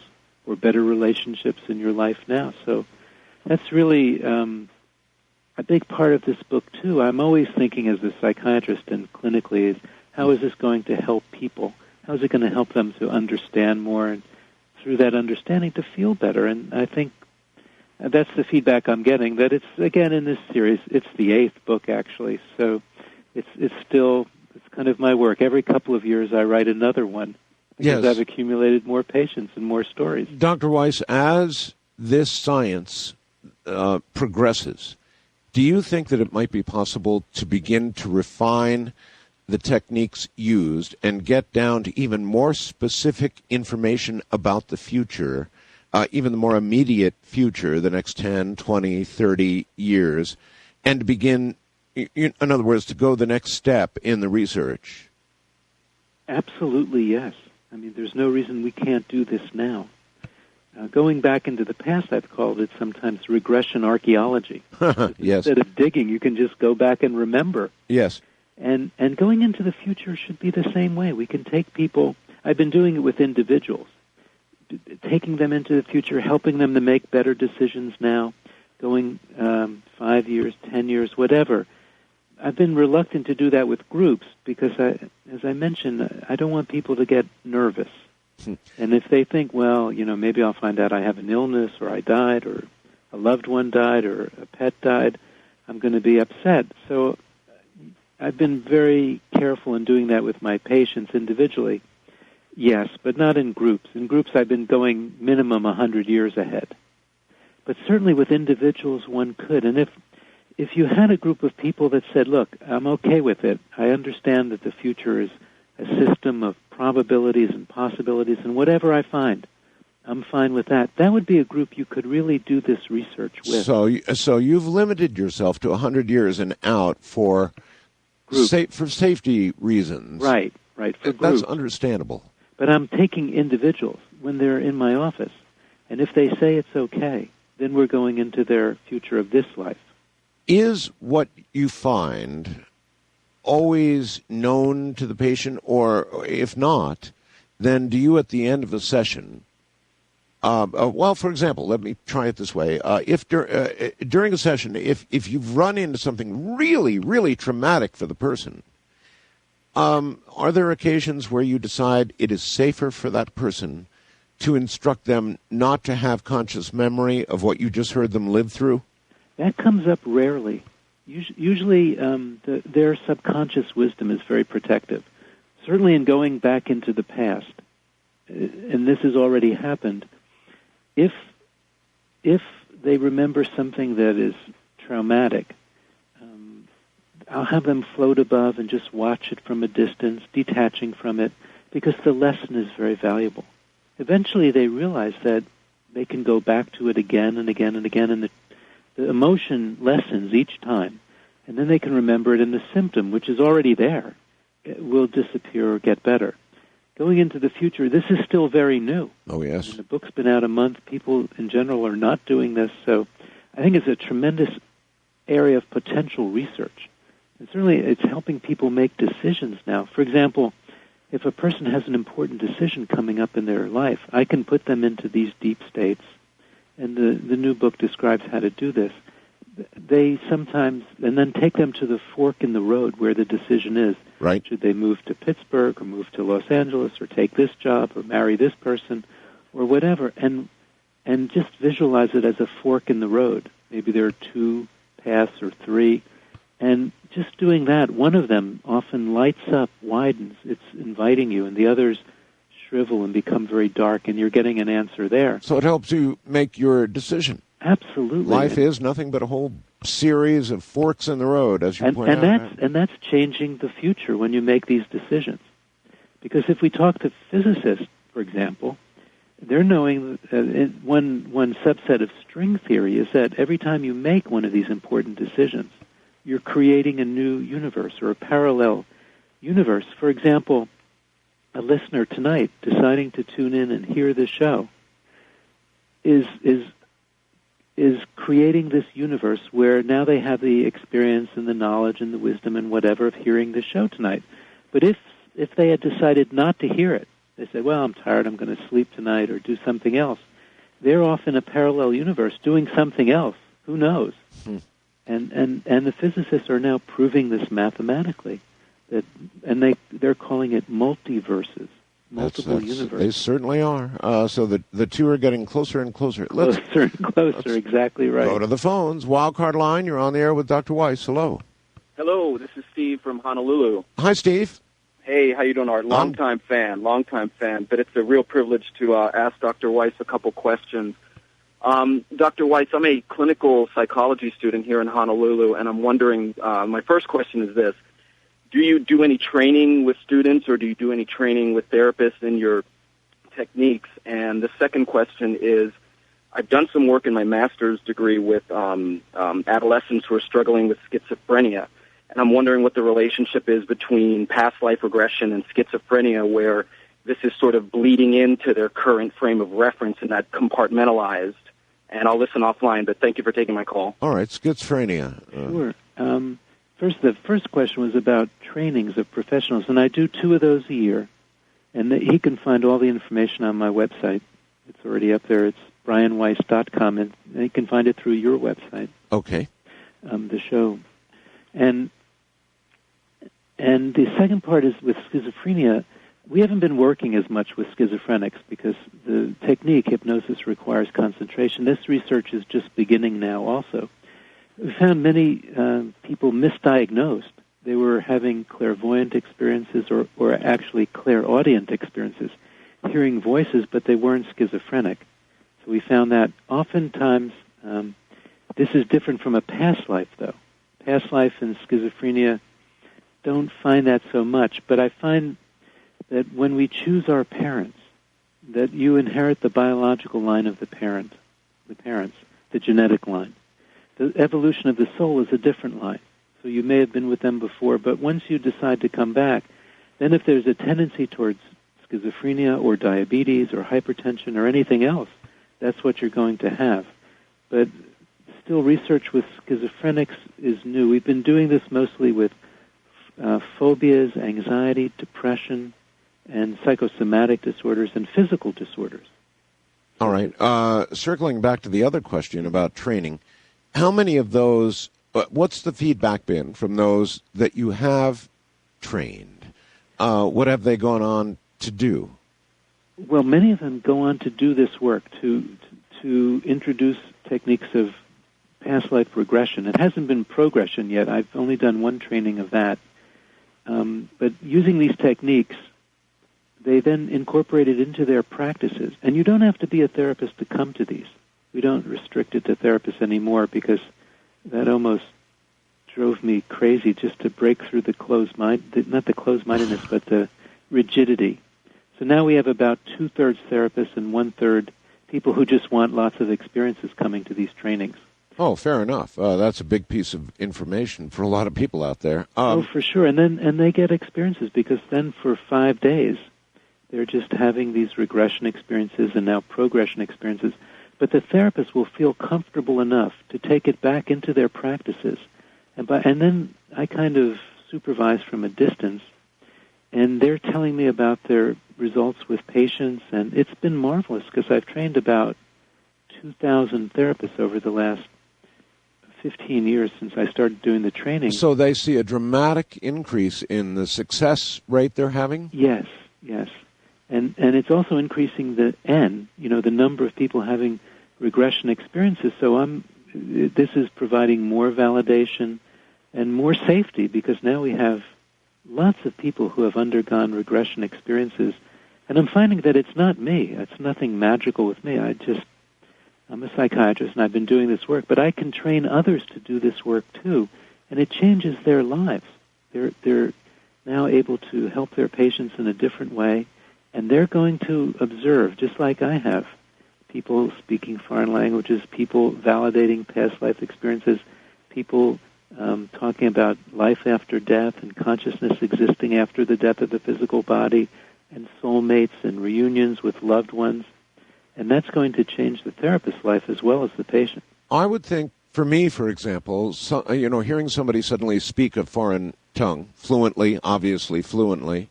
or better relationships in your life now. So that's really a big part of this book, too. I'm always thinking as a psychiatrist and clinically, is how is this going to help people? How is it going to help them to understand more and through that understanding to feel better? And I think that's the feedback I'm getting, that it's, again, in this series, it's the 8th book, actually. So it's still, it's kind of my work. Every couple of years I write another one because I've accumulated more patients and more stories.
Dr. Weiss, as this science progresses, do you think that it might be possible to begin to refine the techniques used and get down to even more specific information about the future, even the more immediate future, the next 10, 20, 30 years, and to begin, in other words, to go the next step in the research?
Absolutely, yes. I mean, there's no reason we can't do this now. Going back into the past, I've called it sometimes regression archaeology.
Yes.
Instead of digging, you can just go back and remember.
Yes.
And going into the future should be the same way. We can take people, I've been doing it with individuals, taking them into the future, helping them to make better decisions now, going 5 years, 10 years, whatever. I've been reluctant to do that with groups because, as I mentioned, I don't want people to get nervous. And if they think, well, maybe I'll find out I have an illness, or I died, or a loved one died, or a pet died, I'm going to be upset. So I've been very careful in doing that with my patients individually. Yes, but not in groups. In groups, I've been going minimum 100 years ahead. But certainly with individuals, one could. And if you had a group of people that said, look, I'm okay with it. I understand that the future is a system of probabilities and possibilities, and whatever I find, I'm fine with that. That would be a group you could really do this research with.
So you've limited yourself to 100 years and out for safety reasons.
Right, for groups.
That's understandable.
But I'm taking individuals when they're in my office, and if they say it's okay, then we're going into their future of this life.
Is what you find always known to the patient, or if not, then do you at the end of the session, for example, let me try it this way. If during a session, if you've run into something really, really traumatic for the person, are there occasions where you decide it is safer for that person to instruct them not to have conscious memory of what you just heard them live through?
That comes up rarely. Usually their subconscious wisdom is very protective. Certainly in going back into the past, and this has already happened, if they remember something that is traumatic, I'll have them float above and just watch it from a distance, detaching from it, because the lesson is very valuable. Eventually they realize that they can go back to it again and again and again, and the emotion lessens each time, and then they can remember it, and the symptom, which is already there, will disappear or get better. Going into the future, this is still very new.
Oh, yes.
And the book's been out a month. People in general are not doing this, so I think it's a tremendous area of potential research. And certainly it's helping people make decisions now. For example, if a person has an important decision coming up in their life, I can put them into these deep states, and the new book describes how to do this. They sometimes, and then take them to the fork in the road where the decision is.
Right.
Should they move to Pittsburgh, or move to Los Angeles, or take this job, or marry this person, or whatever, and just visualize it as a fork in the road. Maybe there are 2 paths or 3, and just doing that, one of them often lights up, widens, it's inviting you, and the others shrivel and become very dark, and you're getting an answer there.
So it helps you make your decision.
Absolutely.
Life is nothing but a whole series of forks in the road, as you point out.
And that's changing the future when you make these decisions. Because if we talk to physicists, for example, they're knowing that one subset of string theory is that every time you make one of these important decisions, you're creating a new universe or a parallel universe. For example, a listener tonight deciding to tune in and hear the show is creating this universe where now they have the experience and the knowledge and the wisdom and whatever of hearing the show tonight. But if they had decided not to hear it, they said, well, I'm tired, I'm going to sleep tonight or do something else, they're off in a parallel universe doing something else. Who knows? And the physicists are now proving this mathematically, and they're calling it multiverses, multiple universes.
They certainly are. So the two are getting closer and closer.
Closer and closer, exactly right.
Go to the phones. Wildcard line, you're on the air with Dr. Weiss. Hello.
Hello, this is Steve from Honolulu.
Hi, Steve.
Hey, how you doing, Art? Long-time fan, but it's a real privilege to ask Dr. Weiss a couple questions. Dr. Weiss, I'm a clinical psychology student here in Honolulu, and I'm wondering, my first question is this. Do you do any training with students, or do you do any training with therapists in your techniques? And the second question is, I've done some work in my master's degree with adolescents who are struggling with schizophrenia, and I'm wondering what the relationship is between past life regression and schizophrenia, where this is sort of bleeding into their current frame of reference and not compartmentalized. And I'll listen offline, but thank you for taking my call.
All right, schizophrenia.
Sure. The first question was about trainings of professionals, and I do 2 of those a year. And he can find all the information on my website. It's already up there. It's brianweiss.com, and he can find it through your website.
Okay.
The show. And the second part is with schizophrenia. we haven't been working as much with schizophrenics because the technique, hypnosis, requires concentration. This research is just beginning now also. We found many people misdiagnosed. They were having clairvoyant experiences or actually clairaudient experiences, hearing voices, but they weren't schizophrenic. So we found that oftentimes this is different from a past life, though. Past life and schizophrenia don't find that so much, but I find that when we choose our parents, that you inherit the biological line of the parents, the genetic line. The evolution of the soul is a different line. So you may have been with them before, but once you decide to come back, then if there's a tendency towards schizophrenia or diabetes or hypertension or anything else, that's what you're going to have. But still, research with schizophrenics is new. We've been doing this mostly with phobias, anxiety, depression, and psychosomatic disorders and physical disorders.
All right. Circling back to the other question about training, how many of those, what's the feedback been from those that you have trained? What have they gone on to do?
Well, many of them go on to do this work, to introduce techniques of past life regression. It hasn't been progression yet. I've only done one training of that. But using these techniques, they then incorporate it into their practices. And you don't have to be a therapist to come to these. We don't restrict it to therapists anymore because that almost drove me crazy just to break through the closed mind, not the closed-mindedness, but the rigidity. So now we have about 2/3 therapists and 1/3 people who just want lots of experiences coming to these trainings.
Oh, fair enough. That's a big piece of information for a lot of people out there.
Oh, for sure. And they get experiences because then for 5 days, they're just having these regression experiences and now progression experiences. But the therapist will feel comfortable enough to take it back into their practices. And then I kind of supervise from a distance, and they're telling me about their results with patients, and it's been marvelous because I've trained about 2,000 therapists over the last 15 years since I started doing the training.
So they see a dramatic increase in the success rate they're having?
Yes. And it's also increasing the the number of people having regression experiences. So this is providing more validation and more safety because now we have lots of people who have undergone regression experiences. And I'm finding that it's not me. It's nothing magical with me. I'm a psychiatrist and I've been doing this work, but I can train others to do this work too, and it changes their lives. They're now able to help their patients in a different way, and they're going to observe, just like I have, people speaking foreign languages, people validating past life experiences, people talking about life after death and consciousness existing after the death of the physical body, and soulmates and reunions with loved ones. And that's going to change the therapist's life as well as the patient.
I would think, for me, for example, hearing somebody suddenly speak a foreign tongue fluently, obviously fluently,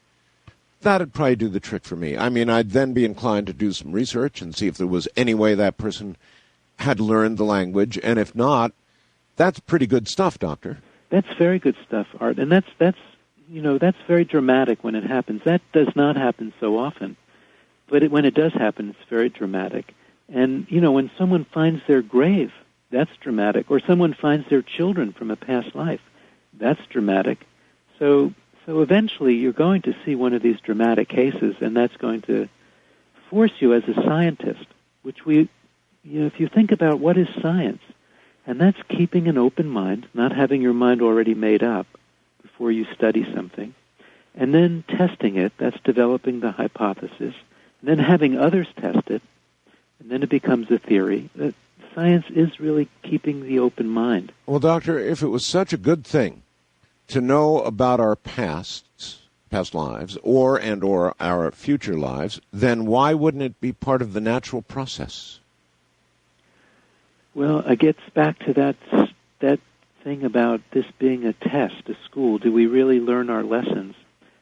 that'd probably do the trick for me. I mean, I'd then be inclined to do some research and see if there was any way that person had learned the language, and if not, that's pretty good stuff, Doctor.
That's very good stuff, Art, and that's very dramatic when it happens. That does not happen so often. But when it does happen, it's very dramatic. And, when someone finds their grave, that's dramatic. Or someone finds their children from a past life, that's dramatic. So eventually you're going to see one of these dramatic cases, and that's going to force you as a scientist, which if you think about what is science, and that's keeping an open mind, not having your mind already made up before you study something, and then testing it, that's developing the hypothesis, and then having others test it, and then it becomes a theory. Science is really keeping the open mind.
Well, Doctor, if it was such a good thing to know about our past lives or our future lives, then why wouldn't it be part of the natural process?
Well, it gets back to that thing about this being a test, a school. Do we really learn our lessons?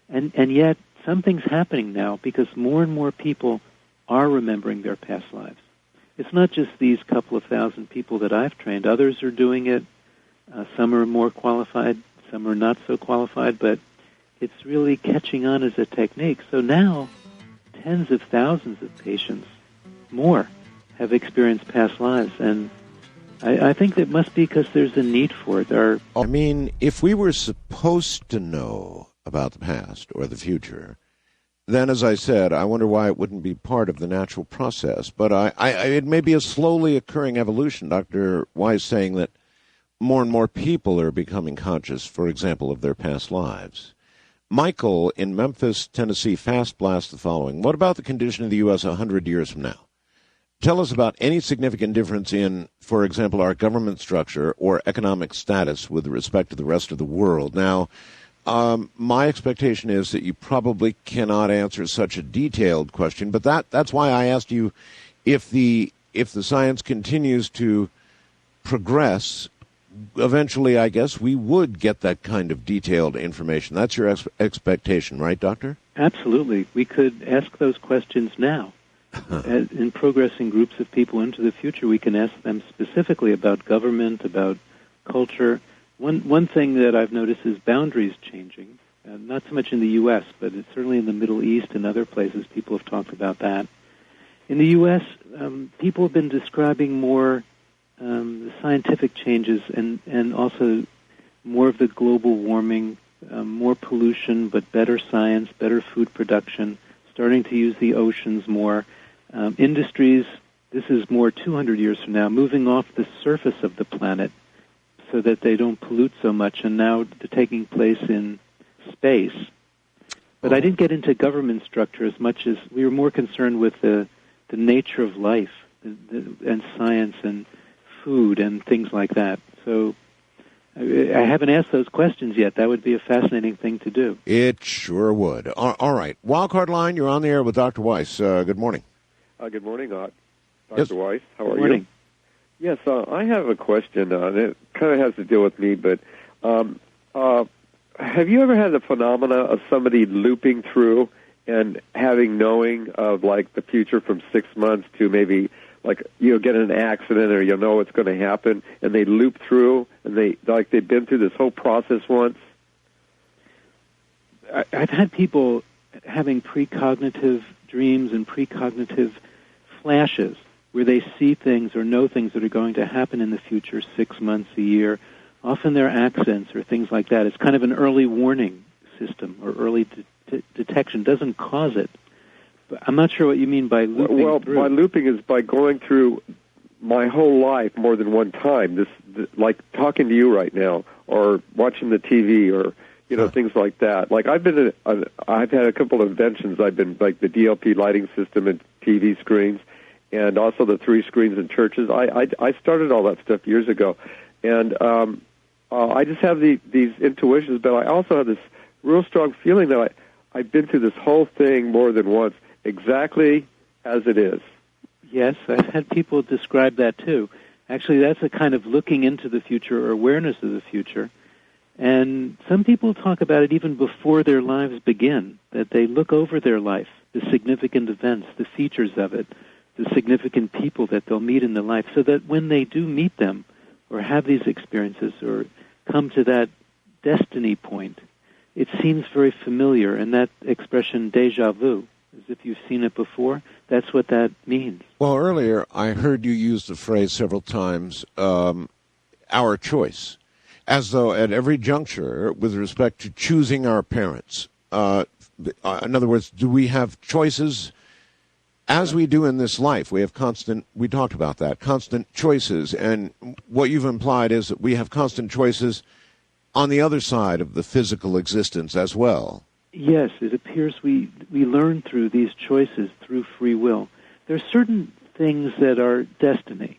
And yet, something's happening now because more and more people are remembering their past lives. It's not just these couple of thousand people that I've trained. Others are doing it. Some are more qualified, some are not so qualified, but it's really catching on as a technique. So now, tens of thousands of patients, more, have experienced past lives, and I think that must be because there's a need for it.
I mean, if we were supposed to know about the past or the future, then, as I said, I wonder why it wouldn't be part of the natural process. But it may be a slowly occurring evolution. Dr. Weiss saying that more and more people are becoming conscious, for example, of their past lives. Michael in Memphis, Tennessee, fast blast the following. What about the condition of the U.S. 100 years from now? Tell us about any significant difference in, for example, our government structure or economic status with respect to the rest of the world. Now, my expectation is that you probably cannot answer such a detailed question, but that's why I asked you if the science continues to progress, eventually, I guess, we would get that kind of detailed information. That's your expectation, right, Doctor?
Absolutely. We could ask those questions now. In progressing groups of people into the future, we can ask them specifically about government, about culture. One thing that I've noticed is boundaries changing, not so much in the U.S., but it's certainly in the Middle East and other places. People have talked about that. In the U.S., people have been describing more the scientific changes and also more of the global warming, more pollution, but better science, better food production, starting to use the oceans more. Industries, this is more 200 years from now, moving off the surface of the planet so that they don't pollute so much, and now they're taking place in space. But I didn't get into government structure as much as we were more concerned with the nature of life and science and food and things like that. So I haven't asked those questions yet. That would be a fascinating thing to do.
It sure would. All right. Wildcard line, you're on the air with Dr. Weiss. Good morning.
Good morning, Dr.
Yes.
Weiss. How are
Good morning.
you? Yes, I have a question. It kind of has to deal with me, but have you ever had the phenomena of somebody looping through and having knowing of, like, the future from 6 months to maybe, like, you'll get in an accident or you'll know what's going to happen, and they loop through, and they've been through this whole process once?
I've had people having precognitive dreams and precognitive flashes where they see things or know things that are going to happen in the future, 6 months, a year. Often they're accidents or things like that. It's kind of an early warning system or early detection. Doesn't cause it. But I'm not sure what you mean by looping through.
By looping is by going through my whole life more than one time. This like talking to you right now, or watching the TV, or things like that. Like I've had a couple of inventions. I've been like the DLP lighting system and TV screens, and also the 3 screens in churches. I started all that stuff years ago, and I just have these intuitions. But I also have this real strong feeling that I've been through this whole thing more than once, exactly as it is.
Yes, I've had people describe that too. Actually, that's a kind of looking into the future or awareness of the future. And some people talk about it even before their lives begin, that they look over their life, the significant events, the features of it, the significant people that they'll meet in their life, so that when they do meet them or have these experiences or come to that destiny point, it seems very familiar. And that expression, déjà vu, as if you've seen it before, that's what that means.
Well, earlier I heard you use the phrase several times, our choice, as though at every juncture with respect to choosing our parents. In other words, do we have choices as we do in this life? We talked about that, constant choices. And what you've implied is that we have constant choices on the other side of the physical existence as well.
Yes, it appears we learn through these choices, through free will. There are certain things that are destiny.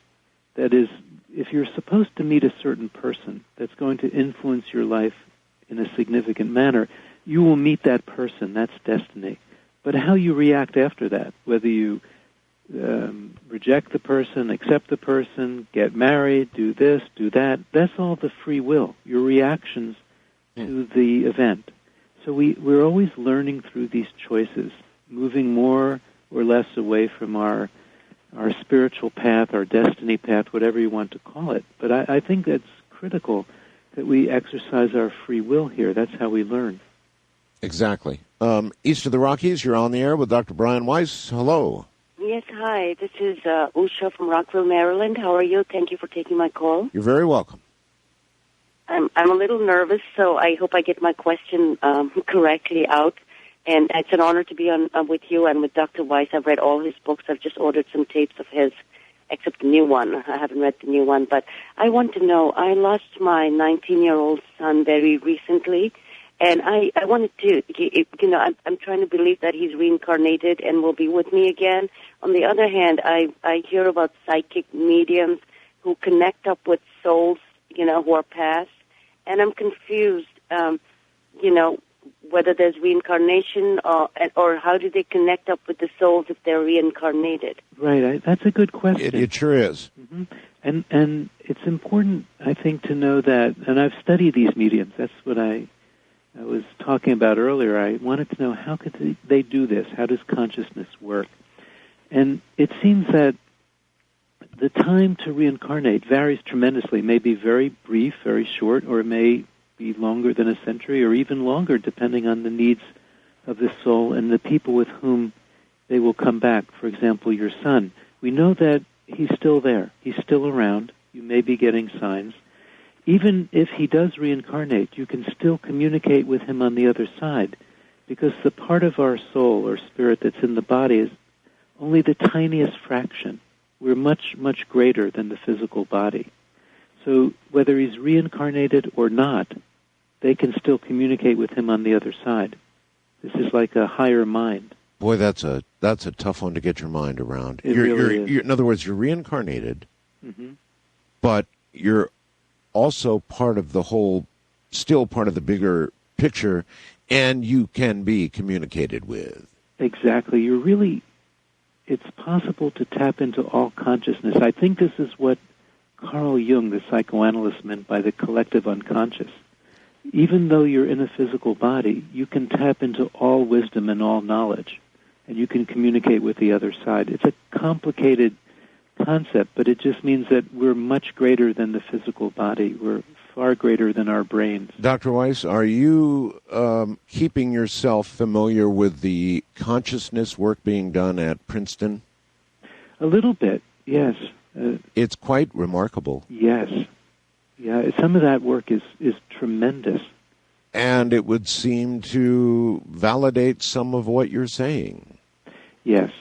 That is, if you're supposed to meet a certain person that's going to influence your life in a significant manner, you will meet that person. That's destiny. But how you react after that, whether you reject the person, accept the person, get married, do this, do that, that's all the free will, your reactions to the event. So we're always learning through these choices, moving more or less away from our spiritual path, our destiny path, whatever you want to call it. But I think that's critical that we exercise our free will here. That's how we learn.
Exactly. East of the Rockies, you're on the air with Dr. Brian Weiss. Hello.
Yes, hi. This is Usha from Rockville, Maryland. How are you? Thank you for taking my call.
You're very welcome.
I'm a little nervous, so I hope I get my question correctly out. And it's an honor to be on with you and with Dr. Weiss. I've read all his books. I've just ordered some tapes of his, except the new one. I haven't read the new one. But I want to know, I lost my 19-year-old son very recently. And I wanted to, I'm trying to believe that he's reincarnated and will be with me again. On the other hand, I hear about psychic mediums who connect up with souls, who are past. And I'm confused, whether there's reincarnation or how do they connect up with the souls if they're reincarnated?
Right, that's a good question.
It sure is.
Mm-hmm. And it's important, I think, to know that, and I've studied these mediums. That's what I was talking about earlier. I wanted to know how could they do this? How does consciousness work? And it seems that the time to reincarnate varies tremendously. It may be very brief, very short, or it may be longer than a century or even longer, depending on the needs of the soul and the people with whom they will come back. For example, your son. We know that he's still there. He's still around. You may be getting signs. Even if he does reincarnate, you can still communicate with him on the other side, because the part of our soul or spirit that's in the body is only the tiniest fraction. We're much, much greater than the physical body. So whether he's reincarnated or not, they can still communicate with him on the other side. This is like a higher mind.
Boy, that's a tough one to get your mind around.
You're,
in other words, you're reincarnated,
mm-hmm.
but you're also part of the whole, still part of the bigger picture, and you can be communicated with.
Exactly. It's possible to tap into all consciousness. I think this is what Carl Jung, the psychoanalyst, meant by the collective unconscious. Even though you're in a physical body, you can tap into all wisdom and all knowledge, and you can communicate with the other side. It's a complicated concept, but it just means that we're much greater than the physical body. We're far greater than our brains.
Dr. Weiss, are you keeping yourself familiar with the consciousness work being done at Princeton?
A little bit, yes.
It's quite remarkable.
Yes. Yeah, some of that work is tremendous.
And it would seem to validate some of what you're saying.
Yes.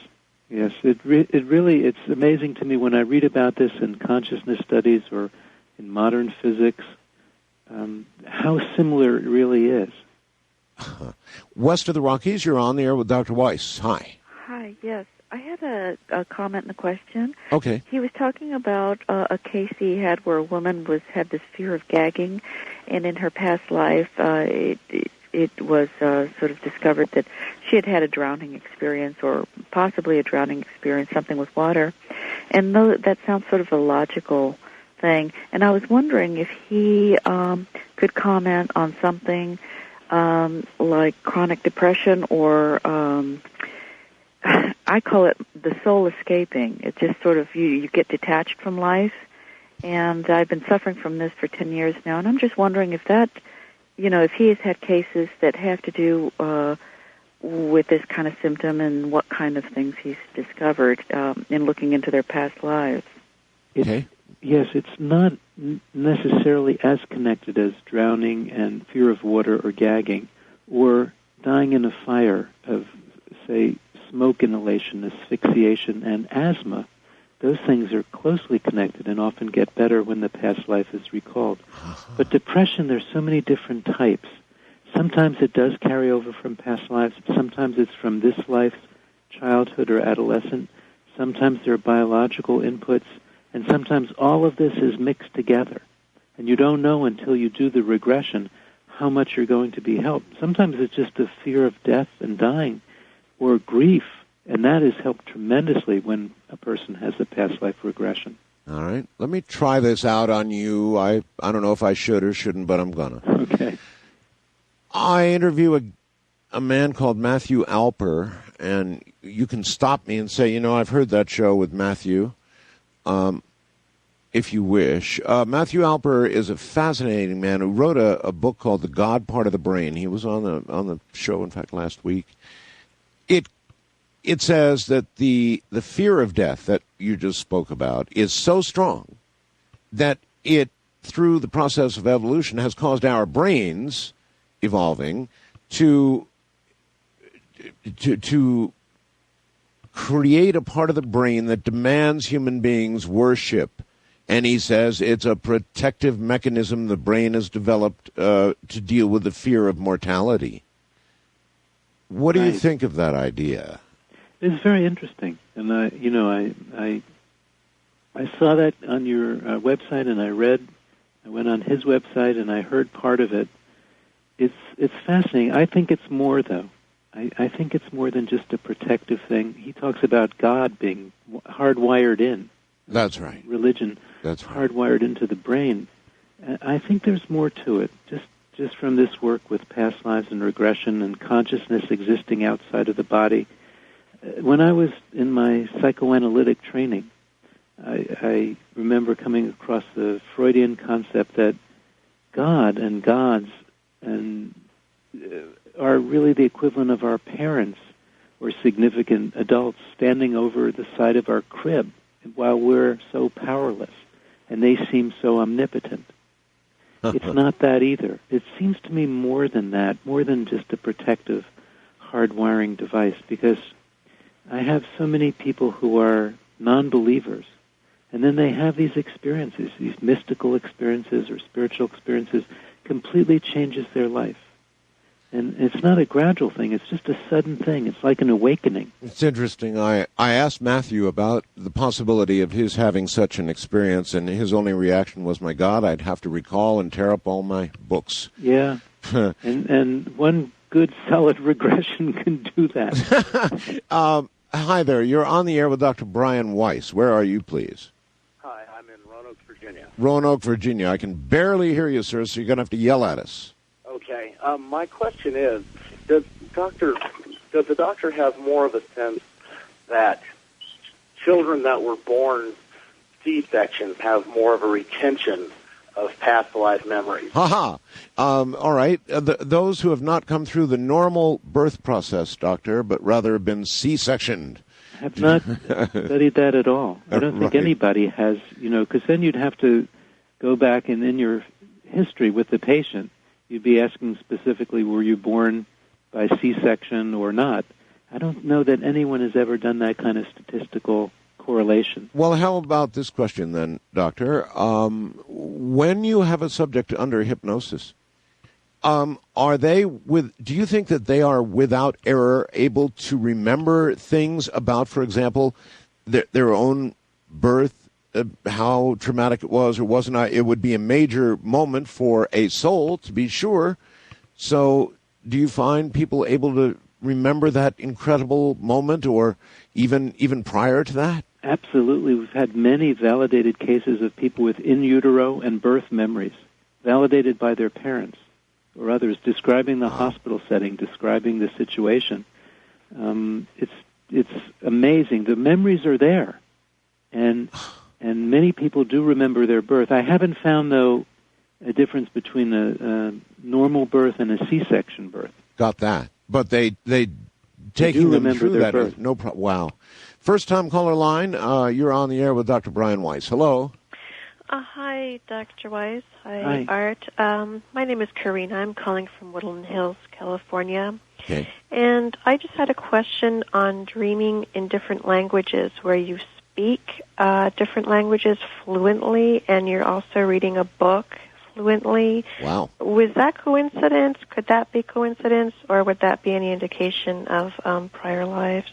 Yes, it's amazing to me when I read about this in consciousness studies or in modern physics, how similar it really is.
West of the Rockies, you're on the air with Dr. Weiss. Hi.
Hi, yes. I had a comment and a question.
Okay.
He was talking about a case he had where a woman had this fear of gagging, and in her past life, it was sort of discovered that she had had a drowning experience or possibly a drowning experience, something with water. And that sounds sort of a logical thing. And I was wondering if he could comment on something like chronic depression or I call it the soul escaping. It's just sort of you get detached from life. And I've been suffering from this for 10 years now. And I'm just wondering if that, if he has had cases that have to do with this kind of symptom and what kind of things he's discovered in looking into their past lives.
Okay.
Yes, it's not necessarily as connected as drowning and fear of water or gagging or dying in a fire of, say, smoke inhalation, asphyxiation, and asthma. Those things are closely connected and often get better when the past life is recalled. But depression, there's so many different types. Sometimes it does carry over from past lives. Sometimes it's from this life's childhood or adolescent. Sometimes there are biological inputs. And sometimes all of this is mixed together. And you don't know until you do the regression how much you're going to be helped. Sometimes it's just the fear of death and dying or grief. And that is helped tremendously when a person has a past life regression.
All right. Let me try this out on you. I don't know if I should or shouldn't, but I'm going to.
Okay.
I interview a man called Matthew Alper, and you can stop me and say, I've heard that show with Matthew. if you wish. Matthew Alper is a fascinating man who wrote a book called The God Part of the Brain. He was on the show, in fact, last week. It says that the fear of death that you just spoke about is so strong that it, through the process of evolution, has caused our brains, evolving, to create a part of the brain that demands human beings worship. And he says it's a protective mechanism the brain has developed to deal with the fear of mortality. What do you think of that idea?
It's very interesting, and I saw that on your website, and I went on his website, and I heard part of it. It's fascinating. I think it's more, though. I think it's more than just a protective thing. He talks about God being hardwired in.
That's right.
Religion.
That's right.
Hardwired into the brain. I think there's more to it. Just from this work with past lives and regression and consciousness existing outside of the body. When I was in my psychoanalytic training, I remember coming across the Freudian concept that God and gods are really the equivalent of our parents or significant adults standing over the side of our crib while we're so powerless, and they seem so omnipotent. It's not that either. It seems to me more than that, more than just a protective hardwiring device, because I have so many people who are non-believers, and then they have these experiences, these mystical experiences or spiritual experiences, completely changes their life. And it's not a gradual thing, it's just a sudden thing. It's like an awakening.
It's interesting. I asked Matthew about the possibility of his having such an experience, and his only reaction was, my God, I'd have to recall and tear up all my books.
Yeah, and one good, solid regression can do that.
Hi there. You're on the air with Dr. Brian Weiss. Where are you, please?
Hi, I'm in Roanoke, Virginia.
Roanoke, Virginia. I can barely hear you, sir, so you're going to have to yell at us.
Okay. My question is, does the doctor have more of a sense that children that were born C-sections have more of a retention of past life memories?
All right. Those who have not come through the normal birth process, doctor, but rather have been C-sectioned.
I have not studied that at all. I don't think anybody has, because then you'd have to go back and in your history with the patient, you'd be asking specifically, were you born by C-section or not? I don't know that anyone has ever done that kind of statistical correlation.
Well, how about this question then, doctor? When you have a subject under hypnosis, do you think that they are without error able to remember things about, for example, their own birth, how traumatic it was or wasn't? It would be a major moment for a soul, to be sure. So do you find people able to remember that incredible moment or even prior to that?
Absolutely. We've had many validated cases of people with in utero and birth memories, validated by their parents or others, describing the hospital setting, describing the situation. It's amazing. The memories are there, and many people do remember their birth. I haven't found, though, a difference between a normal birth and a C-section birth.
Got that. But they taking them through that.
Birth.
No problem. Wow. First-time caller line, you're on the air with Dr. Brian Weiss. Hello.
Hi, Dr. Weiss. Hi, Art. My name is Karina. I'm calling from Woodland Hills, California.
Okay.
And I just had a question on dreaming in different languages, where you speak different languages fluently, and you're also reading a book fluently.
Wow.
Was that coincidence? Could that be coincidence, or would that be any indication of prior lives?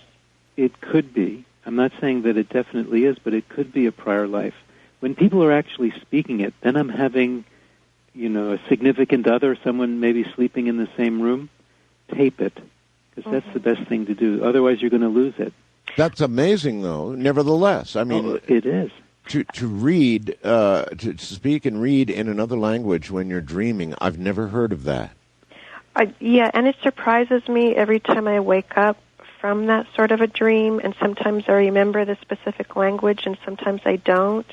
It could be. I'm not saying that it definitely is, but it could be a prior life. When people are actually speaking it, then I'm having, a significant other, someone maybe sleeping in the same room, tape it, because that's the best thing to do. Otherwise, you're going to lose it.
That's amazing, though, nevertheless. I mean,
it is.
To read, to speak and read in another language when you're dreaming, I've never heard of that.
Yeah, and it surprises me every time I wake up from that sort of a dream, and sometimes I remember the specific language and sometimes I don't.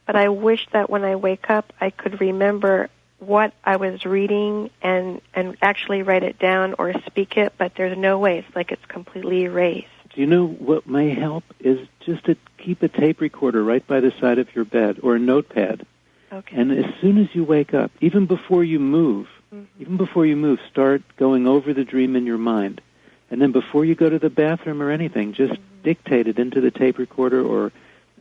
but I wish that when I wake up, I could remember what I was reading and actually write it down or speak it, but there's no way. It's like it's completely erased.
Do you know what may help is just to keep a tape recorder right by the side of your bed or a notepad.
Okay.
And as soon as you wake up, even before you move, start going over the dream in your mind. And then before you go to the bathroom or anything, just dictate it into the tape recorder or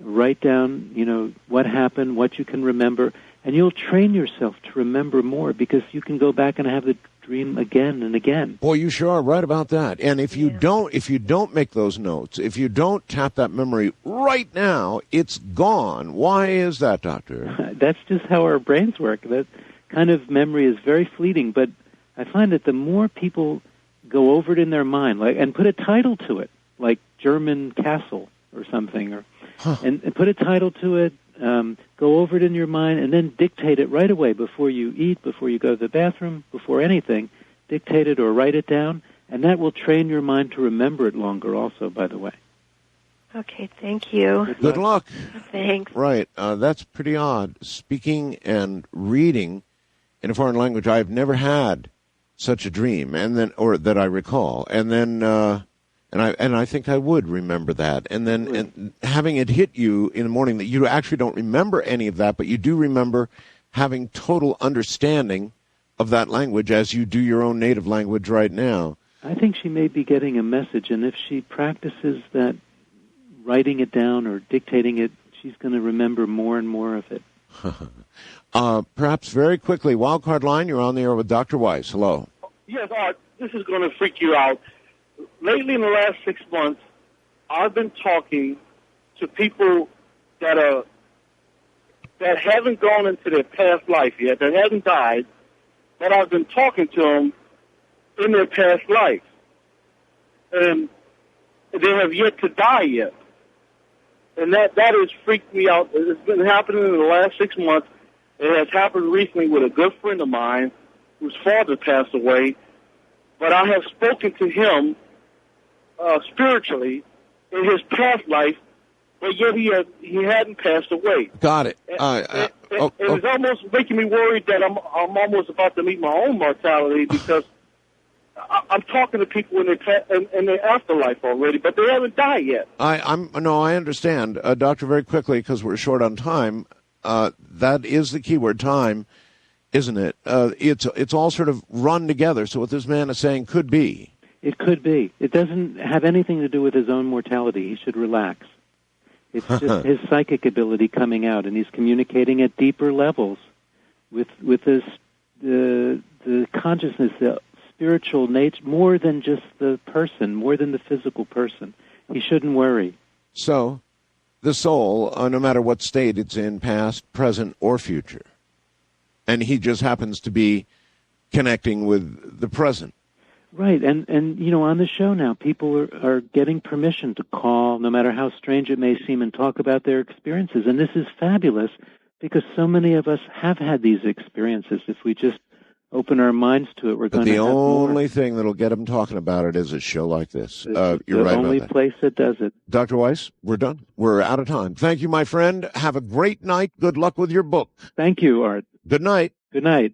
write down, what happened, what you can remember, and you'll train yourself to remember more because you can go back and have the dream again and again.
Boy, you sure are right about that. And if you don't make those notes, if you don't tap that memory right now, it's gone. Why is that, Doctor?
That's just how our brains work. That kind of memory is very fleeting, but I find that the more people go over it in their mind, and put a title to it, like German Castle or something, and put a title to it, go over it in your mind, and then dictate it right away before you eat, before you go to the bathroom, before anything. Dictate it or write it down, and that will train your mind to remember it longer also, by the way.
Okay, thank you.
Good luck.
Thanks.
Right, that's pretty odd. Speaking and reading in a foreign language, I've never had such a dream, or that I recall, and I think I would remember that, and having it hit you in the morning that you actually don't remember any of that, but you do remember having total understanding of that language as you do your own native language right now.
I think she may be getting a message, and if she practices that, writing it down or dictating it, she's going to remember more and more of it.
Perhaps very quickly, Wildcard Line, you're on the air with Dr. Weiss. Hello.
Yes, Art, this is going to freak you out. Lately, in the last 6 months, I've been talking to people that haven't gone into their past life yet, that haven't died, but I've been talking to them in their past life. And they have yet to die yet. And that has freaked me out. It's been happening in the last 6 months. It has happened recently with a good friend of mine whose father passed away. But I have spoken to him spiritually in his past life, but yet he hadn't passed away.
Got it.
It's almost making me worried that I'm almost about to meet my own mortality because I'm talking to people in their afterlife already, but they haven't died yet.
I understand, Doctor. Very quickly, because we're short on time. That is the key word, time, isn't it? It's all sort of run together. So what this man is saying could be.
It could be. It doesn't have anything to do with his own mortality. He should relax. It's just his psychic ability coming out, and he's communicating at deeper levels with this the consciousness, the spiritual nature, more than just the person, more than the physical person. He shouldn't worry.
So, the soul, no matter what state it's in, past, present, or future, and he just happens to be connecting with the present.
Right, and on the show now, people are getting permission to call, no matter how strange it may seem, and talk about their experiences. And this is fabulous because so many of us have had these experiences. If we just open our minds to it, we're going to have more.
The only thing that'll get them talking about it is a show like this. You're right about that.
The only place that does it.
Dr. Weiss, we're done. We're out of time. Thank you, my friend. Have a great night. Good luck with your book.
Thank you, Art.
Good night.
Good night.